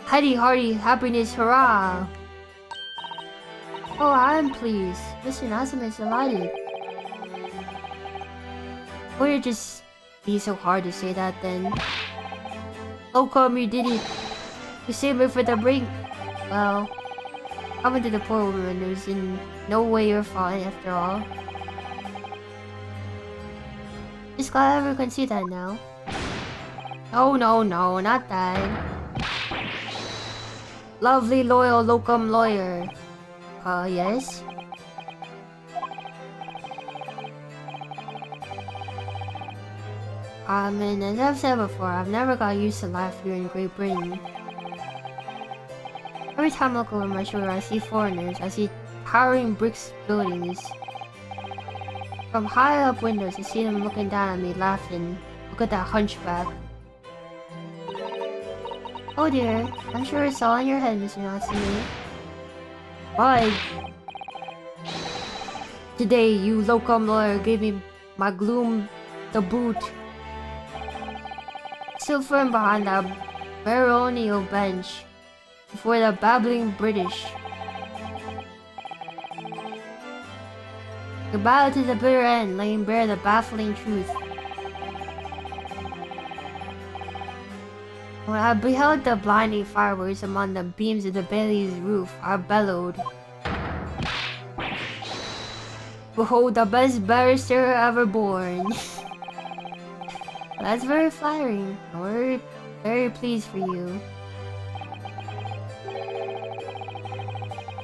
Heady, hearty, happiness, hurrah! Oh, I'm pleased. Mr. Natsume is delighted. Would it just be so hard to say that then? Oh, come, you did it! You saved me for the brink! Well, I went to the poor woman. It was in no way your fault after all. Just glad everyone can see that now. Oh no, not that. Lovely, loyal, Locum lawyer. Yes? And as I've said before, I've never got used to life here in Great Britain. Every time I look over my shoulder, I see foreigners. I see towering bricks buildings. From high up windows, I see them looking down at me, laughing. Look at that hunchback. Oh dear, I'm sure it's all in your head, Mr. Natsume. But today, you Locum lawyer gave me my gloom the boot. Still firm behind that baronial bench before the babbling British. Goodbye to the bitter end, laying bare the baffling truth. When I beheld the blinding fireworks among the beams of the Bailey's roof, I bellowed. Behold the best barrister ever born. That's very flattering. We're very pleased for you.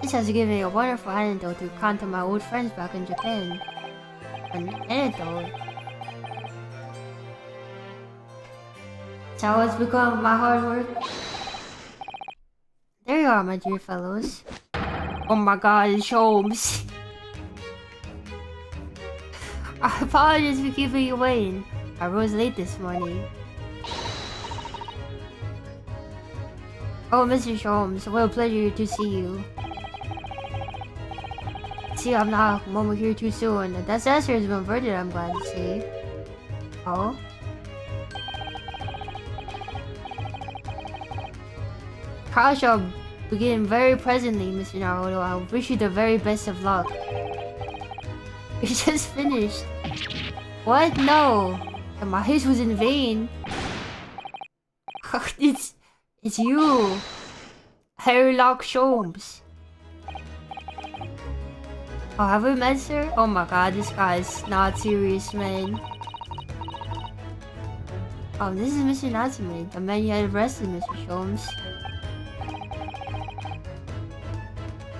This has given me a wonderful anecdote to recount to my old friends back in Japan. An anecdote. So what's become of my hard work? There you are, my dear fellows. Oh my god, it's Sholmes. I apologize for keeping you waiting. I rose late this morning. Oh, Mr. Sholmes, what a pleasure to see you. See, I'm not a moment here too soon. The disaster has been averted, I'm glad to see. Oh? Trial shall begin very presently, Mr. Naruto. I wish you the very best of luck. You just finished. What? No! My haste was in vain. It's you, Herlock Sholmes. Oh, have we met, sir? Oh my god, this guy is not serious, man. Oh, this is Mr. Natsume, the man you had arrested, Mr. Sholmes.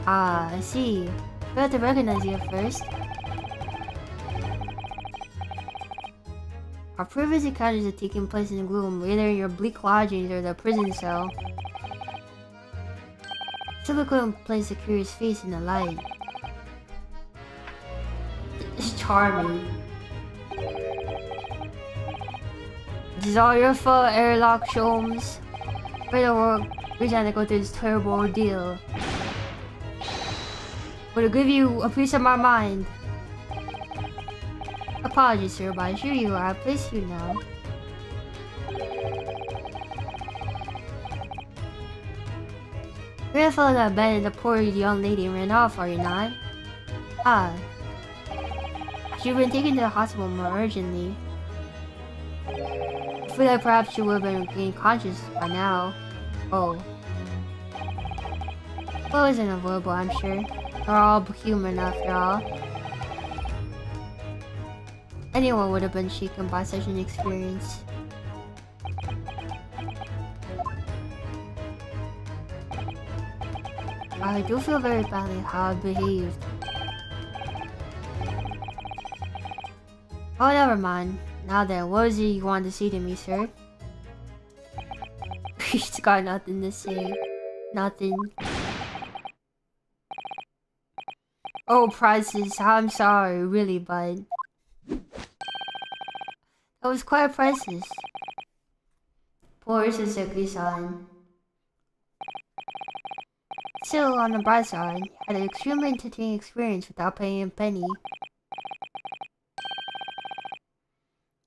Ah, I see. I had to recognize you at first. Our previous encounters are taking place in the gloom, either in your bleak lodgings or the prison cell. Still couldn't place a curious face in the light. It's charming. This is all your fault, Herlock Sholmes. For the world, we're trying to go through this terrible ordeal. But to give you a piece of my mind. Apologies, sir, but I assure you I place you now. You're the fellow that abandoned the poor young lady and ran off, are you not? Ah. You've been taken to the hospital more urgently. I feel like perhaps you would have been gained conscious by now. Oh. Well, it wasn't avoidable, I'm sure. We're all human after all. Anyone would have been shaken by such an experience. I do feel very badly how I behaved. Oh, never mind. Now then, what is it you want to say to me, sir? He's got nothing to say. Nothing. Oh, prices. I'm sorry, really, bud. That was quite priceless. Poor Suzuki-san. Still, on the bright side, you had an extremely entertaining experience without paying a penny.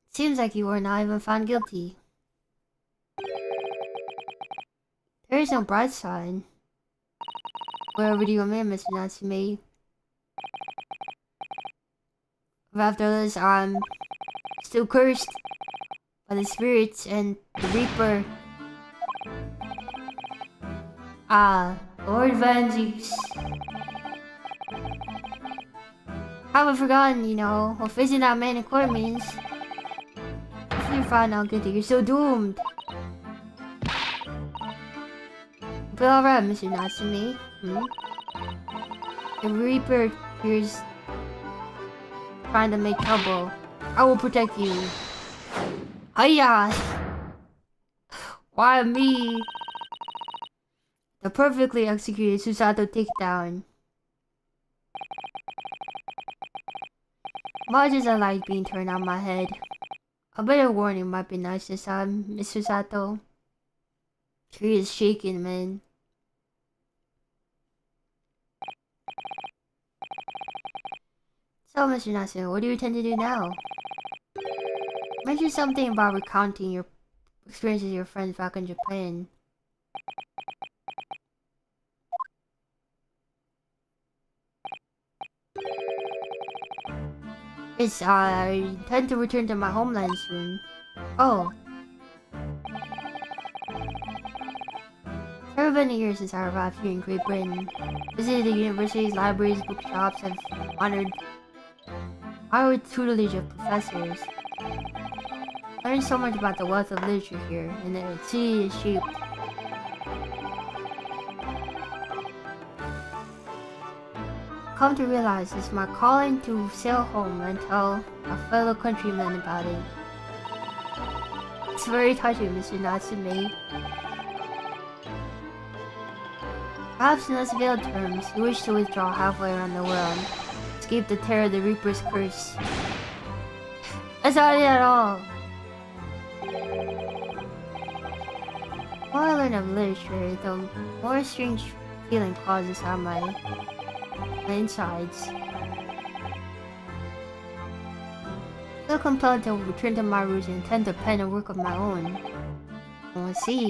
Seems like you were not even found guilty. There is no bright side. Wherever do you remain, Mr. Natsume? But after this, I'm still cursed by the spirits and the Reaper. Ah, Lord Vanzix. Haven't forgotten, you know, what facing that man in court means. If you're found out guilty, you're so doomed. But alright, Mr. Natsume. The Reaper here's trying to make trouble. I will protect you. Hiya! Why me? The perfectly executed Susato takedown. Much as I like being turned on my head, a bit of warning might be nice this time, Miss Susato. She is shaking, man. So, Mr. Natsume, what do you intend to do now? Mention something about recounting your experiences with your friends back in Japan. Yes, I intend to return to my homeland soon. Oh. It's never been a year since I arrived here in Great Britain. Visited the universities, libraries, bookshops, and honored tutelage of professors. Learned so much about the wealth of literature here, and the city is shaped. Come to realize it's my calling to sail home and tell our fellow countrymen about it. It's very touching, Mr. Natsume. Perhaps in less veiled terms, you wish to withdraw halfway around the world, escape the terror of the Reaper's curse. That's not it at all. The more I learn of literature, the more a strange feeling causes inside my insides. I feel compelled to return to my roots and intend to pen a work of my own. Let's see.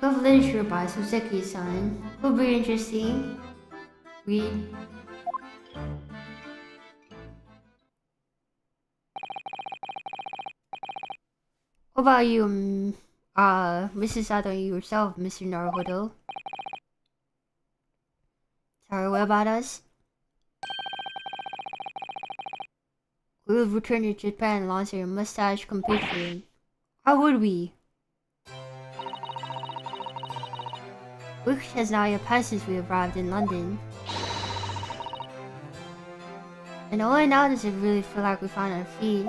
Book of Literature by Suzuki-san. Will be interesting. Read. What about you, Mrs. Sato, yourself, Mr. Naruhodo? Sorry, what about us? We would return to Japan and launch your mustache completely. How would we? Week has now yet passed since we arrived in London. And only now does it really feel like we found our feet.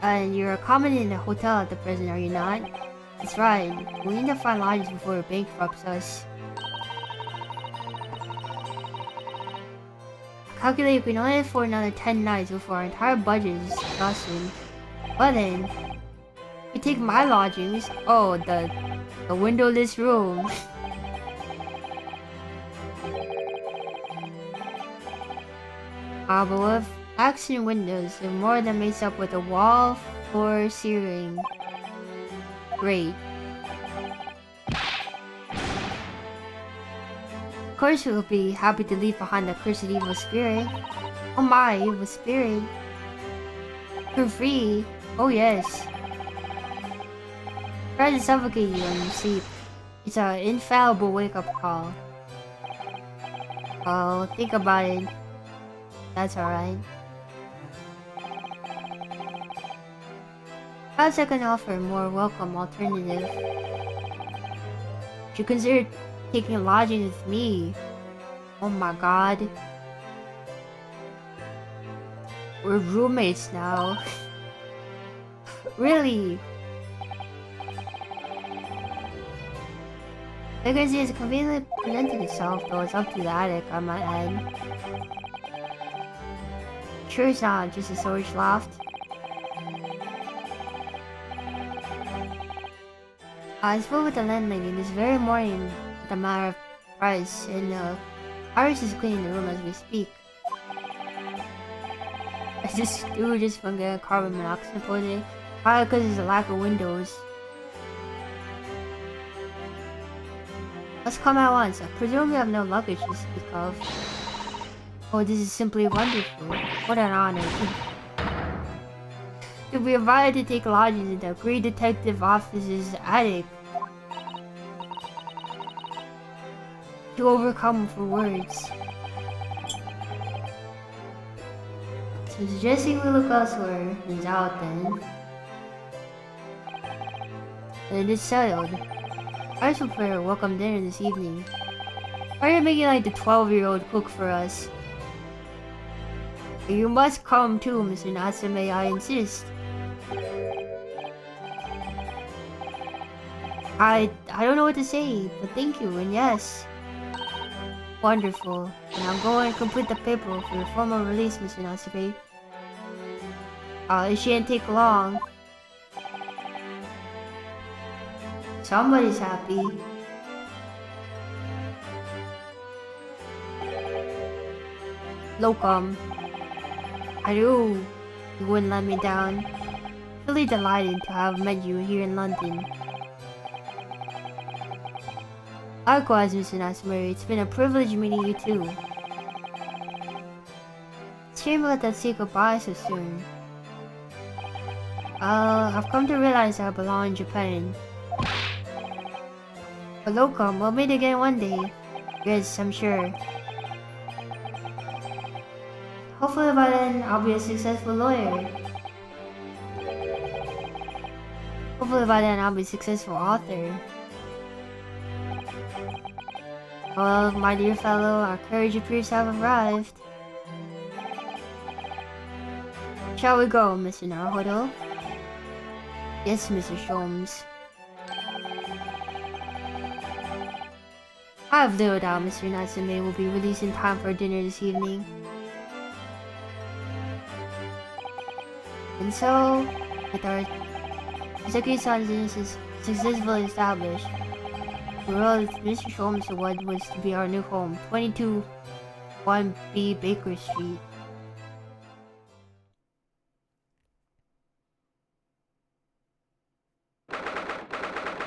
And you're accommodating a hotel at the present, are you not? That's right. We need to find lodgings before it bankrupts us. Calculate we can only afford another 10 nights before our entire budget is exhausted. But then, if we take my lodgings, oh, the windowless room. But with accent windows, it more than makes up with a wall, floor, ceiling. Great. Of course we'll be happy to leave behind the cursed evil spirit. Oh my, evil spirit. For free. Oh yes. Try to suffocate you when you sleep. It's an infallible wake-up call. Oh, think about it. That's alright. Perhaps I can offer a more welcome alternative. Would you consider taking lodging with me? Oh my god. We're roommates now. Really? Vacancy has conveniently presented itself, though it's up to the attic, I might add. Sure it's not just a storage loft. I spoke with the landlady this very morning with a matter of price, and Iris is cleaning the room as we speak. Is this dude just from getting carbon monoxide poisoning? Probably because there's a lack of windows. Let's come at once. I presume we have no luggage to speak of. Oh, this is simply wonderful. What an honor. To be invited to take lodgings in the great detective office's attic. To overcome for words. So suggesting we look elsewhere is out then. And it's settled. I should prepare a welcome dinner this evening. Why are you making like the 12-year-old cook for us? You must come too, Mr. Natsume, I insist. I don't know what to say, but thank you, and yes. Wonderful. And I'm going to complete the paperwork for your formal release, Mr. Natsume. It shouldn't take long. Somebody's happy. Locum. I knew you wouldn't let me down. Really delighted to have met you here in London. Likewise, Mr. Natsume, it's been a privilege meeting you too. It's a shame we let that say goodbye so soon. I've come to realize I belong in Japan. But Locum, we'll meet again one day. Yes, I'm sure. Hopefully by then, I'll be a successful lawyer. Hopefully by then, I'll be a successful author. Well, my dear fellow, our courage appears to have arrived. Shall we go, Mr. Naruhodo? Yes, Mr. Sholmes. I have little doubt Mr. Natsume will be released in time for dinner this evening. And so, with our executive sons successfully established, we wrote Mr. Sholmes to what was to be our new home, 22 1B Baker Street.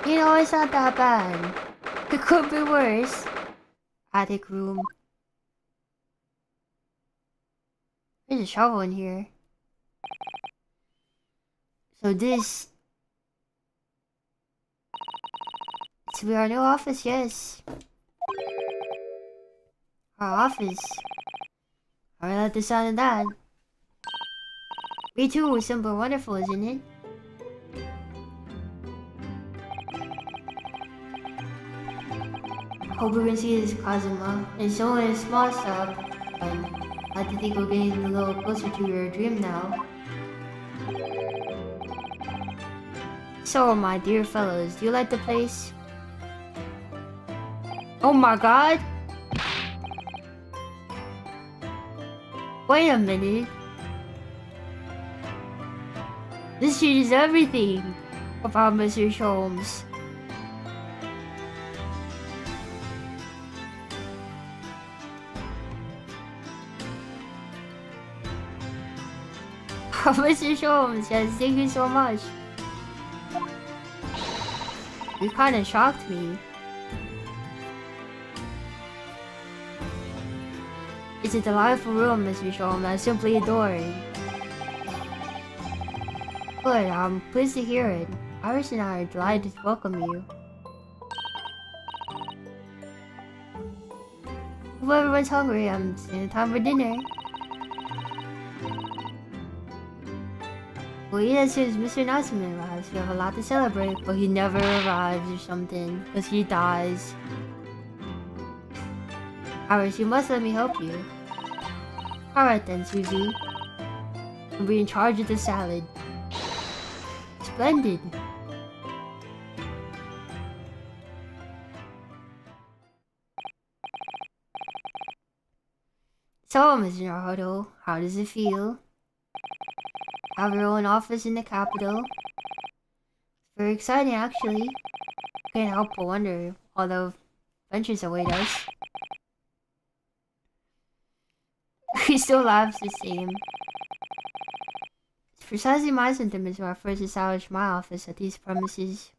You know, it's not that bad. It could be worse. Attic room. There's a shovel in here. So this... It's our new office, yes. Our office. I like the sound of that. Me too, it's simple and wonderful, isn't it? Hope we can see this, Kazuma. It's only a small step, but I like to think we're getting a little closer to your dream now. So, my dear fellows, do you like the place? Oh my god! Wait a minute. This changes everything about Mr. Sholmes. Mr. Sholmes, yes, thank you so much. You kinda shocked me. It's a delightful room, Mr. Sholmes. I simply adore it. Good, I'm pleased to hear it. Iris and I are delighted to welcome you. If everyone's hungry, it's time for dinner. We'll eat as soon as Mr. Natsume arrives. We have a lot to celebrate, but he never arrives or something, because he dies. Iris, you must let me help you. Alright then, Susie. You'll be in charge of the salad. Splendid. So, Mr. Naruto, how does it feel? Have your own office in the capital? It's very exciting, actually. Can't help but wonder all the adventures await us. He still laughs the same. It's precisely my sentiments when I first established my office at these premises.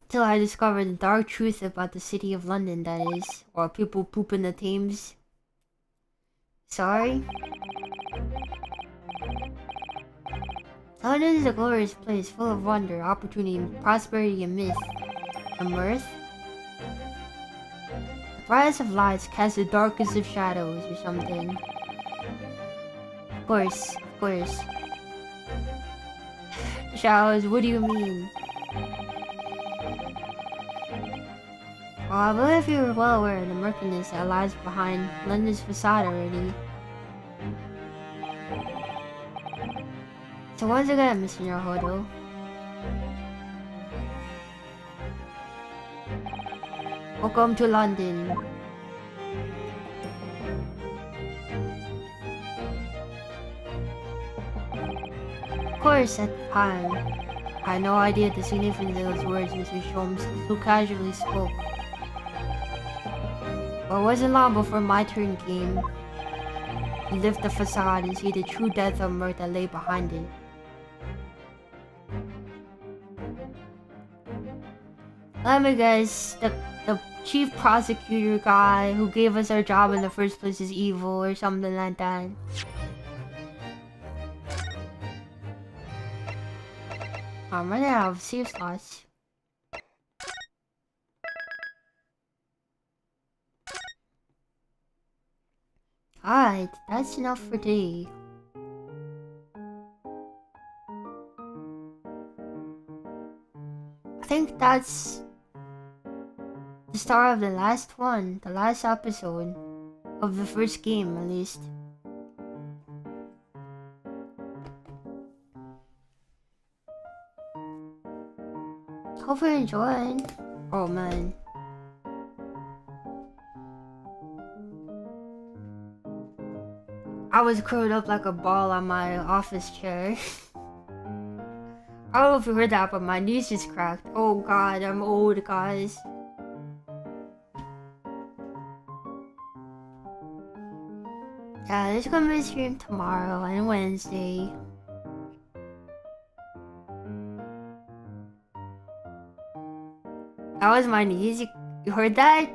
Till I discovered the dark truth about the city of London, that is. Or people poop in the Thames. Sorry? London is a glorious place full of wonder, opportunity, prosperity, and myth. And mirth? The brightest of lights cast the darkest of shadows, or something. Of course, of course. Shadows, what do you mean? Well, I believe you were well aware of the murkiness that lies behind London's facade already. So once again, Mr. Naruto. Welcome to London. Of course, at the time, I had no idea the significance of those words Mr. Sholmes so casually spoke. But it wasn't long before my turn came to lift the facade and see the true depth of mirth that lay behind it. Let me guess, the chief prosecutor guy who gave us our job in the first place is evil or something like that. I'm running out of save slots. Alright, that's enough for today. I think that's the start of the last one, the last episode of the first game, at least. Hope you're enjoying. Oh man. I was curled up like a ball on my office chair. I don't know if you heard that, but my knees just cracked. Oh god, I'm old, guys. Yeah, there's gonna be a stream tomorrow and Wednesday. That was my knees. You heard that?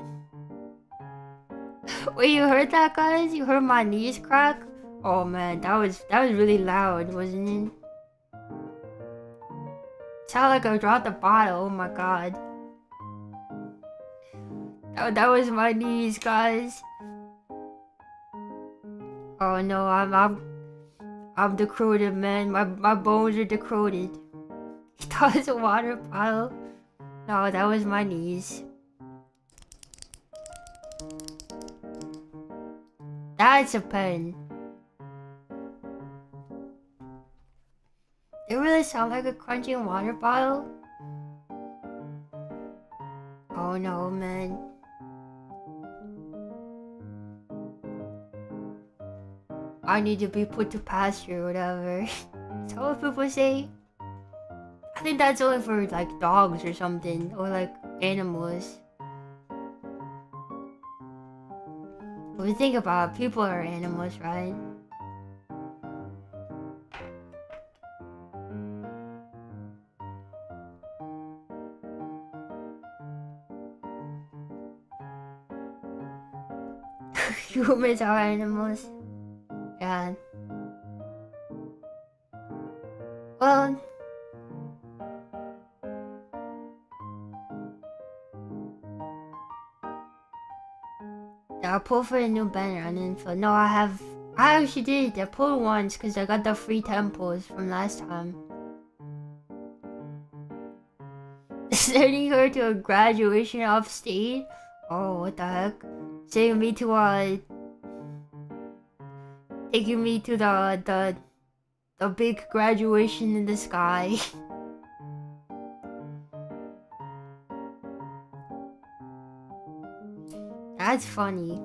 Wait, you heard that, guys? You heard my knees crack? Oh man, that was really loud, wasn't it? Sounded like I dropped a bottle. Oh my god. That was my knees, guys. Oh no, I'm decrepit, man. My bones are decrepit. That was a water bottle. No, that was my knees. That's a pen. It really sound like a crunching water bottle? Oh no, man. I need to be put to pasture or whatever. That's what people say. I think that's only for like dogs or something, or like animals. When you think about it, people are animals, right? Humans are animals. Yeah. Well, I pulled for a new banner and info. No, I actually did. I pulled once because I got the free temples from last time. Sending her to a graduation upstate? Oh, what the heck? Taking me to the big graduation in the sky. That's funny.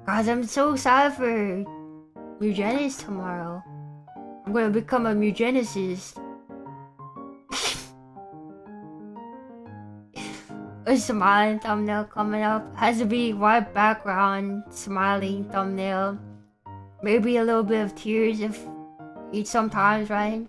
Guys, I'm so sad for eugenics tomorrow. I'm gonna become a eugenicist. A smiling thumbnail coming up. Has to be white background, smiling thumbnail. Maybe a little bit of tears if each sometimes, right?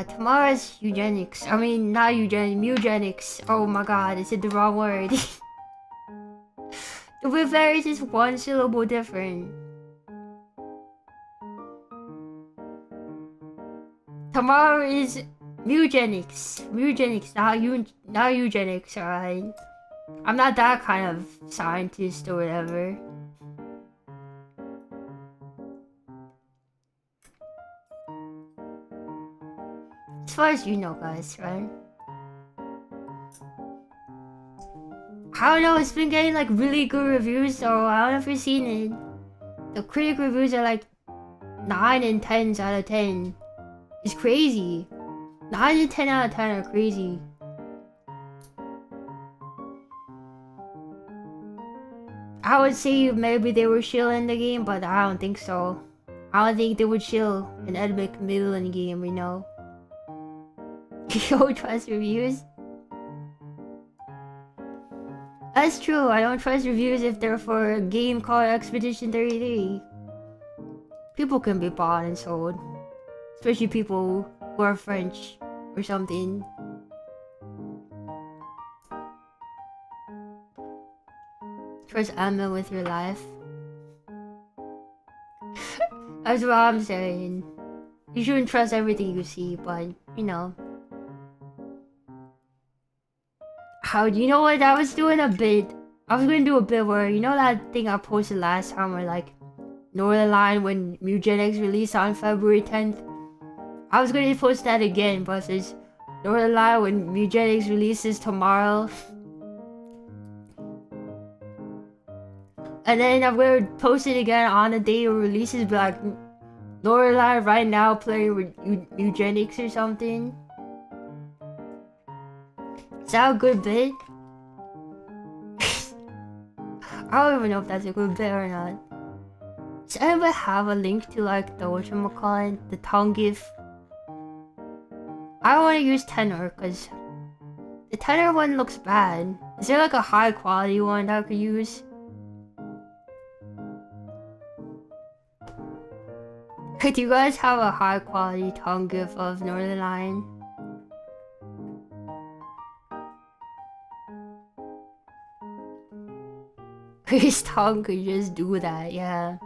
Tomorrow's eugenics. I mean, not eugenics. Oh my god, I said the wrong word. The word there is just one syllable different. Tomorrow is eugenics. Eugenics, not eugenics, alright? I'm not that kind of scientist or whatever. As far as you know, guys, right? I don't know, it's been getting like really good reviews, so I don't know if you've seen it. The critic reviews are like 9 and 10s out of 10. It's crazy. 9 and 10 out of 10 are crazy. I would say maybe they were shilling the game, but I don't think so. I don't think they would shill an epic million game, you know? You don't trust reviews? That's true, I don't trust reviews if they're for a game called Expedition 33. People can be bought and sold. Especially people who are French or something. Trust Emma with your life. That's what I'm saying. You shouldn't trust everything you see, but, you know. You know what? I was doing a bit. I was gonna do a bit where, you know that thing I posted last time where like Northern Line when eugenics released on February 10th? I was gonna post that again, but it's Northern Line when eugenics releases tomorrow. And then I'm gonna post it again on the day it releases, be like Northern Line right now playing with eugenics or something. Is that a good bit? I don't even know if that's a good bit or not. Does anyone have a link to like the whatchamacallit, the tongue gif? I don't want to use tenor because the tenor one looks bad. Is there like a high quality one that I could use? Do you guys have a high quality tongue gif of Northern Line? His tongue could just do that, yeah.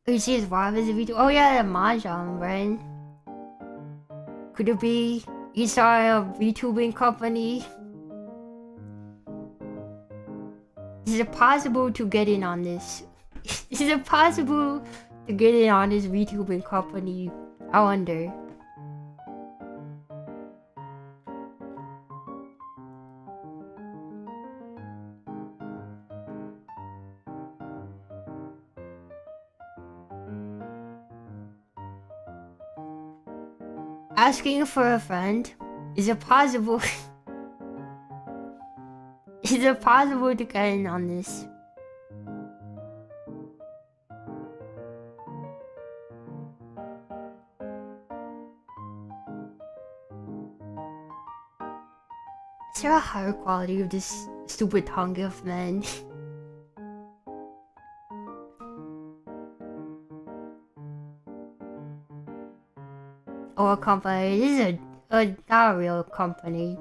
You see his wife as a video. Oh yeah, the mahjong, right? Could it be he saw a vtubering company? Is it possible to get in on this? Is it possible to get in on this vtubering company? I wonder. Asking for a friend? Is it possible? Is it possible to get in on this? Is there a higher quality of this stupid tongue gift, man? Oh, a company. This is not a real company.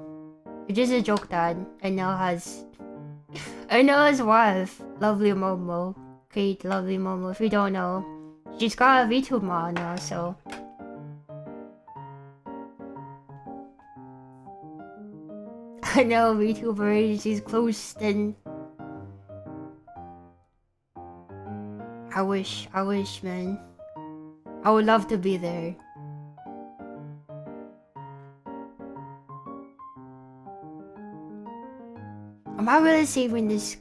It's just a joke that I know has. I know his wife, Lovely Momo. Great, Lovely Momo. If you don't know, she's got a VTuber now, so. I know VTuber. She's close, then. I wish, man. I would love to be there. Am I really saving this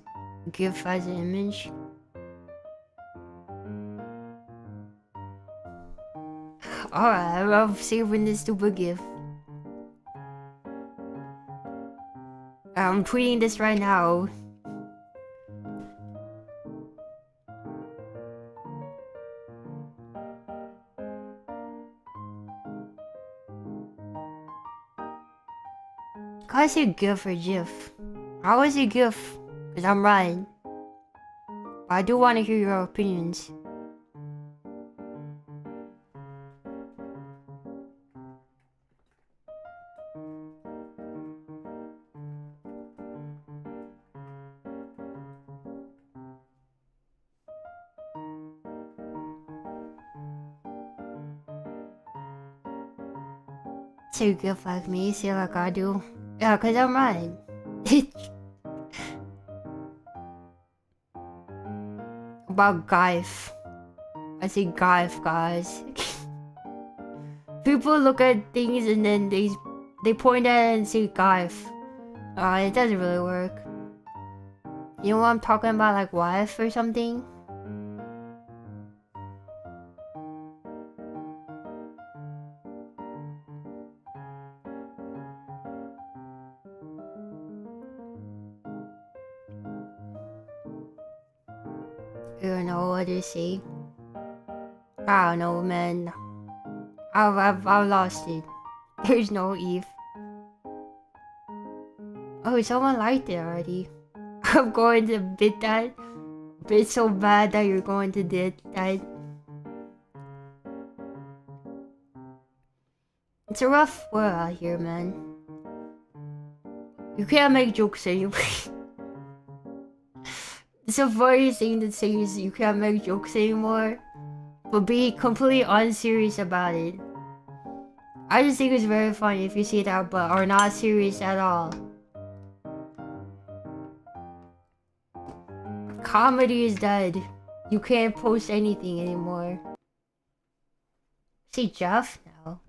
GIF as an image? Alright, I'm saving this stupid GIF. I'm tweeting this right now. Can I say GIF or GIF? I always say GIF, because I'm right. But I do want to hear your opinions. Say GIF like me, say like I do. Yeah, because I'm right. About Gaif. I say Gaif, guys. People look at things and then they point at it and say Gaif. It doesn't really work. You know what I'm talking about, like wife or something? You don't know what to say. I don't know, man. I've lost it. There's no Eve. Oh, someone liked it already. I'm going to bid that. Bid so bad that you're going to did that. It's a rough world out here, man. You can't make jokes anymore. It's a funny thing to say is you can't make jokes anymore, but be completely unserious about it. I just think it's very funny if you see that but are not serious at all. Comedy is dead. You can't post anything anymore. See Jeff now.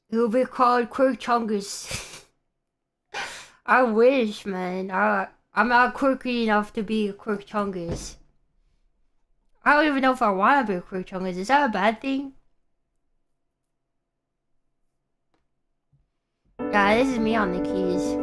It will be called Quirk Chungus. I wish, man. I'm not quirky enough to be a Quirk Chungus. I don't even know if I want to be a Quirk Chungus. Is that a bad thing? Yeah, this is me on the keys.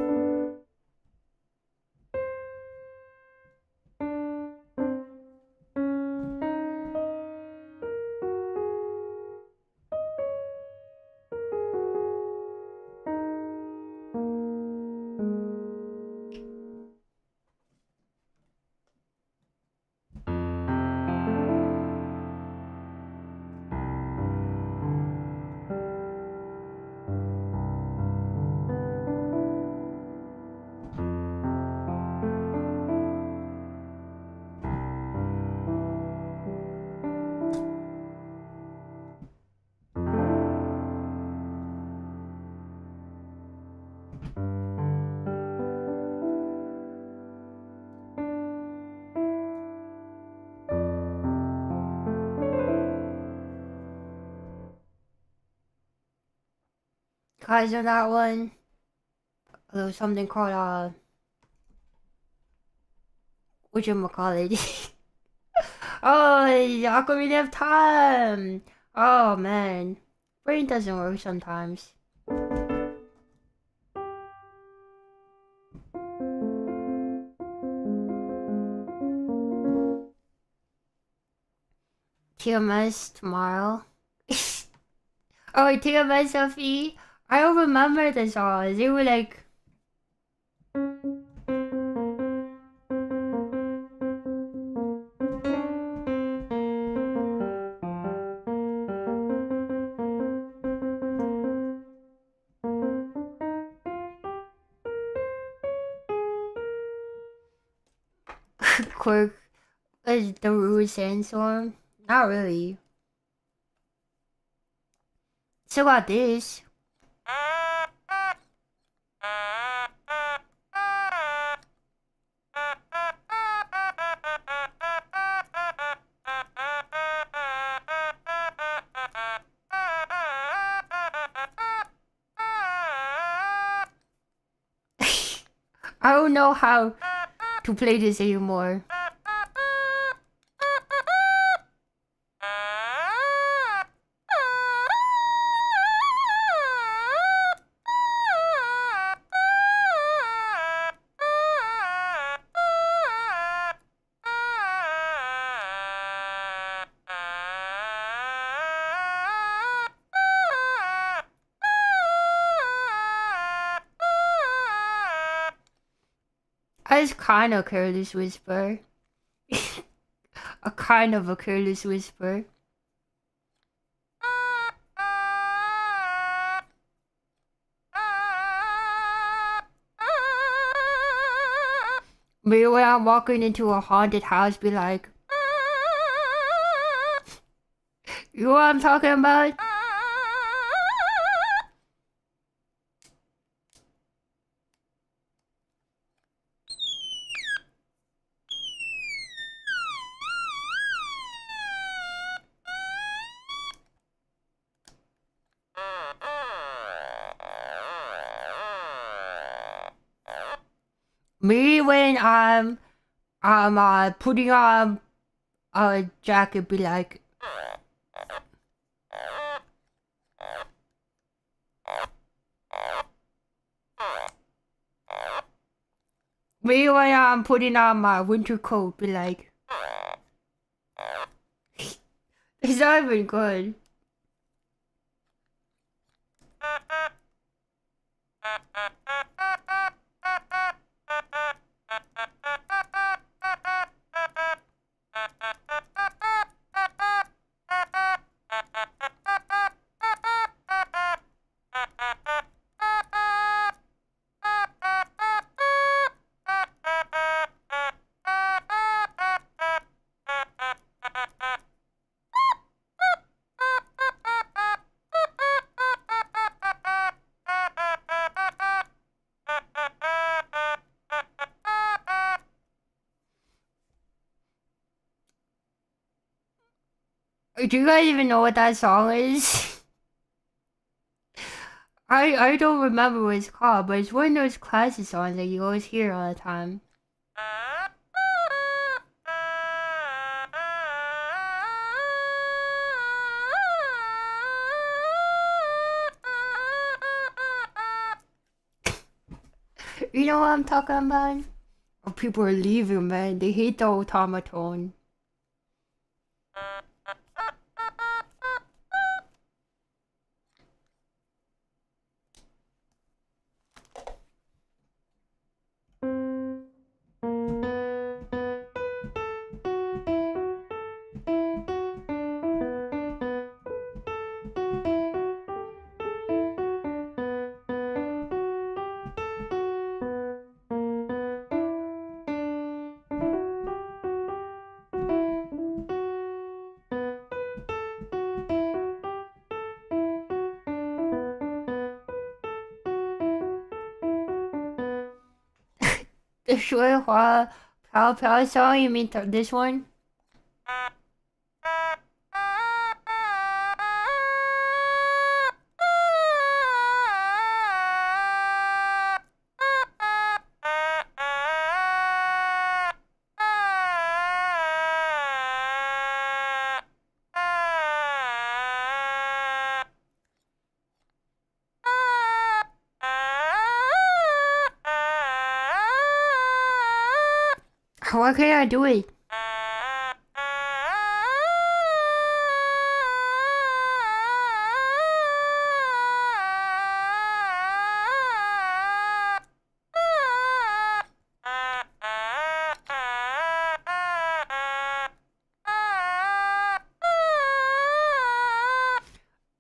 Guys, on that one, there was something called whatchamacallit. Oh, how come we didn't have time? Oh man, brain doesn't work sometimes. TMS tomorrow. Oh, TMS Sophie. I don't remember the songs. They were like. Quirk, the Rude Sandstorm? Not really. Still got this. I don't know how to play this anymore. I was kind of careless whisper. A kind of a careless whisper. Maybe when I'm walking into a haunted house, be like, you know what I'm talking about? Me when I'm putting on a jacket, be like, me when I'm putting on my winter coat, be like, it's not even good. Do you guys even know what that song is? I don't remember what it's called, but it's one of those classic songs that you always hear all the time. You know what I'm talking about? Oh, people are leaving, man. They hate the automaton. The 说话飘飘 song, you mean this one? Why can't I do it?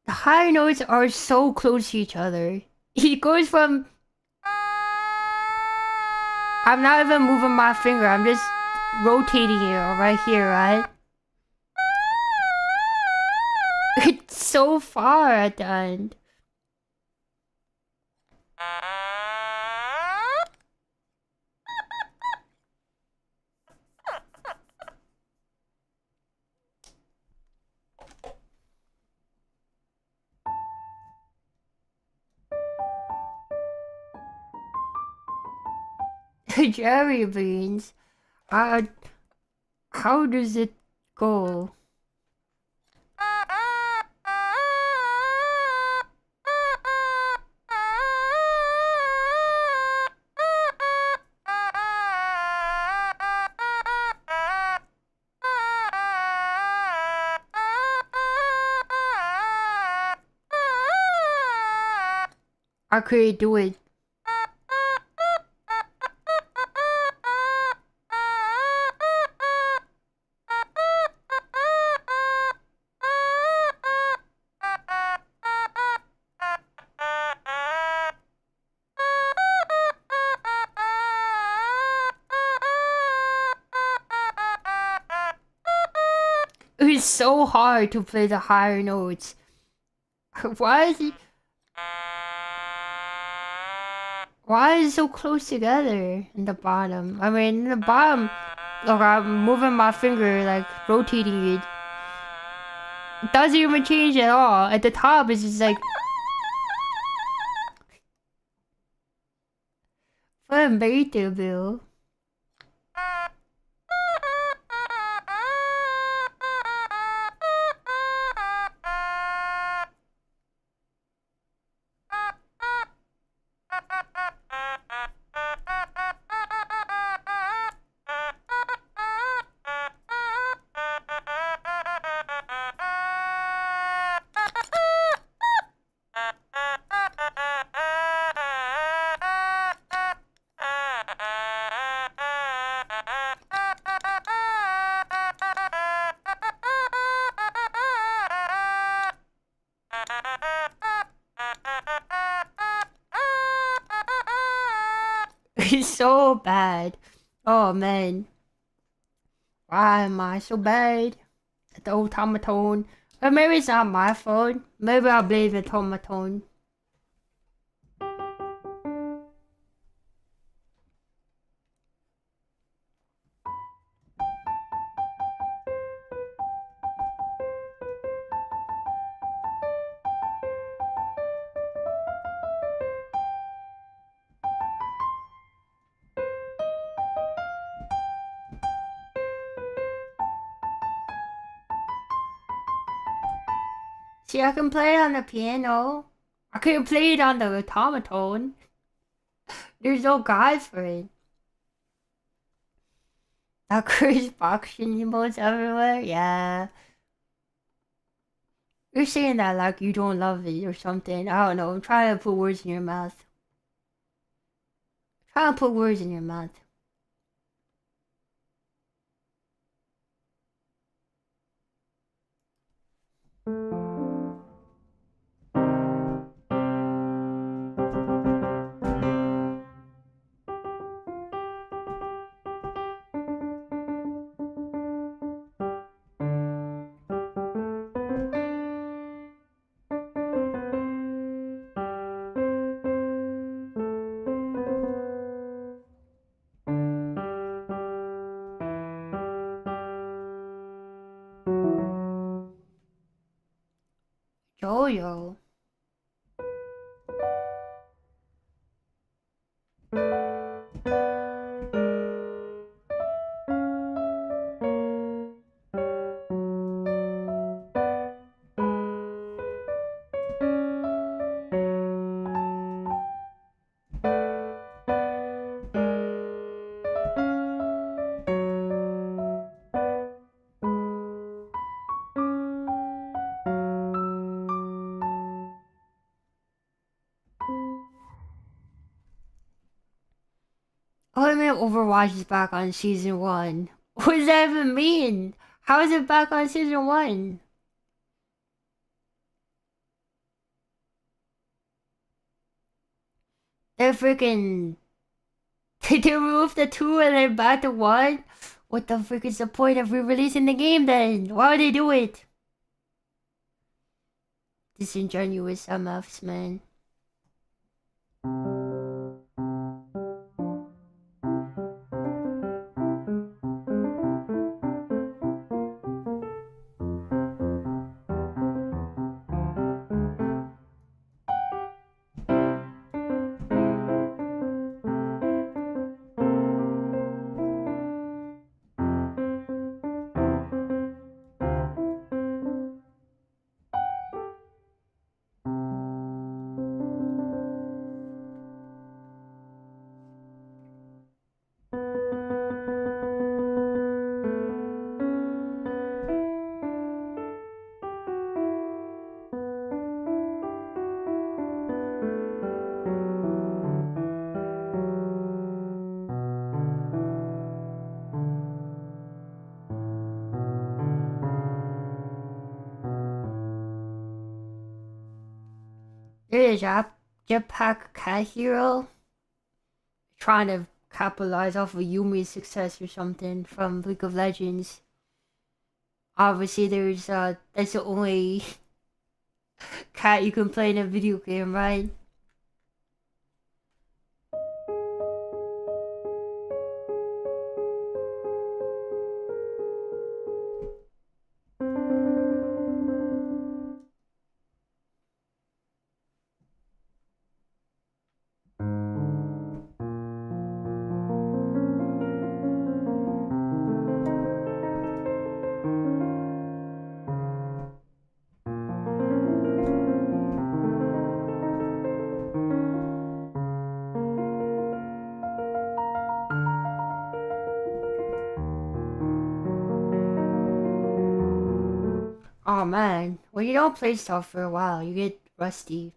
The high notes are so close to each other. It goes from... I'm not even moving my finger, I'm just rotating it right here, right? It's so far at the end. Jerry beans. How does it go? I could do it. It's so hard to play the higher notes. Why is it so close together in the bottom? I mean, in the bottom, look, I'm moving my finger, like rotating it. It doesn't even change at all. At the top, it's just like... Unbeatable. It's so bad. Oh man. Why am I so bad at the automaton? Or maybe it's not my fault. Maybe I'll blame the automaton. See, I can play it on the piano. I can play it on the automaton. There's no guide for it. There's boxing emotes everywhere? Yeah. You're saying that like you don't love it or something. I don't know. I'm trying to put words in your mouth. Trying to put words in your mouth. Jojo. saying Overwatch is back on season 1? What does that even mean? How is it back on season 1? They're freaking... They removed the 2 and then back to 1? What the frick is the point of re-releasing the game then? Why would they do it? Disingenuous MFs, man. There's a jetpack cat hero trying to capitalize off of Yumi's success or something from League of Legends. Obviously, there's that's the only cat you can play in a video game, right? Oh man, when you don't play stuff for a while, you get rusty.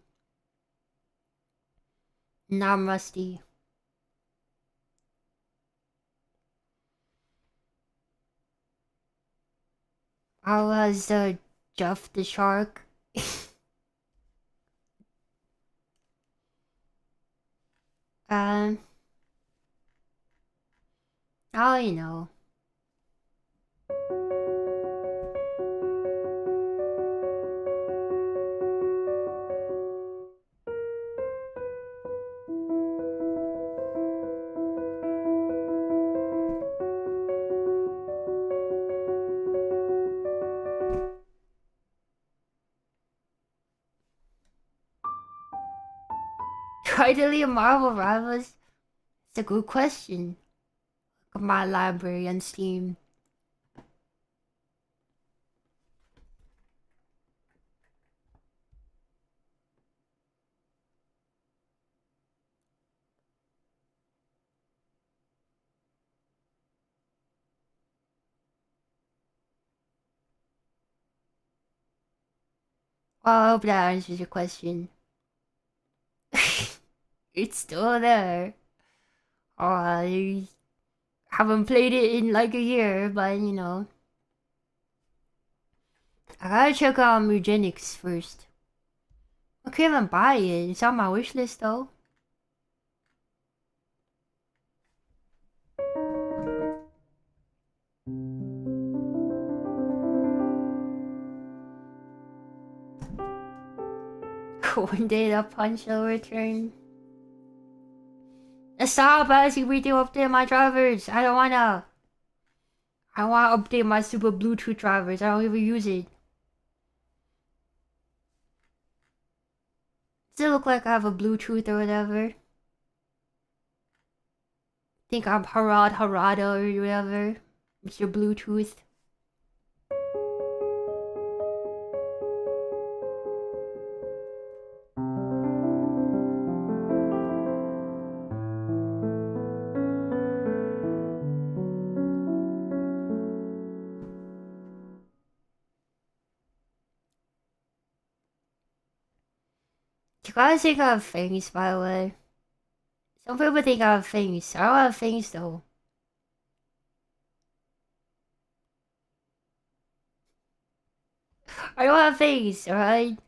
Now I'm rusty. I was Jeff the Shark. um, oh, you know. Try to leave Marvel Rivals? It's a good question. Look at my library on Steam. Well, I hope that answers your question. It's still there. I haven't played it in like a year, but you know. I gotta check out Eugenics first. I can't even buy it. It's on my wish list though. One day the punch will return. Stop asking me to update my drivers. I don't wanna. I wanna update my super Bluetooth drivers. I don't even use it. Does it look like I have a Bluetooth or whatever? Think I'm Harada or whatever. Mr. Bluetooth. You guys think I have fangs, by the way? Some people think I have things. I don't have things though. I don't have things, alright?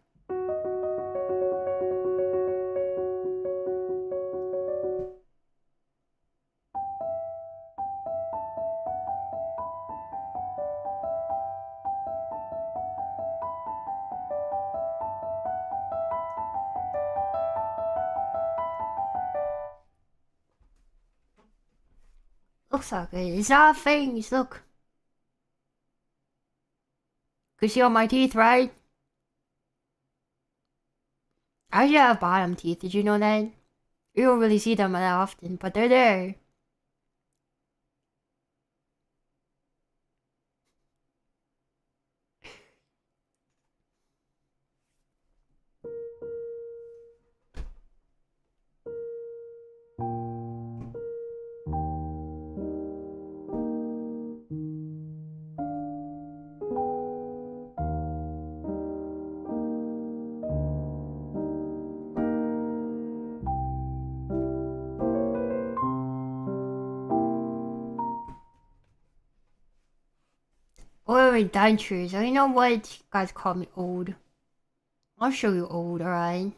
Looks like it. It's not things, look. Could see all my teeth, right? I actually have bottom teeth, did you know that? You don't really see them that often, but they're there. Or dentures. I know what you guys call me old. I'll show you old, alright?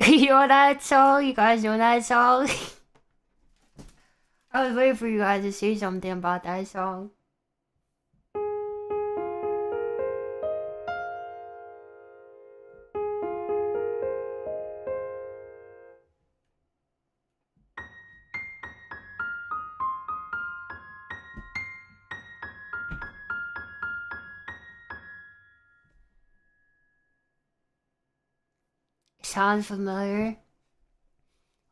You know that song? You guys know that song? I was waiting for you guys to say something about that song. Sounds familiar.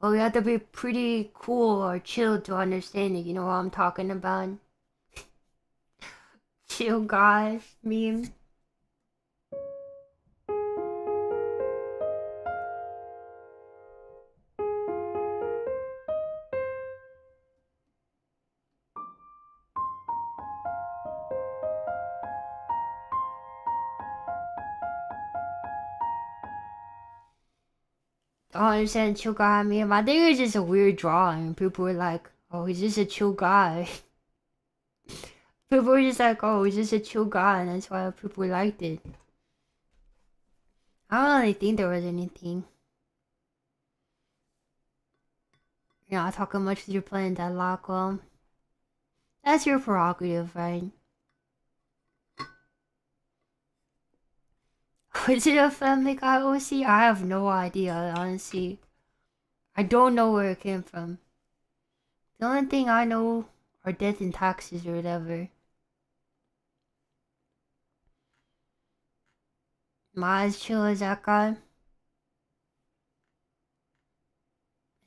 Well, you have to be pretty cool or chill to understand it. You know what I'm talking about? Chill guy meme. I don't understand chill guy meme. I think it's just a weird drawing. People were like, oh, he's just a chill guy. People were just like, oh, he's just a chill guy, and that's why people liked it. I don't really think there was anything. You're not talking much because you're playing Deadlock. Well, that's your prerogative, right? Was it a Family Guy OC? I have no idea, honestly. I don't know where it came from. The only thing I know are death and taxes or whatever. Am I as chill as that guy?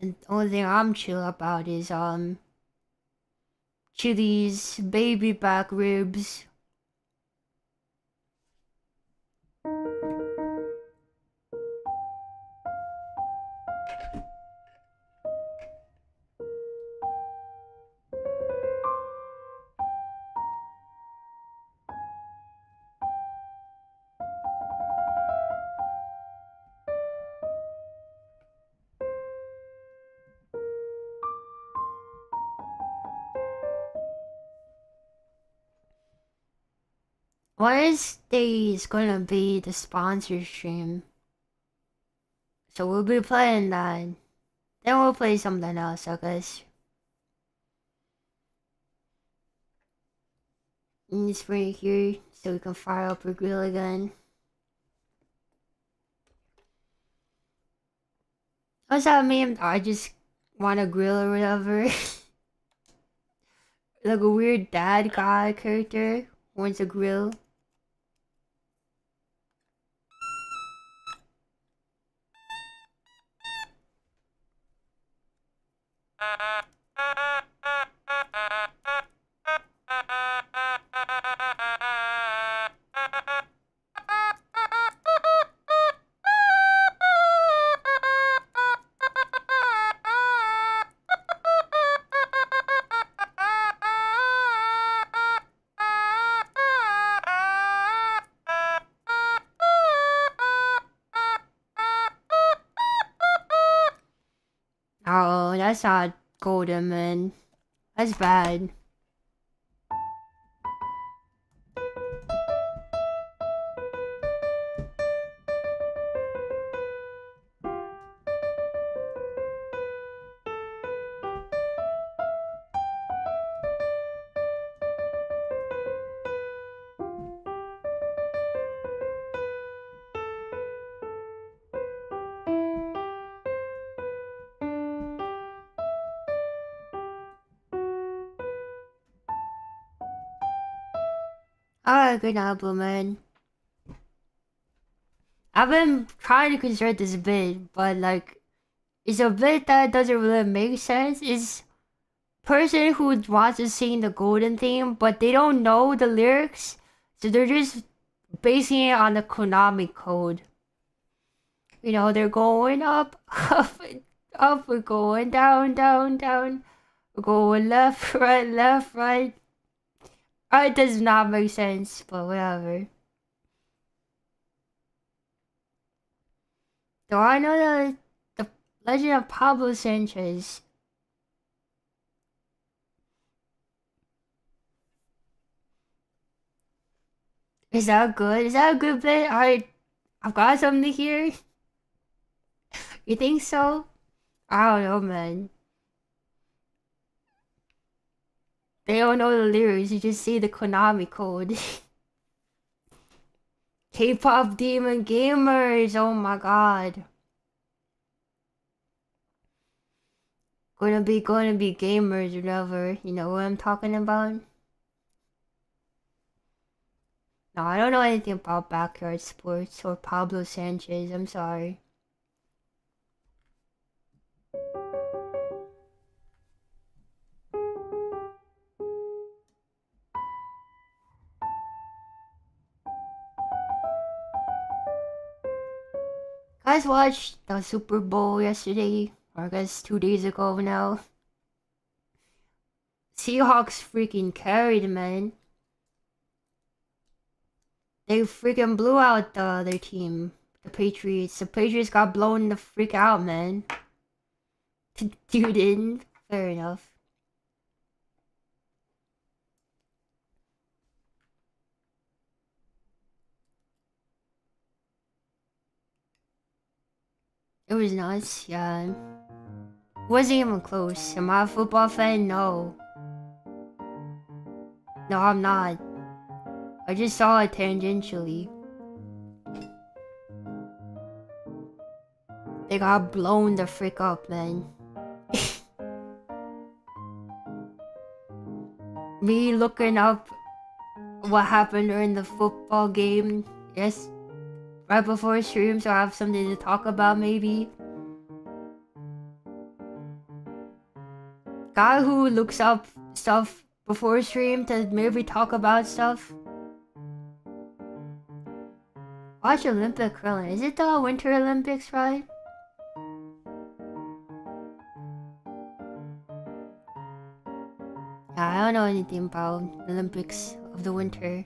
And the only thing I'm chill about is Chili's baby back ribs. Wednesday is gonna be the sponsor stream. So we'll be playing that. Then we'll play something else, I guess. And just bring it here so we can fire up our grill again. What's that meme? I just want a grill or whatever. Like a weird dad guy character wants a grill. Oh, that's not golden, man. That's bad. Alright, good album, man. I've been trying to construct this bit, but like, it's a bit that doesn't really make sense. It's person who wants to sing the golden theme, but they don't know the lyrics, so they're just basing it on the Konami code. You know, they're going up, up, up, we're going down, down, down. We're going left, right, left, right. It does not make sense, but whatever. Do I know the Legend of Pablo Sanchez? Is that good? Is that a good bit? I've got something here. You think so? I don't know, man. They don't know the lyrics, you just see the Konami code. K-pop demon gamers, oh my god. Gonna be gamers, whatever. You know what I'm talking about? No, I don't know anything about backyard sports or Pablo Sanchez, I'm sorry. Guys watched the Super Bowl yesterday, or I guess 2 days ago now. Seahawks freaking carried, man. They freaking blew out the other team, the Patriots. The Patriots got blown the freak out, man. You didn't? Fair enough. It was nuts, yeah. Wasn't even close. Am I a football fan? No. No, I'm not. I just saw it tangentially. They got blown the frick up, man. Me looking up what happened during the football game. Yes, right before stream, so I have something to talk about maybe. Guy who looks up stuff before stream to maybe talk about stuff. Watch Olympic curling. Is it the Winter Olympics, right? Yeah, I don't know anything about Olympics of the winter.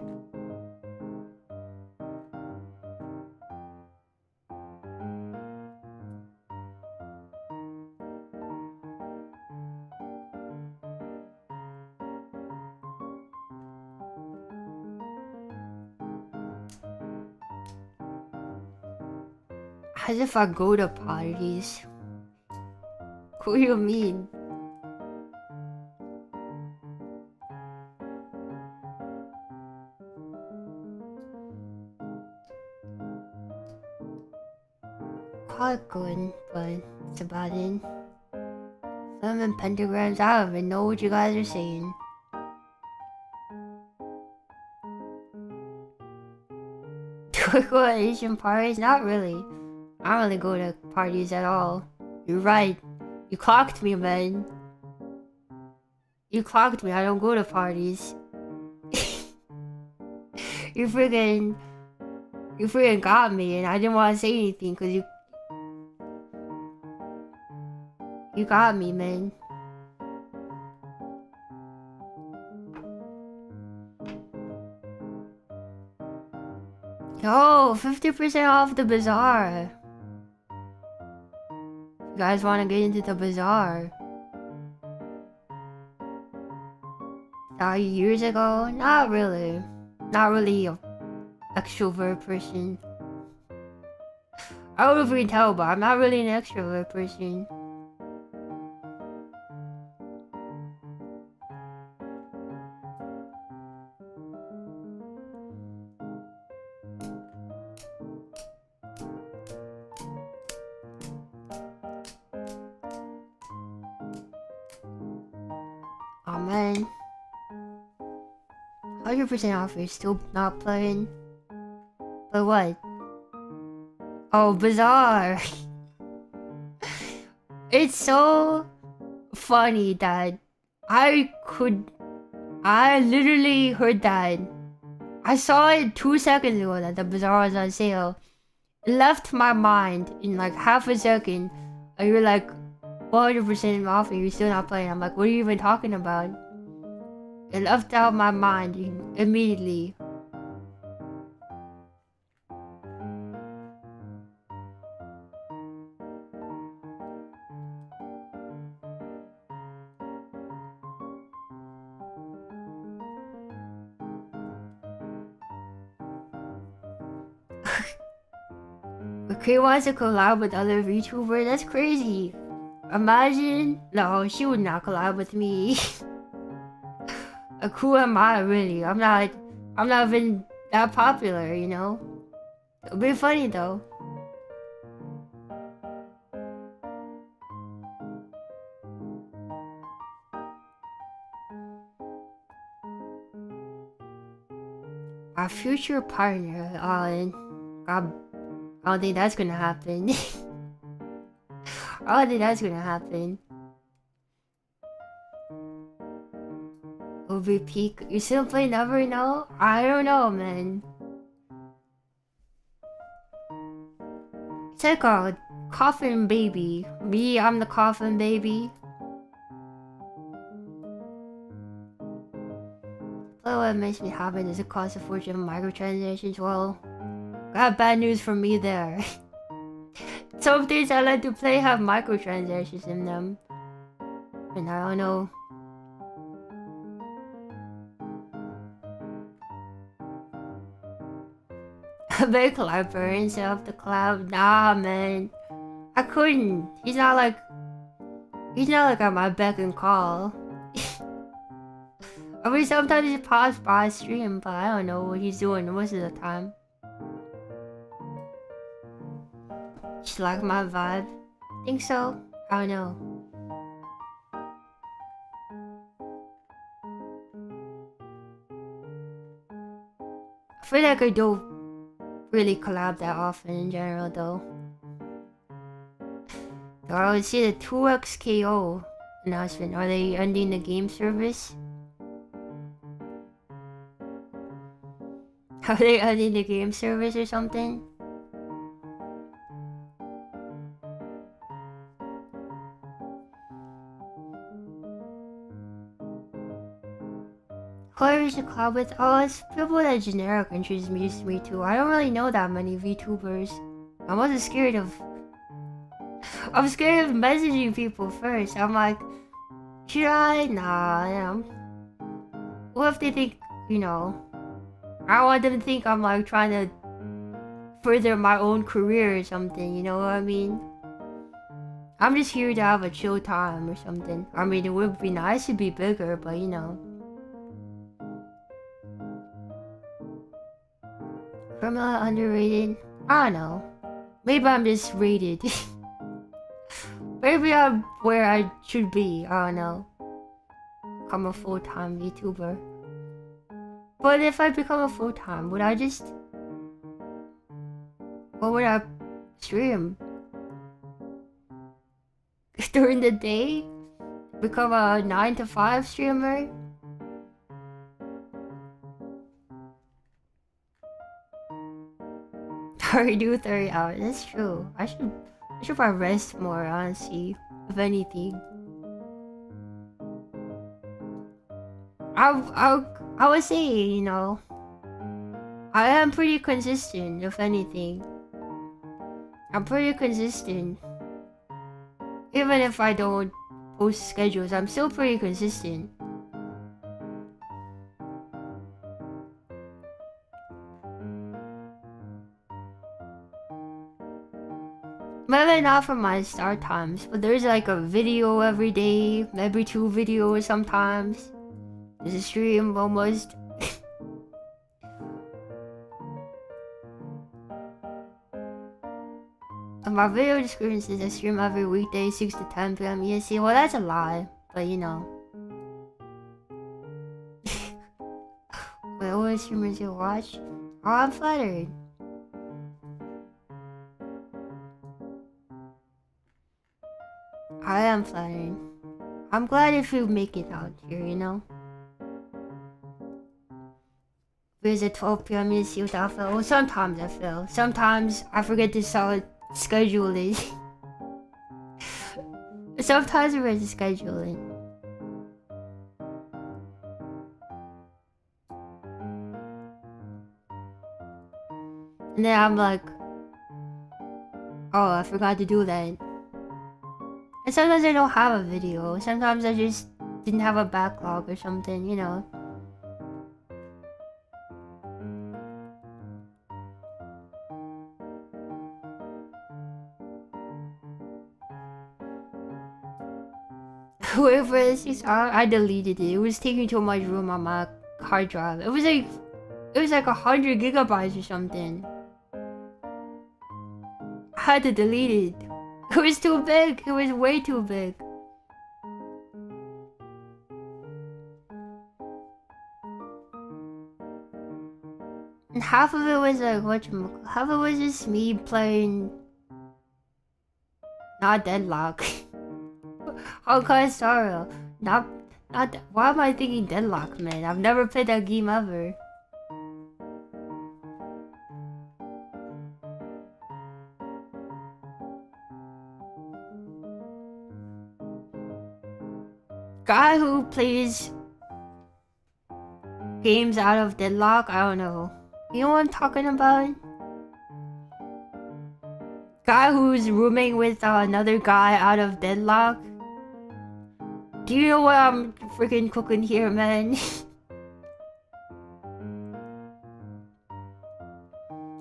As if I go to parties. What do you mean? Quite good, but it's about it. Some and pentagrams, I don't even know what you guys are saying. Do I go to Asian parties? Not really. I don't really go to parties at all. You're right. You clocked me, man. You clocked me. I don't go to parties. You freaking got me, and I didn't want to say anything because you got me, man. Yo, 50% off the bazaar. You guys want to get into the bazaar? Years ago? Not really. Not really a extrovert person. I don't know if you can tell, but I'm not really an extrovert person. Oh man. 100% off, you're still not playing? But what? Oh, Bazaar! It's so funny that I literally heard that. I saw it 2 seconds ago that the Bazaar was on sale. It left my mind in like half a second. And you're like 100% off and you're still not playing. I'm like, what are you even talking about? It left out my mind immediately. Kay wants to collab with other VTubers? That's crazy. Imagine. No, she would not collab with me. Who am I really? I'm not even that popular, you know? It'll be funny though. Our future partner, I don't think that's gonna happen. I don't think that's gonna happen. Over peak. You still play Never Know? I don't know, man. It's like a coffin baby. Me, I'm the coffin baby. But what makes me happy is it costs a fortune of microtransactions. Well, got bad news for me there. Some things I like to play have microtransactions in them. And I don't know. A big librarian instead of the cloud. Nah, man. I couldn't. He's not like at my beck and call. I mean, sometimes he pops by stream, but I don't know what he's doing most of the time. Just like my vibe. Think so? I don't know. I feel like I don't really collab that often in general though. I would see the 2xKO announcement. Are they ending the game service? Are they ending the game service or something? Whoever should collab with? Oh, it's people that generic introduced me to. I don't really know that many VTubers. I wasn't scared of. I'm scared of messaging people first. I'm like, should I? Nah, you know. What if they think, you know? I don't want them to think I'm like trying to further my own career or something, you know what I mean? I'm just here to have a chill time or something. I mean, it would be nice to be bigger, but you know. Criminal underrated? I don't know. Maybe I'm just rated. Maybe I'm where I should be. I don't know. Become a full-time VTuber. But if I become a full-time, would I just... What would I stream? During the day? Become a 9 to 5 streamer? Already do 30 hours. That's true. I should probably rest more, honestly. If anything. I would say, you know, I am pretty consistent, if anything. I'm pretty consistent. Even if I don't post schedules, I'm still pretty consistent. Maybe not for my start times, but there's like a video every day, maybe 2 videos sometimes. There's a stream almost. And my video description says I stream every weekday 6 to 10 p.m. EST. Well, that's a lie, but you know. Wait, what streamers you watch? Oh, I'm flattered. I am flattered. I'm glad if you make it out here, you know? There's at 12 p.m. EST without fail. Well, sometimes I fail. Sometimes I forget to schedule it. Sometimes I forget to schedule it. And then I'm like, oh, I forgot to do that. And sometimes I don't have a video. Sometimes I just didn't have a backlog or something, you know. Wait for this, I deleted it. It was taking too much room on my hard drive. It was like 100 gigabytes or something. I had to delete it. It was too big. It was way too big. And half of it was like, half of it was just me playing... Not Deadlock. Honkai Star. Not why am I thinking Deadlock, man? I've never played that game ever. Guy who plays games out of Deadlock, I don't know. You know what I'm talking about? Guy who's rooming with another guy out of Deadlock. Do you know what I'm freaking cooking here, man?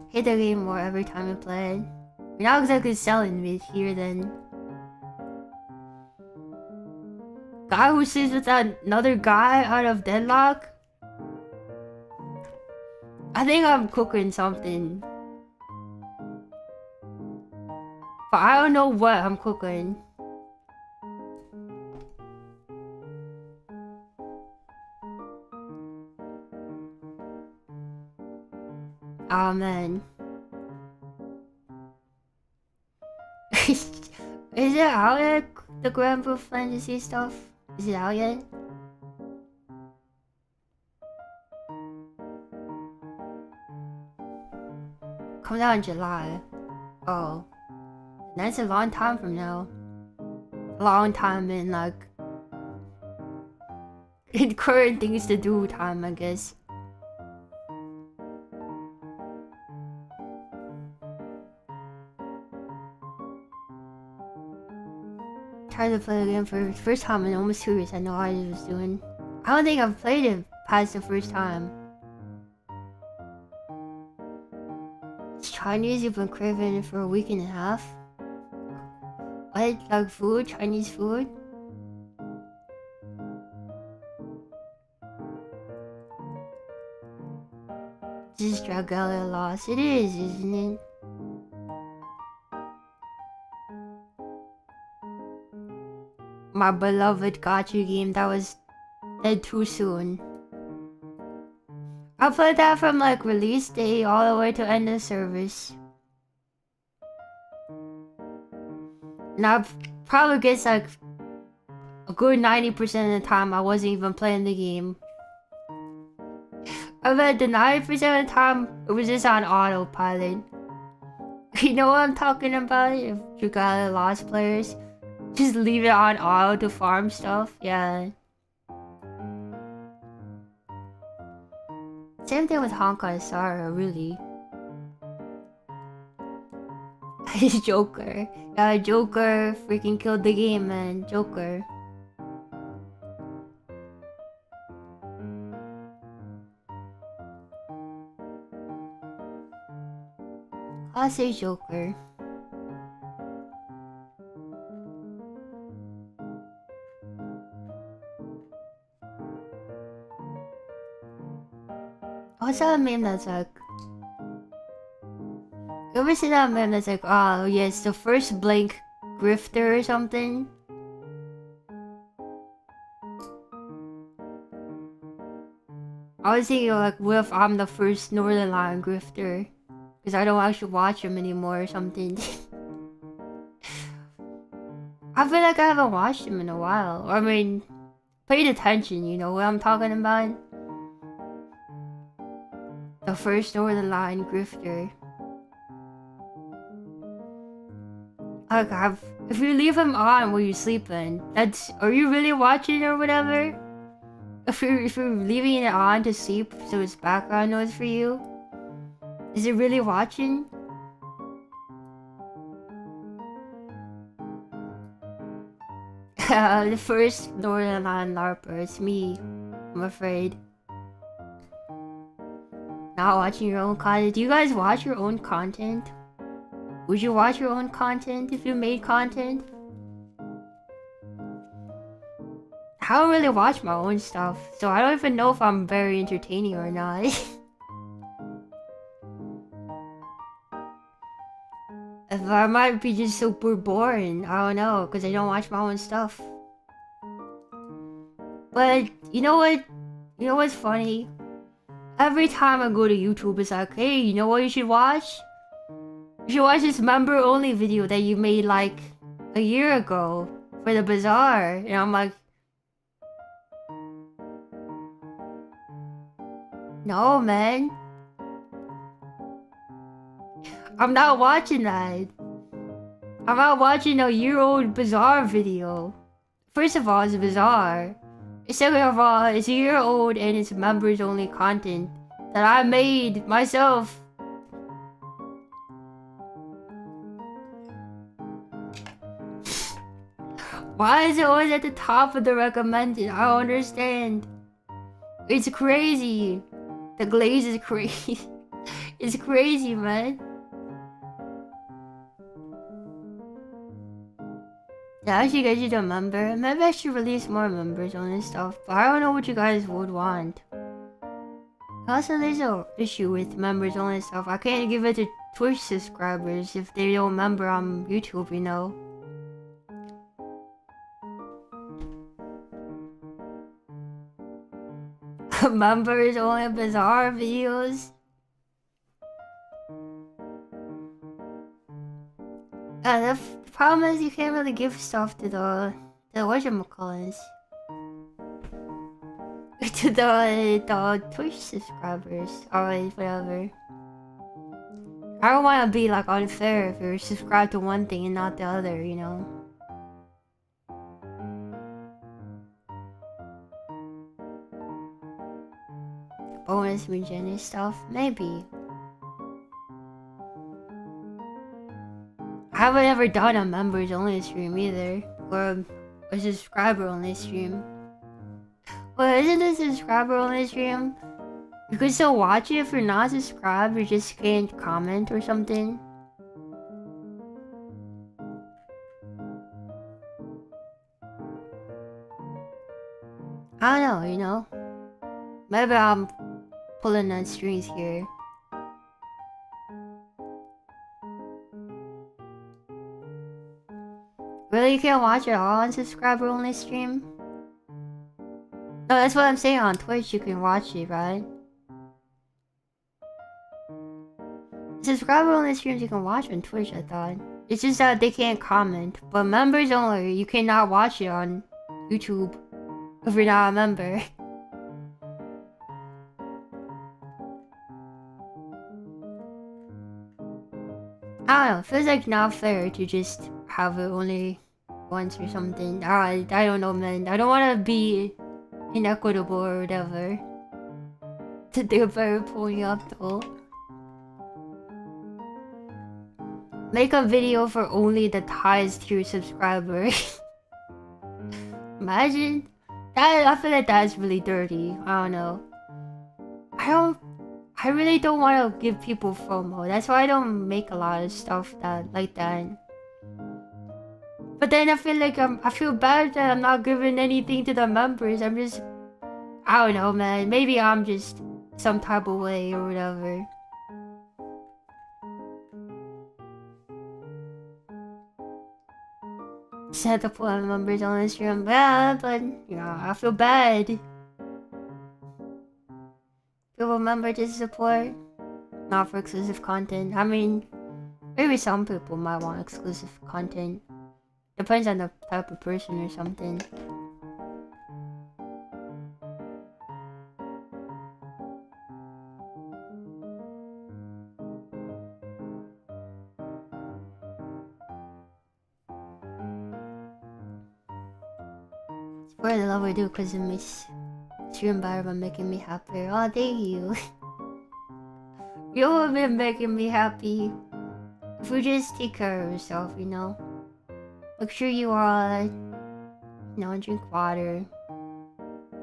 Hate the game more every time I play it. You're not exactly selling it here then. Guy who sleeps with another guy out of Deadlock? I think I'm cooking something. But I don't know what I'm cooking. Oh man. Is it out yet? The Grand Blue Fantasy stuff? Is it out yet? Comes out in July. Oh. That's a long time from now. A long time in like... in current things to do time, I guess. Tried to play the game for the first time in almost 2 years. I know how I was doing. I don't think I've played it past the first time. Let's try Chinese you've been craving for a week and a half? What? Like food? Chinese food? This is Dragalia Lost. It is, isn't it? My beloved gacha game that was dead too soon. I played that from like release day all the way to end of service. And I probably guess like a good 90% of the time I wasn't even playing the game. I bet the 90% of the time it was just on autopilot. You know what I'm talking about? If you got Lost players, just leave it on auto to farm stuff. Yeah. Same thing with Honkai Star, really. Joker. Yeah, Joker freaking killed the game, man. Joker. I'll say Joker. What's that meme that's like? You ever see that meme that's like, oh yes, the first blank grifter or something? I was thinking like, what if I'm the first Northern Lion grifter? Because I don't actually watch them anymore or something. I feel like I haven't watched them in a while. I mean, paid attention, you know what I'm talking about? The first Northern Lion grifter. Like, if you leave him on while you're sleeping, are you really watching or whatever? If you're leaving it on to sleep, so it's background noise for you, is it really watching? The first Northern Lion LARPer, it's me, I'm afraid. Not watching your own content. Do you guys watch your own content? Would you watch your own content if you made content? I don't really watch my own stuff, so I don't even know if I'm very entertaining or not. If I might be just super boring, I don't know, because I don't watch my own stuff. But you know what? You know what's funny? Every time I go to YouTube, it's like, hey, you know what you should watch? You should watch this member-only video that you made like a year ago for the bazaar. And I'm like, no, man. I'm not watching that. I'm not watching a year-old bazaar video. First of all, it's bazaar. Second of all, it's a year old and it's members-only content that I made myself. Why is it always at the top of the recommended? I don't understand. It's crazy. The glaze is crazy. It's crazy, man. Yeah, I should get you to a member. Maybe I should release more members on this stuff, but I don't know what you guys would want. Also, there's an issue with members only stuff. I can't give it to Twitch subscribers if they don't member on YouTube, you know. Members only bizarre videos. The problem is you can't really give stuff to the whatchamacallits. To the Twitch subscribers or whatever. I don't want to be like unfair if you're subscribed to one thing and not the other, you know. Bonus Regina stuff, maybe. I haven't ever done a members only stream either, or a subscriber only stream. Well, isn't a subscriber only stream You can still watch it if you're not subscribed, you just can't comment or something. I don't know, you know? Maybe I'm pulling on strings here. Really, you can't watch it all on subscriber only stream? No, that's what I'm saying. On Twitch you can watch it, right? Subscriber only streams you can watch on Twitch, I thought. It's just that they can't comment. But members only, you cannot watch it on YouTube if you're not a member. I don't know, it feels like not fair to just have it only once or something. I don't know, man. I don't want to be inequitable or whatever. To think about it pulling up though. Make a video for only the highest tier subscriber. Imagine that. I feel like that's really dirty. I don't know. I really don't want to give people FOMO. That's why I don't make a lot of stuff like that. But then I feel like I feel bad that I'm not giving anything to the members. I'm just, I don't know, man. Maybe I'm just some type of way or whatever. Set to put members on this stream, yeah, but you know, I feel bad. People remember to support, not for exclusive content. I mean, maybe some people might want exclusive content. Depends on the type of person or something. Support the love I do because it makes stream better by making me happier. Oh, thank you. You have been making me happy. If you just take care of yourself, you know. Make sure you are, you know, drink water,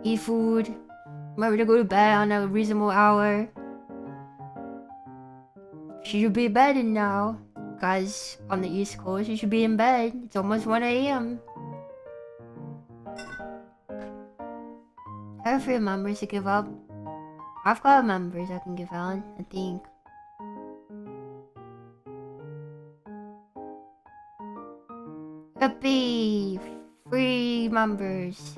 eat food, remember to go to bed on a reasonable hour. You should be in bed now, guys. On the East Coast, you should be in bed. It's almost 1 AM. I have 3 members to give up. I've got members I can give out, I think. Yippee! Free members.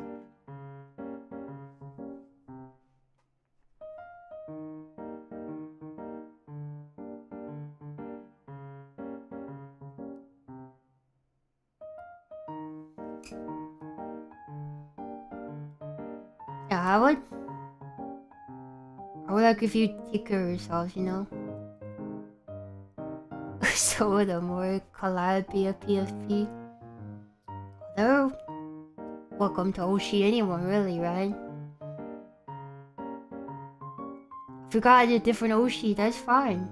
Yeah, I would like if you take care of yourselves, you know? So would a more collab be a PFP? They're welcome to Oshi, anyone really, right? If you got a different Oshi, that's fine.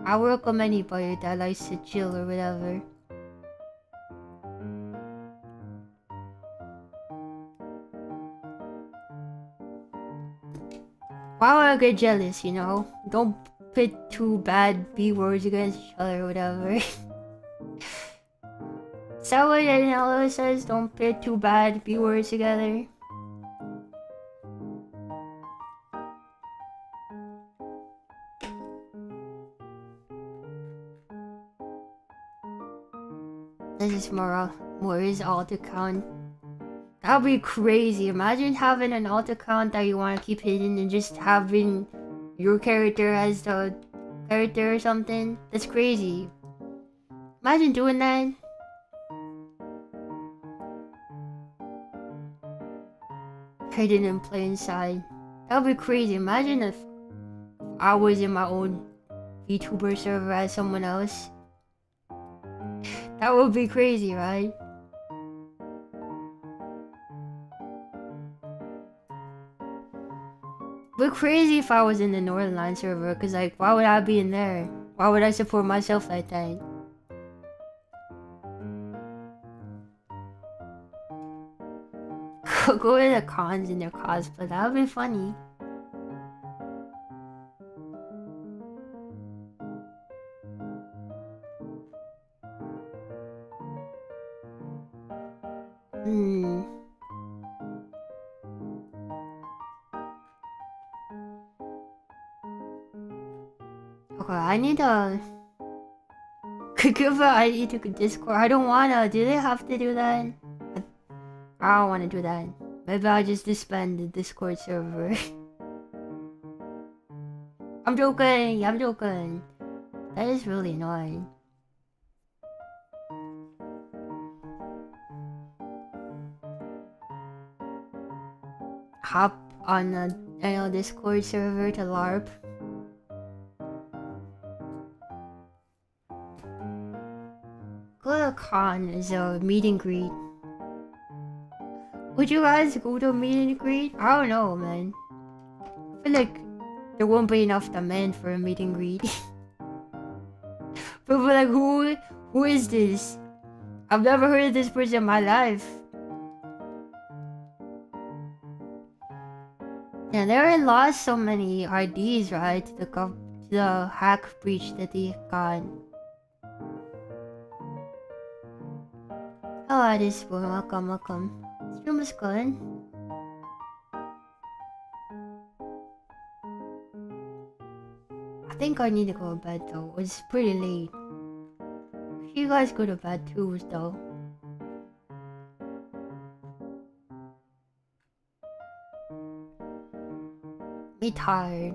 I welcome anybody that likes to chill or whatever. Why would I get jealous, you know? Don't pit 2 bad B words against each other or whatever. Is that what Anelo says? Don't pit 2 bad B words together. This is more his alt account. That would be crazy. Imagine having an alt account that you want to keep hidden and just having your character as the character or something. That's crazy. Imagine doing that. Hidden in plain sight. That would be crazy. Imagine if I was in my own VTuber server as someone else. That would be crazy, right? But crazy if I was in the Northern server, cause like, why would I be in there? Why would I support myself like that? Go to the cons in their cosplay, that would be funny. Okay, I need to give her ID to Discord. I don't wanna. Do they have to do that? I don't wanna do that. Maybe I'll just disband the Discord server. I'm joking. I'm joking. That is really annoying. Hop on a Discord server to LARP. Go to con is a meet and greet. Would you guys go to a meet and greet? I don't know, man. I feel like there won't be enough demand for a meet and greet. But like, who is this? I've never heard of this person in my life. Yeah, there lost so many IDs, right? To the hack breach that they got. Hello, this one. Welcome, welcome. This room is good. I think I need to go to bed though. It's pretty late. You guys go to bed too, though. Me tired.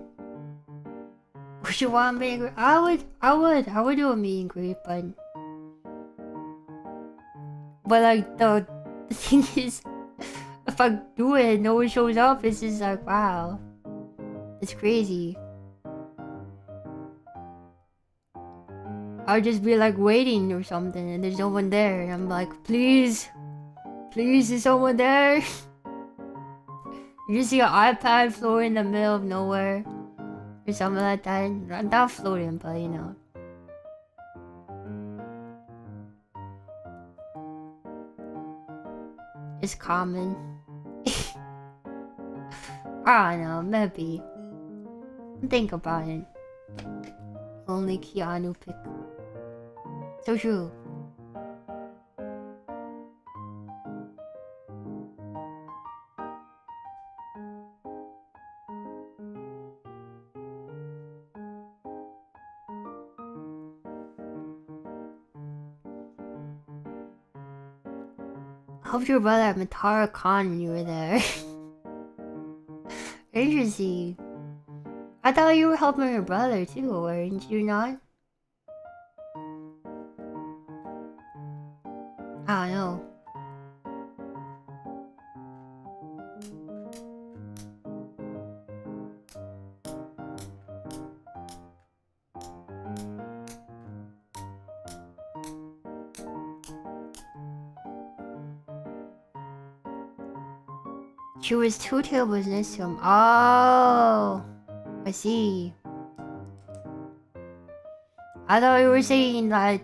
Would you want me? I would do a meet and greet, but like the thing is, if I do it, no one shows up. It's just like, wow, it's crazy. I'll just be like waiting or something, and there's no one there, and I'm like, please, is someone there? You just see an iPad floating in the middle of nowhere, or something like that. Not floating, but you know. It's common. I don't know, maybe. Think about it. Only Keanu pick. So true. I hope your brother met Matara Khan when you were there. Interesting. I thought you were helping your brother too, weren't you not? I don't know. She was two tables next to him. Oh, I see. I thought you were saying that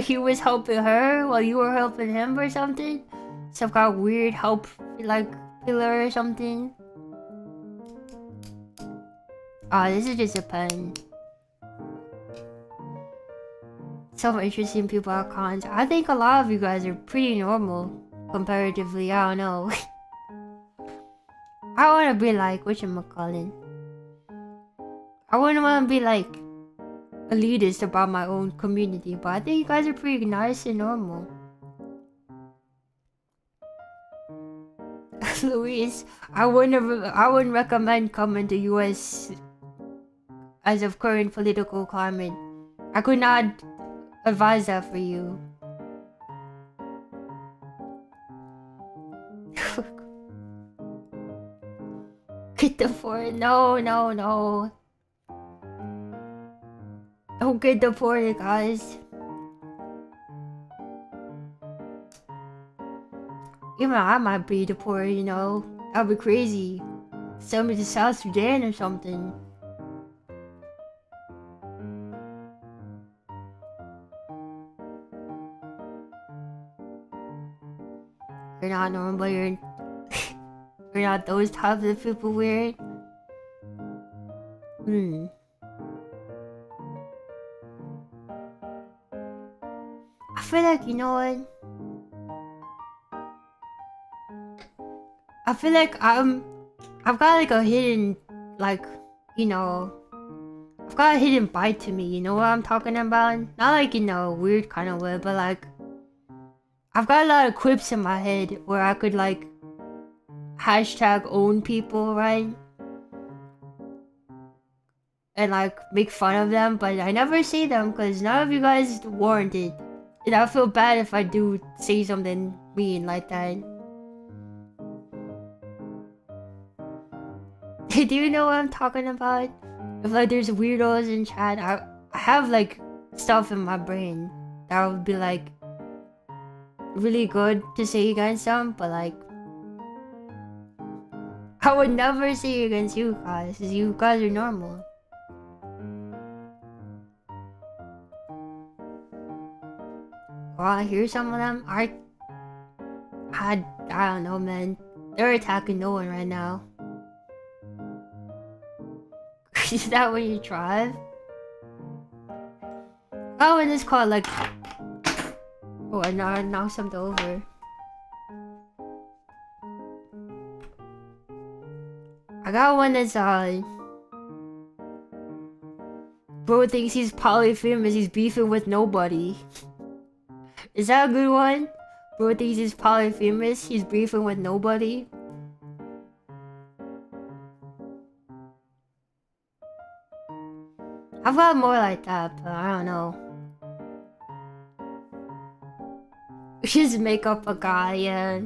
he was helping her while you were helping him or something. Some kind of weird help, like pillar or something. Ah, this is just a pen. Some interesting people at cons. I think a lot of you guys are pretty normal comparatively. I don't know. I want to be like whatchamacallit. I wouldn't want to be like elitist about my own community, but I think you guys are pretty nice and normal. Luis, I wouldn't recommend coming to US as of current political climate. I could not advise that for you. Get deported. No. Don't get deported, guys. Even I might be deported, you know. That'd be crazy. Send me to South Sudan or something. You're not normal, you're not those types of people weird. I feel like, you know what? I feel like I've got like a hidden, like, you know, I I've got a hidden bite to me, you know what I'm talking about? Not like in a weird kind of way, but like I've got a lot of quips in my head where I could like hashtag own people, right? And like make fun of them, but I never say them because none of you guys warned it. And I feel bad if I do say something mean like that. Do you know what I'm talking about? If like there's weirdos in chat, I have like stuff in my brain that would be like really good to say against them, but like I would never say against you guys, because you guys are normal. Wanna hear some of them? I don't know, man. They're attacking no one right now. Is that what you drive? Oh, and it's called like... Oh, I knocked something over. I got one that's bro thinks he's polyphemus, he's beefing with nobody. Is that a good one? Bro thinks he's polyphemus, he's beefing with nobody. I've got more like that, but I don't know. Just make up a guy, yeah.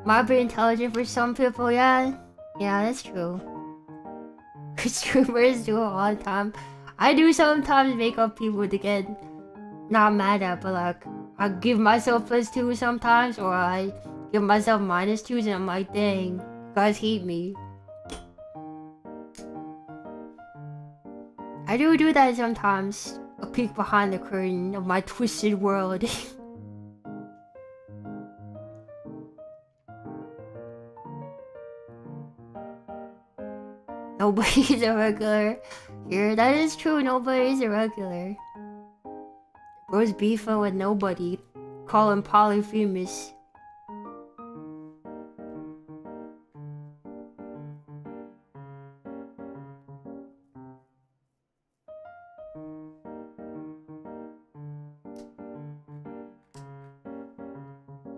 Might be intelligent for some people, yeah. Yeah, that's true. Streamers do it all the time. I do sometimes make up people to get not mad at, but like I give myself +2 sometimes, or I give myself -2s, and I'm like, dang, you guys hate me. I do that sometimes. A peek behind the curtain of my twisted world. Nobody's a regular here. That is true, nobody's a regular. Bro's beefing with nobody. Call him polyphemus.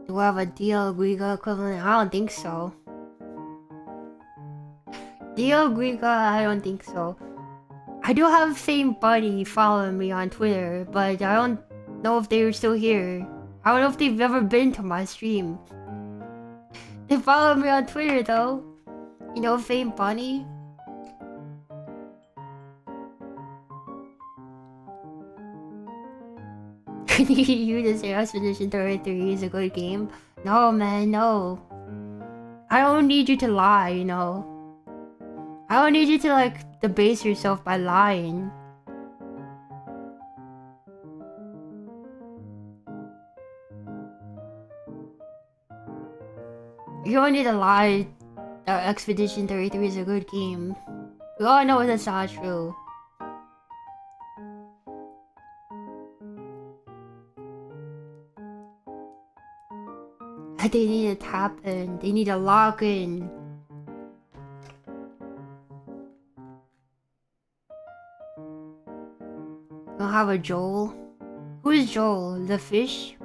Do I have a DL Guiga equivalent? I don't think so. DL Guiga, I don't think so. I do have Fame Buddy following me on Twitter, but I don't know if they're still here. I don't know if they've ever been to my stream. They follow me on Twitter though. You know Fame Bunny? You to say Expedition 33 is a good game? No man, no. I don't need you to lie, you know. I don't need you to like debase yourself by lying. You don't need to lie that Expedition 33 is a good game. We all know that's not true. They need to tap in. They need to lock in. Don't have a Joel. Who is Joel? The fish?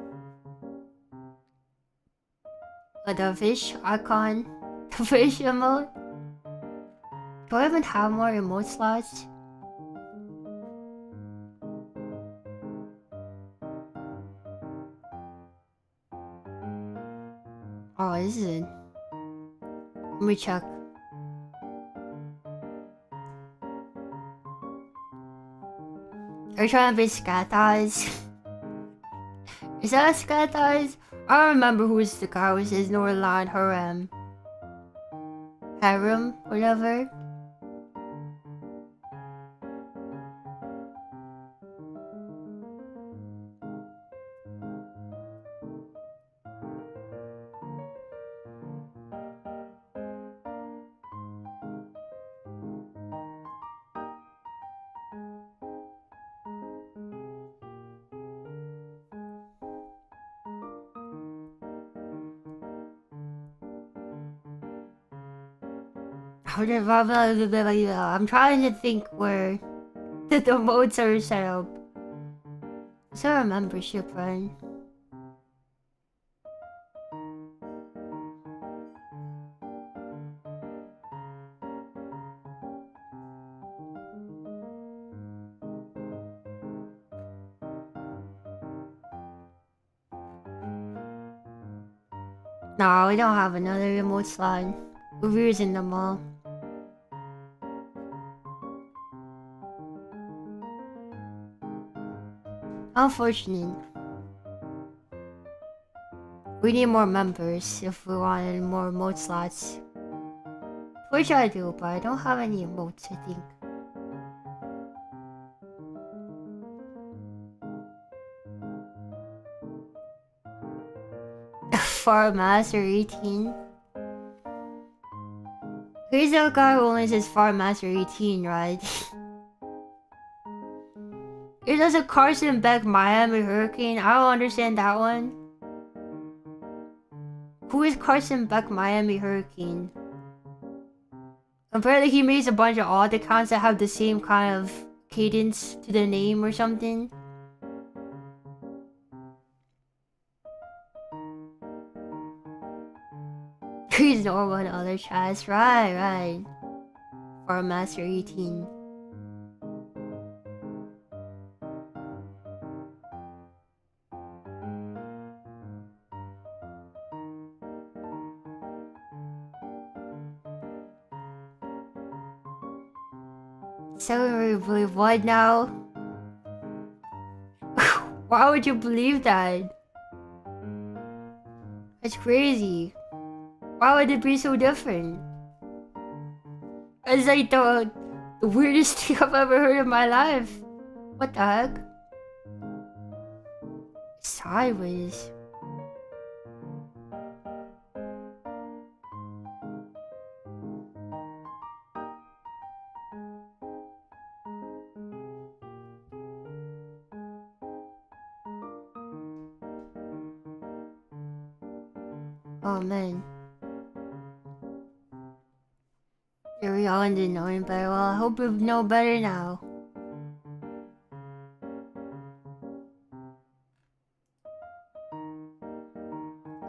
The fish icon? The fish emote? Do I even have more emote slots? Oh, this is it. Let me check. Are you trying to be Scat Eyes? Is that a Scat Eyes? I don't remember who's the guy who says Norland Harem. Harem, whatever. I'm trying to think where the modes are set up. Is there a membership run? No, we don't have another remote slot. We're using them all. Unfortunate. We need more members if we wanted more emote slots. Which I do, but I don't have any emotes, I think. Far Master 18. Here's a guy who only says Far Master 18, right? There's a Carson Beck Miami Hurricane. I don't understand that one. Who is Carson Beck Miami Hurricane? Apparently he makes a bunch of odd accounts that have the same kind of cadence to the name or something. He's normal in other chats. Right. For Master 18. So we believe what now? Why would you believe that? That's crazy. Why would it be so different? It's like the weirdest thing I've ever heard in my life. What the heck? Sideways. Oh man. Here we all ended knowing better. Well, I hope we know better now.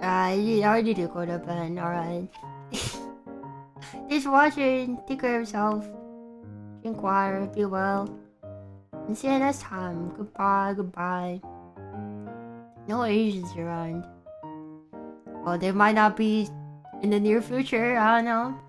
I need to go to bed, alright. Thanks for watching. Take care of yourself. Drink water, be well. And see you next time. Goodbye. No Asians around. Well, they might not be in the near future, I don't know.